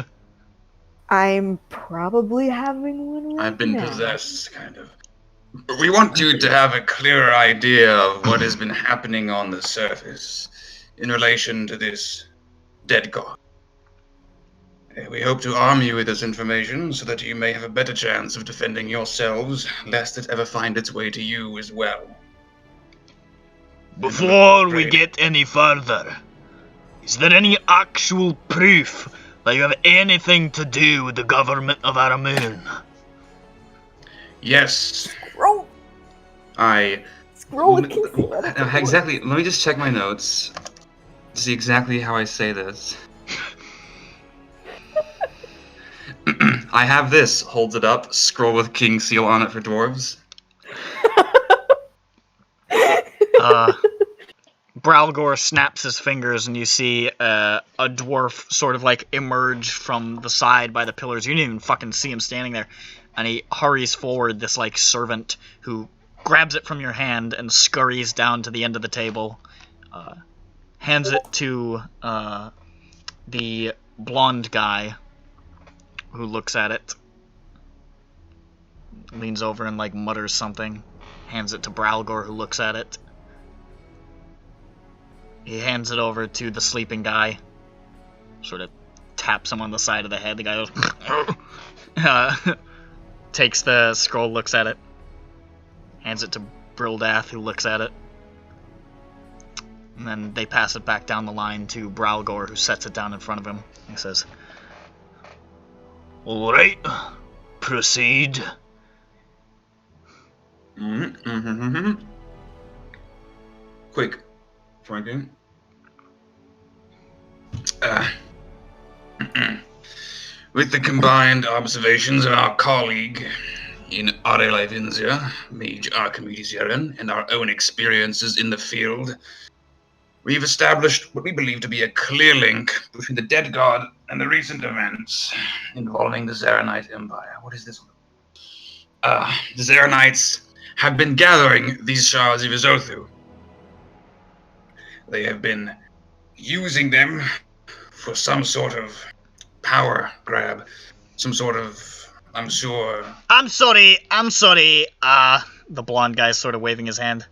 [SPEAKER 3] I'm probably having one right
[SPEAKER 6] I've been
[SPEAKER 3] now.
[SPEAKER 6] possessed, kind of. But we want you to have a clearer idea of what has been happening on the surface in relation to this dead god. We hope to arm you with this information so that you may have a better chance of defending yourselves, lest it ever find its way to you as well.
[SPEAKER 5] Before we get any further, is there any actual proof that you have anything to do with the government of Aramun?
[SPEAKER 6] Yes.
[SPEAKER 3] Scroll.
[SPEAKER 6] Scroll
[SPEAKER 3] with King Seal.
[SPEAKER 6] Exactly. Let me just check my notes to see exactly how I say this. I have this. Holds it up. Scroll with King Seal on it for dwarves.
[SPEAKER 5] Bralgor snaps his fingers, and you see a dwarf sort of like emerge from the side by the pillars. You didn't even fucking see him standing there. And he hurries forward, this like servant who grabs it from your hand and scurries down to the end of the table, hands it to the blonde guy, who looks at it, leans over and like mutters something, hands it to Bralgor, who looks at it. He hands it over to the sleeping guy, sort of taps him on the side of the head. The guy goes, takes the scroll, looks at it, hands it to Brildath, who looks at it, and then they pass it back down the line to Bralgor, who sets it down in front of him. He says, "Alright, proceed."
[SPEAKER 6] Quick, Frankie. With the combined observations of our colleague in Arelai Vinzia, Mage Archimedes Yeren, and our own experiences in the field,
[SPEAKER 4] we've established what we believe to be a clear link between the dead god and the recent events involving the Zaranite Empire. What is this? The Zaranites have been gathering these shards of Izothu. They have been using them for some sort of power grab, some sort of, I'm sure...
[SPEAKER 5] I'm sorry, the blonde guy's sort of waving his hand.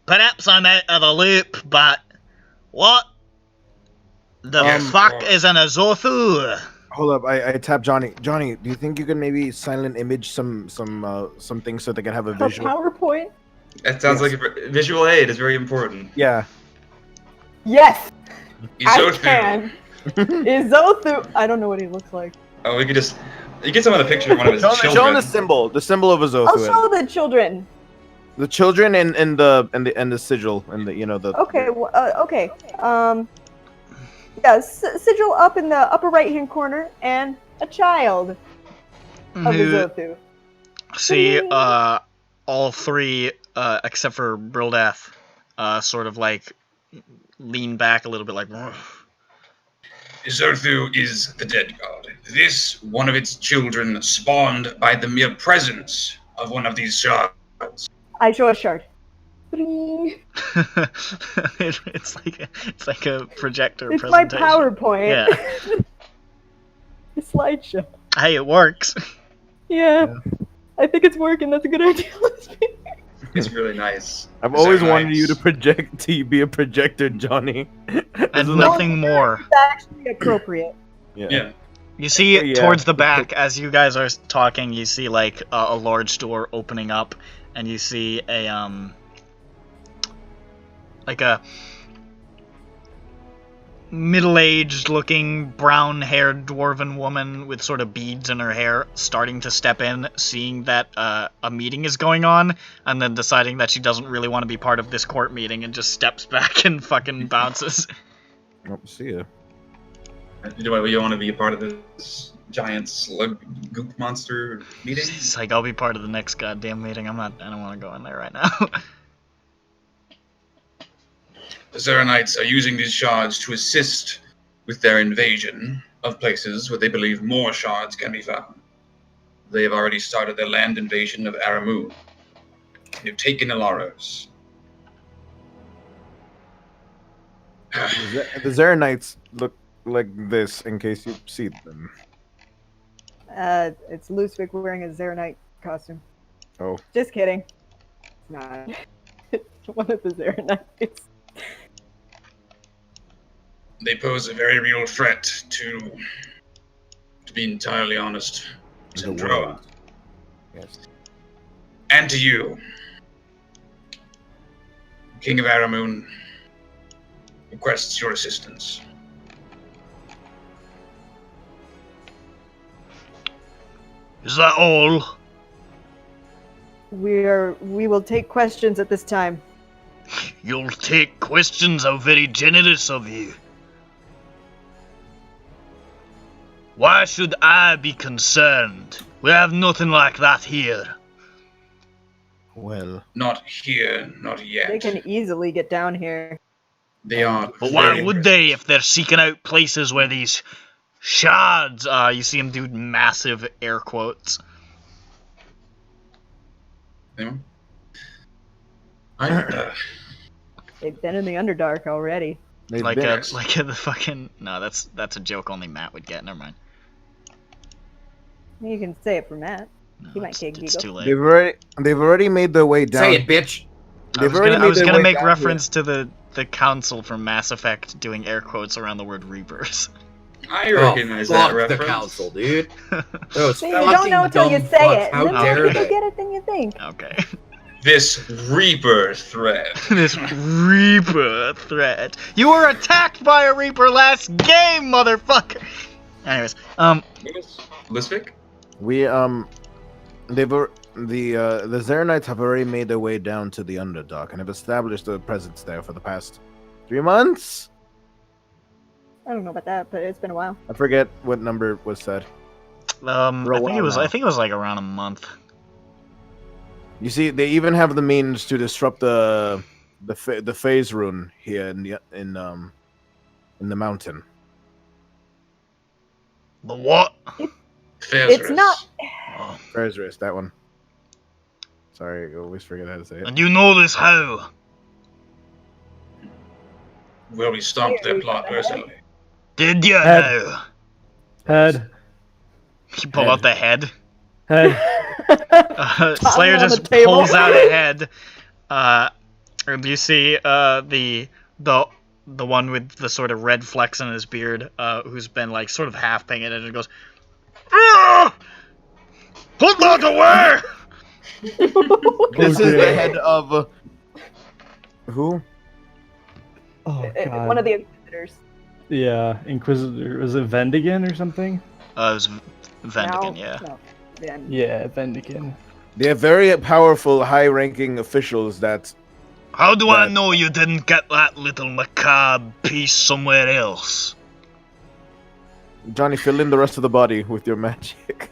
[SPEAKER 5] Perhaps I'm out of the loop, but what the fuck is an Izothu?
[SPEAKER 10] Hold up, I tapped Johnny. Johnny, do you think you can maybe silent image some things so they can have a visual?
[SPEAKER 3] A PowerPoint?
[SPEAKER 6] That sounds like a visual aid is very important.
[SPEAKER 10] Yeah.
[SPEAKER 3] Yes!
[SPEAKER 4] Izothu.
[SPEAKER 3] I can! Izothu! I don't know what he looks like.
[SPEAKER 6] Oh, we could just... You get someone a picture of one of his children.
[SPEAKER 10] Show him the symbol of Izothu.
[SPEAKER 3] I'll show the children.
[SPEAKER 10] The children and the sigil and the the.
[SPEAKER 3] Okay. Okay. Yeah, sigil up in the upper right-hand corner and a child of Izothu.
[SPEAKER 5] See, all three, except for Brildath, sort of like lean back a little bit, like.
[SPEAKER 4] Izothu is the dead god. This, one of its children, spawned by the mere presence of one of these shards.
[SPEAKER 3] I show a shard.
[SPEAKER 5] It's like a projector
[SPEAKER 3] it's
[SPEAKER 5] presentation.
[SPEAKER 3] My PowerPoint.
[SPEAKER 5] Yeah.
[SPEAKER 3] The slideshow.
[SPEAKER 5] Hey, it works.
[SPEAKER 3] Yeah. I think it's working. That's a good idea.
[SPEAKER 6] It's really nice.
[SPEAKER 10] I've always wanted you to be a projector, Johnny.
[SPEAKER 5] And nothing more.
[SPEAKER 3] It's actually appropriate.
[SPEAKER 4] Yeah.
[SPEAKER 5] You see towards the back, as you guys are talking, you see like a large door opening up, and you see a like a middle-aged looking brown-haired dwarven woman with sort of beads in her hair starting to step in, seeing that a meeting is going on, and then deciding that she doesn't really want to be part of this court meeting and just steps back and fucking bounces.
[SPEAKER 10] Oh, see ya.
[SPEAKER 6] You want to be a part of this giant slug goop monster meeting?
[SPEAKER 5] It's like, I'll be part of the next goddamn meeting. I don't want to go in there right now.
[SPEAKER 4] The Zaranites are using these shards to assist with their invasion of places where they believe more shards can be found. They have already started their land invasion of Aramu. They've taken Ilaros.
[SPEAKER 10] The Zaranites look like this, in case you see them.
[SPEAKER 3] It's Lusvik wearing a Zaranite costume.
[SPEAKER 10] Oh.
[SPEAKER 3] Just kidding. It's not. It's one of the Zaranites.
[SPEAKER 4] They pose a very real threat to be entirely honest, SINDROA.
[SPEAKER 10] Yes.
[SPEAKER 4] And to you, King of Aramun, requests your assistance.
[SPEAKER 5] Is that all?
[SPEAKER 3] We will take questions at this time.
[SPEAKER 5] You'll take questions? How very generous of you. Why should I be concerned? We have nothing like that here.
[SPEAKER 10] Well,
[SPEAKER 4] not here, not yet.
[SPEAKER 3] They can easily get down here.
[SPEAKER 4] They are.
[SPEAKER 5] But why would they if they're seeking out places where these shards are? You see him do massive air quotes.
[SPEAKER 4] Anyone?
[SPEAKER 3] They've been in the Underdark already.
[SPEAKER 5] Like the fucking no, that's a joke only Matt would get. Never mind.
[SPEAKER 3] You can say it for Matt.
[SPEAKER 5] No,
[SPEAKER 3] He might kick
[SPEAKER 5] it's too late.
[SPEAKER 10] They've already made their way down.
[SPEAKER 2] Say it, bitch.
[SPEAKER 5] I was gonna make reference to the council from Mass Effect doing air quotes around the word Reapers.
[SPEAKER 6] I recognize that reference.
[SPEAKER 2] The council, dude.
[SPEAKER 3] See, you don't know until you say it.
[SPEAKER 2] How
[SPEAKER 3] And then
[SPEAKER 2] dare
[SPEAKER 3] more people
[SPEAKER 2] they?
[SPEAKER 3] get it than you think.
[SPEAKER 5] Okay.
[SPEAKER 4] This Reaper threat.
[SPEAKER 5] This Reaper threat. You were attacked by a Reaper last game, motherfucker. Anyways,
[SPEAKER 6] Lisvik?
[SPEAKER 10] The Zaranites have already made their way down to the Underdark and have established a presence there for the past 3 months.
[SPEAKER 3] I don't know about that, but it's been a while.
[SPEAKER 10] I forget what number was said.
[SPEAKER 5] I think it was like around a month.
[SPEAKER 10] You see, they even have the means to disrupt the the phase rune here in the mountain.
[SPEAKER 5] The what?
[SPEAKER 3] It's not.
[SPEAKER 10] Phasris, that one. Sorry, I always forget how to say it.
[SPEAKER 5] And you know this how?
[SPEAKER 4] Well, we stopped their plot personally.
[SPEAKER 5] Did you now?
[SPEAKER 7] Head.
[SPEAKER 5] You pull out the head.
[SPEAKER 7] Head.
[SPEAKER 5] Slayer just pulls out a head. And you see the one with the sort of red flecks on his beard, who's been like sort of half painted, and it goes, "Ah! Put that away!"
[SPEAKER 10] This is the head of who?
[SPEAKER 7] Oh God.
[SPEAKER 3] One of the Inquisitors.
[SPEAKER 7] Yeah, Inquisitor. Was it Vendigan or something?
[SPEAKER 5] It was Vendigan, yeah.
[SPEAKER 3] No.
[SPEAKER 7] Yeah, Vendigan.
[SPEAKER 10] They're very powerful, high-ranking officials that...
[SPEAKER 5] How do I know you didn't get that little macabre piece somewhere else?
[SPEAKER 10] Johnny, fill in the rest of the body with your magic.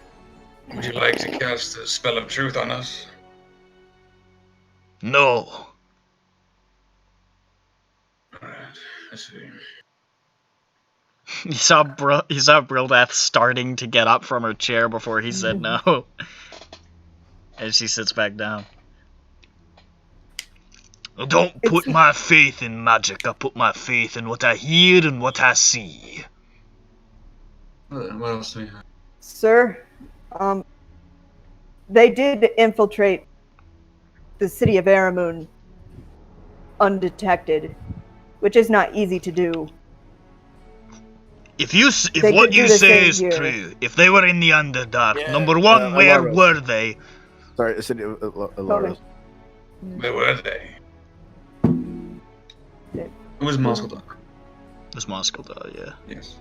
[SPEAKER 4] Would you like to cast the spell of truth on us?
[SPEAKER 5] No.
[SPEAKER 4] Alright, let's see.
[SPEAKER 5] You saw Brildath starting to get up from her chair before he said no. And she sits back down. I don't put my faith in magic, I put my faith in what I hear and what I see.
[SPEAKER 4] What else do we have?
[SPEAKER 3] Sir, they did infiltrate the city of Aramoon undetected, which is not easy to do.
[SPEAKER 5] If what you say is true, if they were in the Underdark, number one, where were they?
[SPEAKER 10] Sorry, the city of Alaros.
[SPEAKER 4] Where were they? It was Moscow.
[SPEAKER 5] It was Moscow, yeah.
[SPEAKER 4] Yes.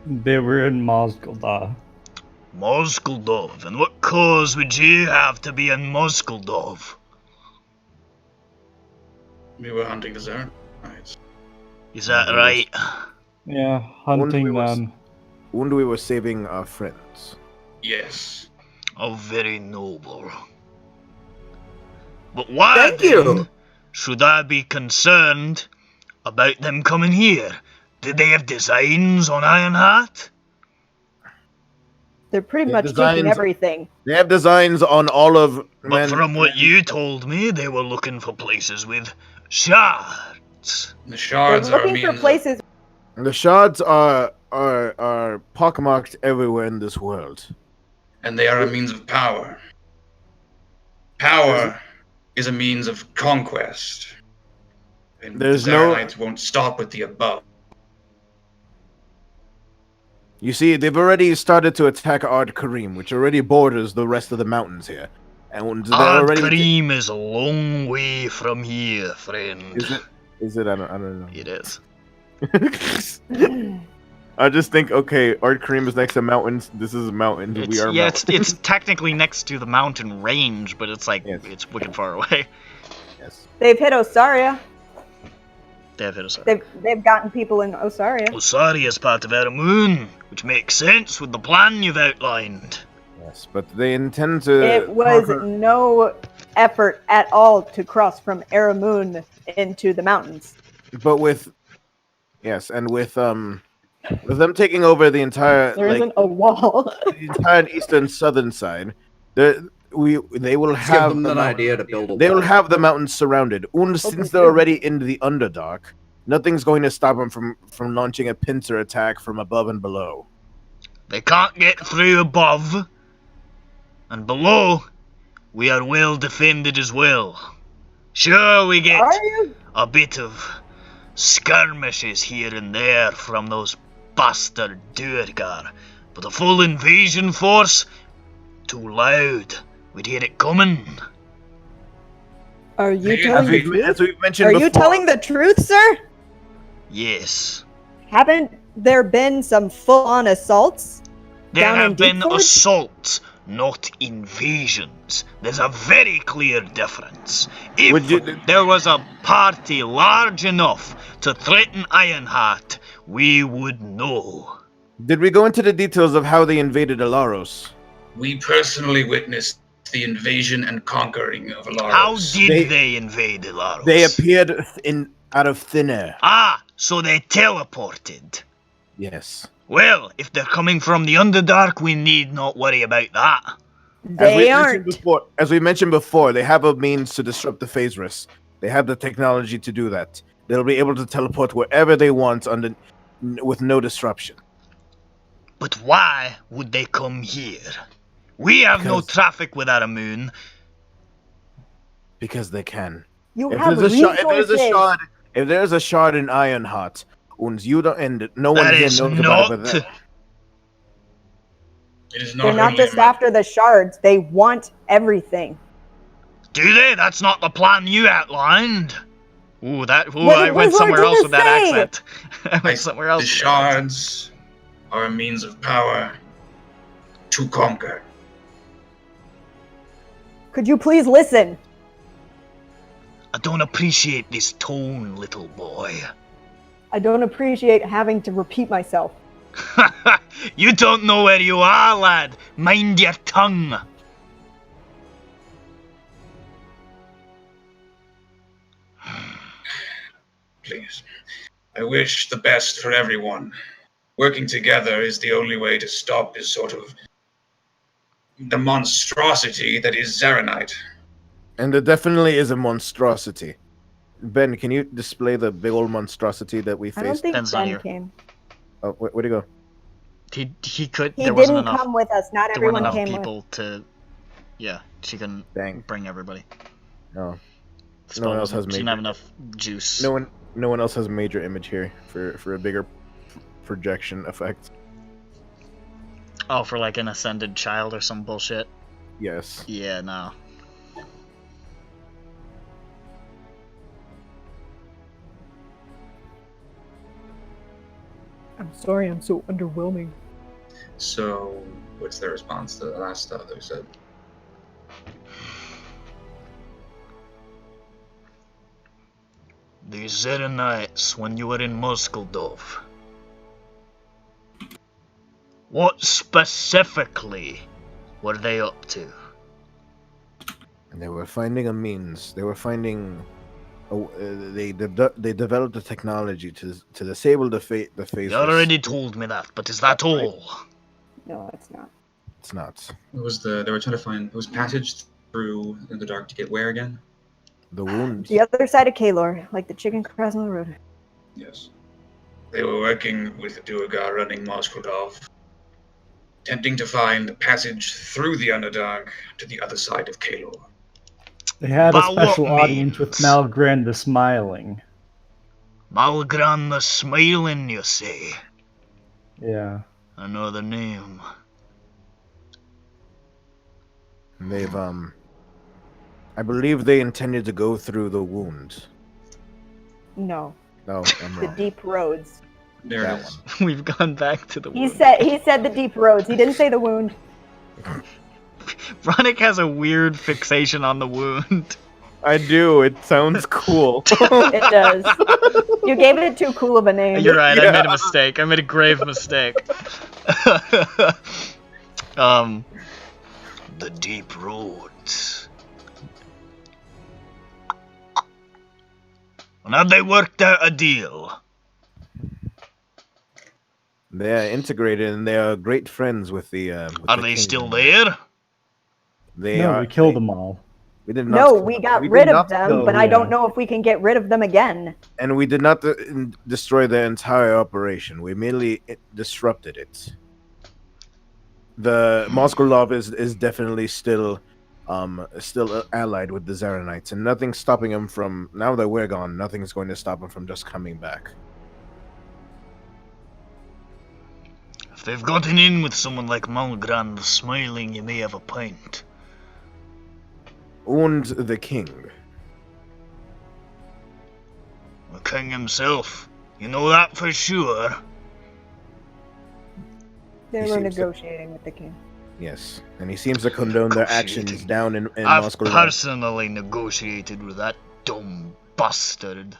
[SPEAKER 7] They were in Moscow.
[SPEAKER 5] Moscoldov, and what cause would you have to be in Moscoldov?
[SPEAKER 4] We were hunting the Zernites.
[SPEAKER 5] Is that right?
[SPEAKER 7] Yeah, hunting them.
[SPEAKER 10] When we were saving our friends.
[SPEAKER 4] Yes.
[SPEAKER 5] Oh, very noble. But why should I be concerned about them coming here? Did they have designs on Ironheart?
[SPEAKER 3] They're pretty much taking everything.
[SPEAKER 10] They have designs on all of...
[SPEAKER 5] But from what you told me, they were looking for places with shards.
[SPEAKER 4] The shards
[SPEAKER 3] are looking for places...
[SPEAKER 10] The shards are pockmarked everywhere in this world.
[SPEAKER 4] And they are a means of power. Power is a means of conquest. And the Zernites won't stop with the above.
[SPEAKER 10] You see, they've already started to attack Ard Karim, which already borders the rest of the mountains here. And
[SPEAKER 5] Ard Karim is a long way from here, friend.
[SPEAKER 10] Is it? I don't know.
[SPEAKER 5] It is.
[SPEAKER 10] I just think, okay, Ard Karim is next to mountains. This is mountains.
[SPEAKER 5] It's technically next to the mountain range, but it's like it's wicked far away.
[SPEAKER 10] Yes.
[SPEAKER 3] They've hit Osaria.
[SPEAKER 5] They've hit Osaria.
[SPEAKER 3] They've gotten people in Osaria.
[SPEAKER 5] Osaria is part of Aramoon, which makes sense with the plan you've outlined.
[SPEAKER 10] Yes, but they intend to...
[SPEAKER 3] It was no effort at all to cross from Aramoon into the mountains.
[SPEAKER 10] But with... Yes, and with them taking over the entire...
[SPEAKER 3] There isn't a wall.
[SPEAKER 10] The entire eastern southern side, they will have...
[SPEAKER 2] Give them an idea to build a wall.
[SPEAKER 10] They will have the mountains surrounded. Since they're already in the Underdark, nothing's going to stop them from launching a pincer attack from above and below.
[SPEAKER 5] They can't get through above, and below, we are well defended as well. Sure, we get a bit of skirmishes here and there from those bastard Duergar, but a full invasion force? Too loud. We'd hear it coming.
[SPEAKER 3] Are you telling the truth?
[SPEAKER 10] As we've mentioned
[SPEAKER 3] Are
[SPEAKER 10] before.
[SPEAKER 3] you telling the truth, sir?
[SPEAKER 5] Yes.
[SPEAKER 3] Haven't there been some full-on assaults?
[SPEAKER 5] There have been assaults, not invasions. There's a very clear difference. If there was a party large enough to threaten Ironheart, we would know.
[SPEAKER 10] Did we go into the details of how they invaded Alaros?
[SPEAKER 4] We personally witnessed the invasion and conquering of Alaros.
[SPEAKER 5] How did they invade Alaros?
[SPEAKER 10] They appeared out of thin air.
[SPEAKER 5] Ah, so they teleported.
[SPEAKER 10] Yes.
[SPEAKER 5] Well, if they're coming from the Underdark, we need not worry about that.
[SPEAKER 3] They aren't.
[SPEAKER 10] As we mentioned before, they have a means to disrupt the phase rifts. They have the technology to do that. They'll be able to teleport wherever they want with no disruption.
[SPEAKER 5] But why would they come here? We have no traffic without a moon.
[SPEAKER 10] Because they can. If there's a shard in Ironheart, and no one here knows about it.
[SPEAKER 4] It is not.
[SPEAKER 3] They're not just after the shards. They want everything.
[SPEAKER 5] Do they? That's not the plan you outlined. I went somewhere else with that accent. I went somewhere else.
[SPEAKER 4] The shards are a means of power to conquer.
[SPEAKER 3] Could you please listen?
[SPEAKER 5] I don't appreciate this tone, little boy.
[SPEAKER 3] I don't appreciate having to repeat myself.
[SPEAKER 5] You don't know where you are, lad. Mind your tongue.
[SPEAKER 4] Please. I wish the best for everyone. Working together is the only way to stop this sort of the monstrosity that is Zaranite.
[SPEAKER 10] And there definitely is a monstrosity. Ben, can you display the big old monstrosity that we faced?
[SPEAKER 3] I don't think Ben came.
[SPEAKER 10] Oh, where'd he go?
[SPEAKER 5] He could.
[SPEAKER 3] He
[SPEAKER 5] there wasn't
[SPEAKER 3] didn't
[SPEAKER 5] enough.
[SPEAKER 3] come with us. Not
[SPEAKER 5] There weren't
[SPEAKER 3] everyone
[SPEAKER 5] enough
[SPEAKER 3] came
[SPEAKER 5] people
[SPEAKER 3] with.
[SPEAKER 5] to. Yeah, she couldn't bring everybody.
[SPEAKER 10] No. No one else has
[SPEAKER 5] She
[SPEAKER 10] major.
[SPEAKER 5] didn't have enough juice.
[SPEAKER 10] No one else has major image here for a bigger projection effect.
[SPEAKER 5] Oh, for like an ascended child or some bullshit.
[SPEAKER 10] Yes.
[SPEAKER 5] Yeah, no.
[SPEAKER 3] I'm sorry, I'm so underwhelming.
[SPEAKER 6] So, what's their response to the last stuff they said?
[SPEAKER 5] The Zeranites, when you were in Moskuldov. What specifically were they up to?
[SPEAKER 10] And they were finding a means. They were finding. They developed a technology to disable the phase.
[SPEAKER 5] You already told me that, but is that all?
[SPEAKER 3] No, it's not.
[SPEAKER 10] It's not.
[SPEAKER 6] They were trying to find. It was passage through in the dark to get where again?
[SPEAKER 10] The wound.
[SPEAKER 3] The other side of Kalor, like the chicken crossing the road.
[SPEAKER 4] Yes. They were working with the Duergar running Moskuldov, attempting to find the passage through the Underdark to the other side of Kalor.
[SPEAKER 7] They had a
[SPEAKER 5] By
[SPEAKER 7] special
[SPEAKER 5] what
[SPEAKER 7] audience with
[SPEAKER 5] means?
[SPEAKER 7] Malgran the Smiling.
[SPEAKER 5] Malgran the Smiling, you say?
[SPEAKER 7] Yeah.
[SPEAKER 5] Another name.
[SPEAKER 10] They've I believe they intended to go through the wound.
[SPEAKER 3] No.
[SPEAKER 10] No, I'm
[SPEAKER 3] The
[SPEAKER 10] wrong.
[SPEAKER 3] deep roads.
[SPEAKER 6] There
[SPEAKER 10] That
[SPEAKER 6] it is.
[SPEAKER 5] We've gone back to the
[SPEAKER 3] He
[SPEAKER 5] wound.
[SPEAKER 3] said the deep roads. He didn't say the wound.
[SPEAKER 5] Ronick has a weird fixation on the wound.
[SPEAKER 10] I do. It sounds cool.
[SPEAKER 3] It does. You gave it too cool of a name.
[SPEAKER 5] You're right, I
[SPEAKER 10] Yeah.
[SPEAKER 5] made a mistake. I made a grave mistake. The deep roads. And have they worked out a deal?
[SPEAKER 10] They are integrated and they are great friends with the.
[SPEAKER 5] Are they still there?
[SPEAKER 10] They
[SPEAKER 7] No,
[SPEAKER 10] are.
[SPEAKER 7] we killed them all.
[SPEAKER 10] We did not.
[SPEAKER 3] No, we got
[SPEAKER 10] did
[SPEAKER 3] rid of
[SPEAKER 10] not
[SPEAKER 3] them,
[SPEAKER 10] kill
[SPEAKER 3] but I don't
[SPEAKER 7] yeah.
[SPEAKER 3] know if we can get rid of them again.
[SPEAKER 10] And we did not destroy their entire operation. We merely disrupted it. The Moskulov is definitely still allied with the Zaranites, and nothing's stopping them from. Now that we're gone, nothing's going to stop them from just coming back.
[SPEAKER 5] If they've gotten in with someone like Malgran the Smiling, you may have a point.
[SPEAKER 10] And the king.
[SPEAKER 5] The king himself. You know that for sure.
[SPEAKER 3] They
[SPEAKER 10] He
[SPEAKER 3] were
[SPEAKER 10] seems to-
[SPEAKER 3] negotiating with the king.
[SPEAKER 10] Yes, and he seems to condone their actions down in
[SPEAKER 5] I've
[SPEAKER 10] Moskulov.
[SPEAKER 5] personally negotiated with that dumb bastard,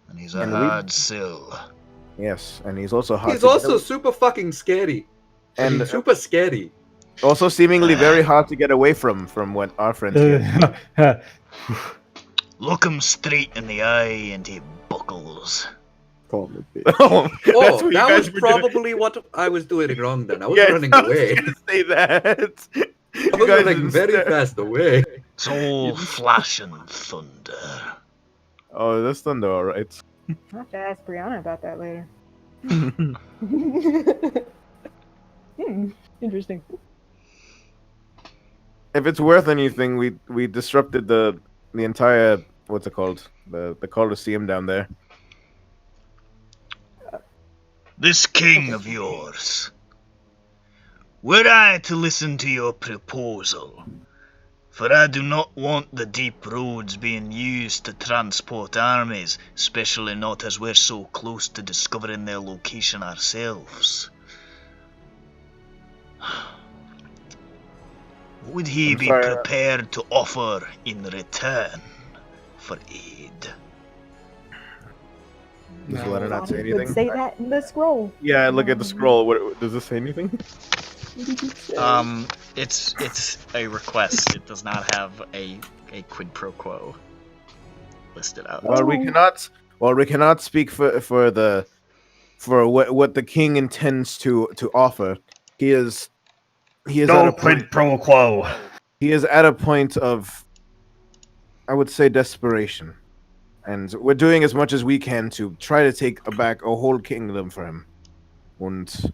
[SPEAKER 5] and he's a
[SPEAKER 10] And we-
[SPEAKER 5] hard sell.
[SPEAKER 10] Yes, and he's also hard.
[SPEAKER 2] He's
[SPEAKER 10] to
[SPEAKER 2] also
[SPEAKER 10] kill.
[SPEAKER 2] super fucking scary.
[SPEAKER 10] And
[SPEAKER 2] Super scary.
[SPEAKER 10] Also, seemingly very hard to get away from what our friends get.
[SPEAKER 5] Look him straight in the eye and he buckles.
[SPEAKER 8] Call me bitch.
[SPEAKER 2] Oh,
[SPEAKER 10] That's what you
[SPEAKER 2] that
[SPEAKER 10] guys
[SPEAKER 2] was
[SPEAKER 10] were doing.
[SPEAKER 2] probably what I was doing wrong then. I was running away.
[SPEAKER 10] I was gonna say that.
[SPEAKER 2] I was running very fast away.
[SPEAKER 5] It's all flash and thunder.
[SPEAKER 10] Oh, that's thunder, alright.
[SPEAKER 3] I'll have to ask Brianna about that later. Interesting.
[SPEAKER 10] If it's worth anything, we disrupted the entire, what's it called? The Colosseum down there.
[SPEAKER 5] This king of yours. Were I to listen to your proposal, for I do not want the deep roads being used to transport armies, especially not as we're so close to discovering their location ourselves. Would he be prepared to offer in return for aid?
[SPEAKER 10] Does the letter not say
[SPEAKER 3] It
[SPEAKER 10] anything?
[SPEAKER 3] would say that in the scroll.
[SPEAKER 10] Yeah, look at the scroll. What does this say anything?
[SPEAKER 1] It's a request. It does not have a quid pro quo listed out.
[SPEAKER 10] Well, we cannot speak for what the king intends to offer. He is
[SPEAKER 7] No quid pro quo.
[SPEAKER 10] He is at a point of, I would say, desperation. And we're doing as much as we can to try to take back a whole kingdom for him. And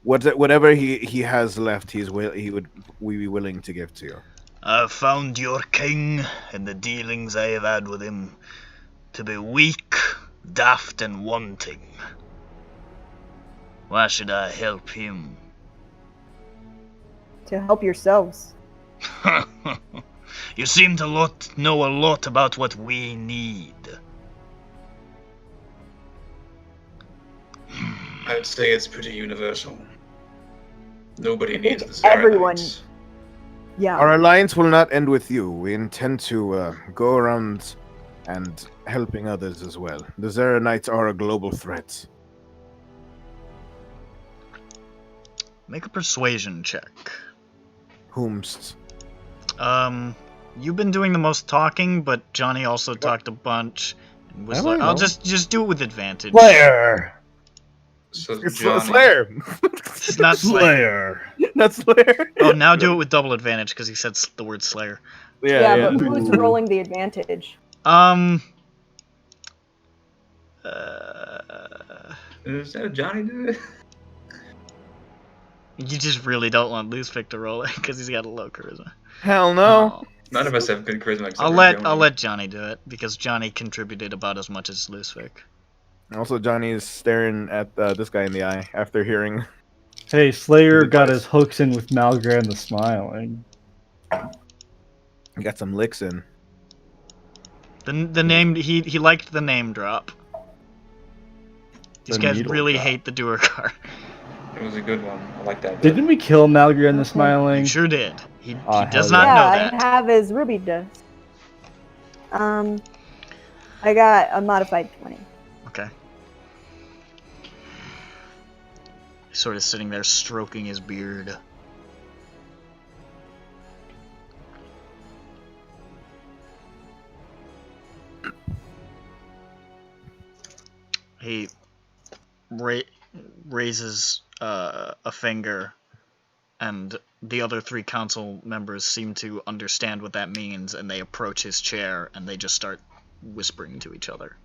[SPEAKER 10] whatever he has left, we would be willing to give to you.
[SPEAKER 5] I've found your king and the dealings I have had with him to be weak, daft, and wanting. Why should I help him?
[SPEAKER 3] To help yourselves.
[SPEAKER 5] You seem to know a lot about what we need.
[SPEAKER 4] I would say it's pretty universal. Nobody needs this.
[SPEAKER 3] Everyone. Yeah.
[SPEAKER 10] Our alliance will not end with you. We intend to go around and helping others as well. The Zeranites are a global threat.
[SPEAKER 1] Make a persuasion check.
[SPEAKER 10] Whomst?
[SPEAKER 1] You've been doing the most talking, but Johnny also talked a bunch. And was like, I'll just do it with advantage.
[SPEAKER 7] Slayer.
[SPEAKER 4] So
[SPEAKER 10] It's
[SPEAKER 4] Johnny,
[SPEAKER 10] Slayer.
[SPEAKER 1] It's not Slayer.
[SPEAKER 10] Not Slayer.
[SPEAKER 1] Oh, now do it with double advantage because he said the word Slayer.
[SPEAKER 3] Yeah, but who's rolling the advantage?
[SPEAKER 4] Is that Johnny do it?
[SPEAKER 1] You just really don't want Loosepick to roll it because he's got a low charisma.
[SPEAKER 10] Hell no.
[SPEAKER 1] Oh.
[SPEAKER 4] None of us have good charisma. except
[SPEAKER 1] I'll
[SPEAKER 4] for
[SPEAKER 1] let
[SPEAKER 4] Johnny.
[SPEAKER 1] Johnny do it because Johnny contributed about as much as Loosepick.
[SPEAKER 10] Also, Johnny is staring at this guy in the eye after hearing.
[SPEAKER 7] Hey, Slayer got his hooks in with Malgran the Smiling.
[SPEAKER 10] He got some licks in.
[SPEAKER 1] The name he liked the name drop. These guys really hate the doer card.
[SPEAKER 4] It was a good one. I like that.
[SPEAKER 7] Didn't we kill Malgran the Smiling?
[SPEAKER 1] You sure did. He does
[SPEAKER 7] hell
[SPEAKER 1] not
[SPEAKER 3] yeah,
[SPEAKER 1] know that.
[SPEAKER 3] I have his ruby dust. I got a modified 20.
[SPEAKER 1] Okay. He's sort of sitting there stroking his beard. He raises a finger, and the other three council members seem to understand what that means, and they approach his chair, and they just start whispering to each other.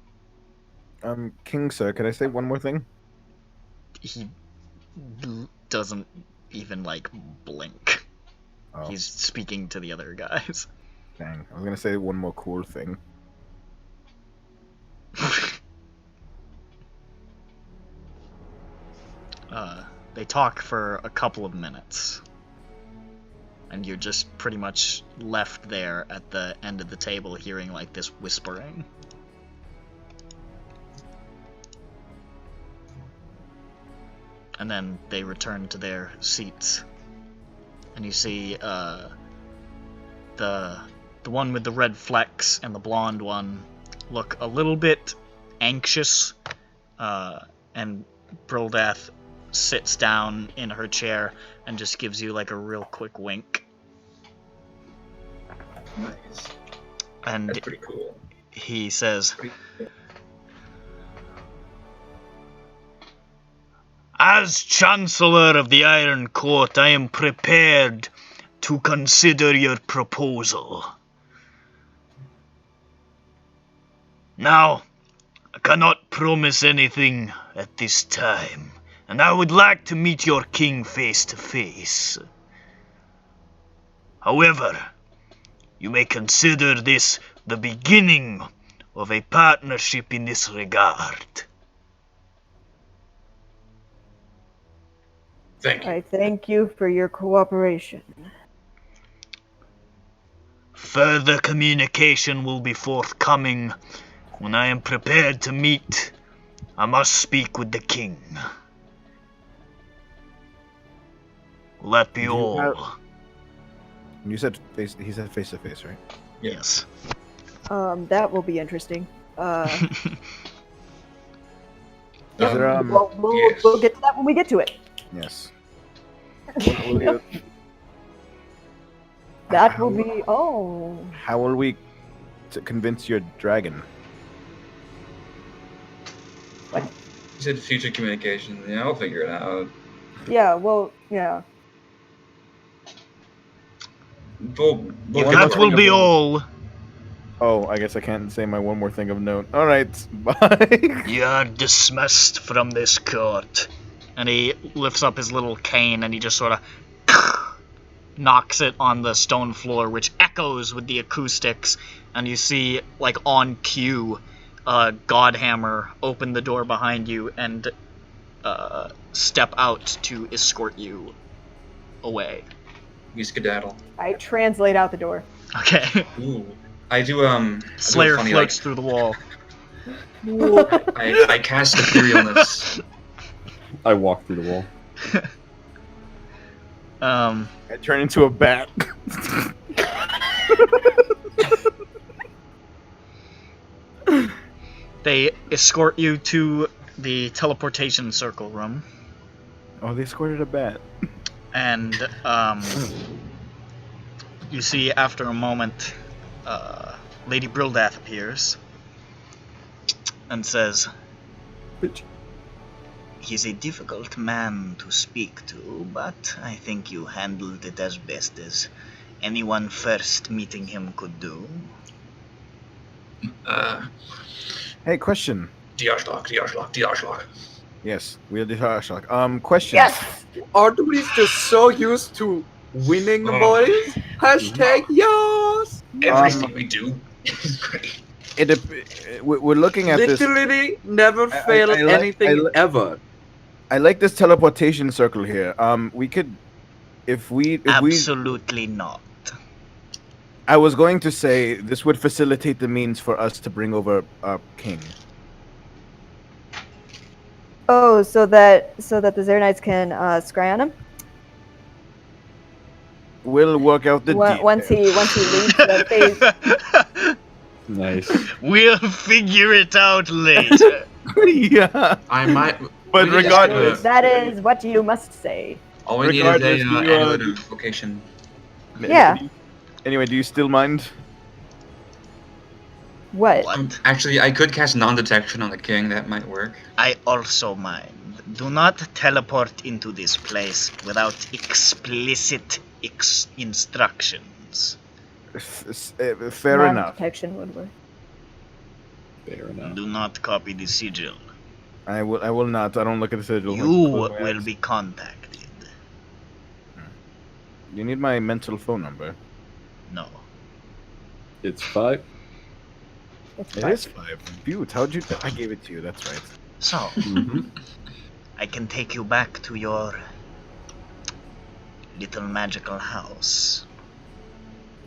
[SPEAKER 10] King Sir, can I say one more thing?
[SPEAKER 1] He doesn't even, blink.
[SPEAKER 10] Oh.
[SPEAKER 1] He's speaking to the other guys.
[SPEAKER 10] Dang, I was gonna say one more cool thing.
[SPEAKER 1] They talk for a couple of minutes. And you're just pretty much left there at the end of the table hearing, this whispering. And then they return to their seats. And you see, the one with the red flecks and the blonde one look a little bit anxious, and Broldath sits down in her chair and just gives you like a real quick wink.
[SPEAKER 6] Nice.
[SPEAKER 1] And
[SPEAKER 6] That's pretty cool.
[SPEAKER 1] he says, "As Chancellor of the Iron Court, I am prepared to consider your proposal. Now, I cannot promise anything at this time, and I would like to meet your king face to face. However, you may consider this the beginning of a partnership in this regard."
[SPEAKER 6] Thank you.
[SPEAKER 3] I thank you for your cooperation.
[SPEAKER 1] Further communication will be forthcoming. When I am prepared to meet, I must speak with the king. Will that be all?
[SPEAKER 10] You said face. He said face to face, right?
[SPEAKER 1] Yes.
[SPEAKER 3] That will be interesting.
[SPEAKER 10] Is there,
[SPEAKER 3] We'll get to that when we get to it.
[SPEAKER 10] Yes.
[SPEAKER 3] That will be. Oh.
[SPEAKER 10] How will we convince your dragon?
[SPEAKER 6] You said future communication. Yeah, I'll figure it out.
[SPEAKER 3] Yeah. Well. Yeah.
[SPEAKER 1] That will be all.
[SPEAKER 10] Oh, I guess I can't say my one more thing of note. All right, bye.
[SPEAKER 1] You are dismissed from this court. And he lifts up his little cane and he just sort of knocks it on the stone floor, which echoes with the acoustics. And you see, like on cue, Godhammer open the door behind you and step out to escort you away.
[SPEAKER 6] You skedaddle.
[SPEAKER 3] I translate out the door.
[SPEAKER 1] Okay.
[SPEAKER 6] Ooh. I do
[SPEAKER 1] Slayer
[SPEAKER 6] funny,
[SPEAKER 1] floats
[SPEAKER 6] like,
[SPEAKER 1] through the wall.
[SPEAKER 6] I cast Etherealness.
[SPEAKER 8] I walk through the wall.
[SPEAKER 10] I turn into a bat.
[SPEAKER 1] They escort you to the teleportation circle room.
[SPEAKER 10] Oh, they escorted a bat.
[SPEAKER 1] And you see after a moment Lady Brildath appears and says,
[SPEAKER 8] Bitch.
[SPEAKER 1] "He's a difficult man to speak to, but I think you handled it as best as anyone first meeting him could do."
[SPEAKER 10] Hey, question.
[SPEAKER 6] Diashlock.
[SPEAKER 10] Yes, we'll do Ashlock. Question.
[SPEAKER 3] Yes.
[SPEAKER 2] Aren't we just so used to winning, boys? Hashtag yes.
[SPEAKER 6] Everything we do is great.
[SPEAKER 10] We're looking at this.
[SPEAKER 2] Literally never fail at anything ever.
[SPEAKER 10] I like this teleportation circle here. We could, if we
[SPEAKER 1] Absolutely not.
[SPEAKER 10] I was going to say this would facilitate the means for us to bring over our king.
[SPEAKER 3] Oh, so that the Zernites can scry on him?
[SPEAKER 10] We'll work out the details.
[SPEAKER 3] Once he leaves the phase.
[SPEAKER 8] Nice.
[SPEAKER 1] We'll figure it out later.
[SPEAKER 10] Yeah.
[SPEAKER 6] I might.
[SPEAKER 10] But regardless,
[SPEAKER 3] That is what you must say.
[SPEAKER 6] All we need is a
[SPEAKER 10] regardless,
[SPEAKER 6] amulet of location.
[SPEAKER 3] Yeah.
[SPEAKER 10] Anyway, do you still mind?
[SPEAKER 3] What?
[SPEAKER 6] Actually, I could cast non-detection on the king. That might work.
[SPEAKER 1] I also mind. Do not teleport into this place without explicit instructions.
[SPEAKER 10] Fair enough.
[SPEAKER 3] Protection would work.
[SPEAKER 8] Fair enough.
[SPEAKER 1] Do not copy the sigil.
[SPEAKER 10] I will not. I don't look at the sigil.
[SPEAKER 1] You will be contacted.
[SPEAKER 10] You need my mental phone number.
[SPEAKER 1] No.
[SPEAKER 8] It's 5.
[SPEAKER 10] It is 5. Butte, how'd you? I gave it to you. That's right.
[SPEAKER 1] So, I can take you back to your little magical house.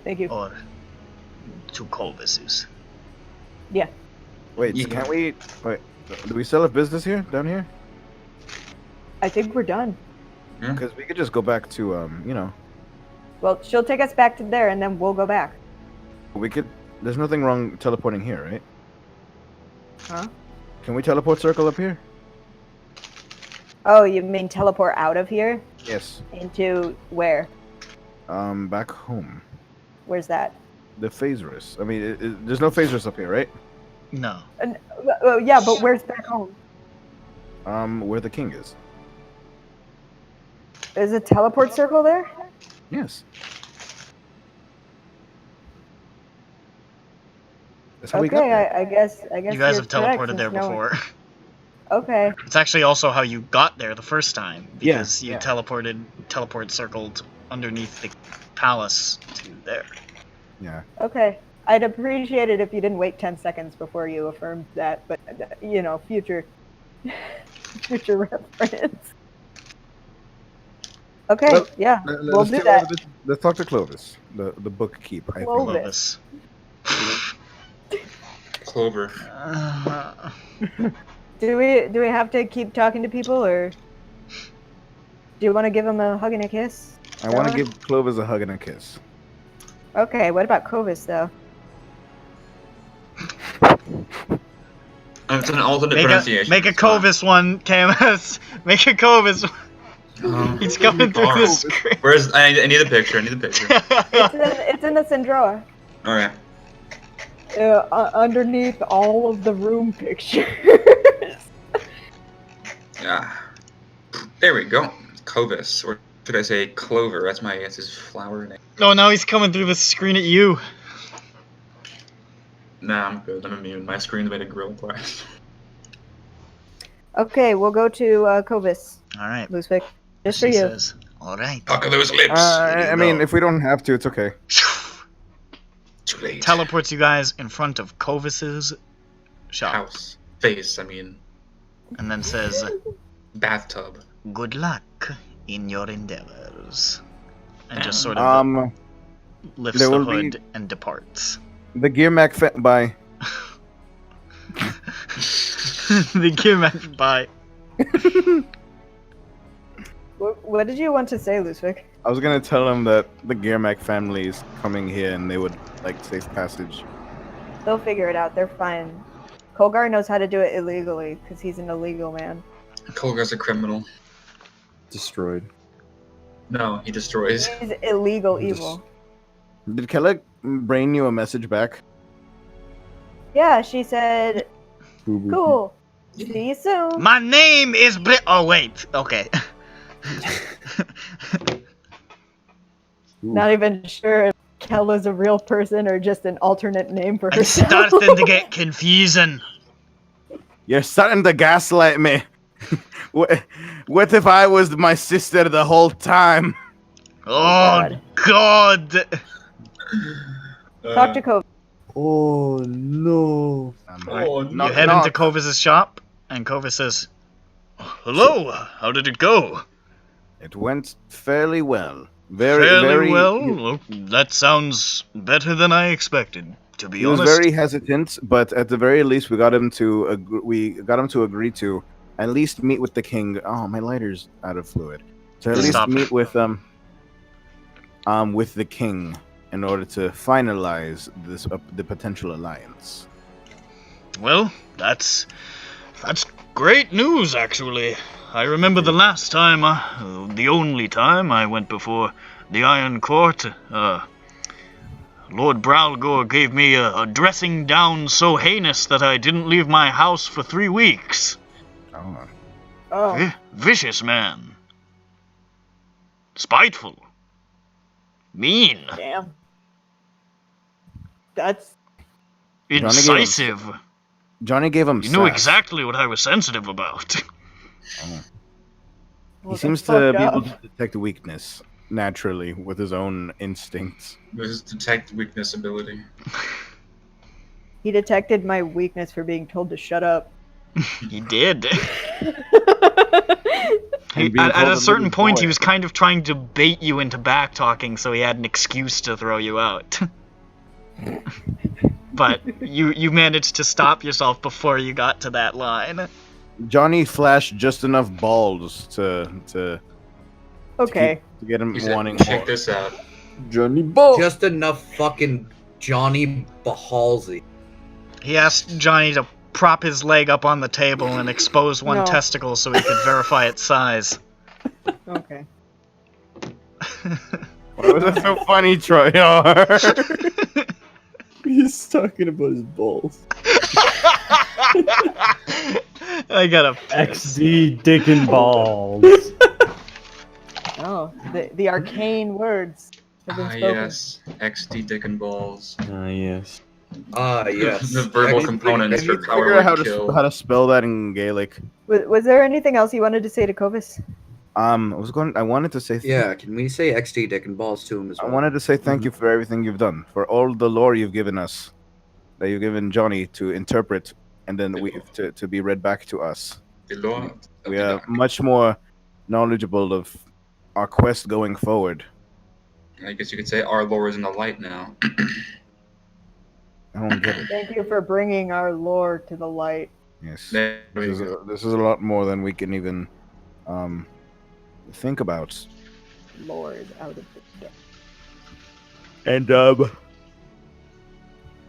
[SPEAKER 3] Thank you.
[SPEAKER 1] Or to Colvis's.
[SPEAKER 3] Yeah.
[SPEAKER 10] Wait,
[SPEAKER 6] Yeah.
[SPEAKER 10] can't we? Wait, do we still have business here, down here?
[SPEAKER 3] I think we're done.
[SPEAKER 10] Because we could just go back to, you know.
[SPEAKER 3] Well, she'll take us back to there, and then we'll go back.
[SPEAKER 10] We could. There's nothing wrong teleporting here, right?
[SPEAKER 3] Huh?
[SPEAKER 10] Can we teleport circle up here?
[SPEAKER 3] Oh, you mean teleport out of here?
[SPEAKER 10] Yes.
[SPEAKER 3] Into where?
[SPEAKER 10] Back home.
[SPEAKER 3] Where's that?
[SPEAKER 10] The Phasers. I mean, there's no Phasers up here, right?
[SPEAKER 1] No.
[SPEAKER 3] Yeah, but where's back home?
[SPEAKER 10] Where the king is.
[SPEAKER 3] Is a teleport circle there?
[SPEAKER 10] Yes. That's how we got
[SPEAKER 3] Okay,
[SPEAKER 10] there.
[SPEAKER 3] I guess.
[SPEAKER 1] You guys
[SPEAKER 3] you're
[SPEAKER 1] have
[SPEAKER 3] correct,
[SPEAKER 1] teleported there
[SPEAKER 3] since no one-
[SPEAKER 1] before.
[SPEAKER 3] Okay.
[SPEAKER 1] It's actually also how you got there the first time,
[SPEAKER 10] Yeah,
[SPEAKER 1] because you
[SPEAKER 10] yeah.
[SPEAKER 1] teleport circled underneath the palace to there.
[SPEAKER 10] Yeah.
[SPEAKER 3] Okay. I'd appreciate it if you didn't wait 10 seconds before you affirmed that, but future reference. Okay,
[SPEAKER 10] Well,
[SPEAKER 3] yeah, we'll
[SPEAKER 10] let's
[SPEAKER 3] do that.
[SPEAKER 10] Let's talk to Clovis, the bookkeep. I think.
[SPEAKER 3] Clovis.
[SPEAKER 6] Clover.
[SPEAKER 3] Do we have to keep talking to people, or do you want to give them a hug and a kiss?
[SPEAKER 10] I want to
[SPEAKER 3] Stella?
[SPEAKER 10] give Clovis a hug and a kiss.
[SPEAKER 3] Okay, what about Clovis though?
[SPEAKER 6] It's an alternate
[SPEAKER 1] Make
[SPEAKER 6] pronunciation.
[SPEAKER 1] a
[SPEAKER 6] it's fine.
[SPEAKER 1] Covis one, KMS. Make a Covis one. He's coming through the screen.
[SPEAKER 6] Where's I need a picture. I need a picture.
[SPEAKER 3] It's in the SINDROA.
[SPEAKER 6] All right.
[SPEAKER 3] Underneath all of the room pictures.
[SPEAKER 6] Yeah. There we go. Clovis, or should I say Clover? That's his flower name.
[SPEAKER 1] Oh, now he's coming through the screen at you.
[SPEAKER 6] Nah, I'm good. I'm immune. My screen's made of grill glass.
[SPEAKER 3] Okay, we'll go to Clovis.
[SPEAKER 1] All right.
[SPEAKER 3] Loosevik. Just for
[SPEAKER 1] She
[SPEAKER 3] you.
[SPEAKER 1] says, all right.
[SPEAKER 6] Pucker those lips.
[SPEAKER 10] I mean, if we don't have to, it's okay.
[SPEAKER 6] Too late.
[SPEAKER 1] Teleports you guys in front of Covis's shop.
[SPEAKER 6] House. Face, I mean.
[SPEAKER 1] And then says,
[SPEAKER 6] Bathtub.
[SPEAKER 1] good luck in your endeavors. And just sort of lifts
[SPEAKER 10] there
[SPEAKER 1] the
[SPEAKER 10] will be-
[SPEAKER 1] hood and departs.
[SPEAKER 10] The Gear Mac bye.
[SPEAKER 1] The gear match by.
[SPEAKER 3] What did you want to say, Loosevik?
[SPEAKER 10] I was gonna tell him that the Gear Mac family is coming here and they would like safe passage.
[SPEAKER 3] They'll figure it out. They're fine. Kolgar knows how to do it illegally because he's an illegal man.
[SPEAKER 6] Kolgar's a criminal.
[SPEAKER 8] Destroyed.
[SPEAKER 6] No, he destroys.
[SPEAKER 3] He's illegal evil.
[SPEAKER 10] Did Kellic brain you a message back?
[SPEAKER 3] Yeah, she said,
[SPEAKER 8] Boo-boo.
[SPEAKER 3] cool. See you soon.
[SPEAKER 1] My name is Oh, wait. Okay.
[SPEAKER 3] Not even sure if Kella's a real person or just an alternate name for
[SPEAKER 1] It's
[SPEAKER 3] herself.
[SPEAKER 1] starting to get confusing.
[SPEAKER 10] You're starting to gaslight me. What if I was my sister the whole time?
[SPEAKER 1] Oh, God.
[SPEAKER 3] Talk to Kobe.
[SPEAKER 8] Oh no.
[SPEAKER 1] You head into Covis's shop, and Covis says, hello, how did it go?
[SPEAKER 10] It went fairly well. Very
[SPEAKER 1] Fairly well? Oh, that sounds better than I expected, to be
[SPEAKER 10] He was
[SPEAKER 1] honest.
[SPEAKER 10] very hesitant, but at the very least, we got him to agree to at least meet with the king. Oh, my lighter's out of fluid. To at least
[SPEAKER 1] Stop.
[SPEAKER 10] meet with the king in order to finalize this the potential alliance.
[SPEAKER 1] Well, that's great news, actually. I remember the last time, the only time I went before the Iron Court, Lord Bralgor gave me a dressing down so heinous that I didn't leave my house for 3 weeks.
[SPEAKER 3] Oh,
[SPEAKER 1] Vicious man. Spiteful. Mean.
[SPEAKER 3] damn. That's...
[SPEAKER 1] Incisive.
[SPEAKER 10] Johnny gave him
[SPEAKER 1] You knew
[SPEAKER 10] sass.
[SPEAKER 1] exactly what I was sensitive about.
[SPEAKER 10] He seems to be able to detect weakness naturally with his own instincts.
[SPEAKER 6] His detect weakness ability.
[SPEAKER 3] He detected my weakness for being told to shut up.
[SPEAKER 1] He did.
[SPEAKER 10] And being
[SPEAKER 1] At
[SPEAKER 10] called
[SPEAKER 1] a
[SPEAKER 10] a
[SPEAKER 1] certain
[SPEAKER 10] little
[SPEAKER 1] point,
[SPEAKER 10] boy.
[SPEAKER 1] he was kind of trying to bait you into back talking, so he had an excuse to throw you out. But you managed to stop yourself before you got to that line.
[SPEAKER 10] Johnny flashed just enough balls to
[SPEAKER 3] Okay.
[SPEAKER 10] get him
[SPEAKER 6] He said,
[SPEAKER 10] wanting
[SPEAKER 6] check
[SPEAKER 10] more.
[SPEAKER 6] this out.
[SPEAKER 8] Johnny Ball.
[SPEAKER 2] Just enough fucking Johnny Bahalsey.
[SPEAKER 1] He asked Johnny to prop his leg up on the table and expose one
[SPEAKER 3] No.
[SPEAKER 1] testicle so he could verify its size.
[SPEAKER 3] Okay.
[SPEAKER 10] Why was that so funny, Troy?
[SPEAKER 8] He's talking about his balls.
[SPEAKER 1] I gotta
[SPEAKER 7] XD dick and balls.
[SPEAKER 3] Oh, the arcane words have been
[SPEAKER 6] Ah,
[SPEAKER 3] spoken.
[SPEAKER 6] yes. XD dick and balls.
[SPEAKER 8] Ah, yes.
[SPEAKER 2] Ah, yes.
[SPEAKER 6] The verbal
[SPEAKER 10] I
[SPEAKER 6] components
[SPEAKER 10] need
[SPEAKER 6] for
[SPEAKER 10] to
[SPEAKER 6] power
[SPEAKER 10] figure out
[SPEAKER 6] would kill.
[SPEAKER 10] how to spell that in Gaelic.
[SPEAKER 3] Was there anything else you wanted to say to Kovis?
[SPEAKER 10] I wanted to say.
[SPEAKER 2] Yeah, can we say XD dick and balls to him as
[SPEAKER 10] I
[SPEAKER 2] well?
[SPEAKER 10] wanted to say thank you for everything you've done, for all the lore you've given us, that you've given Johnny to interpret, and then to be read back to us.
[SPEAKER 6] The law of
[SPEAKER 10] We
[SPEAKER 6] the
[SPEAKER 10] are
[SPEAKER 6] dark.
[SPEAKER 10] much more knowledgeable of our quest going forward.
[SPEAKER 6] I guess you could say our lore is in the light now.
[SPEAKER 10] I don't get it.
[SPEAKER 3] Thank you for bringing our lore to the light.
[SPEAKER 10] Yes,
[SPEAKER 6] There we go.
[SPEAKER 10] this is a lot more than we can even think about.
[SPEAKER 3] Lore is out of the deck.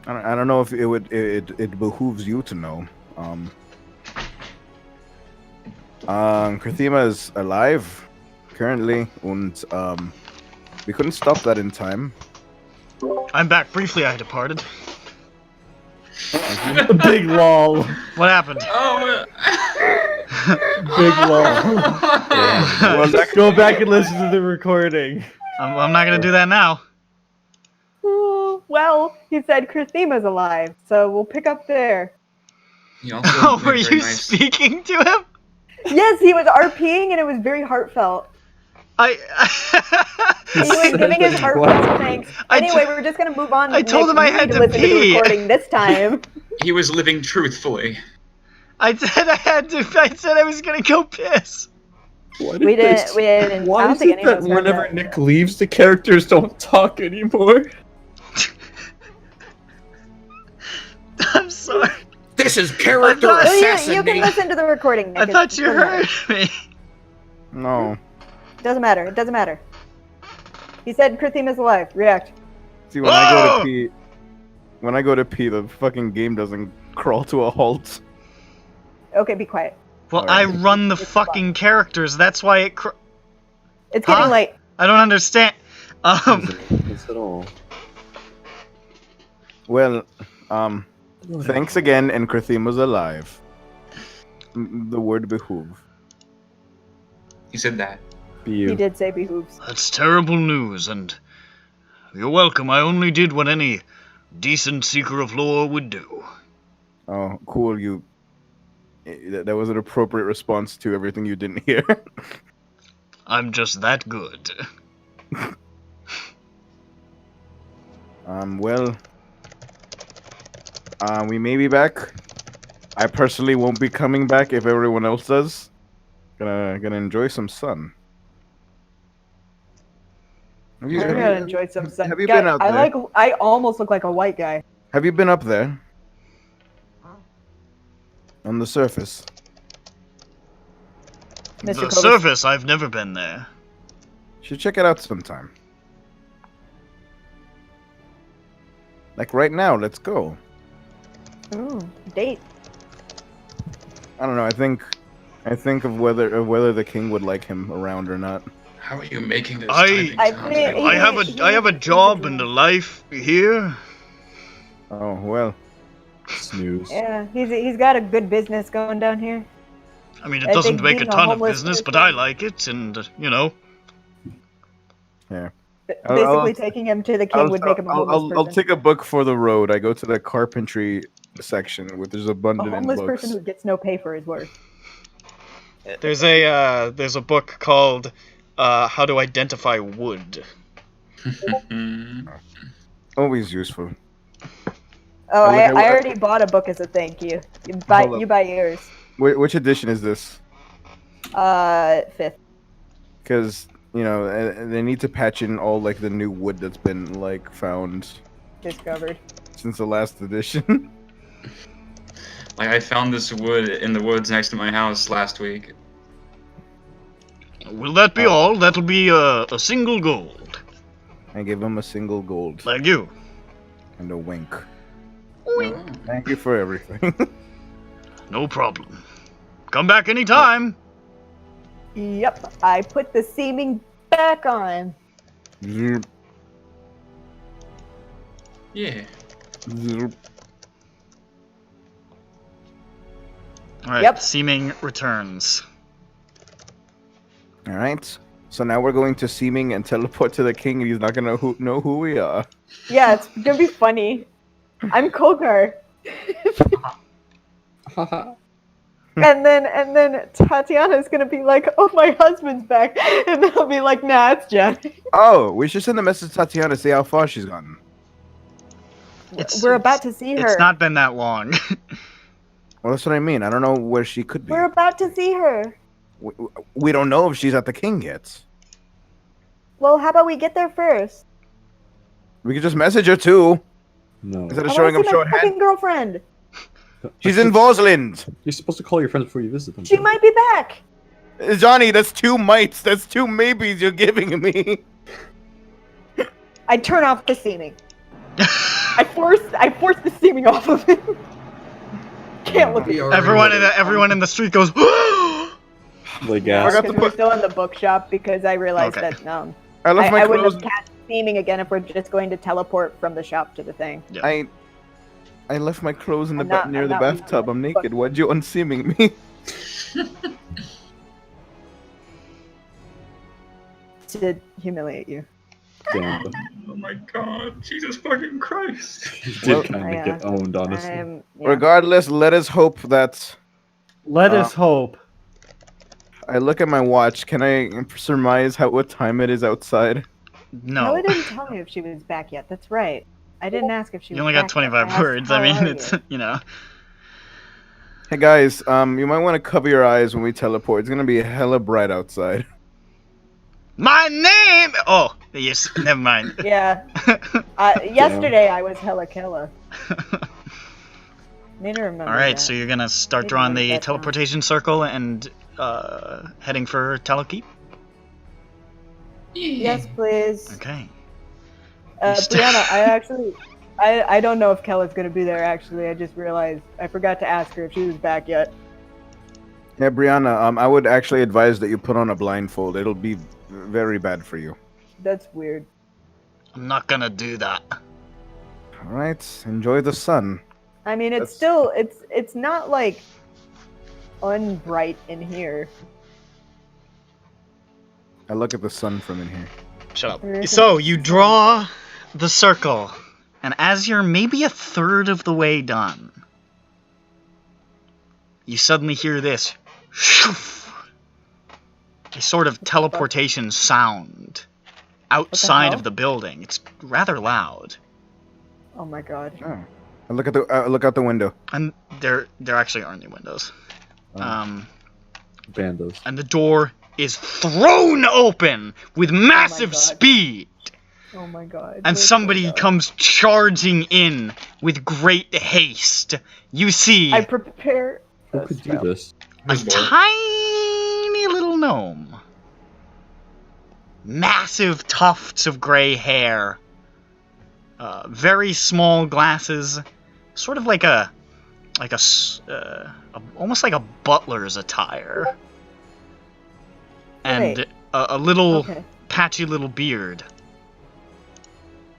[SPEAKER 10] And I don't know if it behooves you to know. Krathima is alive currently, and we couldn't stop that in time.
[SPEAKER 1] I'm back. Briefly, I departed.
[SPEAKER 7] Big lol.
[SPEAKER 1] What happened?
[SPEAKER 6] Oh,
[SPEAKER 7] Big lol.
[SPEAKER 10] Well,
[SPEAKER 7] Go back and listen to the recording.
[SPEAKER 1] I'm not gonna do that now.
[SPEAKER 3] Oh, well, he said Krathima's alive, so we'll pick up there.
[SPEAKER 6] he also
[SPEAKER 1] Oh,
[SPEAKER 6] made
[SPEAKER 1] were
[SPEAKER 6] very
[SPEAKER 1] you
[SPEAKER 6] nice-
[SPEAKER 1] speaking to him?
[SPEAKER 3] Yes, he was RPing and it was very heartfelt. He was giving his heartfelt thanks. Anyway, we're just gonna move on.
[SPEAKER 1] I told him I had to
[SPEAKER 3] listen to the
[SPEAKER 1] pee.
[SPEAKER 3] recording this time.
[SPEAKER 6] He was living truthfully.
[SPEAKER 1] I said I had to. I said I was gonna go piss.
[SPEAKER 8] Why
[SPEAKER 3] We didn't. I
[SPEAKER 8] Why
[SPEAKER 3] don't
[SPEAKER 8] is
[SPEAKER 3] think
[SPEAKER 8] it
[SPEAKER 3] any of
[SPEAKER 8] that
[SPEAKER 3] us heard
[SPEAKER 8] whenever
[SPEAKER 3] that.
[SPEAKER 8] Nick leaves, the characters don't talk anymore?
[SPEAKER 1] I'm sorry.
[SPEAKER 2] This is character
[SPEAKER 1] I thought-
[SPEAKER 3] Oh, you
[SPEAKER 2] assassination.
[SPEAKER 3] can listen to the recording.
[SPEAKER 1] I
[SPEAKER 3] Nick.
[SPEAKER 1] thought you
[SPEAKER 3] Doesn't matter.
[SPEAKER 1] heard me.
[SPEAKER 10] no.
[SPEAKER 3] Doesn't matter. It doesn't matter. He said Krathima's alive. React.
[SPEAKER 10] See, when I go
[SPEAKER 1] Whoa!
[SPEAKER 10] to pee, the fucking game doesn't crawl to a halt.
[SPEAKER 3] Okay, be quiet.
[SPEAKER 1] Well,
[SPEAKER 10] Alright.
[SPEAKER 1] I run the fucking characters. That's why it.
[SPEAKER 3] It's getting
[SPEAKER 1] Huh?
[SPEAKER 3] late.
[SPEAKER 1] I don't understand.
[SPEAKER 8] That's at all.
[SPEAKER 10] Well, thanks again, and Krathima's alive. The word behoove.
[SPEAKER 6] He said that.
[SPEAKER 8] Be
[SPEAKER 3] He
[SPEAKER 8] you.
[SPEAKER 3] did say behooves.
[SPEAKER 1] That's terrible news, and you're welcome. I only did what any decent seeker of lore would do.
[SPEAKER 10] Oh, cool. That was an appropriate response to everything you didn't hear.
[SPEAKER 1] I'm just that good.
[SPEAKER 10] Well, we may be back. I personally won't be coming back if everyone else does. Gonna enjoy some sun. Have you,
[SPEAKER 3] I'm
[SPEAKER 10] have
[SPEAKER 3] gonna
[SPEAKER 10] you,
[SPEAKER 3] enjoy some sun.
[SPEAKER 10] have you
[SPEAKER 3] Guy,
[SPEAKER 10] been out there?
[SPEAKER 3] I almost look like a white guy.
[SPEAKER 10] have you been up there? On the surface.
[SPEAKER 3] Mr.
[SPEAKER 1] The
[SPEAKER 3] Kovis.
[SPEAKER 1] surface, I've never been there.
[SPEAKER 10] Should check it out sometime. Like right now, let's go.
[SPEAKER 3] Ooh, date.
[SPEAKER 10] I don't know. I think of whether the king would like him around or not.
[SPEAKER 6] How are you making this?
[SPEAKER 1] I
[SPEAKER 6] typing sound?
[SPEAKER 3] think-
[SPEAKER 1] I have a job and a life here.
[SPEAKER 10] Oh well.
[SPEAKER 8] Snooze.
[SPEAKER 3] Yeah, he's got a good business going down here.
[SPEAKER 1] I mean, it
[SPEAKER 3] I
[SPEAKER 1] doesn't
[SPEAKER 3] think
[SPEAKER 1] make a
[SPEAKER 3] being a
[SPEAKER 1] ton of
[SPEAKER 3] homeless
[SPEAKER 1] business, but
[SPEAKER 3] person-
[SPEAKER 1] I like it, and you know.
[SPEAKER 10] Yeah.
[SPEAKER 3] Basically,
[SPEAKER 10] I'll-
[SPEAKER 3] taking him to the king would make him a homeless
[SPEAKER 10] I'll
[SPEAKER 3] person.
[SPEAKER 10] take a book for the road. I go to the carpentry section, where there's
[SPEAKER 3] A
[SPEAKER 10] abundant in
[SPEAKER 3] homeless
[SPEAKER 10] books.
[SPEAKER 3] person who gets no pay for his work.
[SPEAKER 1] There's a book called How to Identify Wood.
[SPEAKER 10] Always useful.
[SPEAKER 3] Oh,
[SPEAKER 10] I
[SPEAKER 3] I
[SPEAKER 10] look at-
[SPEAKER 3] already bought a book as a thank you. You
[SPEAKER 10] Hold up.
[SPEAKER 3] buy yours.
[SPEAKER 10] Which edition is this?
[SPEAKER 3] 5th.
[SPEAKER 10] Because they need to patch in all like the new wood that's been like found
[SPEAKER 3] Discovered.
[SPEAKER 10] since the last edition.
[SPEAKER 6] Like I found this wood in the woods next to my house last week.
[SPEAKER 1] Will that be all? That'll be a single gold.
[SPEAKER 10] I give him a single gold
[SPEAKER 1] Thank you.
[SPEAKER 10] and a wink.
[SPEAKER 6] Oh.
[SPEAKER 10] Thank you for everything.
[SPEAKER 5] No problem. Come back anytime.
[SPEAKER 3] Yep, I put the seaming back on.
[SPEAKER 10] Zoop,
[SPEAKER 6] Yeah.
[SPEAKER 10] zoop.
[SPEAKER 5] Alright,
[SPEAKER 3] Yep.
[SPEAKER 5] Seeming returns.
[SPEAKER 10] All right. So now we're going to Seeming and teleport to the king, and he's not gonna know who we are.
[SPEAKER 3] Yeah, it's gonna be funny. I'm Kokar. And then Tatiana's gonna be like, "Oh, my husband's back," and then I'll be like, "Nah, it's Johnny."
[SPEAKER 10] Oh, we should send a message to Tatiana to see how far she's gotten.
[SPEAKER 3] We're about to see her.
[SPEAKER 5] It's not been that long.
[SPEAKER 10] Well, that's what I mean. I don't know where she could be.
[SPEAKER 3] We're about to see her.
[SPEAKER 10] We don't know if she's at the king yet.
[SPEAKER 3] Well, how about we get there first?
[SPEAKER 10] We could just message her too.
[SPEAKER 8] No.
[SPEAKER 10] Instead of
[SPEAKER 3] I
[SPEAKER 10] showing
[SPEAKER 3] want
[SPEAKER 10] up
[SPEAKER 3] to see my
[SPEAKER 10] shorthand.
[SPEAKER 3] fucking girlfriend.
[SPEAKER 10] She's in Vosland.
[SPEAKER 8] You're supposed to call your friends before you visit them.
[SPEAKER 3] She might be back.
[SPEAKER 10] Johnny, that's 2 mites. That's 2 maybes you're giving me.
[SPEAKER 3] I turn off the seaming. I force the seaming off of him. Can't look at you.
[SPEAKER 5] Everyone in the street goes.
[SPEAKER 8] Like gas.
[SPEAKER 3] Because we're still in the bookshop because I realized
[SPEAKER 5] Okay.
[SPEAKER 3] that
[SPEAKER 10] I left my
[SPEAKER 3] I wouldn't
[SPEAKER 10] clothes.
[SPEAKER 3] have cast seaming again if we're just going to teleport from the shop to the thing.
[SPEAKER 5] Yeah.
[SPEAKER 10] I left my clothes in the
[SPEAKER 3] I'm
[SPEAKER 10] near the
[SPEAKER 3] not
[SPEAKER 10] bathtub. I'm
[SPEAKER 3] leaving.
[SPEAKER 10] naked. Why'd you unseaming me?
[SPEAKER 3] To humiliate you.
[SPEAKER 8] Damn.
[SPEAKER 6] Oh my god, Jesus fucking Christ.
[SPEAKER 8] You
[SPEAKER 10] Well,
[SPEAKER 8] did kind of
[SPEAKER 3] yeah.
[SPEAKER 8] get owned, honestly.
[SPEAKER 3] Yeah.
[SPEAKER 10] Regardless, let us hope that.
[SPEAKER 7] Let us hope.
[SPEAKER 10] I look at my watch. Can I surmise what time it is outside?
[SPEAKER 5] No.
[SPEAKER 3] Kelly didn't tell me if she was back yet. That's right. I didn't ask if she was
[SPEAKER 5] You only
[SPEAKER 3] back
[SPEAKER 5] got 25
[SPEAKER 3] yet. I
[SPEAKER 5] words.
[SPEAKER 3] asked,
[SPEAKER 5] I
[SPEAKER 3] "How
[SPEAKER 5] mean,
[SPEAKER 3] are
[SPEAKER 5] it's,
[SPEAKER 3] you?"
[SPEAKER 5] you know.
[SPEAKER 10] Hey guys, you might want to cover your eyes when we teleport. It's gonna be hella bright outside.
[SPEAKER 5] My name! Oh, yes, never mind.
[SPEAKER 3] Yeah. Yesterday I was hella killer. Need to remember
[SPEAKER 5] Alright,
[SPEAKER 3] that.
[SPEAKER 5] so you're gonna start
[SPEAKER 3] Maybe
[SPEAKER 5] drawing
[SPEAKER 3] write
[SPEAKER 5] the
[SPEAKER 3] that down.
[SPEAKER 5] teleportation circle and heading for Telekeep?
[SPEAKER 3] Yes, please.
[SPEAKER 5] Okay.
[SPEAKER 3] Brianna, I don't know if Kella's gonna be there. Actually, I just realized I forgot to ask her if she was back yet.
[SPEAKER 10] Yeah, Brianna, I would actually advise that you put on a blindfold. It'll be very bad for you.
[SPEAKER 3] That's weird.
[SPEAKER 5] I'm not gonna do that.
[SPEAKER 10] All right, enjoy the sun.
[SPEAKER 3] I mean, it's still it's not like unbright in here.
[SPEAKER 10] I look at the sun from in here.
[SPEAKER 5] Shut up.
[SPEAKER 3] There isn't-
[SPEAKER 5] So, you draw the circle, and as you're maybe a third of the way done, you suddenly hear this a sort of teleportation sound outside
[SPEAKER 3] hell?
[SPEAKER 5] of the building. It's rather loud.
[SPEAKER 3] Oh my god.
[SPEAKER 10] Oh. I look out the window.
[SPEAKER 5] And there actually aren't any windows.
[SPEAKER 8] Bandos.
[SPEAKER 5] And the door is thrown open with massive
[SPEAKER 3] God.
[SPEAKER 5] speed.
[SPEAKER 3] Oh my god.
[SPEAKER 5] And somebody comes charging in with great haste. You see
[SPEAKER 3] I prepare.
[SPEAKER 8] Who could do this?
[SPEAKER 5] a tiny little gnome. Massive tufts of gray hair. Very small glasses. Sort of like almost like a butler's attire. And
[SPEAKER 3] Wait.
[SPEAKER 5] a little
[SPEAKER 3] Okay.
[SPEAKER 5] patchy little beard.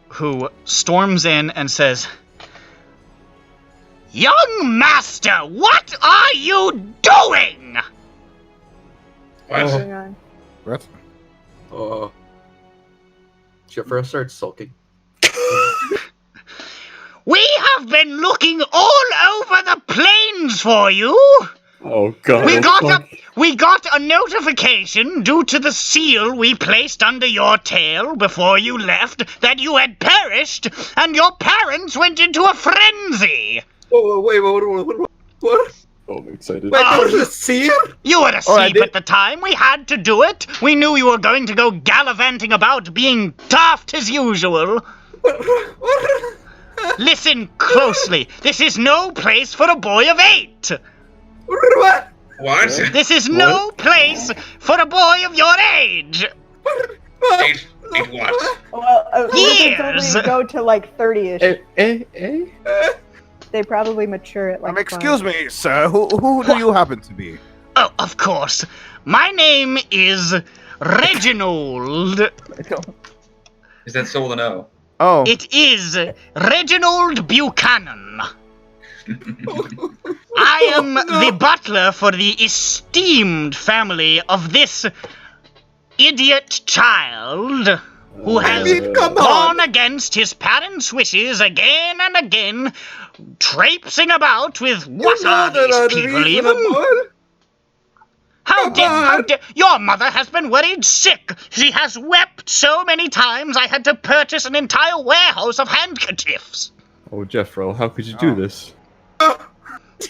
[SPEAKER 5] Who storms in and says, "Young master, what are you doing?"
[SPEAKER 2] What?
[SPEAKER 3] Hang on.
[SPEAKER 10] What?
[SPEAKER 2] Jeffra starts sulking.
[SPEAKER 5] We have been looking all over the plains for you.
[SPEAKER 8] Oh god.
[SPEAKER 5] We got a notification due to the seal we placed under your tail before you left that you had perished and your parents went into a frenzy.
[SPEAKER 2] Oh, wait, what?
[SPEAKER 8] Oh, I'm excited.
[SPEAKER 2] Wait, there was a seal?
[SPEAKER 5] You were asleep
[SPEAKER 10] I did-
[SPEAKER 5] at the time. We had to do it. We knew you were going to go gallivanting about being daft as usual.
[SPEAKER 2] What?
[SPEAKER 5] Listen closely. This is no place for a boy of 8.
[SPEAKER 2] What?
[SPEAKER 4] What?
[SPEAKER 5] This is no place for a boy of your age.
[SPEAKER 4] Eight what?
[SPEAKER 3] Well, we can
[SPEAKER 5] Years.
[SPEAKER 3] totally go to like 30-ish. they probably mature at like.
[SPEAKER 10] Excuse me, sir. Who do you happen to be?
[SPEAKER 5] Oh, of course. My name is Reginald.
[SPEAKER 6] Is that so to know?
[SPEAKER 10] Oh.
[SPEAKER 5] It is Reginald Buchanan. I am the butler for the esteemed family of this idiot child who has gone against his parents' wishes again and again, traipsing about with what are these people even? How dare your mother has been worried sick. She has wept so many times I had to purchase an entire warehouse of handkerchiefs.
[SPEAKER 8] Oh, Jeffro, how could you do this?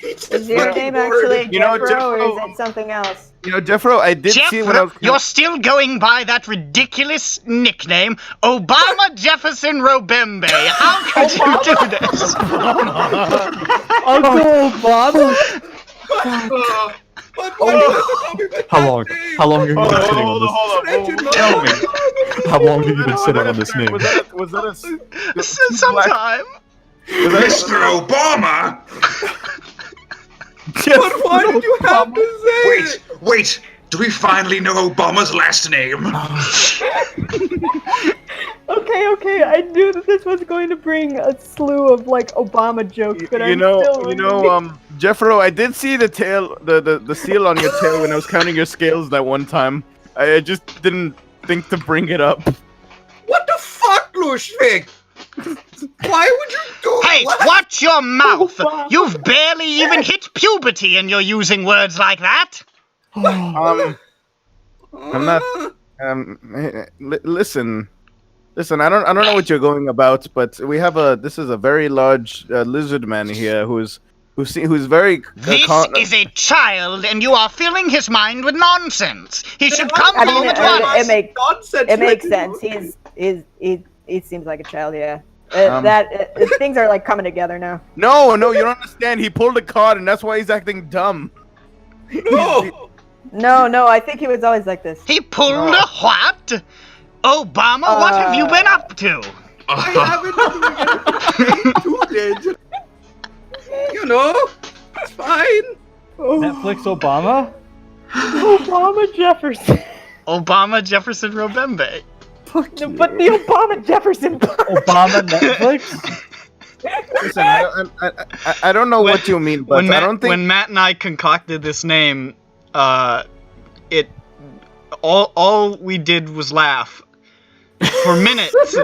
[SPEAKER 3] Is your name actually Jeffro, or is it something else?
[SPEAKER 10] You know, Jeffro, I did see when I was...
[SPEAKER 5] You're still going by that ridiculous nickname, Obama Jefferson Robembe. How could you do this?
[SPEAKER 7] Uncle Obama?
[SPEAKER 8] How long have you been sitting on this? Tell me. How long have you been sitting on this name?
[SPEAKER 10] Was that a
[SPEAKER 5] sometime?
[SPEAKER 4] Mr. Obama?
[SPEAKER 2] But why did you have to say
[SPEAKER 4] Wait. Do we finally know Obama's last name?
[SPEAKER 3] Okay, I knew that this was going to bring a slew of like Obama jokes, but
[SPEAKER 10] Jeffro, I did see the tail, the seal on your tail when I was counting your scales that one time. I just didn't think to bring it up.
[SPEAKER 2] What the fuck, Lushvik? Why would you do
[SPEAKER 5] Hey,
[SPEAKER 2] what?
[SPEAKER 5] watch your mouth! You've barely even hit puberty and you're using words like that!
[SPEAKER 10] I'm not. Listen. I don't know what you're going about, but we have this is a very large lizard man here who's very.
[SPEAKER 5] This is a child, and you are filling his mind with nonsense. He should come home at once.
[SPEAKER 3] It makes sense. He seems like a child, yeah. Things are like coming together now.
[SPEAKER 10] No, you don't understand. He pulled a card, and that's why he's acting dumb.
[SPEAKER 3] No, I think he was always like this.
[SPEAKER 5] He pulled a what? Obama, what have you been up to?
[SPEAKER 2] I haven't been You know, it's fine.
[SPEAKER 7] Netflix Obama? Obama Jefferson.
[SPEAKER 5] Obama Jefferson Robembe.
[SPEAKER 3] But the Obama Jefferson part.
[SPEAKER 7] Obama Netflix?
[SPEAKER 10] Listen, I don't know what you mean, but I don't think...
[SPEAKER 5] When Matt and I concocted this name, all we did was laugh for minutes,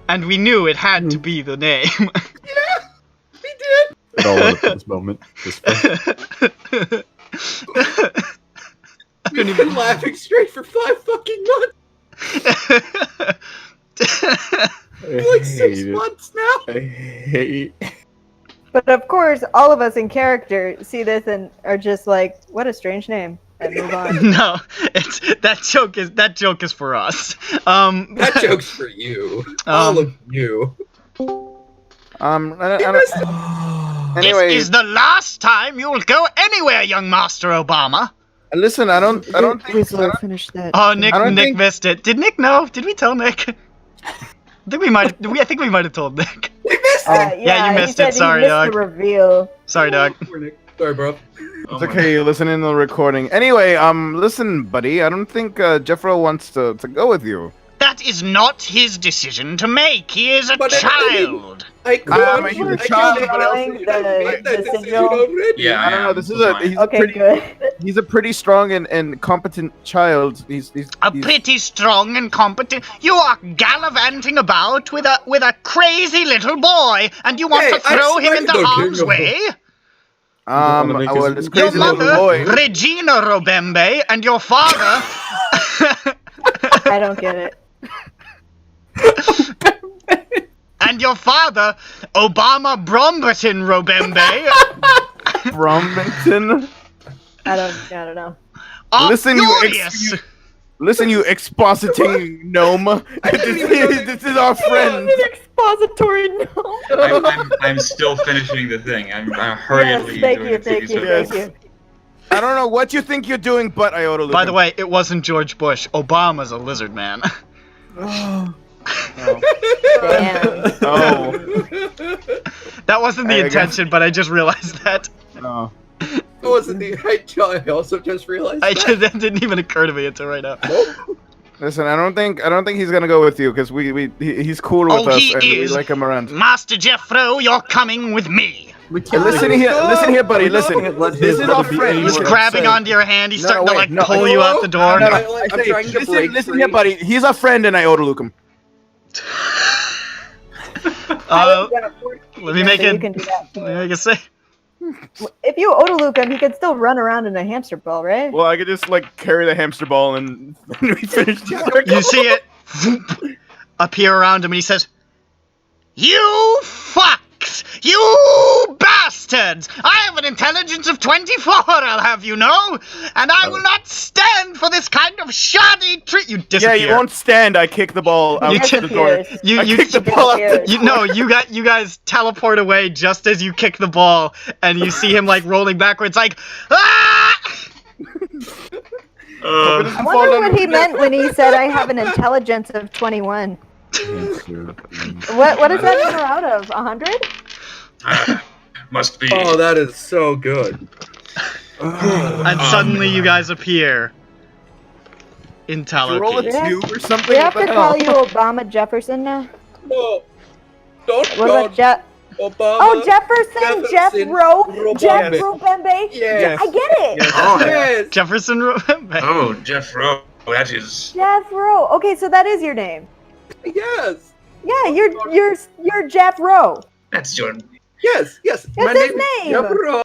[SPEAKER 5] and we knew it had to be the name.
[SPEAKER 2] Yeah, we did.
[SPEAKER 8] It all went up at this moment.
[SPEAKER 2] We've been laughing straight for 5 fucking months. Like 6 months now.
[SPEAKER 8] I hate.
[SPEAKER 3] But of course, all of us in character see this and are just like, "What a strange name," and move on.
[SPEAKER 5] No, that joke is for us.
[SPEAKER 2] That joke's for you, all of you.
[SPEAKER 10] Anyway,
[SPEAKER 5] this is the last time you will go anywhere, young Master Obama.
[SPEAKER 10] Listen, I don't think.
[SPEAKER 3] Finish that.
[SPEAKER 5] Oh, Nick missed it. Did Nick know? Did we tell Nick? I think we might have told Nick.
[SPEAKER 2] We missed it.
[SPEAKER 5] Yeah, you missed it. Sorry, dog.
[SPEAKER 3] The reveal.
[SPEAKER 5] Sorry, dog.
[SPEAKER 2] Sorry, bro.
[SPEAKER 10] It's okay. You're listening to the recording. Anyway, listen, buddy. I don't think Jeffro wants to go with you.
[SPEAKER 5] That is not his decision to make. He is a child.
[SPEAKER 10] He's a child, but
[SPEAKER 6] Yeah,
[SPEAKER 10] I don't know. This is he's a pretty strong and competent child. He's
[SPEAKER 5] pretty strong and competent. You are gallivanting about with a crazy little boy, and you want to throw him into harm's way.
[SPEAKER 10] Well, this
[SPEAKER 5] Your
[SPEAKER 10] crazy little
[SPEAKER 5] mother,
[SPEAKER 10] boy.
[SPEAKER 5] Regina Robembe, and your father.
[SPEAKER 3] I don't get it.
[SPEAKER 5] And your father, Obama Bromberton Robembe.
[SPEAKER 10] Bromberton?
[SPEAKER 3] I don't know.
[SPEAKER 10] Listen, you expositing gnome. This is our friend.
[SPEAKER 3] An expository gnome.
[SPEAKER 6] I'm still finishing the thing. I'm hurriedly
[SPEAKER 3] thank
[SPEAKER 6] doing
[SPEAKER 3] you,
[SPEAKER 6] it.
[SPEAKER 3] thank you.
[SPEAKER 10] I don't know what you think you're doing, but I ought to.
[SPEAKER 5] By the way, it wasn't George Bush. Obama's a lizard man.
[SPEAKER 3] Damn.
[SPEAKER 10] Oh.
[SPEAKER 1] That wasn't the
[SPEAKER 10] I guess-
[SPEAKER 1] intention, but I just realized that.
[SPEAKER 10] No.
[SPEAKER 2] It wasn't the I also just realized
[SPEAKER 1] That didn't even occur to me until right now.
[SPEAKER 2] Nope.
[SPEAKER 10] Listen, I don't think he's gonna go with you because he's cool with us
[SPEAKER 1] he
[SPEAKER 10] and we
[SPEAKER 1] is.
[SPEAKER 10] like him around.
[SPEAKER 1] Master Jeffro, you're coming with me.
[SPEAKER 10] Listen here, buddy. Listen, this is our friend.
[SPEAKER 1] He's
[SPEAKER 10] What I'm
[SPEAKER 1] grabbing
[SPEAKER 10] saying.
[SPEAKER 1] onto your hand. He's
[SPEAKER 10] No,
[SPEAKER 1] starting to
[SPEAKER 10] wait,
[SPEAKER 1] like
[SPEAKER 10] no,
[SPEAKER 1] pull you out the door.
[SPEAKER 10] No,
[SPEAKER 2] I'm trying to break
[SPEAKER 10] listen
[SPEAKER 2] free.
[SPEAKER 10] here, buddy. He's our friend, and I Luke him.
[SPEAKER 1] Let me make
[SPEAKER 3] You
[SPEAKER 1] it.
[SPEAKER 3] can do that.
[SPEAKER 1] Let me make it say.
[SPEAKER 3] If you Odaluke him, he can still run around in a hamster ball, right?
[SPEAKER 10] Well, I could just like carry the hamster ball and we finish the circle.
[SPEAKER 1] You see it appear around him, and he says, "You fucks! You bastards! I have an intelligence of 24, I'll have you know, and I will not stand for this kind of shoddy treat." You disappear.
[SPEAKER 10] Yeah, you won't stand. I kick the ball out the door.
[SPEAKER 1] You
[SPEAKER 10] kick the ball out the door.
[SPEAKER 1] You guys teleport away just as you kick the ball, and you see him like rolling backwards, like ah!
[SPEAKER 3] I wonder what he meant when he said, "I have an intelligence of 21." What is that number out of? 100?
[SPEAKER 4] Must be.
[SPEAKER 2] Oh, that is so good.
[SPEAKER 1] And suddenly you guys appear in
[SPEAKER 10] Roll a
[SPEAKER 1] Tallow
[SPEAKER 10] 2 or something.
[SPEAKER 3] We have
[SPEAKER 10] What
[SPEAKER 3] to
[SPEAKER 10] the
[SPEAKER 3] call
[SPEAKER 10] hell?
[SPEAKER 3] you Obama Jefferson now.
[SPEAKER 2] No. Don't
[SPEAKER 3] What about
[SPEAKER 2] Obama.
[SPEAKER 3] Oh, Jefferson, Jeff Rowe, Jeff
[SPEAKER 2] Yes.
[SPEAKER 3] Rubembe.
[SPEAKER 2] Yes.
[SPEAKER 3] I get it.
[SPEAKER 4] Oh,
[SPEAKER 2] Yes.
[SPEAKER 1] Jefferson Rubembe.
[SPEAKER 4] Oh, Jeff Rowe. That is.
[SPEAKER 3] Jeff Rowe. Okay, so that is your name.
[SPEAKER 2] Yes.
[SPEAKER 3] Yeah, you're Jeff Rowe.
[SPEAKER 4] That's your.
[SPEAKER 2] Yes.
[SPEAKER 3] That's
[SPEAKER 2] My
[SPEAKER 3] his
[SPEAKER 2] name
[SPEAKER 3] name.
[SPEAKER 2] is Jabro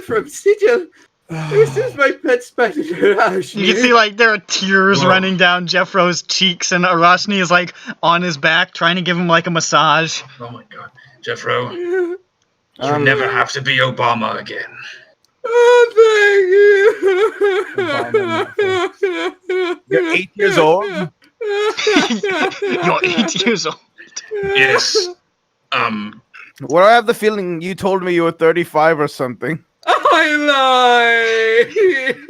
[SPEAKER 2] from Sicily. This is my pet spider.
[SPEAKER 1] You can see like there are tears running down Jeffro's cheeks, and Arashni is like on his back trying to give him like a massage.
[SPEAKER 4] Oh my God, Jeff Rowe. You never have to be Obama again.
[SPEAKER 2] Oh, thank you.
[SPEAKER 10] You're 8 years old.
[SPEAKER 1] You're 8 years old.
[SPEAKER 4] Yes.
[SPEAKER 10] Well, I have the feeling you told me you were 35 or something.
[SPEAKER 2] I lied.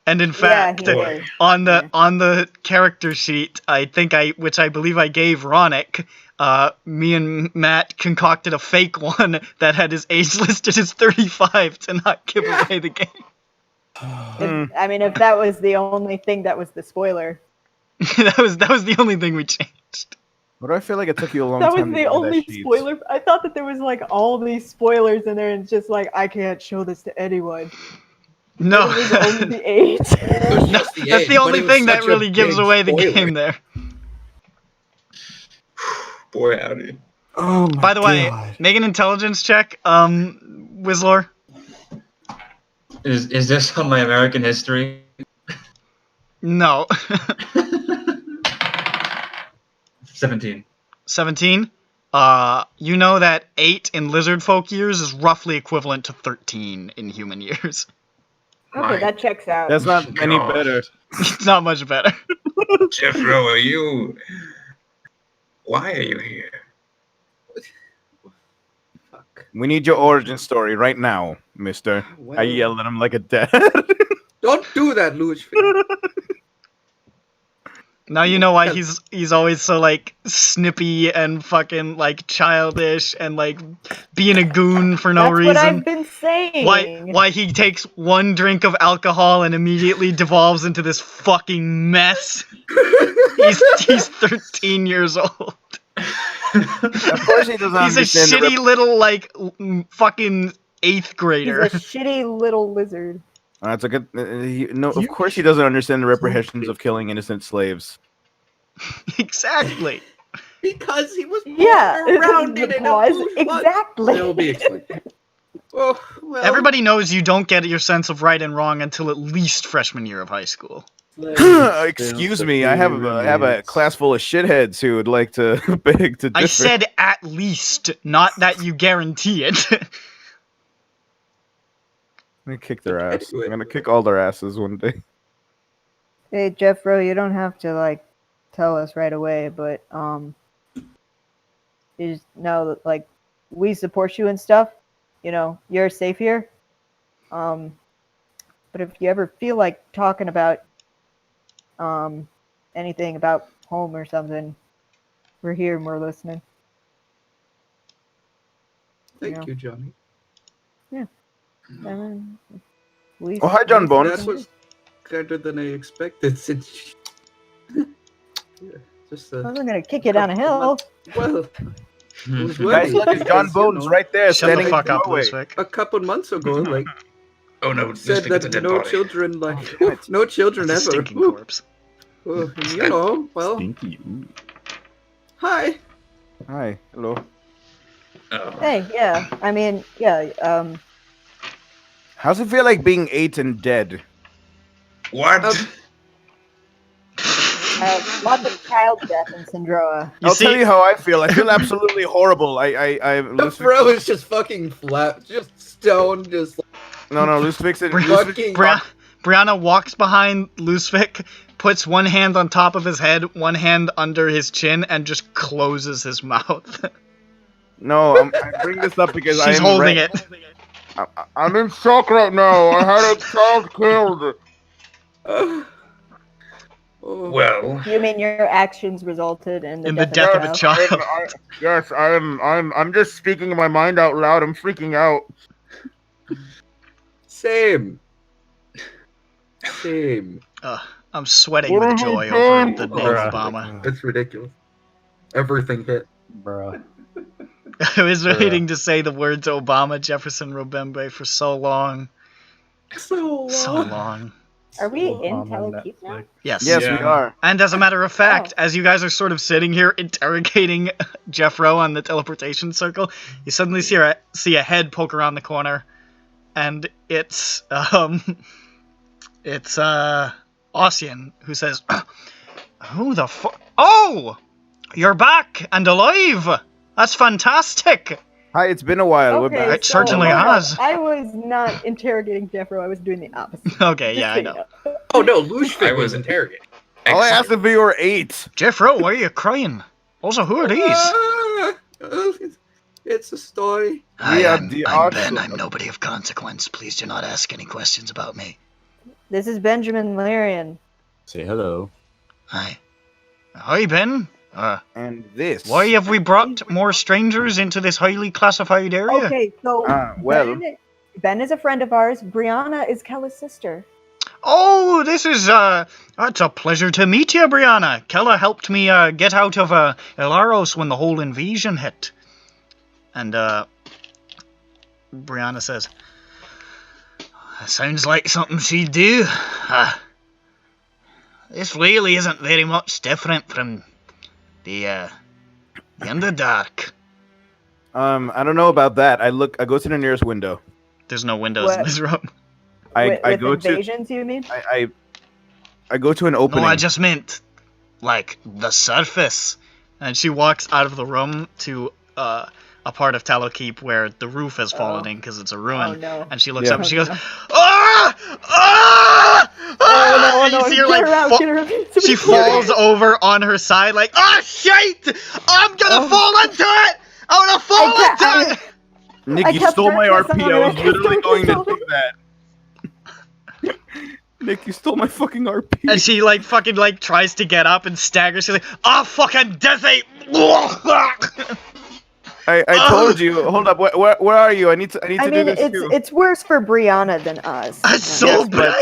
[SPEAKER 1] And in fact,
[SPEAKER 3] he is.
[SPEAKER 1] on the character sheet, which I believe I gave Ronick, me and Matt concocted a fake one that had his age listed as 35 to not give away the game.
[SPEAKER 3] I mean, if that was the only thing that was the spoiler.
[SPEAKER 1] that was the only thing we changed.
[SPEAKER 10] But do I feel like it took you a long
[SPEAKER 3] That
[SPEAKER 10] time?
[SPEAKER 3] was
[SPEAKER 10] to
[SPEAKER 3] the
[SPEAKER 10] get
[SPEAKER 3] only
[SPEAKER 10] that sheet?
[SPEAKER 3] spoiler. I thought that there was like all these spoilers in there, and it's just like I can't show this to anyone.
[SPEAKER 1] No,
[SPEAKER 3] It was only the age.
[SPEAKER 1] that's the only thing that really gives away the game there.
[SPEAKER 4] Boy, howdy.
[SPEAKER 7] Oh my
[SPEAKER 1] By the way,
[SPEAKER 7] God.
[SPEAKER 1] make an intelligence check, Whizlor.
[SPEAKER 6] Is this on my American history?
[SPEAKER 1] No.
[SPEAKER 6] 17.
[SPEAKER 1] 17. You know that 8 in lizard folk years is roughly equivalent to 13 in human years.
[SPEAKER 3] Okay, that checks out.
[SPEAKER 10] That's not any
[SPEAKER 4] God.
[SPEAKER 10] better.
[SPEAKER 1] It's not much better.
[SPEAKER 4] Jeff Rowe, are you? Why are you here?
[SPEAKER 10] We need your origin story right now, mister.
[SPEAKER 2] Well-
[SPEAKER 10] I yell at him like a dad.
[SPEAKER 2] Don't do that, Louis.
[SPEAKER 1] Now you know why he's always so like snippy and fucking like childish and like being a goon for no
[SPEAKER 3] That's
[SPEAKER 1] reason.
[SPEAKER 3] what I've been saying.
[SPEAKER 1] Why he takes one drink of alcohol and immediately devolves into this fucking mess. He's 13 years old.
[SPEAKER 10] Of course he doesn't
[SPEAKER 1] He's a
[SPEAKER 10] understand the
[SPEAKER 1] shitty little like fucking 8th
[SPEAKER 3] He's
[SPEAKER 1] grader.
[SPEAKER 3] a shitty little lizard.
[SPEAKER 10] That's a good. No, of course he doesn't understand the repercussions of killing innocent slaves.
[SPEAKER 1] Exactly.
[SPEAKER 2] Because he was
[SPEAKER 3] Around
[SPEAKER 2] it in a
[SPEAKER 3] pause.
[SPEAKER 2] bush.
[SPEAKER 3] Exactly.
[SPEAKER 2] It'll be explained. Oh, well.
[SPEAKER 1] Everybody knows you don't get your sense of right and wrong until at least freshman year of high school.
[SPEAKER 10] Excuse me, I have a class full of shitheads who would like to beg to differ.
[SPEAKER 1] I said at least, not that you guarantee it.
[SPEAKER 10] I'm gonna kick their ass. I'm gonna kick all their asses one day.
[SPEAKER 3] Hey, Jeffro, you don't have to like tell us right away, but you just know that like we support you and stuff. You know, you're safe here. But if you ever feel like talking about anything about home or something, We're here and we're listening.
[SPEAKER 2] Thank you, Johnny.
[SPEAKER 3] Yeah.
[SPEAKER 10] Oh, hi, John Bones.
[SPEAKER 2] That was better than I expected since. Yeah, just.
[SPEAKER 3] I wasn't gonna kick you down a hill.
[SPEAKER 2] Well.
[SPEAKER 10] Guys, look at John Bones right there,
[SPEAKER 1] Shut
[SPEAKER 10] standing
[SPEAKER 1] the fuck
[SPEAKER 10] in
[SPEAKER 1] up,
[SPEAKER 10] the doorway.
[SPEAKER 1] Lusvik.
[SPEAKER 2] A couple months ago, like.
[SPEAKER 4] Oh no,
[SPEAKER 2] said
[SPEAKER 4] Lusvik, it's a
[SPEAKER 2] that
[SPEAKER 4] dead
[SPEAKER 2] no
[SPEAKER 4] body.
[SPEAKER 2] children, like no children
[SPEAKER 1] That's a
[SPEAKER 2] ever.
[SPEAKER 1] stinking corpse.
[SPEAKER 2] Well, you know, well.
[SPEAKER 8] Stinky. Ooh.
[SPEAKER 2] Hi.
[SPEAKER 10] Hi, hello.
[SPEAKER 4] Oh.
[SPEAKER 3] Hey, yeah. I mean, yeah.
[SPEAKER 10] How's it feel like being ate and dead?
[SPEAKER 4] What?
[SPEAKER 3] Lots of child death in SINDROA.
[SPEAKER 10] I'll tell you how I feel. I feel absolutely horrible.
[SPEAKER 2] The bro is just fucking flat, just stone, just.
[SPEAKER 10] No, Lusvik it.
[SPEAKER 1] Brianna walks behind Lusvik, puts one hand on top of his head, one hand under his chin, and just closes his mouth.
[SPEAKER 10] No, I bring this up because
[SPEAKER 1] she's holding it.
[SPEAKER 10] I'm in shock right now. I had a child killed.
[SPEAKER 4] Well,
[SPEAKER 3] You mean your actions resulted in the
[SPEAKER 1] death of a child?
[SPEAKER 10] Yes, I'm just speaking my mind out loud. I'm freaking out.
[SPEAKER 2] Same.
[SPEAKER 1] I'm sweating with joy over the name Obama.
[SPEAKER 2] It's ridiculous. Everything hit.
[SPEAKER 7] Bruh.
[SPEAKER 1] I was waiting to say the words Obama, Jefferson, Robembe for so long.
[SPEAKER 2] So
[SPEAKER 1] long.
[SPEAKER 3] Are we in Telekeep now?
[SPEAKER 1] Yes.
[SPEAKER 10] Yes, we are.
[SPEAKER 1] And as a matter of fact, as you guys are sort of sitting here interrogating Jeff Rowe on the teleportation circle, you suddenly see a head poke around the corner, and it's Ossian, who says, "Who the fuck? Oh, you're back and alive! That's fantastic!"
[SPEAKER 10] Hi, it's been a while. We're back.
[SPEAKER 1] It certainly has.
[SPEAKER 3] I was not interrogating Jeff Rowe. I was doing the opposite.
[SPEAKER 1] Okay, yeah, I know.
[SPEAKER 2] Oh no, Lusvik was interrogating.
[SPEAKER 10] All I asked if you were 8.
[SPEAKER 1] Jeff Rowe, why are you crying? Also, who are these?
[SPEAKER 2] It's a story.
[SPEAKER 1] I'm Ben. I'm nobody of consequence. Please do not ask any questions about me.
[SPEAKER 3] This is Benjamin Larian.
[SPEAKER 8] Say hello.
[SPEAKER 1] Hi. Hi, Ben.
[SPEAKER 10] And this.
[SPEAKER 1] Why have we brought more strangers into this highly classified area?
[SPEAKER 3] Okay, so
[SPEAKER 10] well,
[SPEAKER 3] Ben is a friend of ours. Brianna is Kella's sister.
[SPEAKER 1] Oh, this is, it's a pleasure to meet you, Brianna. Kella helped me, get out of, Elaros when the whole invasion hit. And, Brianna says, sounds like something she'd do. This really isn't very much different from the Underdark.
[SPEAKER 10] I don't know about that. I go to the nearest window.
[SPEAKER 1] There's no windows in this room.
[SPEAKER 10] I go
[SPEAKER 3] invasions, you mean?
[SPEAKER 10] I go to an opening.
[SPEAKER 1] No, I just meant, like, the surface. And she walks out of the room to, a part of Telekeep where the roof has fallen in because it's a ruin.
[SPEAKER 3] Oh, no.
[SPEAKER 1] And she looks up and she goes, "Ah! Ah! Ah!"
[SPEAKER 3] No,
[SPEAKER 1] you see her,
[SPEAKER 3] get
[SPEAKER 1] like,
[SPEAKER 3] her out, get her out.
[SPEAKER 1] she falls over on her side, like, "Ah, shite! I'm gonna fall into it! I'm gonna fall into it!"
[SPEAKER 10] Nick, you stole my RP. I was literally going to do that. Nick, you stole my fucking RP.
[SPEAKER 1] And she, like, fucking, like, tries to get up and staggers. She's like, "Ah, fucking dizzy!"
[SPEAKER 10] I told you. Hold up. Where are you? I need to do this too.
[SPEAKER 3] It's worse for Brianna than us.
[SPEAKER 1] It's so bad.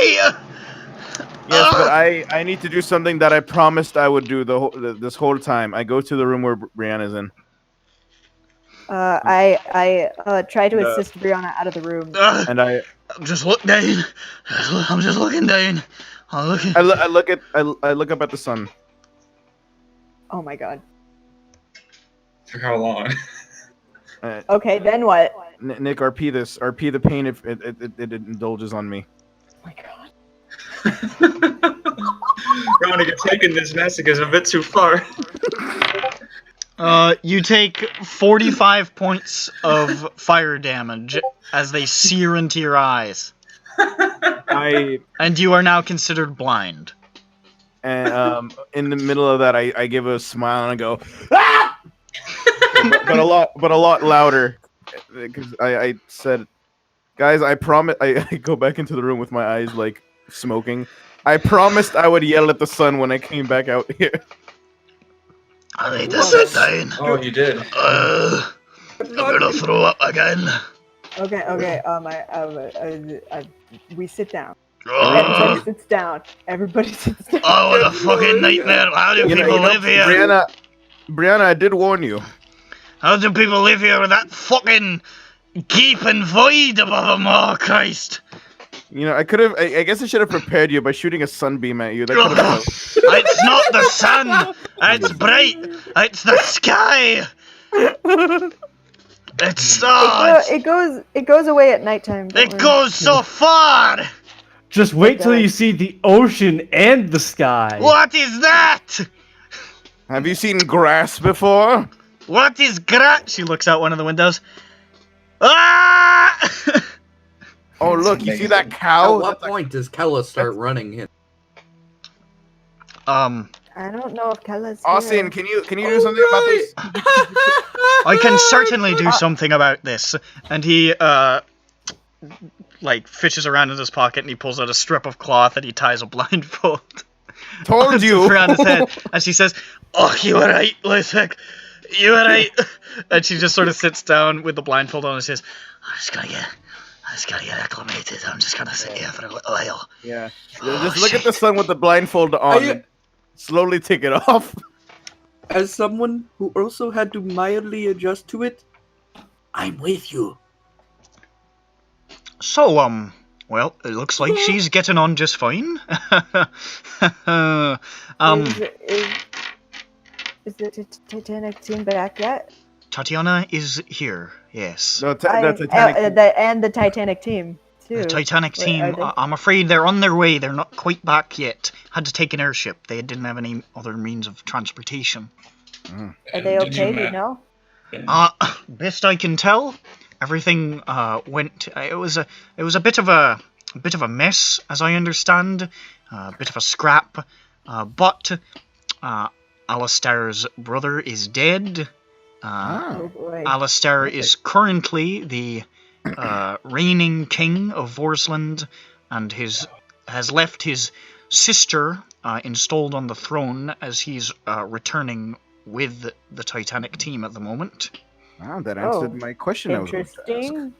[SPEAKER 10] Yes, but I need to do something that I promised I would do this whole time. I go to the room where Brianna's in.
[SPEAKER 3] I try to assist Brianna out of the room.
[SPEAKER 10] And I'm
[SPEAKER 1] just looking down. I'm just looking down.
[SPEAKER 10] I look up at the sun.
[SPEAKER 3] Oh my god.
[SPEAKER 4] For how long?
[SPEAKER 3] Okay, then what?
[SPEAKER 10] Nick, RP this. RP the pain if it indulges on me.
[SPEAKER 3] Oh my god.
[SPEAKER 4] Ronnie, you're taking this massacre a bit too far.
[SPEAKER 1] You take 45 points of fire damage as they sear into your eyes. And you are now considered blind.
[SPEAKER 10] And in the middle of that, I give a smile and I go, "Ah!" but a lot louder, because I said, guys, I promise. I go back into the room with my eyes like smoking. I promised I would yell at the sun when I came back out here.
[SPEAKER 1] I need to sit down.
[SPEAKER 6] Oh, you did.
[SPEAKER 1] I'm gonna throw up again.
[SPEAKER 3] Okay. We sit down.
[SPEAKER 1] Oh,
[SPEAKER 3] Everybody sits down. Everybody sits down.
[SPEAKER 1] oh, what a fucking nightmare. How do people live here?
[SPEAKER 10] Brianna, I did warn you.
[SPEAKER 1] How do people live here with that fucking gaping void above them? Oh, Christ.
[SPEAKER 10] You know, I could have. I guess I should have prepared you by shooting a sunbeam at you. That could have.
[SPEAKER 1] It's not the sun. It's bright. It's the sky. It's
[SPEAKER 3] It goes away at nighttime.
[SPEAKER 1] It goes so far.
[SPEAKER 7] Just wait till you see the ocean and the sky.
[SPEAKER 1] What is that?
[SPEAKER 10] Have you seen grass before?
[SPEAKER 1] What is grass? She looks out one of the windows. Ah!
[SPEAKER 10] Oh, look, you see that cow?
[SPEAKER 2] At what point does Kella start running him?
[SPEAKER 3] I don't know if Kella's
[SPEAKER 10] Austin, can you do something about this?
[SPEAKER 1] I can certainly do something about this. And he, fishes around in his pocket and he pulls out a strip of cloth and he ties a blindfold.
[SPEAKER 10] Told you!
[SPEAKER 1] Around his head. And she says, "Oh, you were right, Lythik. You were right." And she just sort of sits down with the blindfold on and says, I just gotta get acclimated. I'm just gonna sit here for a little while.
[SPEAKER 10] Yeah. Just look at the sun with the blindfold on and slowly take it off.
[SPEAKER 2] As someone who also had to mildly adjust to it, I'm with you.
[SPEAKER 1] So, well, it looks like she's getting on just fine.
[SPEAKER 3] Is the Titanic team back yet?
[SPEAKER 1] Tatiana is here, yes.
[SPEAKER 10] No, the Titanic
[SPEAKER 3] the Titanic team, too.
[SPEAKER 1] The Titanic team, I'm afraid they're on their way. They're not quite back yet. Had to take an airship. They didn't have any other means of transportation.
[SPEAKER 3] Are they okay, do you know?
[SPEAKER 1] Best I can tell, everything went. It was a bit of a mess, as I understand, a bit of a scrap. But Alistair's brother is dead. Alistair is currently the reigning king of Vorsland, and has left his sister installed on the throne as he's returning with the Titanic team at the moment.
[SPEAKER 10] Wow, that answered my question.
[SPEAKER 3] Interesting.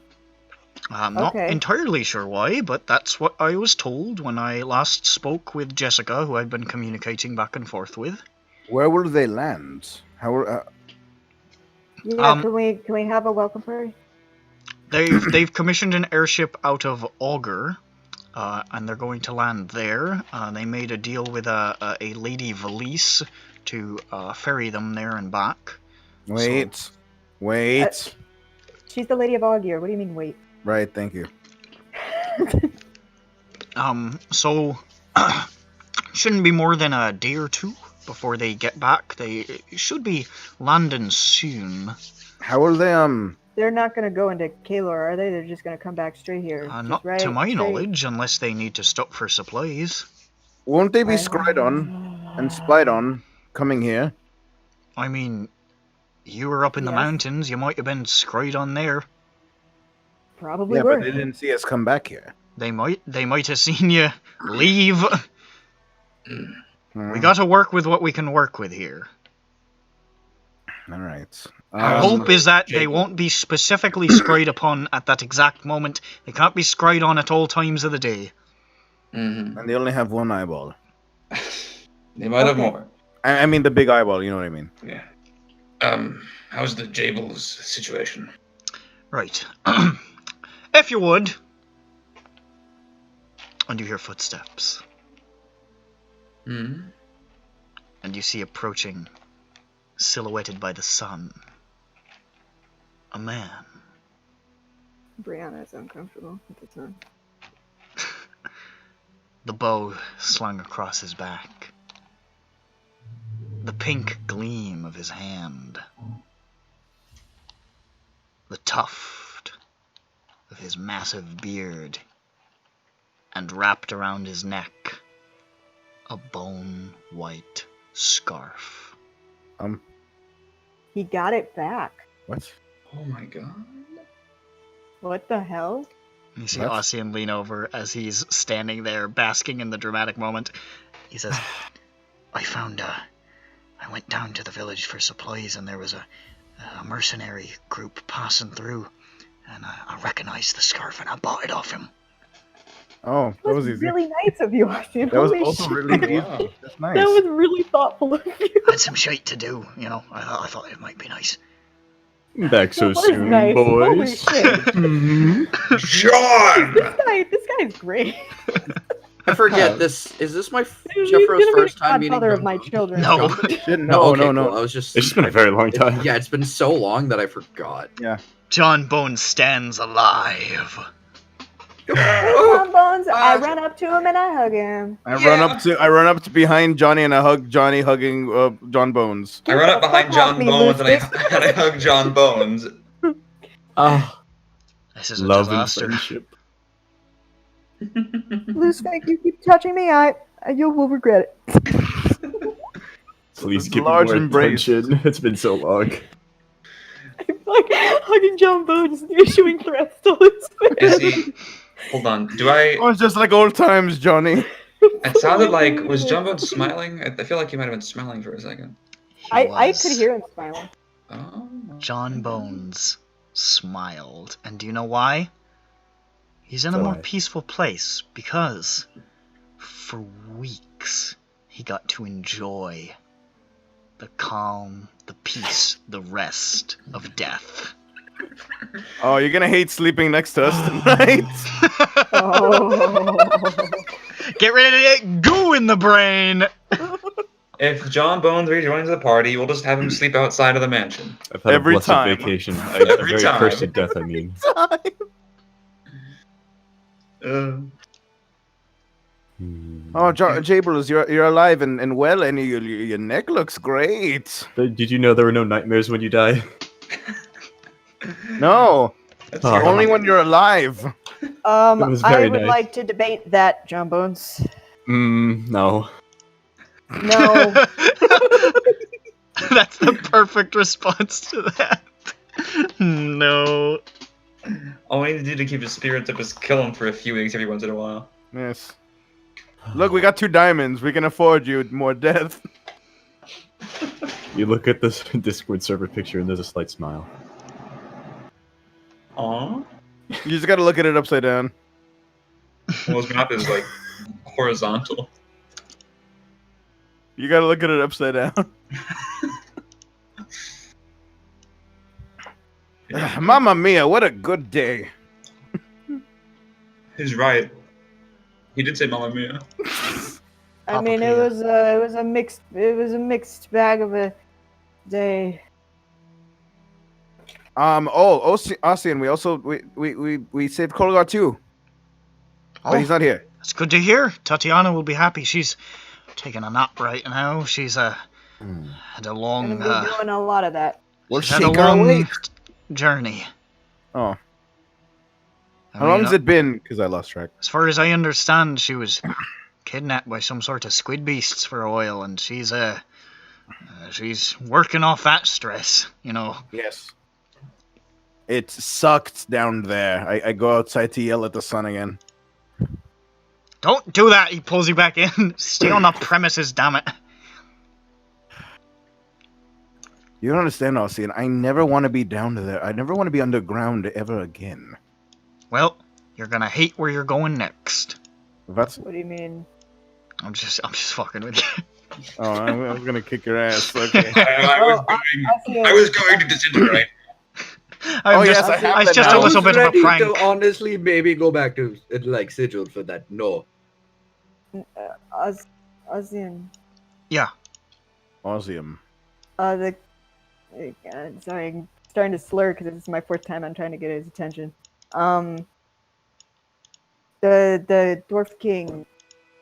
[SPEAKER 1] I'm not entirely sure why, but that's what I was told when I last spoke with Jessica, who I've been communicating back and forth with.
[SPEAKER 10] Where will they land? How?
[SPEAKER 3] Can we have a welcome party?
[SPEAKER 1] They've commissioned an airship out of Augur, and they're going to land there. They made a deal with a Lady Valise to ferry them there and back.
[SPEAKER 10] Wait.
[SPEAKER 3] She's the Lady of Augur. What do you mean, wait?
[SPEAKER 10] Right, thank you.
[SPEAKER 1] So shouldn't be more than a day or two before they get back. They should be landing soon.
[SPEAKER 10] How will they
[SPEAKER 3] They're not going to go into Kalor, are they? They're just going to come back straight here.
[SPEAKER 1] Not to my knowledge, unless they need to stop for supplies.
[SPEAKER 10] Won't they be scryed on and spied on coming here?
[SPEAKER 1] I mean, you were up in the mountains. You might have been scryed on there.
[SPEAKER 3] Probably
[SPEAKER 10] were. But they didn't see us come back here.
[SPEAKER 1] They might have seen you leave. We got to work with what we can work with here.
[SPEAKER 10] All right.
[SPEAKER 1] Our hope is that they won't be specifically scryed upon at that exact moment. They can't be scryed on at all times of the day.
[SPEAKER 10] And they only have one eyeball.
[SPEAKER 6] They might have more.
[SPEAKER 10] I mean the big eyeball, you know what I mean?
[SPEAKER 6] Yeah. How's the Jables situation?
[SPEAKER 1] Right. If you would. And you hear footsteps. And you see approaching, silhouetted by the sun, a man.
[SPEAKER 3] Brianna is uncomfortable with the sun.
[SPEAKER 1] The bow slung across his back. The pink gleam of his hand. The tuft of his massive beard. And wrapped around his neck, a bone-white scarf.
[SPEAKER 3] He got it back.
[SPEAKER 10] What?
[SPEAKER 6] Oh my god.
[SPEAKER 3] What the hell?
[SPEAKER 1] You see Ossian lean over as he's standing there basking in the dramatic moment. He says, I found
[SPEAKER 5] I went down to the village for supplies, and there was a mercenary group passing through, and I recognized the scarf, and I bought it off him.
[SPEAKER 10] Oh, that was easy.
[SPEAKER 3] Really nice of you, Austin.
[SPEAKER 10] That was
[SPEAKER 3] Holy
[SPEAKER 10] also
[SPEAKER 3] shit.
[SPEAKER 10] really easy. That's nice.
[SPEAKER 3] That was really thoughtful of you.
[SPEAKER 5] I had some shit to do, you know. I thought it might be nice.
[SPEAKER 8] Back so
[SPEAKER 3] That was
[SPEAKER 8] soon,
[SPEAKER 3] nice. Holy
[SPEAKER 8] boys.
[SPEAKER 3] shit.
[SPEAKER 4] John!
[SPEAKER 3] This guy's great.
[SPEAKER 2] I forget this. Is this my
[SPEAKER 3] He's
[SPEAKER 2] Jeffro's
[SPEAKER 3] gonna be
[SPEAKER 2] first
[SPEAKER 3] the
[SPEAKER 2] time meeting
[SPEAKER 3] godfather of
[SPEAKER 2] John
[SPEAKER 3] my
[SPEAKER 2] Bones?
[SPEAKER 3] children.
[SPEAKER 5] No.
[SPEAKER 2] Okay,
[SPEAKER 10] No.
[SPEAKER 2] cool. I was just.
[SPEAKER 8] It's just been a very long time.
[SPEAKER 2] Yeah, it's been so long that I forgot.
[SPEAKER 5] John Bones stands alive.
[SPEAKER 3] Come on, Bones. I run up to him and I hug him.
[SPEAKER 10] I run up to behind Johnny and I hug Johnny, hugging John Bones.
[SPEAKER 4] I run up behind
[SPEAKER 3] Fuck off
[SPEAKER 4] John
[SPEAKER 3] me,
[SPEAKER 4] Bones and
[SPEAKER 3] Lucius.
[SPEAKER 4] I hug John Bones.
[SPEAKER 5] This is a
[SPEAKER 8] Love and
[SPEAKER 5] disaster.
[SPEAKER 8] friendship.
[SPEAKER 3] Luce, if you keep touching me, you will regret it.
[SPEAKER 8] Please
[SPEAKER 10] It's
[SPEAKER 8] give me
[SPEAKER 10] large
[SPEAKER 8] more
[SPEAKER 10] embrace.
[SPEAKER 8] attention. It's been so long.
[SPEAKER 3] I'm like hugging John Bones and issuing threats to Luce.
[SPEAKER 4] Is he? Hold on. Do I?
[SPEAKER 10] Oh, it's just like old times, Johnny.
[SPEAKER 4] It sounded like was John Bones smiling? I feel like he might have been smiling for a second.
[SPEAKER 3] I could hear him smiling.
[SPEAKER 4] Oh.
[SPEAKER 5] John Bones smiled. And do you know why? He's in a
[SPEAKER 8] So
[SPEAKER 5] more
[SPEAKER 8] why?
[SPEAKER 5] peaceful place because for weeks he got to enjoy the calm, the peace, the rest of death.
[SPEAKER 10] Oh, you're gonna hate sleeping next to us tonight.
[SPEAKER 3] Oh.
[SPEAKER 5] Get ready to get goo in the brain!
[SPEAKER 4] If John Bones rejoins the party, we'll just have him sleep outside of the mansion.
[SPEAKER 8] I've had
[SPEAKER 10] Every
[SPEAKER 8] a blessed
[SPEAKER 10] time.
[SPEAKER 8] vacation. A
[SPEAKER 4] Every
[SPEAKER 8] very
[SPEAKER 4] time.
[SPEAKER 8] cursed death, I mean.
[SPEAKER 10] Oh, Jables, you're alive and well, and your neck looks great.
[SPEAKER 8] Did you know there were no nightmares when you die?
[SPEAKER 10] No,
[SPEAKER 4] That's
[SPEAKER 8] Oh.
[SPEAKER 4] your
[SPEAKER 10] only
[SPEAKER 4] own-
[SPEAKER 10] when you're alive.
[SPEAKER 8] It was very
[SPEAKER 3] I would
[SPEAKER 8] nice.
[SPEAKER 3] like to debate that, John Bones.
[SPEAKER 8] No.
[SPEAKER 3] No.
[SPEAKER 5] That's the perfect response to that. No.
[SPEAKER 4] All we need to do to keep his spirits up is kill him for a few weeks every once in a while.
[SPEAKER 10] Yes. Look, we got 2 diamonds. We can afford you more death.
[SPEAKER 8] You look at this Discord server picture and there's a slight smile.
[SPEAKER 4] Aww.
[SPEAKER 10] You just gotta look at it upside down.
[SPEAKER 4] Well, his map is like horizontal.
[SPEAKER 10] You gotta look at it upside down. Mamma mia, what a good day.
[SPEAKER 4] He's right. He did say Mamma Mia.
[SPEAKER 3] I mean, it was a mixed bag of a day.
[SPEAKER 10] Ossian, we saved Kolgar too.
[SPEAKER 5] Oh,
[SPEAKER 10] But he's not here.
[SPEAKER 5] that's good to hear. Tatiana will be happy. She's taking a nap right now. She's had a long,
[SPEAKER 3] Gonna be doing a lot of that.
[SPEAKER 10] We'll
[SPEAKER 5] she's had a
[SPEAKER 10] shake her
[SPEAKER 5] long
[SPEAKER 10] awake.
[SPEAKER 5] journey.
[SPEAKER 10] Oh.
[SPEAKER 5] I
[SPEAKER 10] How
[SPEAKER 5] mean,
[SPEAKER 10] long's it been? Because I lost track.
[SPEAKER 5] As far as I understand, she was kidnapped by some sort of squid beasts for a while, and she's working off that stress, you know.
[SPEAKER 10] Yes. It sucked down there. I go outside to yell at the sun again.
[SPEAKER 5] Don't do that, he pulls you back in. Stay on the premises, damn it.
[SPEAKER 10] You don't understand, Ossian. I never want to be down there. I never want to be underground ever again.
[SPEAKER 5] Well, you're gonna hate where you're going next.
[SPEAKER 10] That's.
[SPEAKER 3] What do you mean?
[SPEAKER 5] I'm just fucking with you.
[SPEAKER 10] Oh, I'm gonna kick your ass. Okay.
[SPEAKER 4] I was going to disintegrate.
[SPEAKER 5] I'm
[SPEAKER 10] yes,
[SPEAKER 5] just,
[SPEAKER 10] I have
[SPEAKER 5] it's
[SPEAKER 10] that
[SPEAKER 5] just
[SPEAKER 10] now.
[SPEAKER 5] a little bit of a
[SPEAKER 2] ready
[SPEAKER 5] prank.
[SPEAKER 2] to honestly maybe go back to like Sigil for that. No.
[SPEAKER 3] Ozian.
[SPEAKER 5] Yeah.
[SPEAKER 10] Ossian.
[SPEAKER 3] Sorry, I'm starting to slur because this is my 4th time I'm trying to get his attention. The Dwarf King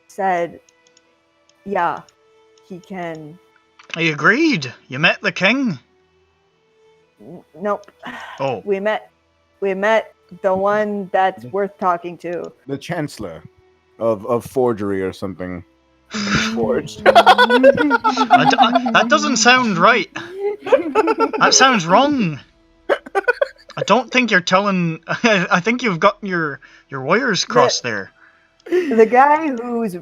[SPEAKER 3] said, yeah, he can.
[SPEAKER 5] I agreed. You met the king?
[SPEAKER 3] Nope.
[SPEAKER 5] Oh.
[SPEAKER 3] We met the one that's worth talking to.
[SPEAKER 10] The Chancellor of Forgery or something. Forged.
[SPEAKER 5] That doesn't sound right. That sounds wrong. I don't think you're telling... I think you've got your wires crossed there.
[SPEAKER 3] The guy who's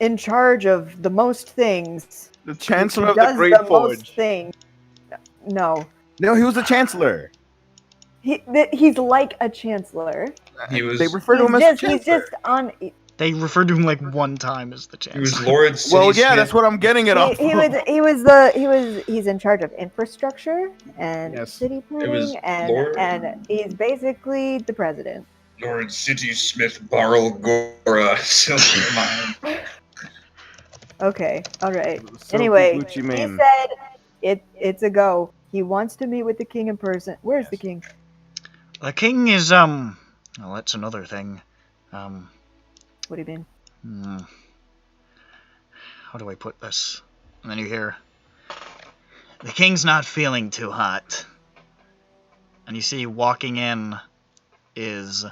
[SPEAKER 3] in charge of the most things.
[SPEAKER 10] The Chancellor
[SPEAKER 3] He
[SPEAKER 10] of the
[SPEAKER 3] does
[SPEAKER 10] Great
[SPEAKER 3] the most
[SPEAKER 10] Forge.
[SPEAKER 3] things. No.
[SPEAKER 10] No, he was the Chancellor.
[SPEAKER 3] He's like a chancellor.
[SPEAKER 6] He was.
[SPEAKER 10] They refer to him as the Chancellor.
[SPEAKER 3] He's just on.
[SPEAKER 1] They referred to him like one time as the
[SPEAKER 6] He
[SPEAKER 1] chancellor.
[SPEAKER 6] was Lord City
[SPEAKER 10] Well, yeah,
[SPEAKER 6] Smith.
[SPEAKER 10] that's what I'm getting it off.
[SPEAKER 3] He's in charge of infrastructure and
[SPEAKER 10] Yes.
[SPEAKER 3] city
[SPEAKER 6] It was
[SPEAKER 3] planning,
[SPEAKER 6] Lord-
[SPEAKER 3] and he's basically the president.
[SPEAKER 6] Lord City Smith Barrel Gora Silvermine.
[SPEAKER 3] Okay, all right.
[SPEAKER 10] So
[SPEAKER 3] Anyway,
[SPEAKER 10] Gucci
[SPEAKER 3] he
[SPEAKER 10] Mane.
[SPEAKER 3] said it's a go. He wants to meet with the king in person. Where's the king?
[SPEAKER 1] The king is, well, that's another thing.
[SPEAKER 3] What do you mean?
[SPEAKER 1] How do I put this? And then you hear, the king's not feeling too hot. And you see walking in is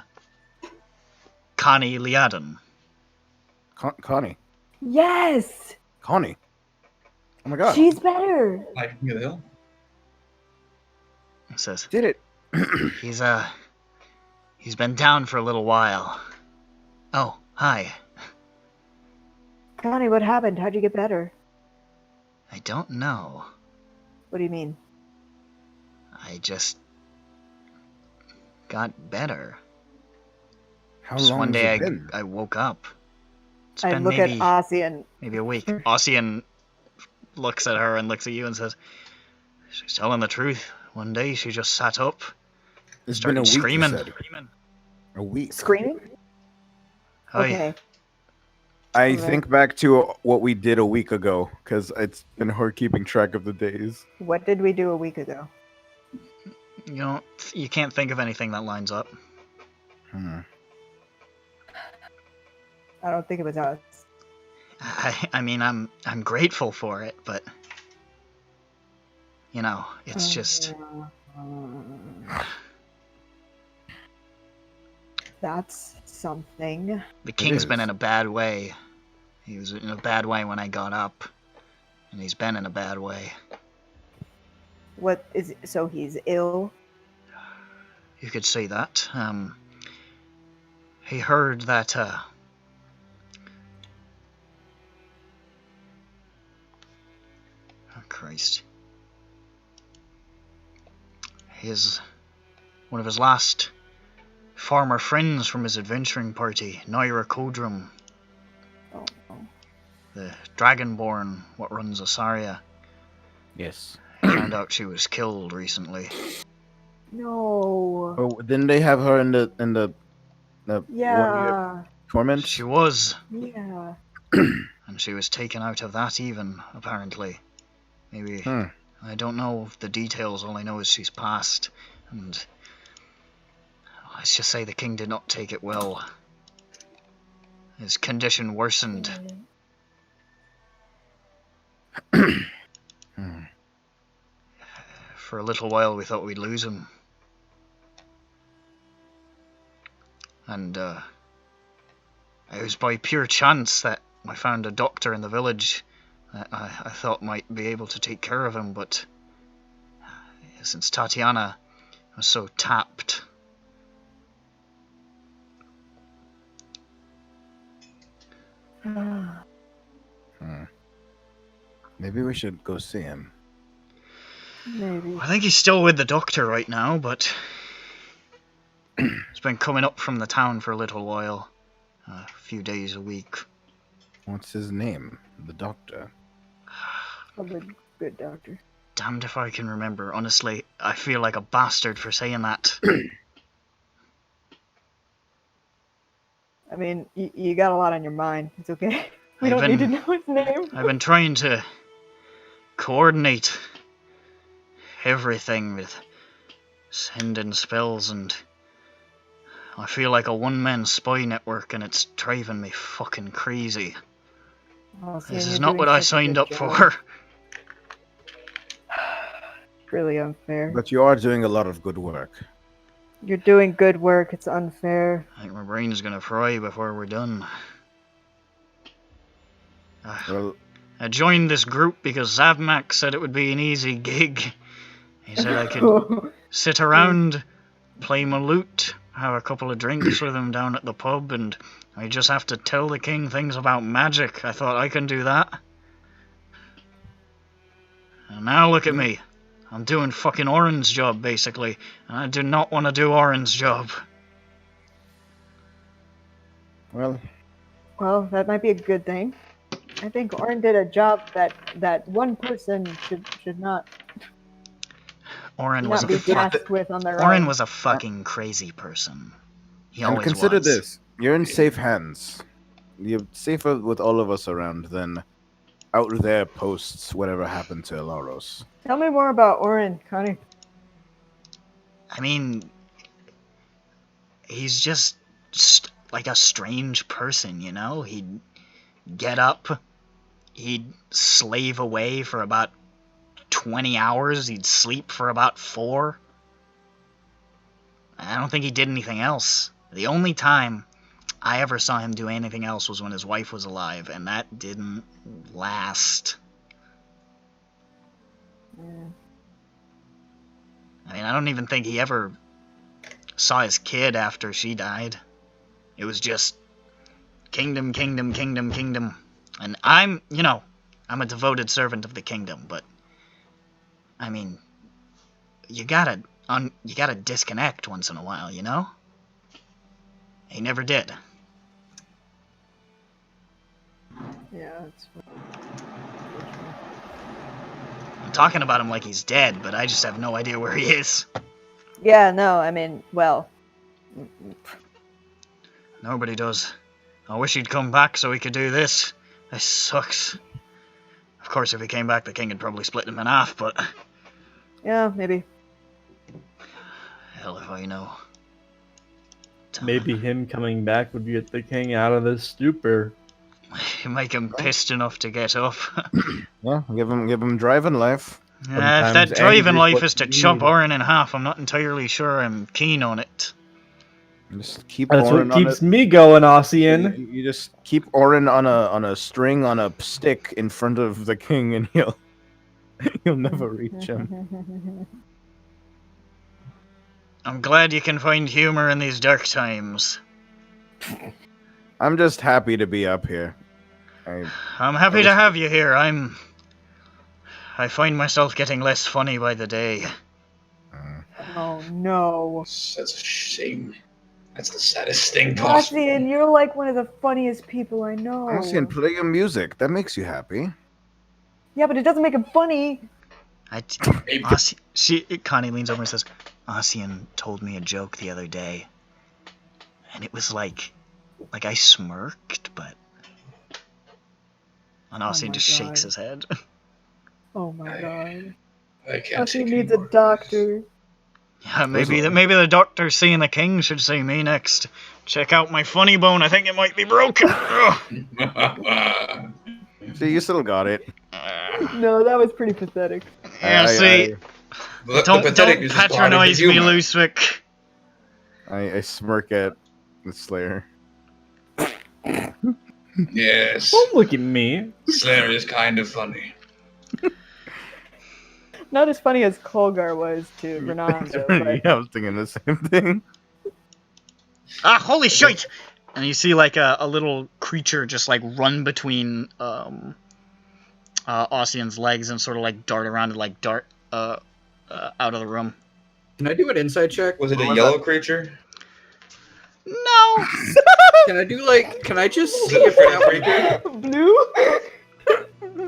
[SPEAKER 1] Connie Liaden.
[SPEAKER 10] Connie.
[SPEAKER 3] Yes!
[SPEAKER 10] Connie. Oh my god.
[SPEAKER 3] She's better.
[SPEAKER 6] Like King of the Hill.
[SPEAKER 1] It says,
[SPEAKER 10] Did it.
[SPEAKER 1] he's been down for a little while. Oh, hi.
[SPEAKER 3] Connie, what happened? How'd you get better?
[SPEAKER 1] I don't know.
[SPEAKER 3] What do you mean?
[SPEAKER 1] I just got better.
[SPEAKER 10] How
[SPEAKER 1] Just
[SPEAKER 10] long
[SPEAKER 1] one
[SPEAKER 10] has
[SPEAKER 1] day
[SPEAKER 10] it been?
[SPEAKER 1] I woke up. It's
[SPEAKER 3] I
[SPEAKER 1] been
[SPEAKER 3] look
[SPEAKER 1] maybe,
[SPEAKER 3] at Ossian.
[SPEAKER 1] maybe a week. Ossian looks at her and looks at you and says, she's telling the truth. One day she just sat up,
[SPEAKER 10] It's been a
[SPEAKER 1] started
[SPEAKER 10] week. you
[SPEAKER 1] screaming.
[SPEAKER 10] said. A week.
[SPEAKER 3] Screaming?
[SPEAKER 1] Oh, yeah.
[SPEAKER 3] Okay.
[SPEAKER 10] I
[SPEAKER 3] Alright.
[SPEAKER 10] think back to what we did a week ago because it's been hard keeping track of the days.
[SPEAKER 3] What did we do a week ago?
[SPEAKER 1] You can't think of anything that lines up.
[SPEAKER 3] I don't think it was us.
[SPEAKER 1] I mean, I'm grateful for it, but it's just
[SPEAKER 3] That's something.
[SPEAKER 1] the king's
[SPEAKER 10] is.
[SPEAKER 1] been in a bad way. He was in a bad way when I got up, and he's been in a bad way.
[SPEAKER 3] What is so he's ill?
[SPEAKER 1] You could say that. He heard that oh Christ. One of his last former friends from his adventuring party, Naira Kodrum,
[SPEAKER 3] Oh, no.
[SPEAKER 1] the Dragonborn, what runs Asaria,
[SPEAKER 10] Yes.
[SPEAKER 1] found out she was killed recently.
[SPEAKER 3] No.
[SPEAKER 10] Oh, didn't they have her in the
[SPEAKER 3] Yeah.
[SPEAKER 10] 1 year torment?
[SPEAKER 1] She was,
[SPEAKER 3] Yeah.
[SPEAKER 1] and she was taken out of that even, apparently. Maybe, I don't know the details, all I know is she's passed, and let's just say the king did not take it well. His condition worsened. For a little while we thought we'd lose him. And it was by pure chance that I found a doctor in the village that I thought might be able to take care of him, but since Tatiana was so tapped,
[SPEAKER 10] Maybe we should go see him.
[SPEAKER 3] Maybe.
[SPEAKER 1] I think he's still with the doctor right now, but he's been coming up from the town for a little while, a few days a week.
[SPEAKER 10] What's his name? The doctor.
[SPEAKER 3] A good doctor.
[SPEAKER 1] Damned if I can remember. Honestly, I feel like a bastard for saying that.
[SPEAKER 3] I mean, you got a lot on your mind. It's okay. We
[SPEAKER 1] I've
[SPEAKER 3] don't need to
[SPEAKER 1] been-
[SPEAKER 3] know his name.
[SPEAKER 1] I've been trying to coordinate everything with sending spells, and I feel like a one-man spy network, and it's driving me fucking crazy.
[SPEAKER 3] Oh, see,
[SPEAKER 1] This
[SPEAKER 3] you're
[SPEAKER 1] is not
[SPEAKER 3] doing
[SPEAKER 1] what I
[SPEAKER 3] such a
[SPEAKER 1] signed
[SPEAKER 3] good
[SPEAKER 1] up
[SPEAKER 3] job.
[SPEAKER 1] for.
[SPEAKER 3] Really unfair.
[SPEAKER 10] But you are doing a lot of good work.
[SPEAKER 3] You're doing good work. It's unfair.
[SPEAKER 1] I think my brain's gonna fry before we're done.
[SPEAKER 10] Well,
[SPEAKER 1] I joined this group because Zavmak said it would be an easy gig. He said I could sit around, play my lute,
[SPEAKER 5] have a couple of drinks with him down at the pub, and I just have to tell the king things about magic. I thought I can do that. And now look at me. I'm doing fucking Orin's job, basically, and I do not want to do Orin's job.
[SPEAKER 10] Well,
[SPEAKER 3] that might be a good thing. I think Orin did a job that one person should not be tasked with on their own.
[SPEAKER 5] Orin was a fucking crazy person. He always
[SPEAKER 10] consider
[SPEAKER 5] was.
[SPEAKER 10] this: you're in safe hands. You're safer with all of us around than out there posts whatever happened to Elaros.
[SPEAKER 3] Tell me more about Orin, Connie.
[SPEAKER 5] I mean, he's just like a strange person, you know? He'd get up, he'd slave away for about 20 hours, he'd sleep for about 4. I don't think he did anything else. The only time I ever saw him do anything else was when his wife was alive, and that didn't last.
[SPEAKER 3] Yeah.
[SPEAKER 5] I mean, I don't even think he ever saw his kid after she died. It was just kingdom, kingdom, kingdom, kingdom. And I'm a devoted servant of the kingdom, but I mean, you gotta disconnect once in a while, you know? He never did.
[SPEAKER 3] Yeah, that's
[SPEAKER 5] I'm talking about him like he's dead, but I just have no idea where he is.
[SPEAKER 3] Yeah, no, I mean, well...
[SPEAKER 5] Nobody does. I wish he'd come back so we could do this. This sucks. Of course, if he came back, the king would probably split him in half, but...
[SPEAKER 3] Yeah, maybe.
[SPEAKER 5] Hell if I know.
[SPEAKER 7] Maybe him coming back would get the king out of this stupor.
[SPEAKER 5] Make him pissed enough to get up.
[SPEAKER 10] Yeah, give him driving life.
[SPEAKER 5] If that driving life is to chop Orin in half, I'm not entirely sure I'm keen on it.
[SPEAKER 10] Just keep
[SPEAKER 7] That's
[SPEAKER 10] Orin
[SPEAKER 7] what keeps
[SPEAKER 10] on
[SPEAKER 7] me going, Ossian.
[SPEAKER 10] You just keep Orin on a string on a stick in front of the king, and you'll never reach him.
[SPEAKER 5] I'm glad you can find humor in these dark times.
[SPEAKER 10] I'm just happy to be up here.
[SPEAKER 5] I'm happy to have you here. I find myself getting less funny by the day.
[SPEAKER 3] Oh no.
[SPEAKER 4] That's a shame. That's the saddest thing possible.
[SPEAKER 3] Ossian, you're like one of the funniest people I know.
[SPEAKER 10] Ossian, play your music. That makes you happy.
[SPEAKER 3] Yeah, but it doesn't make him funny.
[SPEAKER 5] Connie leans over and says, Ossian told me a joke the other day. And it was like I smirked, but... And Ossian just shakes his head.
[SPEAKER 3] Oh my god.
[SPEAKER 4] I can't
[SPEAKER 3] Ossian needs a doctor.
[SPEAKER 5] Yeah, maybe the doctor seeing the king should see me next. Check out my funny bone. I think it might be broken.
[SPEAKER 10] See, you still got it.
[SPEAKER 3] No, that was pretty pathetic.
[SPEAKER 5] Yeah, don't patronize me, Luswick.
[SPEAKER 10] I smirk at the Slayer.
[SPEAKER 4] Yes.
[SPEAKER 7] Don't look at me.
[SPEAKER 4] Slayer is kind of funny.
[SPEAKER 3] Not as funny as Colgar was to Renando. But...
[SPEAKER 10] Yeah, I was thinking the same thing.
[SPEAKER 5] Ah, holy shit! And you see like a little creature just like run between Ossian's legs and sort of like dart around and like dart out of the room.
[SPEAKER 2] Can I do an insight check?
[SPEAKER 6] Was it a yellow creature?
[SPEAKER 5] No!
[SPEAKER 2] Can I just see if that
[SPEAKER 3] blue?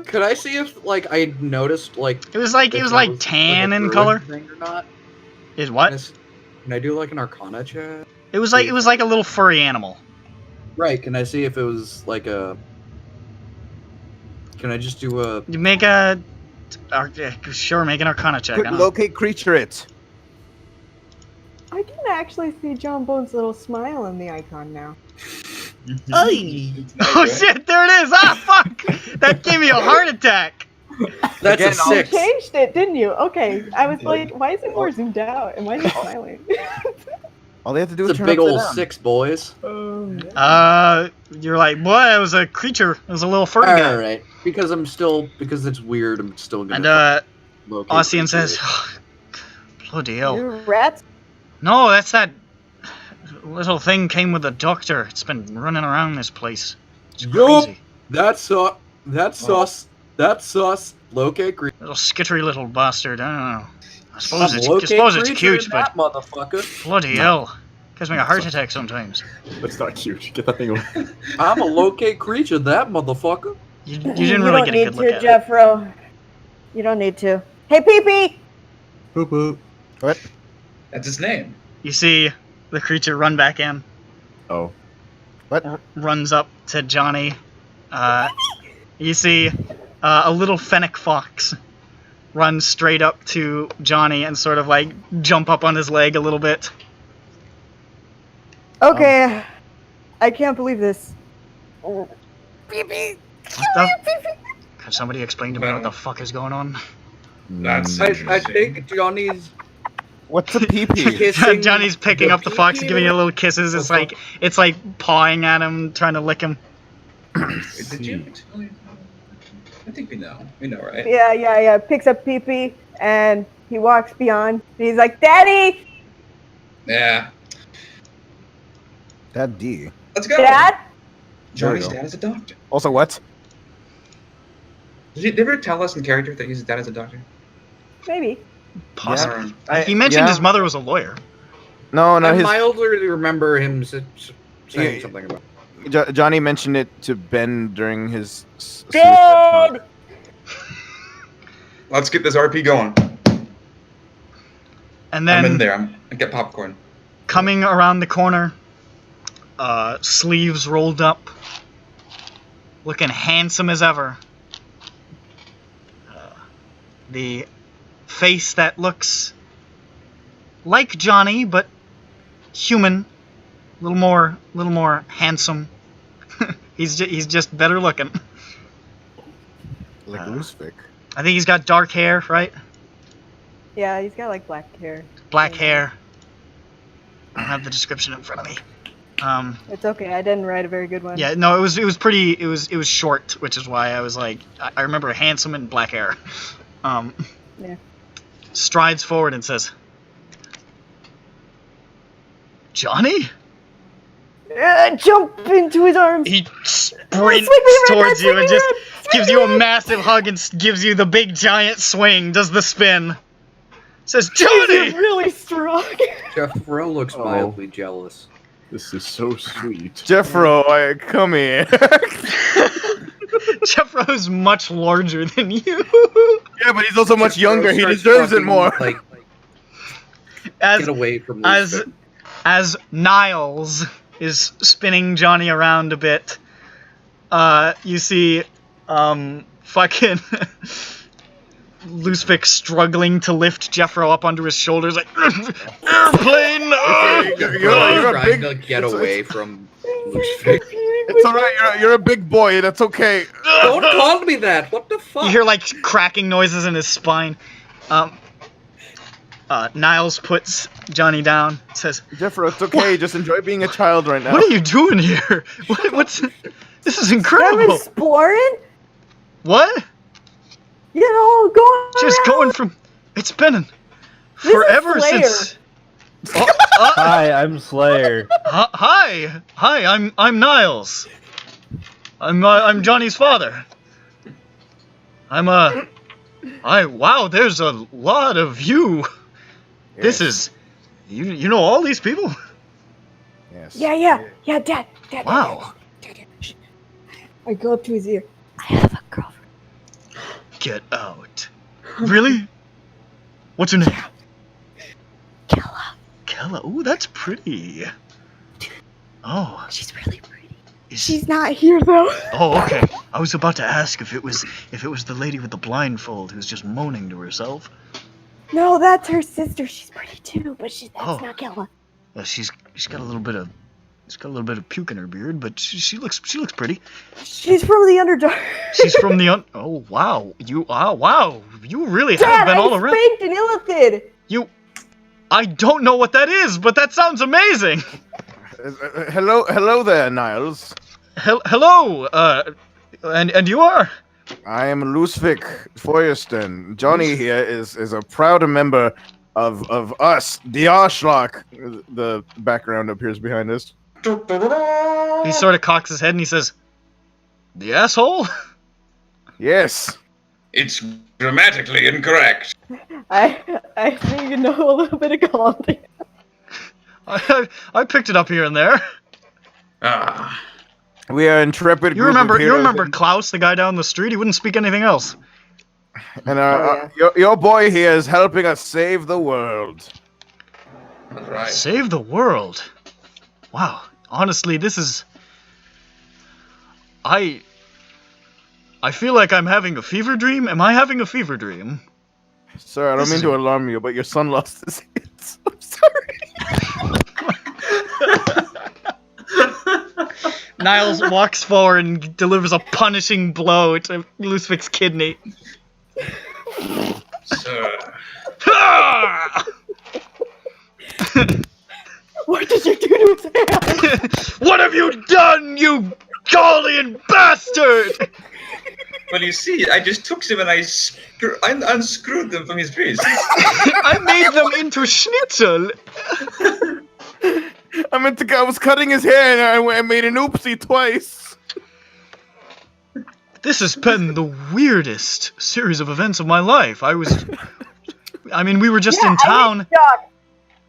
[SPEAKER 2] Could I see if I noticed
[SPEAKER 5] it was like tan in color
[SPEAKER 2] thing or not?
[SPEAKER 5] Is what?
[SPEAKER 2] Can I do an Arcana check?
[SPEAKER 5] It was like a little furry animal.
[SPEAKER 2] Right. Can I see if it was like a? Can I just do a?
[SPEAKER 5] You make a. Sure, make an Arcana check.
[SPEAKER 10] Quick, locate creature it.
[SPEAKER 3] I can actually see John Bone's little smile in the icon now.
[SPEAKER 5] Oh shit! There it is! Ah, fuck! That gave me a heart attack.
[SPEAKER 2] That's a 6.
[SPEAKER 3] You changed it, didn't you? Okay. I was like, why is it more zoomed out? And why is it smiling?
[SPEAKER 10] All they have to do
[SPEAKER 2] is
[SPEAKER 10] turn
[SPEAKER 2] a big old
[SPEAKER 10] down.
[SPEAKER 2] 6, boys.
[SPEAKER 5] You're like, what? It was a creature. It was a little furry guy.
[SPEAKER 2] All right. Because it's weird. I'm still gonna.
[SPEAKER 5] And Ossian says, bloody hell.
[SPEAKER 3] You rats?
[SPEAKER 5] No, that's that
[SPEAKER 1] Little thing came with a doctor. It's been running around this place. It's
[SPEAKER 2] Yup.
[SPEAKER 1] crazy.
[SPEAKER 2] That's sus. That's sus. Locate creature.
[SPEAKER 1] Little skittery little bastard. I don't know. I
[SPEAKER 2] I'm
[SPEAKER 1] suppose
[SPEAKER 2] locate
[SPEAKER 1] it's
[SPEAKER 2] creature
[SPEAKER 1] cute,
[SPEAKER 2] in
[SPEAKER 1] but
[SPEAKER 2] that motherfucker.
[SPEAKER 1] bloody hell. Gives me a heart attack sometimes.
[SPEAKER 8] That's not cute. Get that thing away.
[SPEAKER 2] I'm a locate creature, that motherfucker.
[SPEAKER 1] You didn't really get a good look at it.
[SPEAKER 3] Jeffro. You don't need to. Hey, Pee-Pee!
[SPEAKER 8] Boop boop.
[SPEAKER 10] What?
[SPEAKER 4] That's his name.
[SPEAKER 1] You see the creature run back in,
[SPEAKER 8] Oh.
[SPEAKER 1] runs up to Johnny. You see a little fennec fox run straight up to Johnny and sort of like jump up on his leg a little bit.
[SPEAKER 3] Okay. I can't believe this. Pee-Pee!
[SPEAKER 1] Can somebody explain to me what the fuck is going on?
[SPEAKER 4] That's
[SPEAKER 2] I
[SPEAKER 4] interesting.
[SPEAKER 2] think Johnny's
[SPEAKER 10] What's a pee-pee?
[SPEAKER 2] kissing.
[SPEAKER 1] Johnny's picking
[SPEAKER 2] the
[SPEAKER 1] up the fox,
[SPEAKER 2] pee-pee
[SPEAKER 1] giving it little kisses. It's like pawing at him, trying to lick him.
[SPEAKER 4] Did you? I think we know. We know, right?
[SPEAKER 3] Yeah. Picks up Pee-Pee and he walks beyond. He's like, Daddy!
[SPEAKER 4] Yeah.
[SPEAKER 10] That D.
[SPEAKER 4] Let's go.
[SPEAKER 3] Dad?
[SPEAKER 4] Johnny's
[SPEAKER 10] There we go.
[SPEAKER 4] dad is a doctor.
[SPEAKER 10] Also, what?
[SPEAKER 4] Did he ever tell us in character that his dad is a doctor?
[SPEAKER 3] Maybe.
[SPEAKER 1] Possibly.
[SPEAKER 10] Yeah.
[SPEAKER 1] He mentioned
[SPEAKER 10] Yeah.
[SPEAKER 1] his mother was a lawyer.
[SPEAKER 10] No,
[SPEAKER 2] I
[SPEAKER 10] his
[SPEAKER 2] mildly remember him saying something about.
[SPEAKER 10] Johnny mentioned it to Ben during his.
[SPEAKER 3] Dad!
[SPEAKER 4] Let's get this RP going.
[SPEAKER 1] And
[SPEAKER 4] I'm in
[SPEAKER 1] then
[SPEAKER 4] there. I get popcorn.
[SPEAKER 1] coming around the corner, sleeves rolled up, looking handsome as ever. The face that looks like Johnny, but human, a little more handsome. he's just better looking.
[SPEAKER 10] Like Lucifer.
[SPEAKER 1] I think he's got dark hair, right?
[SPEAKER 3] Yeah, he's got like black hair.
[SPEAKER 1] Black hair. I don't have the description in front of me.
[SPEAKER 3] It's okay, I didn't write a very good one.
[SPEAKER 1] Yeah, no, it was pretty. It was short, which is why I was like, I remember handsome and black hair.
[SPEAKER 3] Yeah.
[SPEAKER 1] Strides forward and says, "Johnny?"
[SPEAKER 3] Jump into his arms.
[SPEAKER 1] He
[SPEAKER 3] Swing
[SPEAKER 1] sprints
[SPEAKER 3] me right
[SPEAKER 1] towards
[SPEAKER 3] back,
[SPEAKER 1] you and
[SPEAKER 3] swing me
[SPEAKER 1] just
[SPEAKER 3] right,
[SPEAKER 1] gives
[SPEAKER 3] swing
[SPEAKER 1] you
[SPEAKER 3] me
[SPEAKER 1] a massive hug and gives you the big giant swing. Does the spin? Says, "Johnny!"
[SPEAKER 3] You're really strong.
[SPEAKER 2] Jeffro looks mildly jealous.
[SPEAKER 8] This is so sweet.
[SPEAKER 10] Jeffro, come here.
[SPEAKER 1] Jeffro's much larger than you.
[SPEAKER 10] Yeah, but he's also much younger. He
[SPEAKER 2] Starts
[SPEAKER 10] deserves it
[SPEAKER 2] fucking,
[SPEAKER 10] more.
[SPEAKER 2] Like,
[SPEAKER 1] As
[SPEAKER 2] get away from
[SPEAKER 1] as
[SPEAKER 2] Lucifer.
[SPEAKER 1] as Niles is spinning Johnny around a bit, you see fucking Lucifer struggling to lift Jeffro up onto his shoulders like airplane.
[SPEAKER 10] You're a
[SPEAKER 2] trying
[SPEAKER 10] big.
[SPEAKER 2] to get away from Lucifer.
[SPEAKER 10] It's alright. You're a big boy. That's okay.
[SPEAKER 2] Don't call me that. What the fuck?
[SPEAKER 1] You hear like cracking noises in his spine. Niles puts Johnny down. Says,
[SPEAKER 10] Jeffro, it's okay. Just enjoy being a child right now.
[SPEAKER 1] "What are you doing here? What's this is
[SPEAKER 3] I'm
[SPEAKER 1] incredible.
[SPEAKER 3] exploring.
[SPEAKER 1] What?
[SPEAKER 3] You know, going
[SPEAKER 1] Just
[SPEAKER 3] around.
[SPEAKER 1] going from. It's been
[SPEAKER 3] is
[SPEAKER 1] forever
[SPEAKER 3] Slayer.
[SPEAKER 1] since. Oh,
[SPEAKER 7] Hi, I'm Slayer.
[SPEAKER 1] hi, I'm Niles. I'm Johnny's father. Wow, there's a lot of you. This is, you know all these people.
[SPEAKER 10] Yes.
[SPEAKER 3] Yeah, Dad.
[SPEAKER 1] Wow.
[SPEAKER 3] Dad. Shh. I go up to his ear. I have a girlfriend.
[SPEAKER 1] Get out. Really? What's her name?
[SPEAKER 3] Kella.
[SPEAKER 1] Kella. Ooh, that's pretty. Oh.
[SPEAKER 3] She's really pretty.
[SPEAKER 1] Is-
[SPEAKER 3] She's not here though.
[SPEAKER 1] Oh, okay. I was about to ask if it was the lady with the blindfold who's just moaning to herself.
[SPEAKER 3] No, that's her sister. She's pretty too, but that's
[SPEAKER 1] Oh.
[SPEAKER 3] not Kella.
[SPEAKER 1] She's got a little bit of puke in her beard, but she looks pretty.
[SPEAKER 3] She's from the Underdark.
[SPEAKER 1] She's from the oh wow, you really
[SPEAKER 3] Dad,
[SPEAKER 1] have been all around.
[SPEAKER 3] spanked an illithid.
[SPEAKER 1] I don't know what that is, but that sounds amazing.
[SPEAKER 10] Hello there, Niles.
[SPEAKER 1] Hello, and you are?
[SPEAKER 10] I am Lusvik Feuersten. Johnny here is a proud member of us, the Arschloch. The background appears behind us.
[SPEAKER 5] He sort of cocks his head and he says, "The asshole?"
[SPEAKER 10] Yes.
[SPEAKER 4] It's grammatically incorrect.
[SPEAKER 3] I think you know a little bit of Gaundy.
[SPEAKER 5] I picked it up here and there.
[SPEAKER 4] Ah.
[SPEAKER 10] We are intrepid.
[SPEAKER 5] You remember Klaus, the guy down the street? He wouldn't speak anything else.
[SPEAKER 10] And your boy here is helping us save the world.
[SPEAKER 4] That's right.
[SPEAKER 5] Save the world? Wow. Honestly, this is... I feel like I'm having a fever dream. Am I having a fever dream?
[SPEAKER 10] Sir, I don't mean to alarm you, but your son lost his hits. I'm sorry.
[SPEAKER 5] Niles walks forward and delivers a punishing blow to Lucific's kidney.
[SPEAKER 4] Sir.
[SPEAKER 3] What did you do to his hand?
[SPEAKER 5] What have you done, you Gallian bastard?
[SPEAKER 4] Well, you see, I just took them and I unscrewed them from his wrist.
[SPEAKER 5] I made them into schnitzel.
[SPEAKER 10] I was cutting his hair and I made an oopsie twice.
[SPEAKER 5] This has been the weirdest series of events of my life. I mean, we were just in town,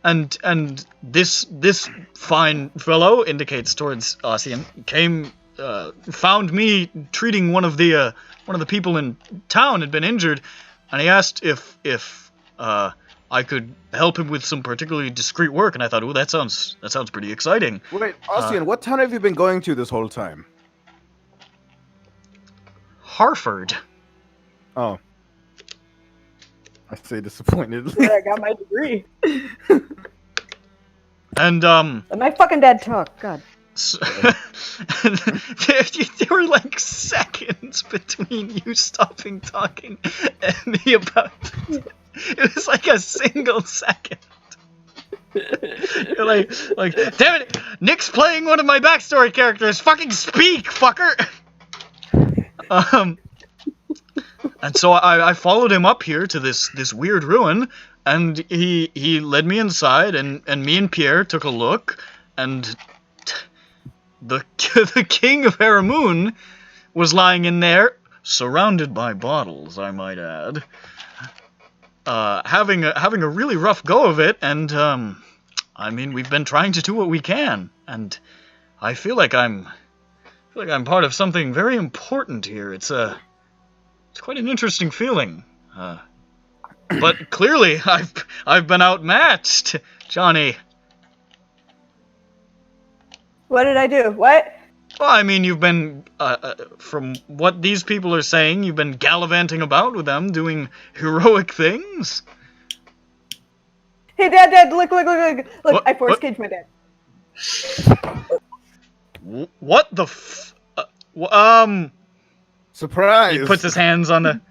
[SPEAKER 5] and this fine fellow, indicates towards Ossian, came, found me treating one of the people in town had been injured, and he asked if I could help him with some particularly discreet work, and I thought, oh, that sounds pretty exciting.
[SPEAKER 10] Wait, Ossian, what town have you been going to this whole time?
[SPEAKER 5] Harford.
[SPEAKER 10] Oh. I say disappointedly.
[SPEAKER 3] I got my degree.
[SPEAKER 5] And
[SPEAKER 3] Let my fucking dad talk. God.
[SPEAKER 5] So, there were like seconds between you stopping talking and me about. It was like a single second. You're like, damn it, Nick's playing one of my backstory characters. Fucking speak, fucker. And so I followed him up here to this weird ruin, and he led me inside, and me and Pierre took a look, and the king of Haramoon was lying in there, surrounded by bottles, I might add, having a really rough go of it, and I mean, we've been trying to do what we can, and I feel like I'm part of something very important here. It's quite an interesting feeling. But clearly, I've been outmatched, Johnny.
[SPEAKER 3] What did I do? What?
[SPEAKER 5] Well, I mean, you've been, from what these people are saying, you've been gallivanting about with them, doing heroic things.
[SPEAKER 3] Hey, Dad, look! Look,
[SPEAKER 5] What?
[SPEAKER 3] I force caged my dad.
[SPEAKER 5] What the
[SPEAKER 10] Surprise!
[SPEAKER 5] He puts his hands on the...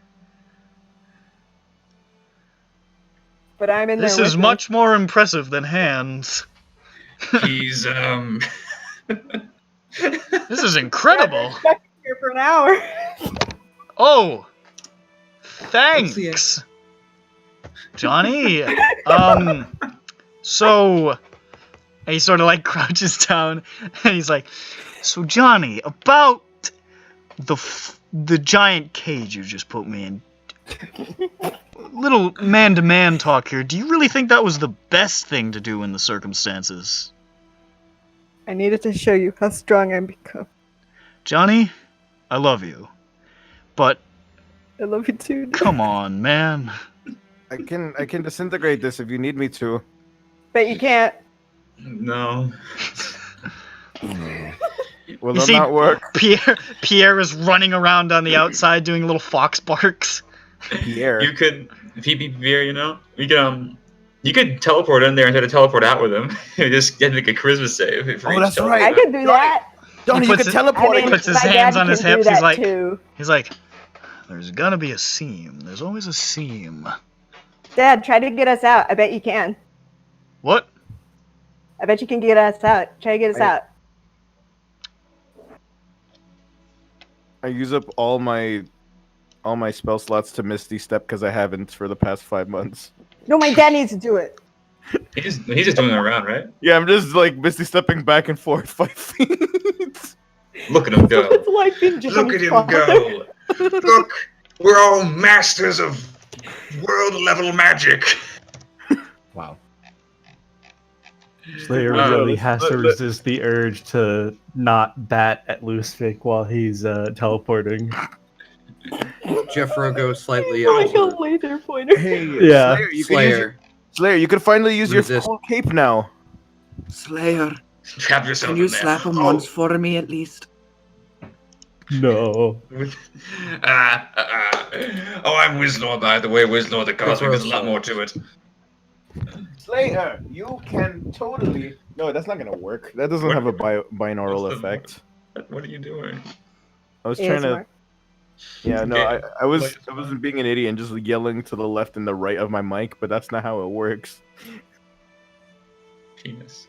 [SPEAKER 3] But I'm in there.
[SPEAKER 5] This is much more impressive than hands.
[SPEAKER 4] He's,
[SPEAKER 5] This is incredible.
[SPEAKER 3] I've been here for an hour.
[SPEAKER 5] Oh, thanks, Johnny. So he sort of like crouches down, and he's like, "So Johnny, about the giant cage you just put me in. Little man-to-man talk here. Do you really think that was the best thing to do in the circumstances?"
[SPEAKER 3] I needed to show you how strong I've become.
[SPEAKER 5] Johnny, I love you, but
[SPEAKER 3] I love you too.
[SPEAKER 5] come on, man.
[SPEAKER 10] I can disintegrate this if you need me to.
[SPEAKER 3] But you can't.
[SPEAKER 4] No.
[SPEAKER 10] Will
[SPEAKER 5] You
[SPEAKER 10] that
[SPEAKER 5] see,
[SPEAKER 10] not work?
[SPEAKER 5] Pierre is running around on the outside doing little fox barks.
[SPEAKER 10] Pierre.
[SPEAKER 4] You could, if he beat Veer, you know, you could teleport in there and try to teleport out with him. Just get like a charisma save.
[SPEAKER 10] Oh, that's right.
[SPEAKER 3] I can do that.
[SPEAKER 10] Johnny, you can teleport.
[SPEAKER 5] He puts his
[SPEAKER 3] my
[SPEAKER 5] hands
[SPEAKER 3] dad
[SPEAKER 5] on his
[SPEAKER 3] can do
[SPEAKER 5] hips.
[SPEAKER 3] that too.
[SPEAKER 5] He's like, there's gonna be a seam. There's always a seam.
[SPEAKER 3] Dad, try to get us out. I bet you can.
[SPEAKER 5] What?
[SPEAKER 3] I bet you can get us out. Try to get us out.
[SPEAKER 10] I use up all my all my spell slots to Misty Step because I haven't for the past 5 months.
[SPEAKER 3] No, my dad needs to do it.
[SPEAKER 6] He's just doing it around, right?
[SPEAKER 10] Yeah, I'm just like Misty Stepping back and forth 5 feet.
[SPEAKER 6] Look at him go.
[SPEAKER 3] It's like being
[SPEAKER 4] Look at
[SPEAKER 3] Johnny's
[SPEAKER 4] him
[SPEAKER 3] father.
[SPEAKER 4] go. Look, we're all masters of world-level magic.
[SPEAKER 8] Wow.
[SPEAKER 7] Slayer really has to resist the urge to not bat at Lusvik while he's teleporting.
[SPEAKER 2] Jeffro goes slightly
[SPEAKER 3] Like a
[SPEAKER 2] out.
[SPEAKER 3] laser pointer.
[SPEAKER 10] Hey,
[SPEAKER 7] Yeah.
[SPEAKER 10] Slayer, you can finally use your
[SPEAKER 2] Resist.
[SPEAKER 10] full cape now.
[SPEAKER 11] Slayer,
[SPEAKER 4] Trap yourself
[SPEAKER 11] can you
[SPEAKER 4] in there.
[SPEAKER 11] slap him once for me at least?
[SPEAKER 7] No.
[SPEAKER 4] Oh, I'm Wiznor, by the way. Wiznor the Cosmic. There's a lot more to it.
[SPEAKER 10] Slayer, you can totally. No, that's not gonna work. That doesn't have a binaural
[SPEAKER 6] What's the-
[SPEAKER 10] effect.
[SPEAKER 6] What are you doing?
[SPEAKER 10] I was trying to.
[SPEAKER 3] ASMR.
[SPEAKER 10] Yeah, no,
[SPEAKER 6] Okay.
[SPEAKER 10] I wasn't being an idiot and just yelling to the left and the right of my mic, but that's not how it works.
[SPEAKER 6] Penis.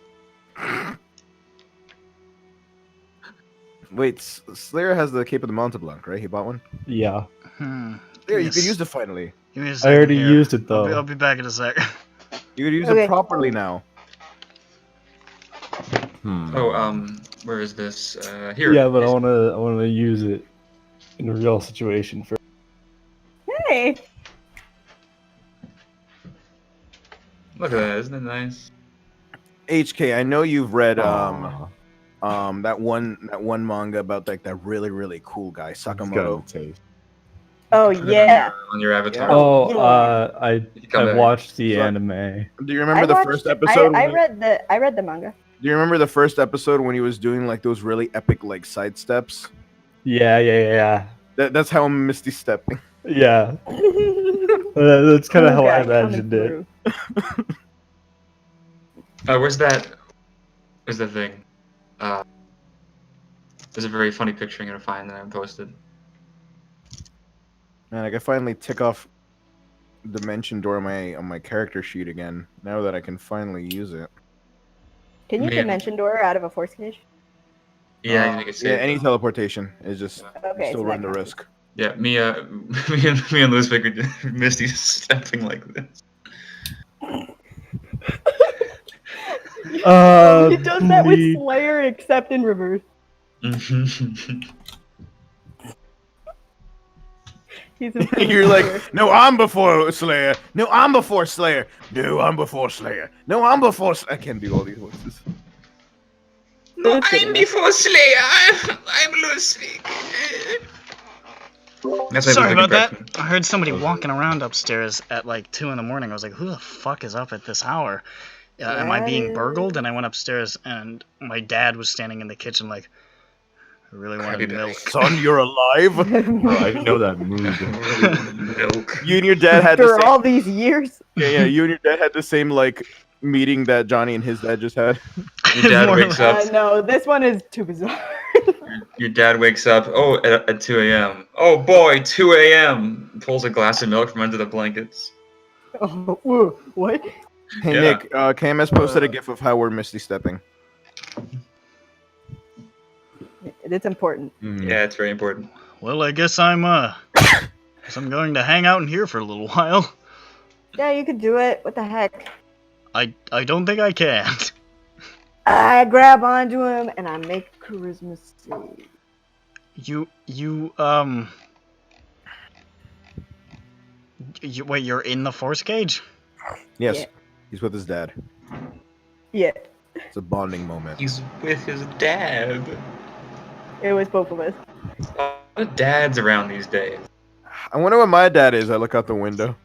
[SPEAKER 10] Wait, Slayer has the Cape of the Monte Blanc, right? He bought one.
[SPEAKER 7] Yeah.
[SPEAKER 10] Slayer, you
[SPEAKER 5] Yes.
[SPEAKER 10] could use it finally.
[SPEAKER 5] Give me a
[SPEAKER 7] I
[SPEAKER 5] second
[SPEAKER 7] already
[SPEAKER 5] here.
[SPEAKER 7] used it though.
[SPEAKER 5] I'll be back in a sec.
[SPEAKER 10] You could use
[SPEAKER 3] Okay.
[SPEAKER 10] it properly now.
[SPEAKER 6] Oh, where is this? Here.
[SPEAKER 7] Yeah, but I wanna use it in a real situation first.
[SPEAKER 3] Hey.
[SPEAKER 6] Look at that, isn't it nice?
[SPEAKER 10] HK, I know you've read
[SPEAKER 7] Aw.
[SPEAKER 10] that one manga about like that really cool guy
[SPEAKER 8] It's got
[SPEAKER 10] Sakamoto.
[SPEAKER 8] a taste.
[SPEAKER 3] Oh
[SPEAKER 6] Put it
[SPEAKER 3] yeah.
[SPEAKER 6] On your avatar.
[SPEAKER 7] Oh,
[SPEAKER 3] Yeah.
[SPEAKER 6] You come
[SPEAKER 7] I
[SPEAKER 6] back.
[SPEAKER 7] watched the
[SPEAKER 10] So-
[SPEAKER 7] anime.
[SPEAKER 10] Do you remember the
[SPEAKER 3] I
[SPEAKER 10] first
[SPEAKER 3] watched-
[SPEAKER 10] episode?
[SPEAKER 3] I
[SPEAKER 10] when he-
[SPEAKER 3] read the manga.
[SPEAKER 10] Do you remember the first episode when he was doing like those really epic like side steps?
[SPEAKER 7] Yeah.
[SPEAKER 10] That's how I'm Misty stepping.
[SPEAKER 7] Yeah. That's kind of
[SPEAKER 3] Cool
[SPEAKER 7] how I
[SPEAKER 3] guy coming
[SPEAKER 7] imagined it.
[SPEAKER 3] through.
[SPEAKER 6] Where's that? Where's that thing? There's a very funny picture I'm gonna find that I posted.
[SPEAKER 10] Man, I can finally tick off Dimension Door on my character sheet again. Now that I can finally use it.
[SPEAKER 3] Can you
[SPEAKER 6] Man.
[SPEAKER 3] dimension door out of a force cage?
[SPEAKER 6] Yeah, I think it's
[SPEAKER 10] Yeah, any teleportation is just
[SPEAKER 3] Okay,
[SPEAKER 10] still
[SPEAKER 3] so
[SPEAKER 10] run
[SPEAKER 3] that
[SPEAKER 10] the
[SPEAKER 3] counts.
[SPEAKER 10] risk.
[SPEAKER 6] Yeah, me and Lusvik are Misty stepping like this.
[SPEAKER 3] He does that with
[SPEAKER 7] please.
[SPEAKER 3] Slayer, except in reverse. He's in
[SPEAKER 10] You're like, no, I'm before Slayer. No, I'm before Slayer. No, I'm before Slayer. No, I'm before. I can't do all these voices.
[SPEAKER 4] No,
[SPEAKER 3] That's good
[SPEAKER 4] I'm
[SPEAKER 3] enough.
[SPEAKER 4] before Slayer. I'm Lusvik.
[SPEAKER 6] That's my
[SPEAKER 5] Sorry
[SPEAKER 6] Lusvik
[SPEAKER 5] about that.
[SPEAKER 6] impression.
[SPEAKER 5] I heard somebody walking around upstairs at like 2 in the morning. I was like, who the fuck is up at this hour? Am I being
[SPEAKER 3] Yeah.
[SPEAKER 5] burgled? And I went upstairs and my dad was standing in the kitchen like, I really wanted
[SPEAKER 6] Happy
[SPEAKER 5] milk.
[SPEAKER 6] days.
[SPEAKER 10] Son, you're alive.
[SPEAKER 8] I know that move.
[SPEAKER 6] Milk.
[SPEAKER 10] You and your dad had the
[SPEAKER 3] After
[SPEAKER 10] same.
[SPEAKER 3] all these years.
[SPEAKER 10] Yeah. You and your dad had the same like meeting that Johnny and his dad just had.
[SPEAKER 6] Your dad
[SPEAKER 5] More
[SPEAKER 6] wakes
[SPEAKER 5] like-
[SPEAKER 6] up.
[SPEAKER 3] No, this one is too bizarre.
[SPEAKER 6] Your dad wakes up. Oh, at 2 a.m. Oh boy, 2 a.m. Pulls a glass of milk from under the blankets.
[SPEAKER 3] Oh, whoa, what?
[SPEAKER 10] Hey
[SPEAKER 6] Yeah.
[SPEAKER 10] Nick, KMS posted a gif of how we're Misty stepping.
[SPEAKER 3] It's important.
[SPEAKER 6] Yeah, it's very important.
[SPEAKER 5] Well, I guess I'm going to hang out in here for a little while.
[SPEAKER 3] Yeah, you could do it. What the heck?
[SPEAKER 5] I don't think I can.
[SPEAKER 3] I grab onto him and I make a charisma save.
[SPEAKER 5] Wait, you're in the force cage?
[SPEAKER 10] Yes,
[SPEAKER 3] Yeah.
[SPEAKER 10] he's with his dad.
[SPEAKER 3] Yeah,
[SPEAKER 10] It's a bonding moment.
[SPEAKER 6] He's with his dad.
[SPEAKER 3] it was both of us.
[SPEAKER 6] What dads around these days?
[SPEAKER 10] I wonder what my dad is. I look out the window.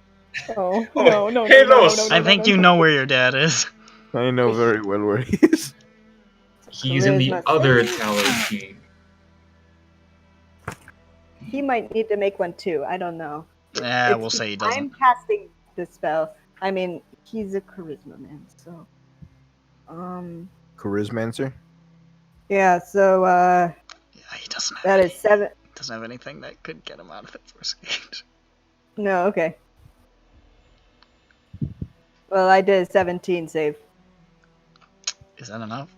[SPEAKER 3] Oh,
[SPEAKER 6] Oh,
[SPEAKER 3] no,
[SPEAKER 6] hey,
[SPEAKER 3] no,
[SPEAKER 6] Los.
[SPEAKER 5] I think you know where your dad is.
[SPEAKER 10] I know very well where he is.
[SPEAKER 6] He's in the
[SPEAKER 3] Charisma
[SPEAKER 6] other
[SPEAKER 3] save.
[SPEAKER 6] tower key.
[SPEAKER 3] He might need to make one too. I don't know.
[SPEAKER 5] Yeah, we'll say he
[SPEAKER 3] I'm
[SPEAKER 5] doesn't.
[SPEAKER 3] casting the spell. I mean, he's a charisma man, so.
[SPEAKER 10] Charismancer.
[SPEAKER 3] Yeah, so,
[SPEAKER 5] Yeah, he doesn't have,
[SPEAKER 3] that is 7.
[SPEAKER 5] doesn't have anything that could get him out of the force cage.
[SPEAKER 3] No, okay. Well, I did a 17 save.
[SPEAKER 5] Is that enough?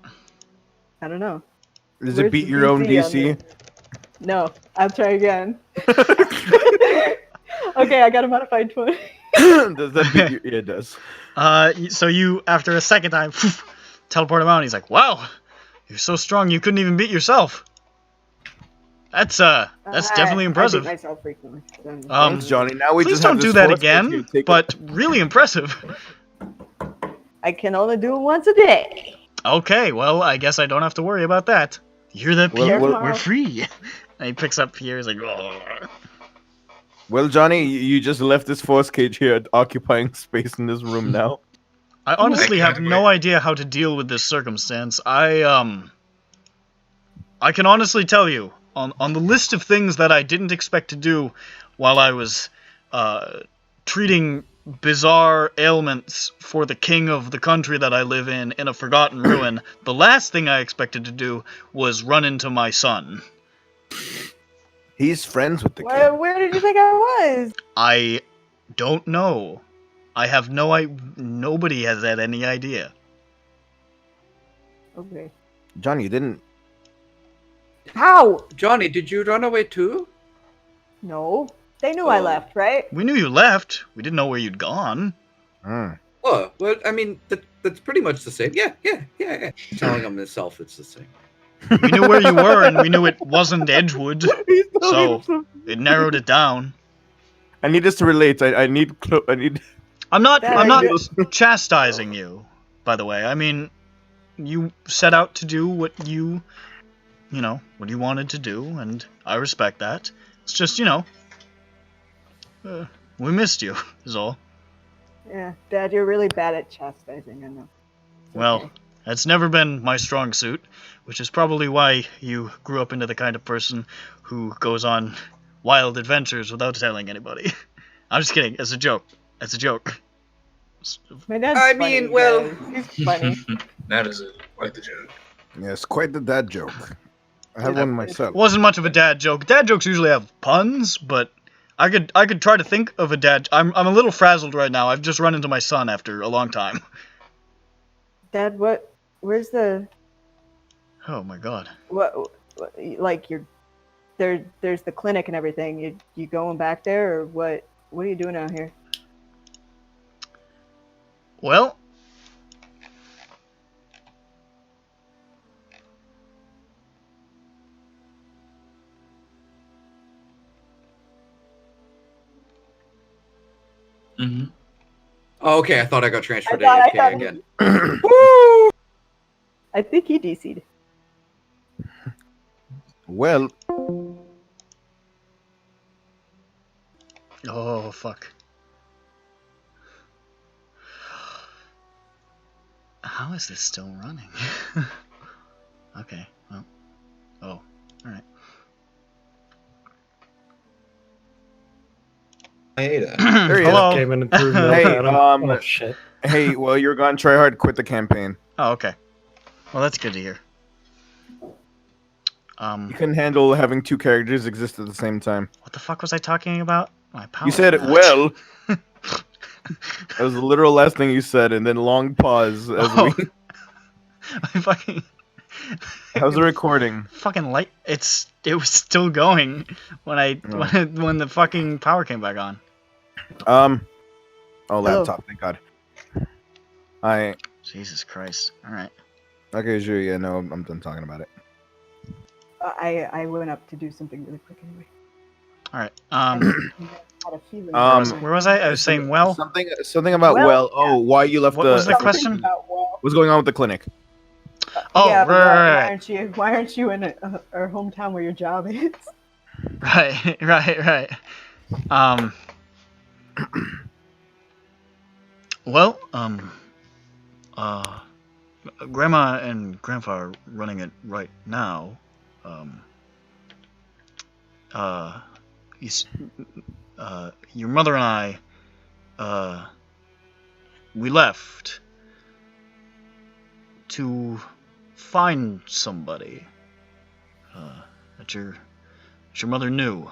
[SPEAKER 3] I don't know.
[SPEAKER 10] Does
[SPEAKER 3] Where's
[SPEAKER 10] it beat
[SPEAKER 3] the
[SPEAKER 10] your own
[SPEAKER 3] DC on
[SPEAKER 10] DC?
[SPEAKER 3] No, I'll try again. Okay, I got a modified 20.
[SPEAKER 10] Does that beat you? Yeah, it does.
[SPEAKER 1] So you, after a second time, teleport him out, and he's like, wow, you're so strong you couldn't even beat yourself. That's definitely impressive.
[SPEAKER 3] I beat myself frequently.
[SPEAKER 10] Thanks, Johnny. Now we
[SPEAKER 1] Please
[SPEAKER 10] just
[SPEAKER 1] don't
[SPEAKER 10] have
[SPEAKER 1] do
[SPEAKER 10] this
[SPEAKER 1] that
[SPEAKER 10] force
[SPEAKER 1] again,
[SPEAKER 10] to take
[SPEAKER 1] but really impressive.
[SPEAKER 3] I can only do it once a day.
[SPEAKER 1] Okay, well, I guess I don't have to worry about that. You hear that, Pierre?
[SPEAKER 10] well-
[SPEAKER 1] We're free. And he picks up Pierre, he's like, oh.
[SPEAKER 10] Well, Johnny, you just left this force cage here occupying space in this room now.
[SPEAKER 1] I honestly
[SPEAKER 4] I
[SPEAKER 1] have
[SPEAKER 4] can't
[SPEAKER 1] no
[SPEAKER 4] wait.
[SPEAKER 1] idea how to deal with this circumstance. I can honestly tell you, on the list of things that I didn't expect to do while I was treating bizarre ailments for the king of the country that I live in a forgotten ruin, the last thing I expected to do was run into my son.
[SPEAKER 10] He's friends with the king.
[SPEAKER 3] Where did you think I was?
[SPEAKER 1] I don't know. I have nobody has had any idea.
[SPEAKER 3] Okay.
[SPEAKER 10] Johnny, you didn't.
[SPEAKER 3] How?
[SPEAKER 2] Johnny, did you run away too?
[SPEAKER 3] No. They knew I
[SPEAKER 2] Oh.
[SPEAKER 3] left, right?
[SPEAKER 1] We knew you left. We didn't know where you'd gone.
[SPEAKER 10] Hmm.
[SPEAKER 2] Oh, well, I mean, that's pretty much the same. Yeah. Telling him himself it's the same.
[SPEAKER 1] We knew where you were, and we knew it wasn't Edgewood, so it narrowed it down.
[SPEAKER 10] I need us to relate. I need.
[SPEAKER 1] I'm not
[SPEAKER 3] That
[SPEAKER 1] chastising you, by the way. I mean, you set out to do what you wanted to do, and I respect that. It's just, we missed you, is all.
[SPEAKER 3] Yeah, Dad, you're really bad at chastising, I know. It's
[SPEAKER 1] Well,
[SPEAKER 3] okay.
[SPEAKER 1] that's never been my strong suit, which is probably why you grew up into the kind of person who goes on wild adventures without telling anybody. I'm just kidding. It's a joke. It's a joke.
[SPEAKER 3] My dad's
[SPEAKER 2] I
[SPEAKER 3] funny,
[SPEAKER 2] mean, well-
[SPEAKER 3] guys. He's funny.
[SPEAKER 4] That is quite the joke.
[SPEAKER 10] Yes, quite the dad joke. I have one myself.
[SPEAKER 1] It wasn't much of a dad joke. Dad jokes usually have puns, but I could try to think of a dad. I'm a little frazzled right now. I've just run into my son after a long time.
[SPEAKER 3] Dad, where's the,
[SPEAKER 1] Oh my god.
[SPEAKER 3] like, there's the clinic and everything. You going back there, or what are you doing out here?
[SPEAKER 1] Well,
[SPEAKER 6] Mm-hmm.
[SPEAKER 2] Oh, okay, I thought I got transferred to
[SPEAKER 3] I
[SPEAKER 2] AFK
[SPEAKER 3] thought-
[SPEAKER 2] again.
[SPEAKER 3] I think he DC'd.
[SPEAKER 10] Well,
[SPEAKER 1] oh fuck. How is this still running? Okay, well. Oh, alright.
[SPEAKER 6] Ada.
[SPEAKER 10] there he is.
[SPEAKER 1] Hello.
[SPEAKER 8] Came in and threw milk
[SPEAKER 10] Hey,
[SPEAKER 8] at him.
[SPEAKER 10] um,
[SPEAKER 8] Oh shit.
[SPEAKER 10] Hey, while you're gone, try hard. Quit the campaign.
[SPEAKER 1] Oh, okay. Well, that's good to hear.
[SPEAKER 10] You couldn't handle having two characters exist at the same time.
[SPEAKER 1] What the fuck was I talking about? My power.
[SPEAKER 10] You said,
[SPEAKER 1] match.
[SPEAKER 10] well. That was the literal last thing you said, and then long pause as
[SPEAKER 1] Oh.
[SPEAKER 10] we.
[SPEAKER 1] My fucking.
[SPEAKER 10] How's the recording?
[SPEAKER 1] Fucking light. It was still going when
[SPEAKER 10] Oh.
[SPEAKER 1] when the fucking power came back on.
[SPEAKER 10] Oh, laptop. Thank God.
[SPEAKER 1] Jesus Christ. All right.
[SPEAKER 10] Okay, sure. Yeah, no, I'm done talking about it.
[SPEAKER 3] I went up to do something really quick anyway.
[SPEAKER 1] All right.
[SPEAKER 3] Had a feeling.
[SPEAKER 1] Where was I? I was saying, well,
[SPEAKER 10] Something about
[SPEAKER 3] Well,
[SPEAKER 10] Oh, why you left
[SPEAKER 1] what
[SPEAKER 10] the?
[SPEAKER 1] was the question?
[SPEAKER 3] About, well,
[SPEAKER 10] What's going on with the clinic?
[SPEAKER 1] Oh,
[SPEAKER 3] yeah, but
[SPEAKER 1] right.
[SPEAKER 3] why aren't you in our hometown where your job is?
[SPEAKER 1] Right. Well, Grandma and Grandpa are running it right now. Your mother and I, we left to find somebody that your mother knew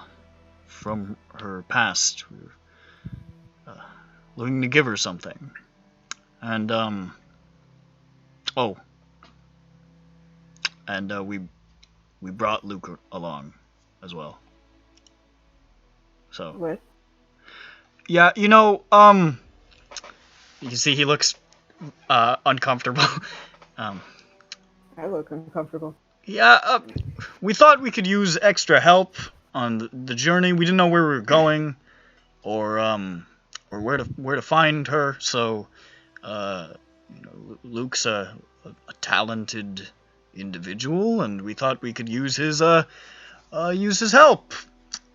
[SPEAKER 1] from her past. We were looking to give her something, and we brought Luke along as well. So.
[SPEAKER 3] What?
[SPEAKER 1] Yeah, you see he looks uncomfortable.
[SPEAKER 3] I look uncomfortable.
[SPEAKER 1] Yeah, we thought we could use extra help on the journey. We didn't know where we were going, or where to find her. So, Luke's a talented individual, and we thought we could use his help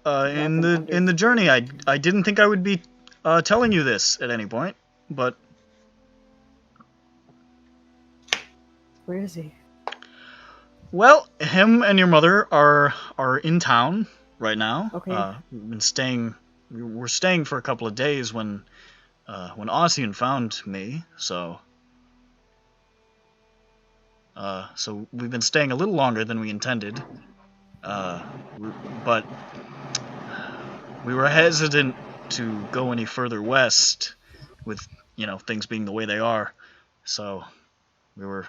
[SPEAKER 1] in the journey. I didn't think I would be telling you this at any point, but
[SPEAKER 3] where is he?
[SPEAKER 1] Well, him and your mother are in town right now.
[SPEAKER 3] Okay.
[SPEAKER 1] We're staying for a couple of days when Ossian found me, so we've been staying a little longer than we intended. But we were hesitant to go any further west with, things being the way they are. So we were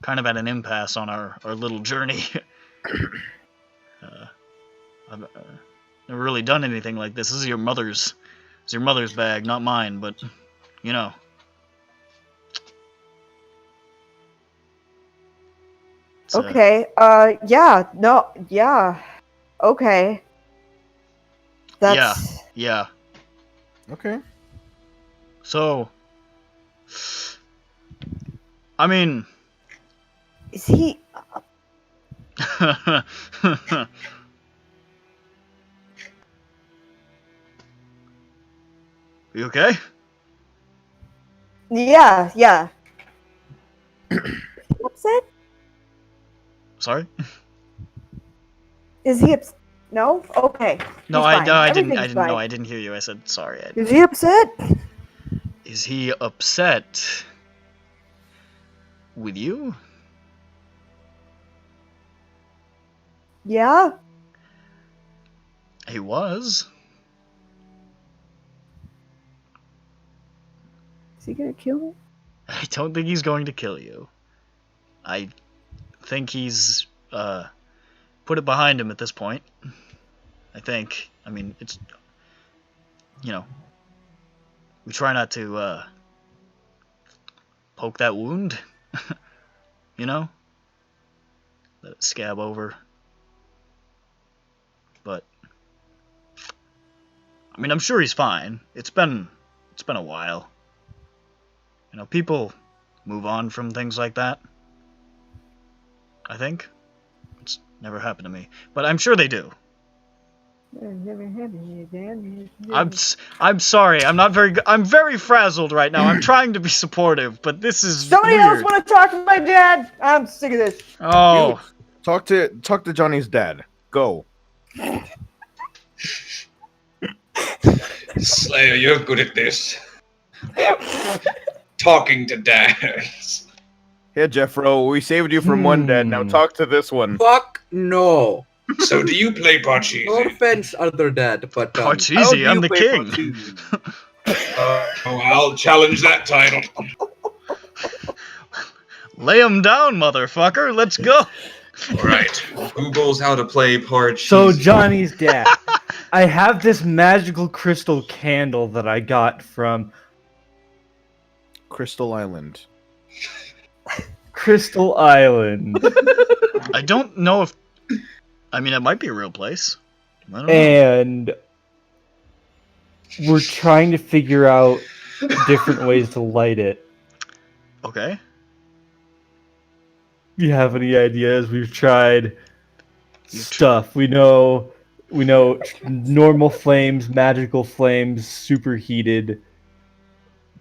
[SPEAKER 1] kind of at an impasse on our little journey. I've never really done anything like this. This is your mother's bag, not mine, but,
[SPEAKER 3] Okay, okay. That's...
[SPEAKER 1] Yeah.
[SPEAKER 10] Okay.
[SPEAKER 1] So, I mean...
[SPEAKER 3] Is he...
[SPEAKER 1] You okay?
[SPEAKER 3] Yeah. Upset?
[SPEAKER 1] Sorry?
[SPEAKER 3] Is he upset? No? Okay.
[SPEAKER 1] No,
[SPEAKER 3] I
[SPEAKER 1] didn't know. I didn't hear you. I said sorry.
[SPEAKER 3] Is he upset?
[SPEAKER 1] Is he upset with you?
[SPEAKER 3] Yeah.
[SPEAKER 1] He was.
[SPEAKER 3] Is he gonna kill me?
[SPEAKER 1] I don't think he's going to kill you. I think he's put it behind him at this point. I think. I mean, it's, we try not to poke that wound, let it scab over. But I mean, I'm sure he's fine. It's been a while. People move on from things like that. I think. It's never happened to me, but I'm sure they do.
[SPEAKER 3] Never happened to you, Dan.
[SPEAKER 1] I'm sorry. I'm very frazzled right now. I'm trying to be supportive, but this is
[SPEAKER 3] Somebody
[SPEAKER 1] weird.
[SPEAKER 3] else want to talk to my dad? I'm sick of this.
[SPEAKER 1] Oh.
[SPEAKER 10] Talk to Johnny's dad. Go.
[SPEAKER 4] Slayer, you're good at this. Talking to dads.
[SPEAKER 10] Here, Jeffro, we saved you from one dad. Now talk to this one.
[SPEAKER 2] Fuck no.
[SPEAKER 4] So do you play Parcheesi?
[SPEAKER 2] No offense, other dad, but
[SPEAKER 1] Parcheesi, I'm the king.
[SPEAKER 4] I'll challenge that title.
[SPEAKER 1] Lay him down, motherfucker. Let's go.
[SPEAKER 6] All right. Google's how to play Parcheesi.
[SPEAKER 7] So Johnny's dad. I have this magical crystal candle that I got from
[SPEAKER 10] Crystal Island.
[SPEAKER 7] Crystal Island.
[SPEAKER 1] I don't know if... I mean, it might be a real place. I don't know.
[SPEAKER 7] And we're trying to figure out different ways to light it.
[SPEAKER 1] Okay.
[SPEAKER 7] Do you have any ideas? We've tried stuff. We know normal flames, magical flames, superheated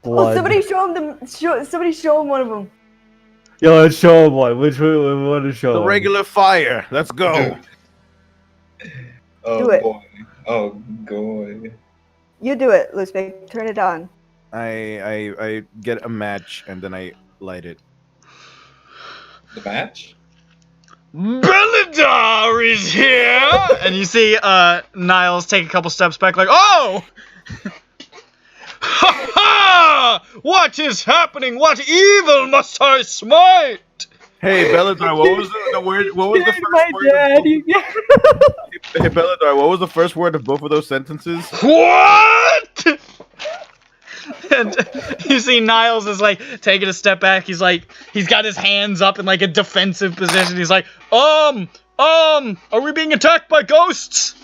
[SPEAKER 7] blood.
[SPEAKER 3] Oh, somebody show him one of them.
[SPEAKER 7] Yo, let's show him one. Which one we want to show
[SPEAKER 10] The
[SPEAKER 7] him?
[SPEAKER 10] regular fire. Let's go.
[SPEAKER 4] Oh,
[SPEAKER 3] Do it.
[SPEAKER 4] boy. Oh, boy.
[SPEAKER 3] You do it, Luzbek. Turn it on.
[SPEAKER 10] I get a match and then I light it.
[SPEAKER 4] The match?
[SPEAKER 1] Beledar is here! And you see Niles take a couple steps back like, oh! Ha ha! What is happening? What evil must I smite?
[SPEAKER 10] Hey, Belladar, what was the word? What was the first
[SPEAKER 3] My
[SPEAKER 10] word?
[SPEAKER 3] dad.
[SPEAKER 10] Hey, Belladar, what was the first word of both of those sentences?
[SPEAKER 1] What? And you see Niles is like taking a step back. He's got his hands up in like a defensive position. He's like, are we being attacked by ghosts?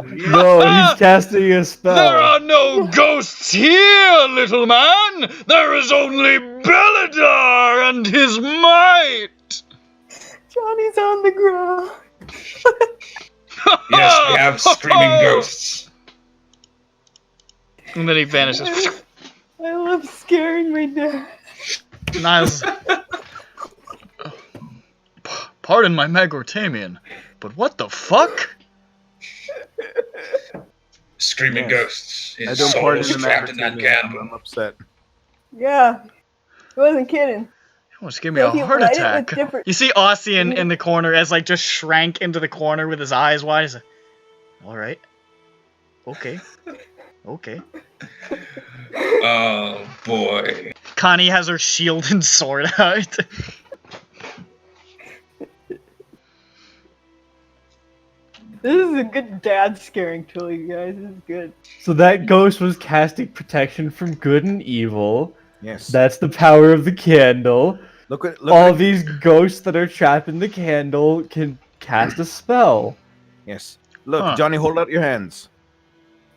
[SPEAKER 7] No, he's casting a spell.
[SPEAKER 1] There are no ghosts here, little man. There is only Belladar and his might.
[SPEAKER 3] Johnny's on the ground.
[SPEAKER 4] Yes, we have screaming ghosts.
[SPEAKER 1] And then he vanishes.
[SPEAKER 3] I love scaring my dad.
[SPEAKER 1] Niles. Pardon my Magortamian, but what the fuck?
[SPEAKER 4] Screaming ghosts.
[SPEAKER 10] I
[SPEAKER 4] His
[SPEAKER 10] don't
[SPEAKER 4] soul
[SPEAKER 10] pardon
[SPEAKER 4] is
[SPEAKER 10] the
[SPEAKER 4] trapped in that candle.
[SPEAKER 10] I'm upset.
[SPEAKER 3] Yeah. I wasn't kidding.
[SPEAKER 1] Almost gave me
[SPEAKER 3] So
[SPEAKER 1] a
[SPEAKER 3] he
[SPEAKER 1] heart
[SPEAKER 3] light it
[SPEAKER 1] attack.
[SPEAKER 3] with different-
[SPEAKER 1] You see Aussie in the corner as like just shrank into the corner with his eyes wide. He's like, alright. Okay. Okay.
[SPEAKER 4] Oh boy.
[SPEAKER 1] Connie has her shield and sword out.
[SPEAKER 3] This is a good dad scaring tool, you guys. This is good.
[SPEAKER 7] So that ghost was casting protection from good and evil.
[SPEAKER 10] Yes.
[SPEAKER 7] That's the power of the candle.
[SPEAKER 10] Look
[SPEAKER 7] All these ghosts that are trapped in the candle can cast a spell.
[SPEAKER 10] Yes. Look, Johnny, hold out your hands.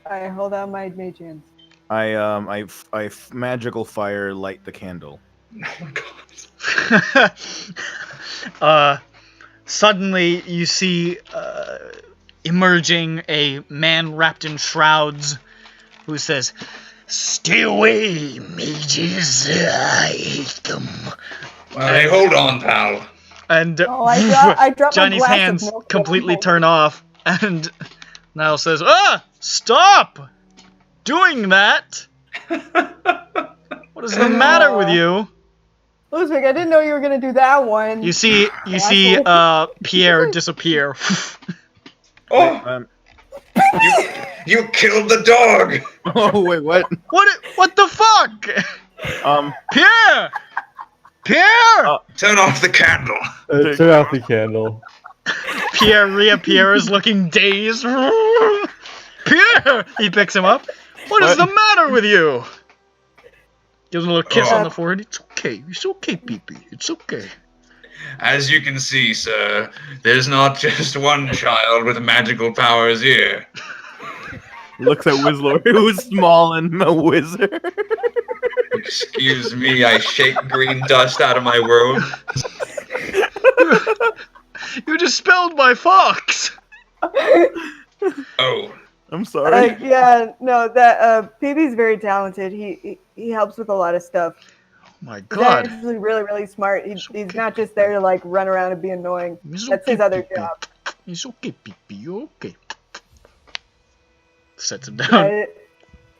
[SPEAKER 3] I hold out my mage hands.
[SPEAKER 10] I magical fire light the candle.
[SPEAKER 4] Oh god.
[SPEAKER 1] Suddenly you see emerging a man wrapped in shrouds who says, "Stay away, mages. I hate them."
[SPEAKER 4] Hey, hold on, pal.
[SPEAKER 1] And
[SPEAKER 3] I dropped
[SPEAKER 1] Johnny's
[SPEAKER 3] my glass of
[SPEAKER 1] hands
[SPEAKER 3] milk
[SPEAKER 1] completely
[SPEAKER 3] down.
[SPEAKER 1] turn off, and Niall says, stop doing that! What is the matter with you?
[SPEAKER 3] Ludwig, I didn't know you were gonna do that one.
[SPEAKER 1] You see Pierre disappear.
[SPEAKER 4] Oh! You killed the dog!
[SPEAKER 10] Oh wait, what?
[SPEAKER 1] What the fuck? Pierre! Pierre!
[SPEAKER 4] Turn off the candle.
[SPEAKER 7] Turn off the candle.
[SPEAKER 1] Pierre reappears looking dazed. Pierre! He picks him up. What is the matter with you? Gives him a little kiss on the forehead. It's okay. It's okay, Pee-Pee. It's okay.
[SPEAKER 4] As you can see, sir, there's not just one child with magical powers here.
[SPEAKER 10] Looks at Whizlor, who's small and a wizard.
[SPEAKER 4] Excuse me, I shake green dust out of my robe.
[SPEAKER 1] You dispelled my fox!
[SPEAKER 4] Oh.
[SPEAKER 10] I'm sorry.
[SPEAKER 3] Yeah, no, that PB's very talented. He helps with a lot of stuff.
[SPEAKER 1] Oh my
[SPEAKER 3] He's
[SPEAKER 1] god.
[SPEAKER 3] actually really, really smart. He's not just there to like run around and be annoying. That's his other job.
[SPEAKER 1] It's okay, Pee-Pee. You're okay. Sets him
[SPEAKER 3] Yeah,
[SPEAKER 1] down.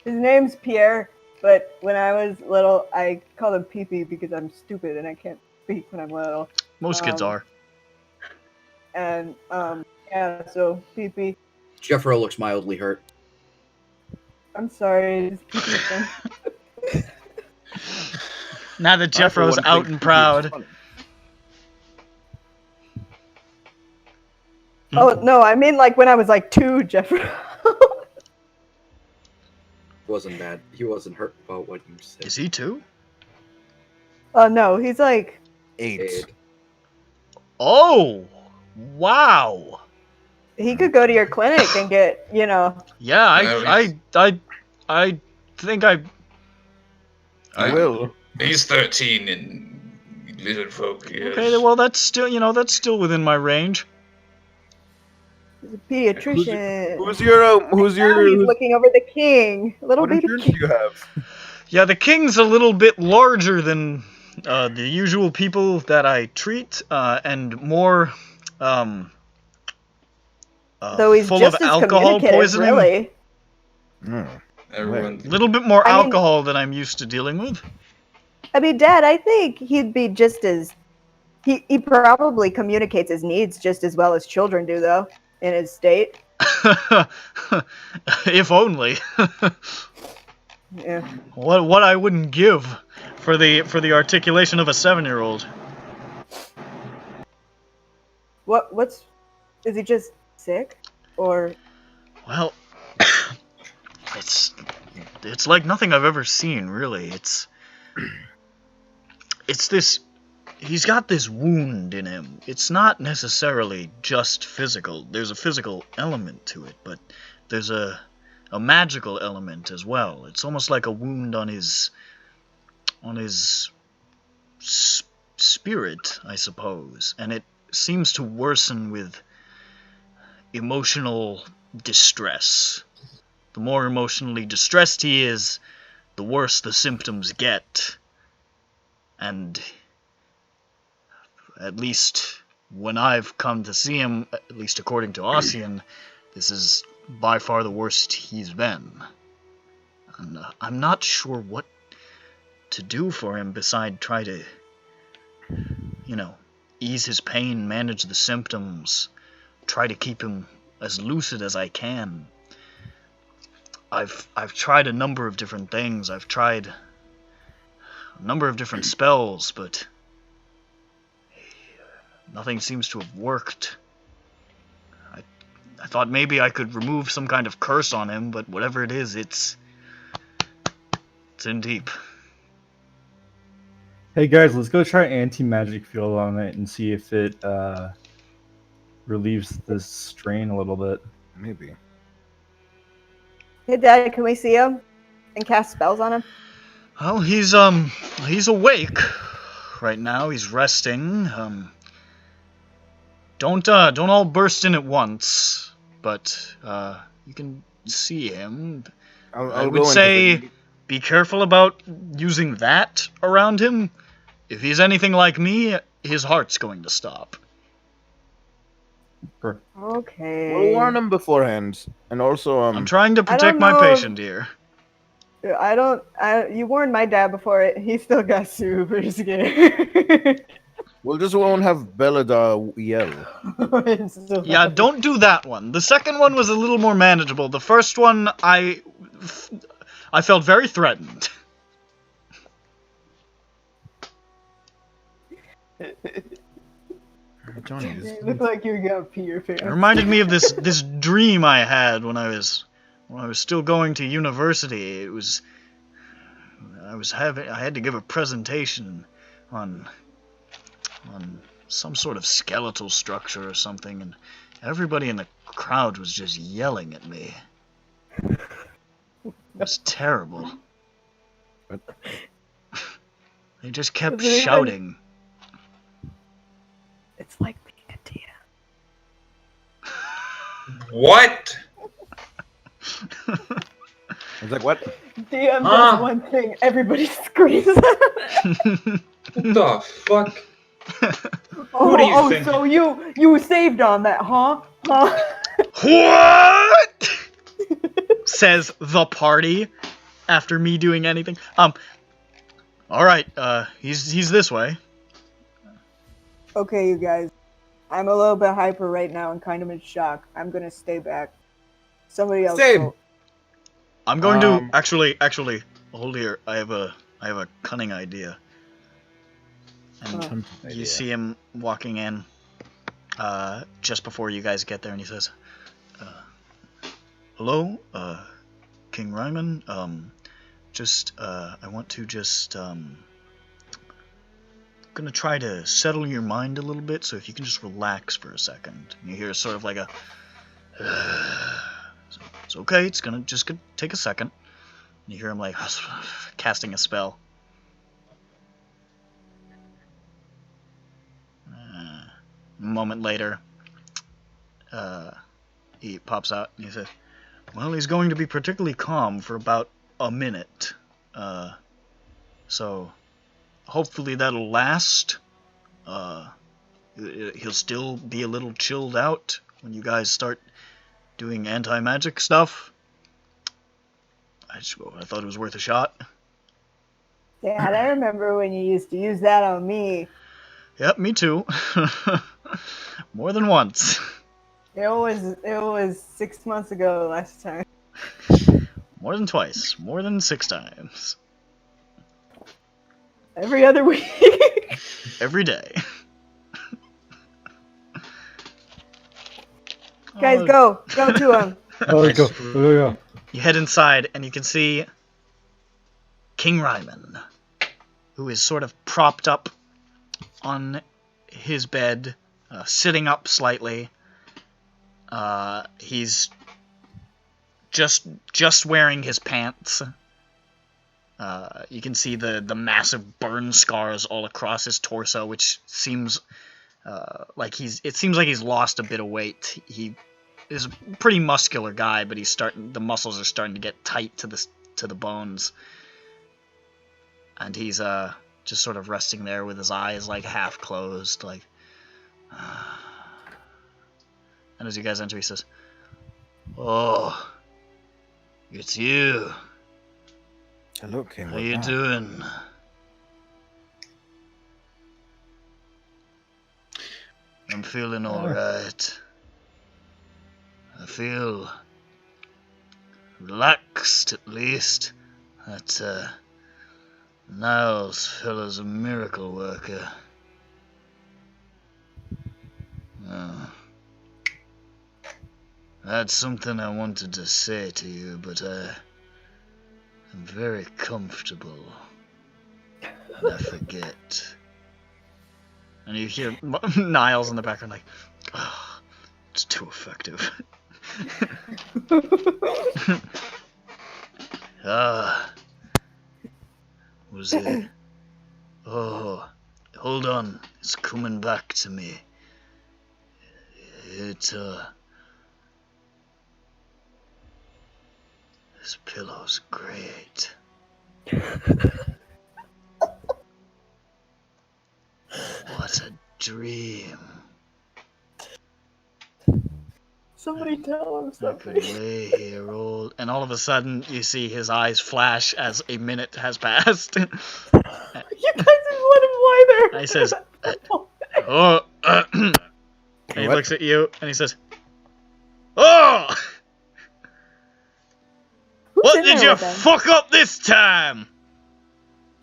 [SPEAKER 3] his name's Pierre, but when I was little, I called him Pee-Pee because I'm stupid and I can't speak when I'm little.
[SPEAKER 1] Most kids are.
[SPEAKER 3] And yeah, so Pee-Pee.
[SPEAKER 2] Jeffro looks mildly hurt.
[SPEAKER 3] I'm sorry. Just Pee-Pee.
[SPEAKER 1] Now that Jeffro's out and proud.
[SPEAKER 3] Oh no, I mean like when I was like 2, Jeffro.
[SPEAKER 2] Wasn't bad. He wasn't hurt about what you said.
[SPEAKER 1] Is he 2?
[SPEAKER 3] Oh no, he's like
[SPEAKER 10] 8.
[SPEAKER 1] Oh! Wow!
[SPEAKER 3] he could go to your clinic and get, you know.
[SPEAKER 1] Yeah, I think I
[SPEAKER 10] will.
[SPEAKER 4] He's 13 in little folk years.
[SPEAKER 1] Okay, well that's still within my range.
[SPEAKER 3] He's a pediatrician.
[SPEAKER 10] Who's your
[SPEAKER 3] Now he's looking over the king. Little
[SPEAKER 10] what
[SPEAKER 3] baby
[SPEAKER 10] insurance
[SPEAKER 3] king.
[SPEAKER 10] do you have?
[SPEAKER 1] Yeah, the king's a little bit larger than the usual people that I treat, and more
[SPEAKER 3] So he's
[SPEAKER 1] full
[SPEAKER 3] just
[SPEAKER 1] of
[SPEAKER 3] as
[SPEAKER 1] alcohol
[SPEAKER 3] communicative,
[SPEAKER 1] poisoning.
[SPEAKER 3] really.
[SPEAKER 4] Everyone.
[SPEAKER 1] A little bit more alcohol than I'm used to dealing with.
[SPEAKER 3] I mean, Dad, I think he'd be just as... He probably communicates his needs just as well as children do, though, in his state.
[SPEAKER 1] If only.
[SPEAKER 3] Yeah.
[SPEAKER 1] What I wouldn't give for the articulation of a 7-year-old.
[SPEAKER 3] What's... Is he just sick? Or...
[SPEAKER 5] Well, it's like nothing I've ever seen, really. It's this... He's got this wound in him. It's not necessarily just physical. There's a physical element to it, but there's a magical element as well. It's almost like a wound on his spirit, I suppose, and it seems to worsen with emotional distress. The more emotionally distressed he is, the worse the symptoms get. And at least when I've come to see him, at least according to Ossian, this is by far the worst he's been. And I'm not sure what to do for him beside try to, ease his pain, manage the symptoms, try to keep him as lucid as I can. I've tried a number of different things. I've tried a number of different spells, but nothing seems to have worked. I thought maybe I could remove some kind of curse on him, but whatever it is, it's in deep.
[SPEAKER 7] Hey guys, let's go try anti-magic field on it and see if it relieves the strain a little bit.
[SPEAKER 10] Maybe.
[SPEAKER 3] Hey, Dad, can we see him and cast spells on him?
[SPEAKER 5] Well, he's awake right now. He's resting. Don't all burst in at once, but you can see him. I would say be careful about using that around him. If he's anything like me, his heart's going to stop.
[SPEAKER 3] Okay.
[SPEAKER 10] We'll warn him beforehand, and also
[SPEAKER 5] I'm trying to protect my patient here.
[SPEAKER 3] You warned my dad before it. He still got super scared.
[SPEAKER 10] We'll just won't have Belladar yell.
[SPEAKER 5] Yeah, don't do that one. The second one was a little more manageable. The first one, I felt very threatened.
[SPEAKER 10] Johnny,
[SPEAKER 3] you look like you're gonna pee your pants.
[SPEAKER 5] It reminded me of this dream I had when I was still going to university. I had to give a presentation on some sort of skeletal structure or something, and everybody in the crowd was just yelling at me. It was terrible. They just kept shouting.
[SPEAKER 3] It's like being a DM.
[SPEAKER 2] What?
[SPEAKER 10] It's like, what?
[SPEAKER 3] DM does one thing, everybody screams.
[SPEAKER 2] What the fuck? What do you think?
[SPEAKER 3] So you saved on that, huh?
[SPEAKER 5] What? Says the party after me doing anything. Alright, he's this way.
[SPEAKER 3] Okay, you guys. I'm a little bit hyper right now and kind of in shock. I'm gonna stay back. Somebody else.
[SPEAKER 2] Same.
[SPEAKER 3] Go.
[SPEAKER 5] I'm going to actually hold here. I have a cunning idea. And you see him walking in just before you guys get there, and he says, "Hello, King Ryman. I want to just gonna try to settle your mind a little bit. So if you can just relax for a second." And you hear sort of like a. It's okay. It's gonna take a second. And you hear him like casting a spell. A moment later, he pops out and he says, "Well, he's going to be particularly calm for about a minute. So hopefully that'll last. He'll still be a little chilled out when you guys start doing anti-magic stuff. I thought it was worth a shot."
[SPEAKER 3] Dad, I remember when you used to use that on me.
[SPEAKER 5] Yep, me too. More than once.
[SPEAKER 3] It was 6 months ago last time.
[SPEAKER 5] More than twice. More than 6 times.
[SPEAKER 3] Every other week.
[SPEAKER 5] Every day.
[SPEAKER 3] Guys, go to him.
[SPEAKER 7] Oh, go.
[SPEAKER 1] You head inside, and you can see King Ryman, who is sort of propped up on his bed, sitting up slightly. He's just wearing his pants. You can see the massive burn scars all across his torso, which seems like he's lost a bit of weight. He is a pretty muscular guy, but the muscles are starting to get tight to the bones. And he's just sort of resting there with his eyes like half closed, like. And as you guys enter, he says, "Oh, it's you.
[SPEAKER 10] Hello, King.
[SPEAKER 1] How you doing?" I'm feeling alright. I feel relaxed, at least. That Niles fella's a miracle worker. I had something I wanted to say to you, but I'm very comfortable. And I forget. And you hear Niles in the background like, oh, it's too effective. Was it? Oh, hold on. It's coming back to me. This pillow's great. What a dream.
[SPEAKER 3] Somebody tell him
[SPEAKER 1] I
[SPEAKER 3] something.
[SPEAKER 1] could lay here and all of a sudden you see his eyes flash as a minute has passed.
[SPEAKER 3] You guys just let him lie there.
[SPEAKER 1] And he says, and he looks at you and he says, "Oh! What did you fuck up this time?"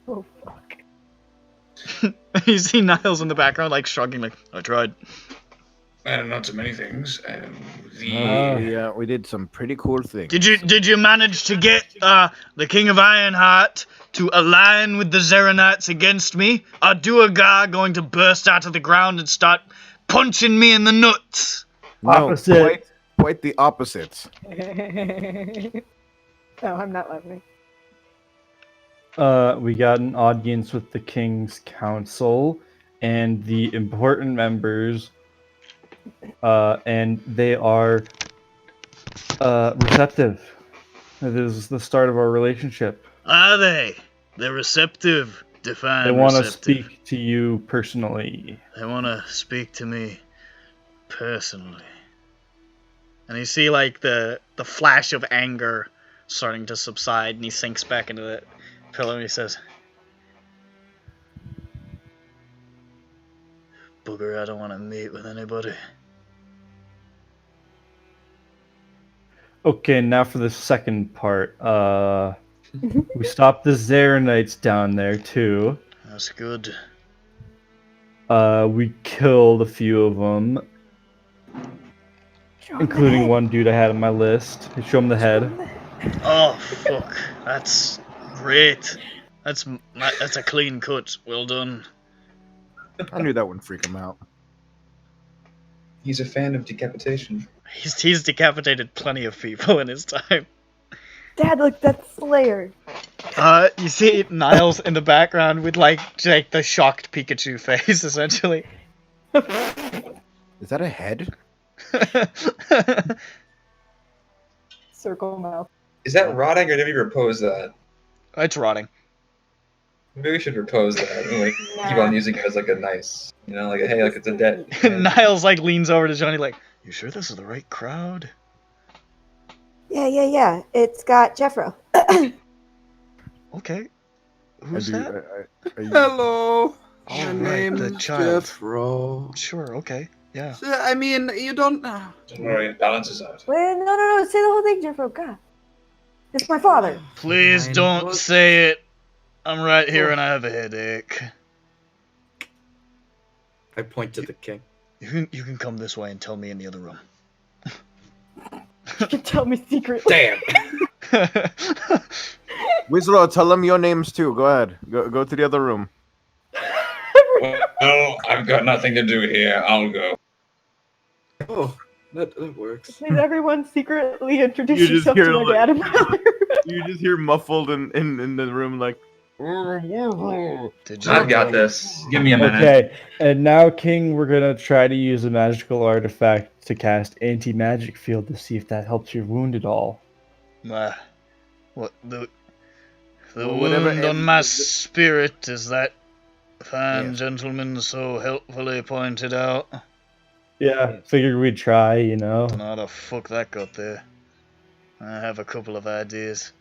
[SPEAKER 3] Oh, fuck.
[SPEAKER 1] You see Niles in the background, like, shrugging, like, "I tried."
[SPEAKER 4] Not so many things.
[SPEAKER 10] Yeah, we did some pretty cool things.
[SPEAKER 1] Did you manage to get the King of Ironheart to align with the Zeranites against me? Are Duergar going to burst out of the ground and start punching me in the nuts?
[SPEAKER 10] No,
[SPEAKER 7] opposite.
[SPEAKER 10] Quite the opposite.
[SPEAKER 3] No, I'm not laughing.
[SPEAKER 7] We got an audience with the King's Council and the important members, and they are receptive. It is the start of our relationship.
[SPEAKER 1] Are they? They're receptive. Define
[SPEAKER 7] They want to
[SPEAKER 1] receptive.
[SPEAKER 7] speak to you personally.
[SPEAKER 1] They want to speak to me personally. And you see, like, the flash of anger starting to subside, and he sinks back into the pillow and he says, "Booger, I don't want to meet with anybody."
[SPEAKER 7] Okay, now for the second part. We stopped the Zeranites down there too.
[SPEAKER 1] That's good.
[SPEAKER 7] We killed a few of them, including one dude I had on my list. Show him the head.
[SPEAKER 1] Oh, fuck. That's great. That's a clean cut. Well done.
[SPEAKER 10] I knew that wouldn't freak him out.
[SPEAKER 6] He's a fan of decapitation.
[SPEAKER 1] He's decapitated plenty of people in his time.
[SPEAKER 3] Dad, look, that's Slayer.
[SPEAKER 1] You see Niles in the background with like the shocked Pikachu face, essentially.
[SPEAKER 10] Is that a head?
[SPEAKER 3] Circle mouth.
[SPEAKER 6] Is that rotting, or did we repose that?
[SPEAKER 1] It's rotting.
[SPEAKER 6] Maybe we should repose that and like keep on using it as like a nice, like hey, like it's a dead.
[SPEAKER 1] Niles like leans over to Johnny like, "You sure this is the right crowd?"
[SPEAKER 3] Yeah. It's got Jeffro.
[SPEAKER 1] Okay. Who's that?
[SPEAKER 11] Hello. My
[SPEAKER 1] right,
[SPEAKER 11] name's
[SPEAKER 1] the child.
[SPEAKER 11] Jeffro.
[SPEAKER 1] Sure, okay. Yeah.
[SPEAKER 11] So, I mean, you don't.
[SPEAKER 6] Don't worry, it balances out.
[SPEAKER 3] Wait, no. Say the whole thing, Jeffro. God. It's my father.
[SPEAKER 1] Please
[SPEAKER 11] Fine,
[SPEAKER 1] don't
[SPEAKER 11] what?
[SPEAKER 1] say it. I'm right here and I have a headache.
[SPEAKER 2] I point to the king.
[SPEAKER 1] You can come this way and tell me in the other room.
[SPEAKER 3] You can tell me secretly.
[SPEAKER 2] Damn.
[SPEAKER 10] Winslow, tell them your names too. Go ahead. Go to the other room.
[SPEAKER 4] Well, I've got nothing to do here. I'll go.
[SPEAKER 2] Oh, that works.
[SPEAKER 3] Please, everyone, secretly introduce
[SPEAKER 10] You just
[SPEAKER 3] yourself
[SPEAKER 10] hear,
[SPEAKER 3] to my
[SPEAKER 10] like-
[SPEAKER 3] dad.
[SPEAKER 10] You just hear muffled in the room like.
[SPEAKER 5] Did you
[SPEAKER 6] I've got this. Give me a minute.
[SPEAKER 7] Okay, and now, King, we're gonna try to use a magical artifact to cast anti-magic field to see if that helps your wound at all.
[SPEAKER 5] What the
[SPEAKER 10] Well, whatever
[SPEAKER 5] wound on
[SPEAKER 10] end-
[SPEAKER 5] my spirit is that fine
[SPEAKER 10] Yes.
[SPEAKER 5] gentleman so helpfully pointed out.
[SPEAKER 7] Yeah, figured we'd try, you know.
[SPEAKER 5] Don't know how the fuck that got there. I have a couple of ideas.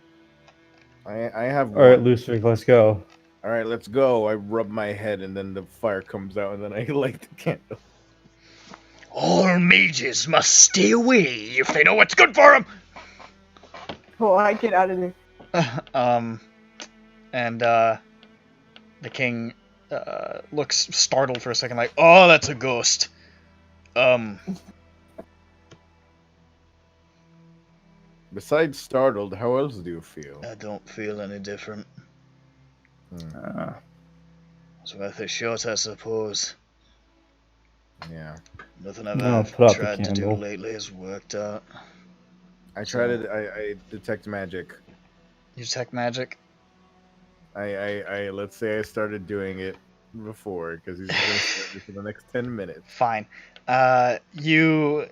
[SPEAKER 10] I have
[SPEAKER 7] All right,
[SPEAKER 10] one.
[SPEAKER 7] Lucifer, let's go.
[SPEAKER 10] All right, let's go. I rub my head, and then the fire comes out, and then I light the candle.
[SPEAKER 5] All mages must stay away if they know what's good for them.
[SPEAKER 3] Oh, I get out of there.
[SPEAKER 5] And the king looks startled for a second, like, "Oh, that's a ghost."
[SPEAKER 10] Besides startled, how else do you feel?
[SPEAKER 5] I don't feel any different.
[SPEAKER 10] Hmm.
[SPEAKER 5] It's worth a shot, I suppose.
[SPEAKER 10] Yeah.
[SPEAKER 5] Nothing I've
[SPEAKER 7] No,
[SPEAKER 5] ever
[SPEAKER 7] put out the
[SPEAKER 5] tried to do
[SPEAKER 7] candle.
[SPEAKER 5] lately has worked out.
[SPEAKER 10] I tried it. I detect magic.
[SPEAKER 5] You detect magic?
[SPEAKER 10] I let's say I started doing it before because he's going to start it for the next 10 minutes.
[SPEAKER 5] Fine. You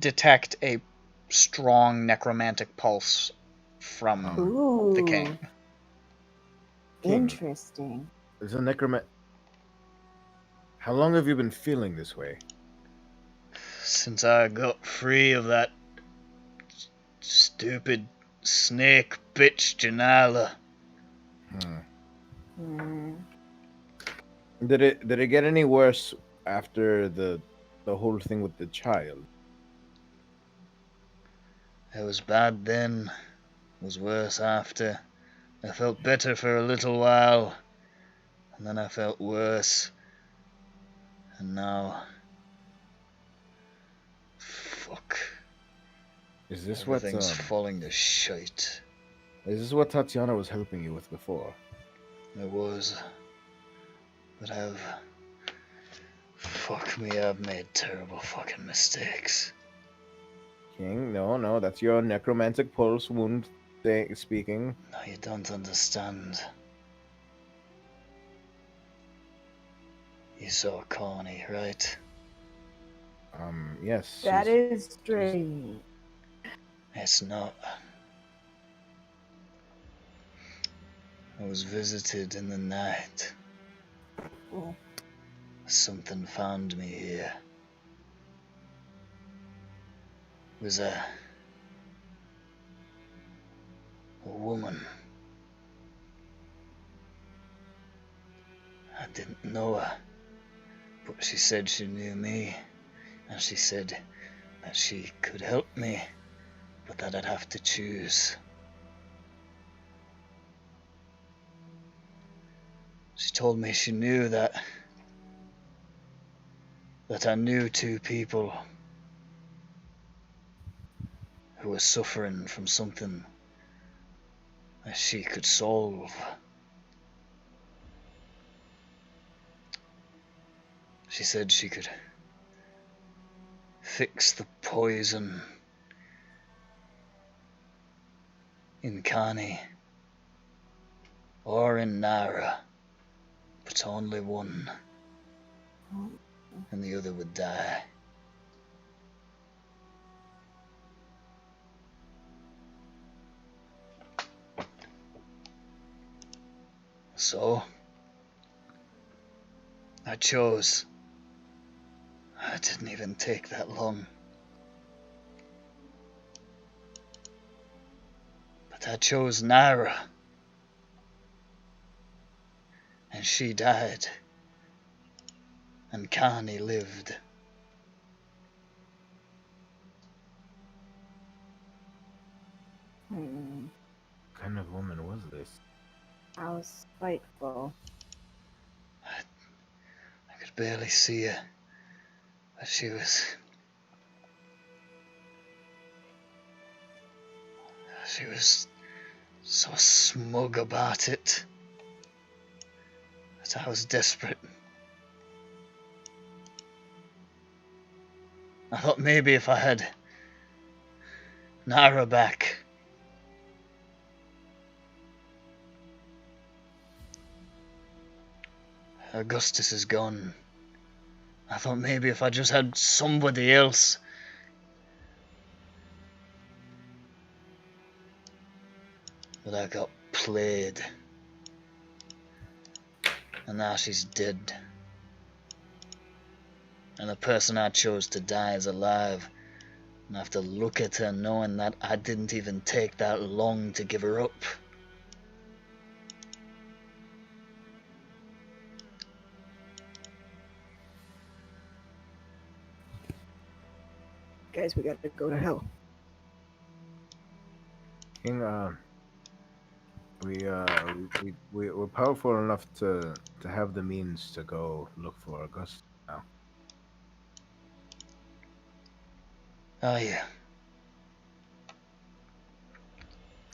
[SPEAKER 5] detect a strong necromantic pulse from
[SPEAKER 3] Ooh.
[SPEAKER 5] the king.
[SPEAKER 3] Interesting.
[SPEAKER 10] There's a necromant. How long have you been feeling this way?
[SPEAKER 5] Since I got free of that stupid snake bitch Janala.
[SPEAKER 10] Did it get any worse after the whole thing with the child?
[SPEAKER 5] It was bad then, it was worse after. I felt better for a little while, and then I felt worse. And now... Fuck.
[SPEAKER 10] Is this what
[SPEAKER 5] Everything's falling to shite.
[SPEAKER 10] is this what Tatiana was helping you with before?
[SPEAKER 5] It was. But fuck me, I've made terrible fucking mistakes.
[SPEAKER 10] King, no, that's your necromantic pulse wound speaking.
[SPEAKER 5] No, you don't understand. You saw Connie, right?
[SPEAKER 10] Yes.
[SPEAKER 3] That is strange.
[SPEAKER 5] It's not. I was visited in the night.
[SPEAKER 3] Oh.
[SPEAKER 5] Something found me here. It was a woman. I didn't know her, but she said she knew me, and she said that she could help me, but that I'd have to choose. She told me she knew that I knew two people who were suffering from something that she could solve. She said she could fix the poison in Kani or in Nara, but only one, and the other would die. So I chose. It didn't even take that long. But I chose Nara. And she died. And Kani lived.
[SPEAKER 10] What kind of woman was this?
[SPEAKER 3] How spiteful.
[SPEAKER 5] I could barely see her. But she was She was so smug about it that I was desperate. I thought maybe if I had Nara back, Augustus is gone. I thought maybe if I just had somebody else. But I got played. And now she's dead. And the person I chose to die is alive. And I have to look at her knowing that I didn't even take that long to give her up.
[SPEAKER 3] Guys, we got to go to hell.
[SPEAKER 10] King, we're powerful enough to have the means to go look for Augustus now.
[SPEAKER 5] Oh yeah.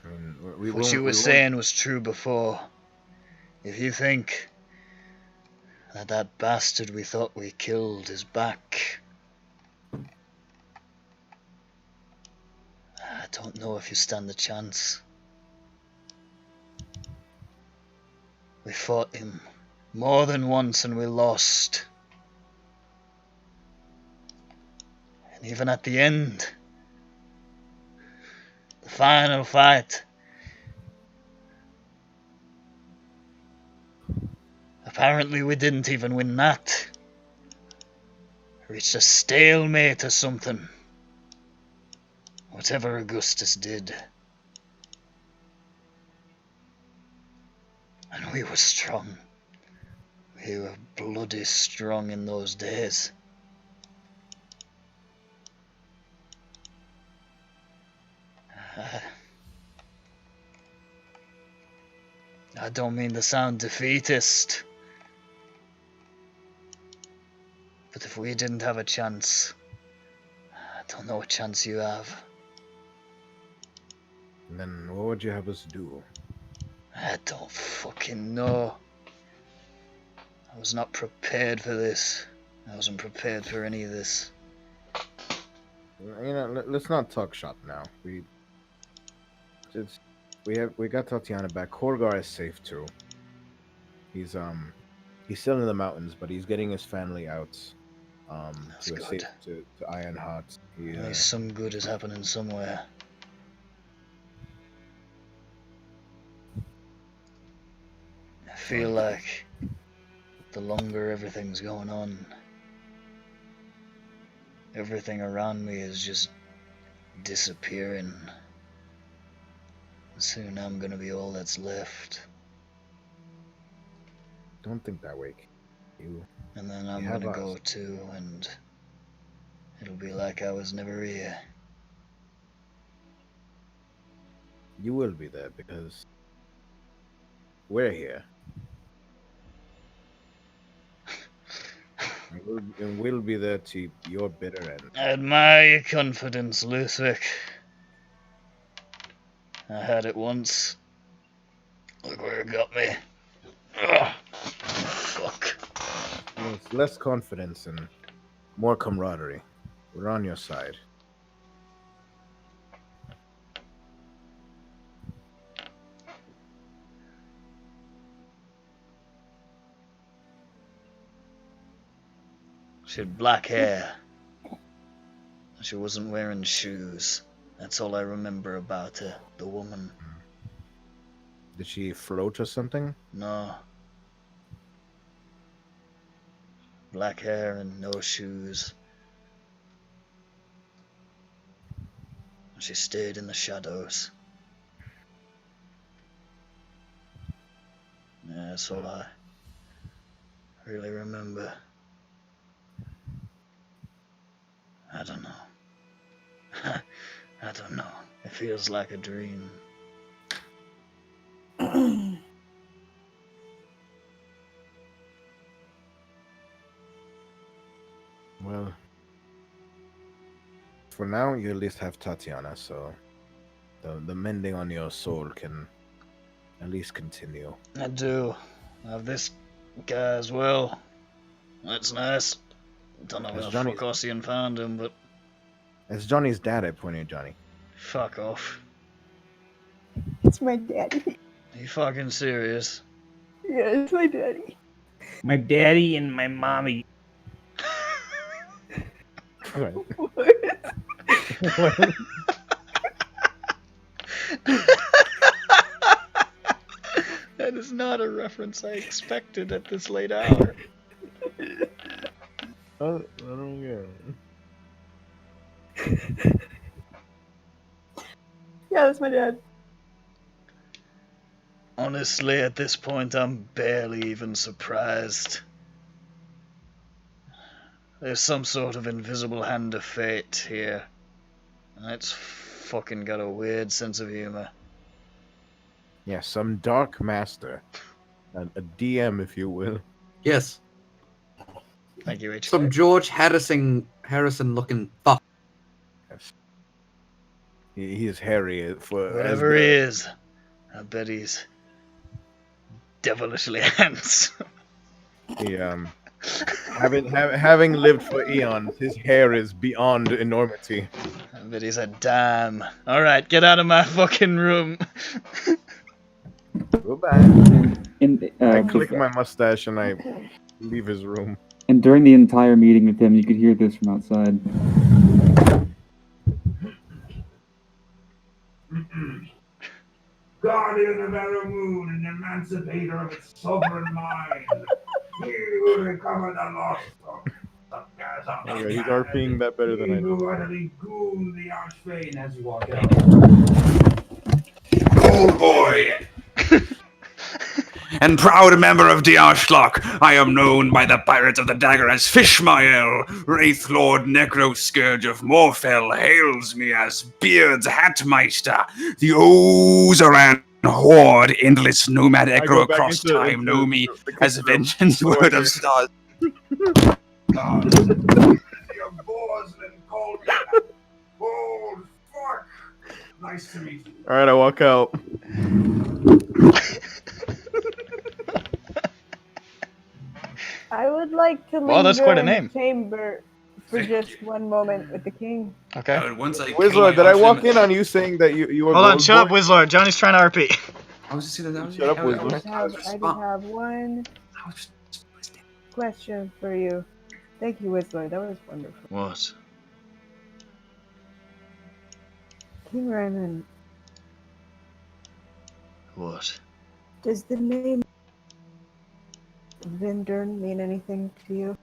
[SPEAKER 10] I mean,
[SPEAKER 5] What you were saying was true before. If you think that that bastard we thought we killed is back, I don't know if you stand a chance. We fought him more than once and we lost. And even at the end, the final fight, apparently we didn't even win that. Reached a stalemate or something. Whatever Augustus did. And we were strong. We were bloody strong in those days. I don't mean to sound defeatist. But if we didn't have a chance, I don't know what chance you have.
[SPEAKER 10] And then what would you have us do?
[SPEAKER 5] I don't fucking know. I was not prepared for this. I wasn't prepared for any of this.
[SPEAKER 10] You know, let's not talk shop now. We got Tatiana back. Korgar is safe too. He's still in the mountains, but he's getting his family out.
[SPEAKER 5] That's
[SPEAKER 10] to
[SPEAKER 5] good.
[SPEAKER 10] To Iron Heart.
[SPEAKER 5] At least some good is happening somewhere. I feel like the longer everything's going on, everything around me is just disappearing. Soon I'm gonna be all that's left.
[SPEAKER 10] Don't think that way.
[SPEAKER 5] And then I'm gonna go too, and it'll be like I was never here.
[SPEAKER 10] You will be there because we're here. And we'll be there to your bitter end.
[SPEAKER 5] I admire your confidence, Luthwick. I had it once. Look where it got me. Ugh. Fuck.
[SPEAKER 10] It's less confidence and more camaraderie. We're on your side.
[SPEAKER 5] She had black hair. She wasn't wearing shoes. That's all I remember about her, the woman.
[SPEAKER 10] Did she float or something?
[SPEAKER 5] No. Black hair and no shoes. She stayed in the shadows. Yeah, that's all I really remember. I don't know. I don't know. It feels like a dream.
[SPEAKER 10] Well, for now, you at least have Tatiana, so the mending on your soul can at least continue.
[SPEAKER 5] I do. I have this guy as well. That's nice. Don't know where the fuck Ossian found him, but...
[SPEAKER 10] It's Johnny's dad, I pointed at Johnny.
[SPEAKER 5] Fuck off.
[SPEAKER 3] It's my daddy.
[SPEAKER 5] Are you fucking serious?
[SPEAKER 3] Yeah, it's my daddy.
[SPEAKER 7] My daddy and my mommy.
[SPEAKER 10] Alright.
[SPEAKER 5] That is not a reference I expected at this late hour.
[SPEAKER 10] I don't get
[SPEAKER 3] it. Yeah, that's my dad.
[SPEAKER 5] Honestly, at this point, I'm barely even surprised. There's some sort of invisible hand of fate here. And it's fucking got a weird sense of humor.
[SPEAKER 10] Yeah, some dark master. A DM, if you will.
[SPEAKER 11] Yes.
[SPEAKER 5] Thank you, HK.
[SPEAKER 11] Some George Harrison looking fuck.
[SPEAKER 10] Yes. He is hairy for...
[SPEAKER 5] Whatever he is, I bet he's devilishly handsome.
[SPEAKER 10] He, having lived for eons, his hair is beyond enormity.
[SPEAKER 5] I bet he's a dime. Alright, get out of my fucking room.
[SPEAKER 10] Goodbye. I click my mustache and I leave his room.
[SPEAKER 12] And during the entire meeting with him, you could hear this from outside.
[SPEAKER 13] Guardian of Aramoon and emancipator of its sovereign mind, he will recover the lost of the gas.
[SPEAKER 10] Okay, he's RPing that better than I do.
[SPEAKER 13] Who utterly gooned the Archfane as you walk out.
[SPEAKER 11] Old boy! And proud member of the Archlock, I am known by the pirates of the dagger as Fishmael. Wraith Lord Necro Scourge of Morfell hails me as Beard's Hatmeister. The Ozaran Horde, endless nomad echo across time, know me as Vengeance Word of Stars.
[SPEAKER 13] Nice to meet you.
[SPEAKER 10] Alright, I walk out.
[SPEAKER 3] I would like to
[SPEAKER 5] Well, that's quite a
[SPEAKER 3] in the
[SPEAKER 5] name.
[SPEAKER 3] chamber for just one moment with the king.
[SPEAKER 5] Okay.
[SPEAKER 10] Wizlord, did I walk in on you saying that you were...
[SPEAKER 5] Hold on, shut up, Wizlord. Johnny's trying to RP.
[SPEAKER 11] I was just saying that.
[SPEAKER 10] Shut up,
[SPEAKER 3] I
[SPEAKER 10] Wizlord.
[SPEAKER 3] just have one question for you. Thank you, Wizlord. That was wonderful.
[SPEAKER 5] What?
[SPEAKER 3] King Raymond,
[SPEAKER 5] What?
[SPEAKER 3] does the name Vindern mean anything to you?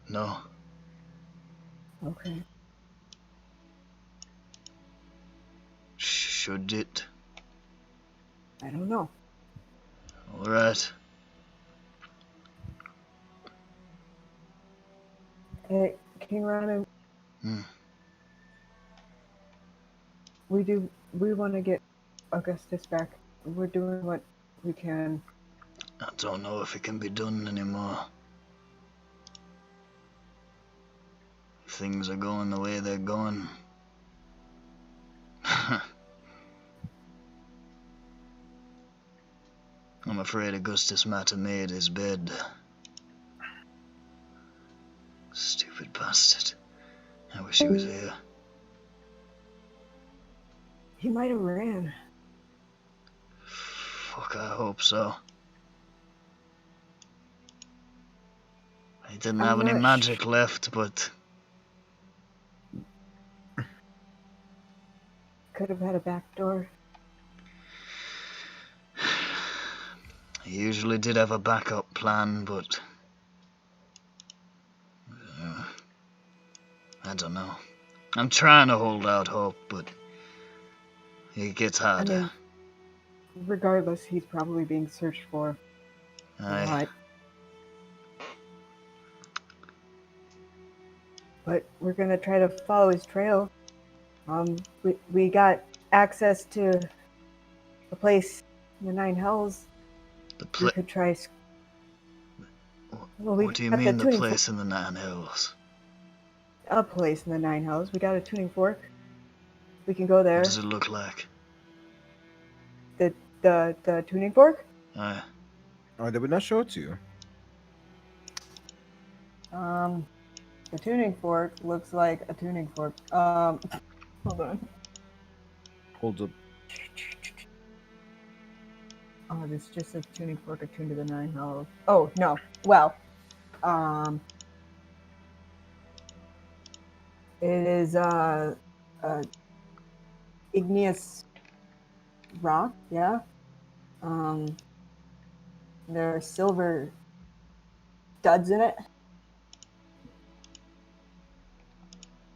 [SPEAKER 5] No.
[SPEAKER 3] Okay.
[SPEAKER 5] Should it?
[SPEAKER 3] I don't know.
[SPEAKER 5] Alright.
[SPEAKER 3] Hey, King Raymond. We want to get Augustus back. We're doing what we can.
[SPEAKER 5] I don't know if it can be done anymore. Things are going the way they're going. I'm afraid Augustus might have made his bed. Stupid bastard. I wish he was here.
[SPEAKER 3] He might have ran.
[SPEAKER 5] Fuck, I hope so. He didn't have any magic left, but...
[SPEAKER 3] Could have had a back door.
[SPEAKER 5] He usually did have a backup plan, but... I don't know. I'm trying to hold out hope, but... It gets harder.
[SPEAKER 3] I mean, regardless, he's probably being searched for.
[SPEAKER 5] Aye.
[SPEAKER 3] But we're gonna try to follow his trail. We got access to a place in the Nine Hells. We could try. Well,
[SPEAKER 5] What do you mean the place in the Nine Hills?
[SPEAKER 3] A place in the Nine Hells. We got a tuning fork. We can go there.
[SPEAKER 5] What does it look like?
[SPEAKER 3] The tuning fork?
[SPEAKER 10] Oh, they would not show it to you.
[SPEAKER 3] The tuning fork looks like a tuning fork. Hold on.
[SPEAKER 10] Holds up.
[SPEAKER 3] Oh, it's just a tuning fork attuned to the 9 hollows. Oh, no. Well, it is a igneous rock, yeah. There are silver studs in it.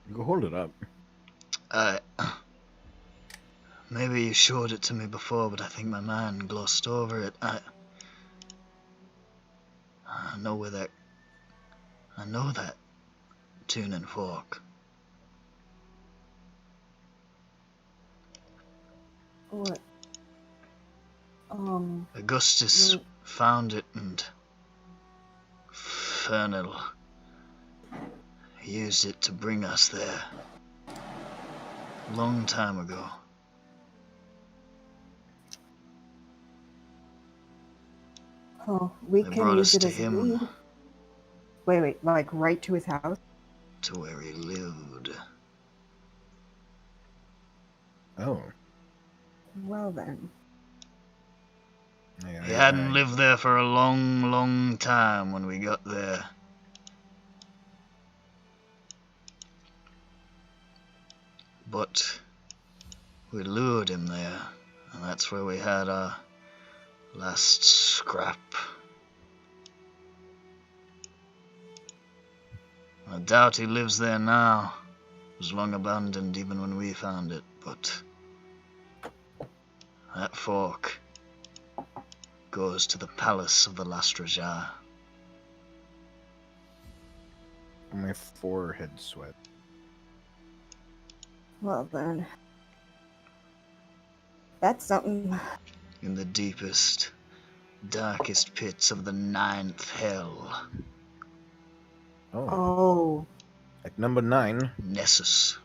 [SPEAKER 10] You can hold it up.
[SPEAKER 5] Maybe you showed it to me before, but I think my mind glossed over it. I know where that. I know that tuning fork.
[SPEAKER 3] What?
[SPEAKER 5] Augustus found it, and Fernel used it to bring us there. Long time ago.
[SPEAKER 3] Oh, we
[SPEAKER 5] They
[SPEAKER 3] can
[SPEAKER 5] brought
[SPEAKER 3] use
[SPEAKER 5] us
[SPEAKER 3] it
[SPEAKER 5] to
[SPEAKER 3] as a
[SPEAKER 5] him.
[SPEAKER 3] lead. Wait, like right to his house?
[SPEAKER 5] To where he lived.
[SPEAKER 10] Oh.
[SPEAKER 3] Well then.
[SPEAKER 10] Yeah,
[SPEAKER 5] He hadn't lived there for a long, long time when we got there. But we lured him there, and that's where we had our last scrap. I doubt he lives there now. It was long abandoned even when we found it, but that fork goes to the palace of the last Raja.
[SPEAKER 10] My forehead sweat.
[SPEAKER 3] Well then. That's something.
[SPEAKER 5] In the deepest, darkest pits of the 9th hell.
[SPEAKER 3] Oh.
[SPEAKER 10] Like number 9.
[SPEAKER 5] Nessus.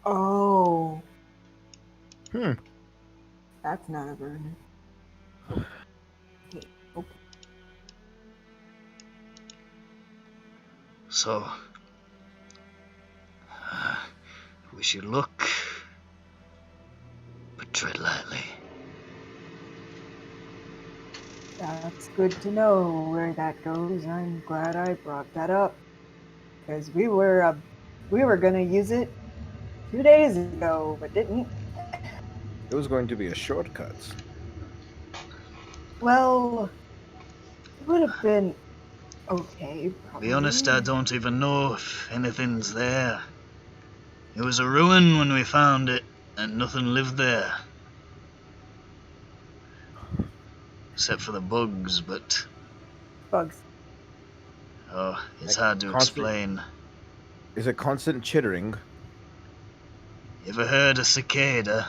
[SPEAKER 3] Oh.
[SPEAKER 10] Hmm.
[SPEAKER 3] That's not a burn. Okay.
[SPEAKER 5] So, wish you luck, but tread lightly.
[SPEAKER 3] That's good to know where that goes. I'm glad I brought that up. Because we were gonna use it 2 days ago, but didn't.
[SPEAKER 10] It was going to be a shortcut.
[SPEAKER 3] Well, it would have been okay, probably.
[SPEAKER 5] Be honest, I don't even know if anything's there. It was a ruin when we found it, and nothing lived there. Except for the bugs, but...
[SPEAKER 3] Bugs.
[SPEAKER 5] Oh, it's
[SPEAKER 10] Like
[SPEAKER 5] hard to explain.
[SPEAKER 10] Is it constant chittering?
[SPEAKER 5] You ever heard a cicada?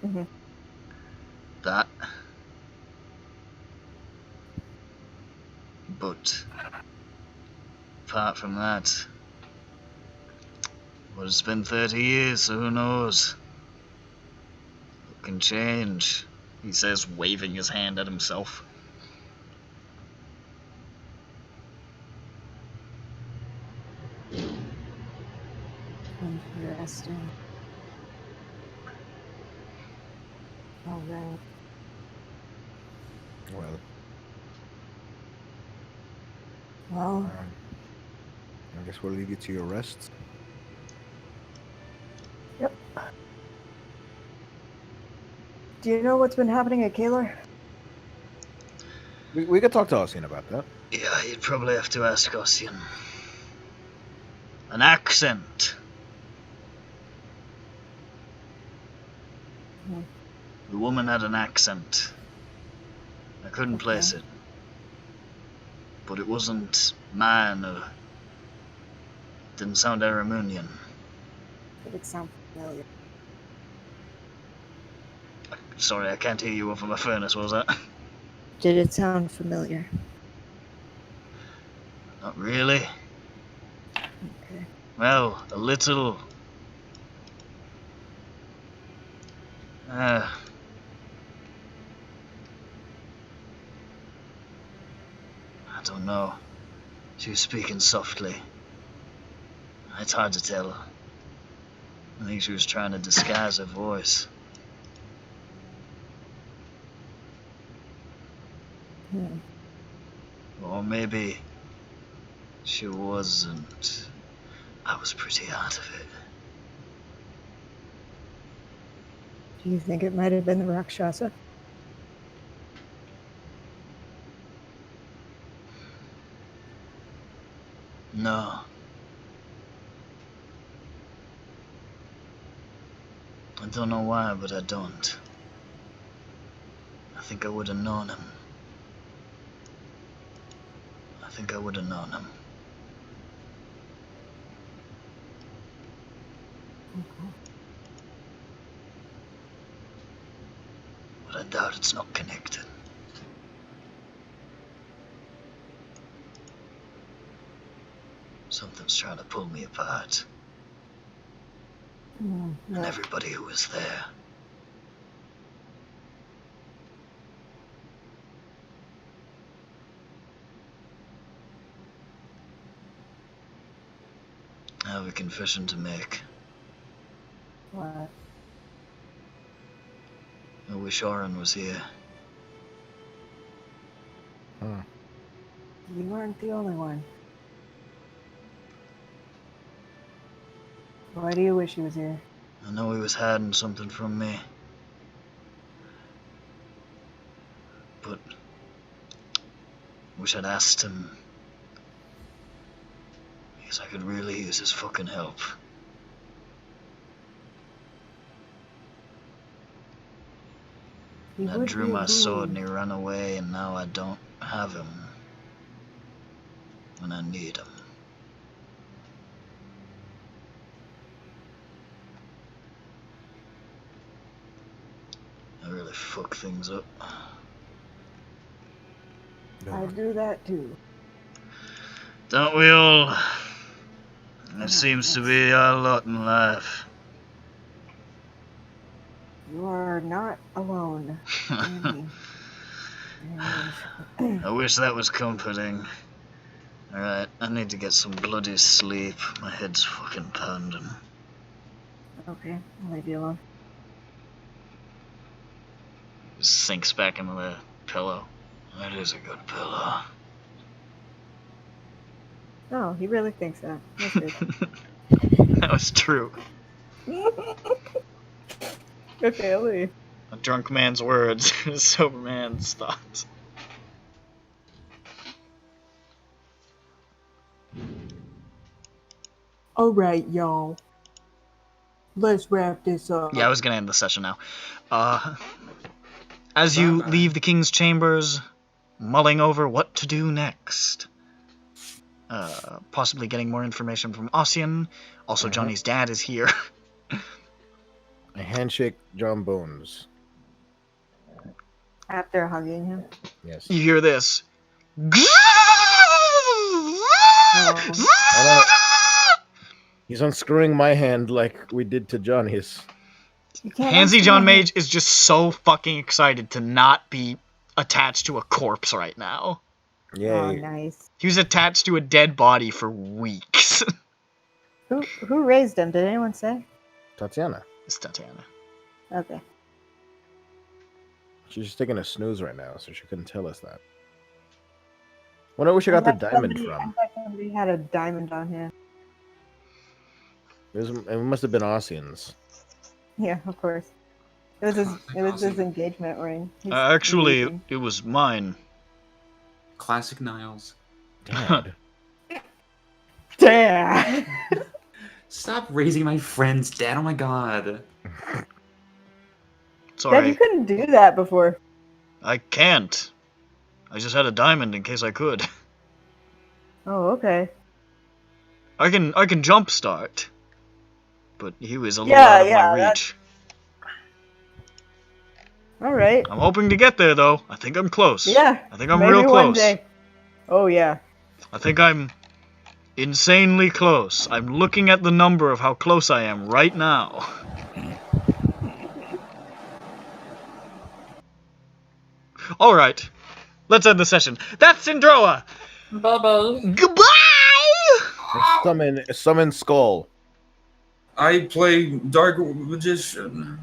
[SPEAKER 3] Mm-hmm.
[SPEAKER 5] That. But apart from that, well, it's been 30 years, so who knows? It can change, he says, waving his hand at himself.
[SPEAKER 3] Interesting. All right. Well,
[SPEAKER 10] I guess we'll leave you to your rest.
[SPEAKER 3] yep. Do you know what's been happening at Kaler?
[SPEAKER 10] We could talk to Ossian about that.
[SPEAKER 5] Yeah, you'd probably have to ask Ossian. An accent. The woman had an accent. I couldn't place it. But it wasn't mine or... didn't sound Aramunian.
[SPEAKER 3] Did it sound familiar?
[SPEAKER 5] Sorry, I can't hear you over my furnace, what was that?
[SPEAKER 3] Did it sound familiar?
[SPEAKER 5] Not really.
[SPEAKER 3] Okay.
[SPEAKER 5] Well, a little. I don't know. She was speaking softly. It's hard to tell. I think she was trying to disguise her voice. Or maybe she wasn't. I was pretty out of it.
[SPEAKER 3] Do you think it might have been the Rakshasa?
[SPEAKER 5] No. I don't know why, but I don't. I think I would have known him. I think I would have known him.
[SPEAKER 3] Okay.
[SPEAKER 5] But I doubt it's not connected. Something's trying to pull me apart.
[SPEAKER 3] Yeah.
[SPEAKER 5] And everybody who was there. I have a confession to make.
[SPEAKER 3] What?
[SPEAKER 5] I wish Oren was here.
[SPEAKER 3] You weren't the only one. Why do you wish he was here?
[SPEAKER 5] I know he was hiding something from me. But wish I'd asked him. Because I could really use his fucking help. I drew my sword and he ran away, and now I don't have him when I need him. I really fuck things up.
[SPEAKER 3] I do that too.
[SPEAKER 5] Don't we all? It seems to be our lot in life.
[SPEAKER 3] You are not alone.
[SPEAKER 5] I wish that was comforting. Alright, I need to get some bloody sleep. My head's fucking pounding.
[SPEAKER 3] Okay, I'll leave you alone.
[SPEAKER 5] Sinks back into the pillow. That is a good pillow.
[SPEAKER 3] Oh, he really thinks that. That's good.
[SPEAKER 5] That was true.
[SPEAKER 3] Okay, I'll leave.
[SPEAKER 5] A drunk man's words, a sober man's thoughts.
[SPEAKER 3] Alright, y'all. Let's wrap this up.
[SPEAKER 5] Yeah, I was gonna end the session now. As you leave the king's chambers, mulling over what to do next. Possibly getting more information from Ossian. Also, Johnny's dad is here.
[SPEAKER 10] I handshake John Bones.
[SPEAKER 3] After hugging him.
[SPEAKER 10] Yes.
[SPEAKER 5] You hear this.
[SPEAKER 3] Oh.
[SPEAKER 10] He's unscrewing my hand like we did to Johnny's.
[SPEAKER 5] Handsy John Mage is just so fucking excited to not be attached to a corpse right now.
[SPEAKER 10] Yeah.
[SPEAKER 3] Oh, nice.
[SPEAKER 5] He was attached to a dead body for weeks.
[SPEAKER 3] Who raised him? Did anyone say?
[SPEAKER 10] Tatiana.
[SPEAKER 5] It's Tatiana.
[SPEAKER 3] Okay.
[SPEAKER 10] She's just taking a snooze right now, so she couldn't tell us that. Wonder where she got the diamond from.
[SPEAKER 3] I thought somebody had a diamond on him.
[SPEAKER 10] It must have been Ossian's.
[SPEAKER 3] Yeah, of course. It was his engagement ring.
[SPEAKER 5] Actually, it was mine.
[SPEAKER 11] Classic Niles.
[SPEAKER 10] Dad.
[SPEAKER 3] Dad.
[SPEAKER 11] Stop raising my friends, Dad. Oh my god.
[SPEAKER 5] Sorry.
[SPEAKER 3] Dad, you couldn't do that before.
[SPEAKER 5] I can't. I just had a diamond in case I could.
[SPEAKER 3] Oh, okay.
[SPEAKER 5] I can jumpstart. But he was a little out of my reach.
[SPEAKER 3] Alright.
[SPEAKER 5] I'm hoping to get there, though. I think I'm close.
[SPEAKER 3] Yeah.
[SPEAKER 5] I think I'm
[SPEAKER 3] maybe
[SPEAKER 5] real close.
[SPEAKER 3] One day. Oh, yeah.
[SPEAKER 5] I think I'm insanely close. I'm looking at the number of how close I am right now. All right, let's end the session. That's Syndroa.
[SPEAKER 14] Bye-bye.
[SPEAKER 5] Goodbye.
[SPEAKER 10] Summon Skull.
[SPEAKER 11] I play Dark Magician.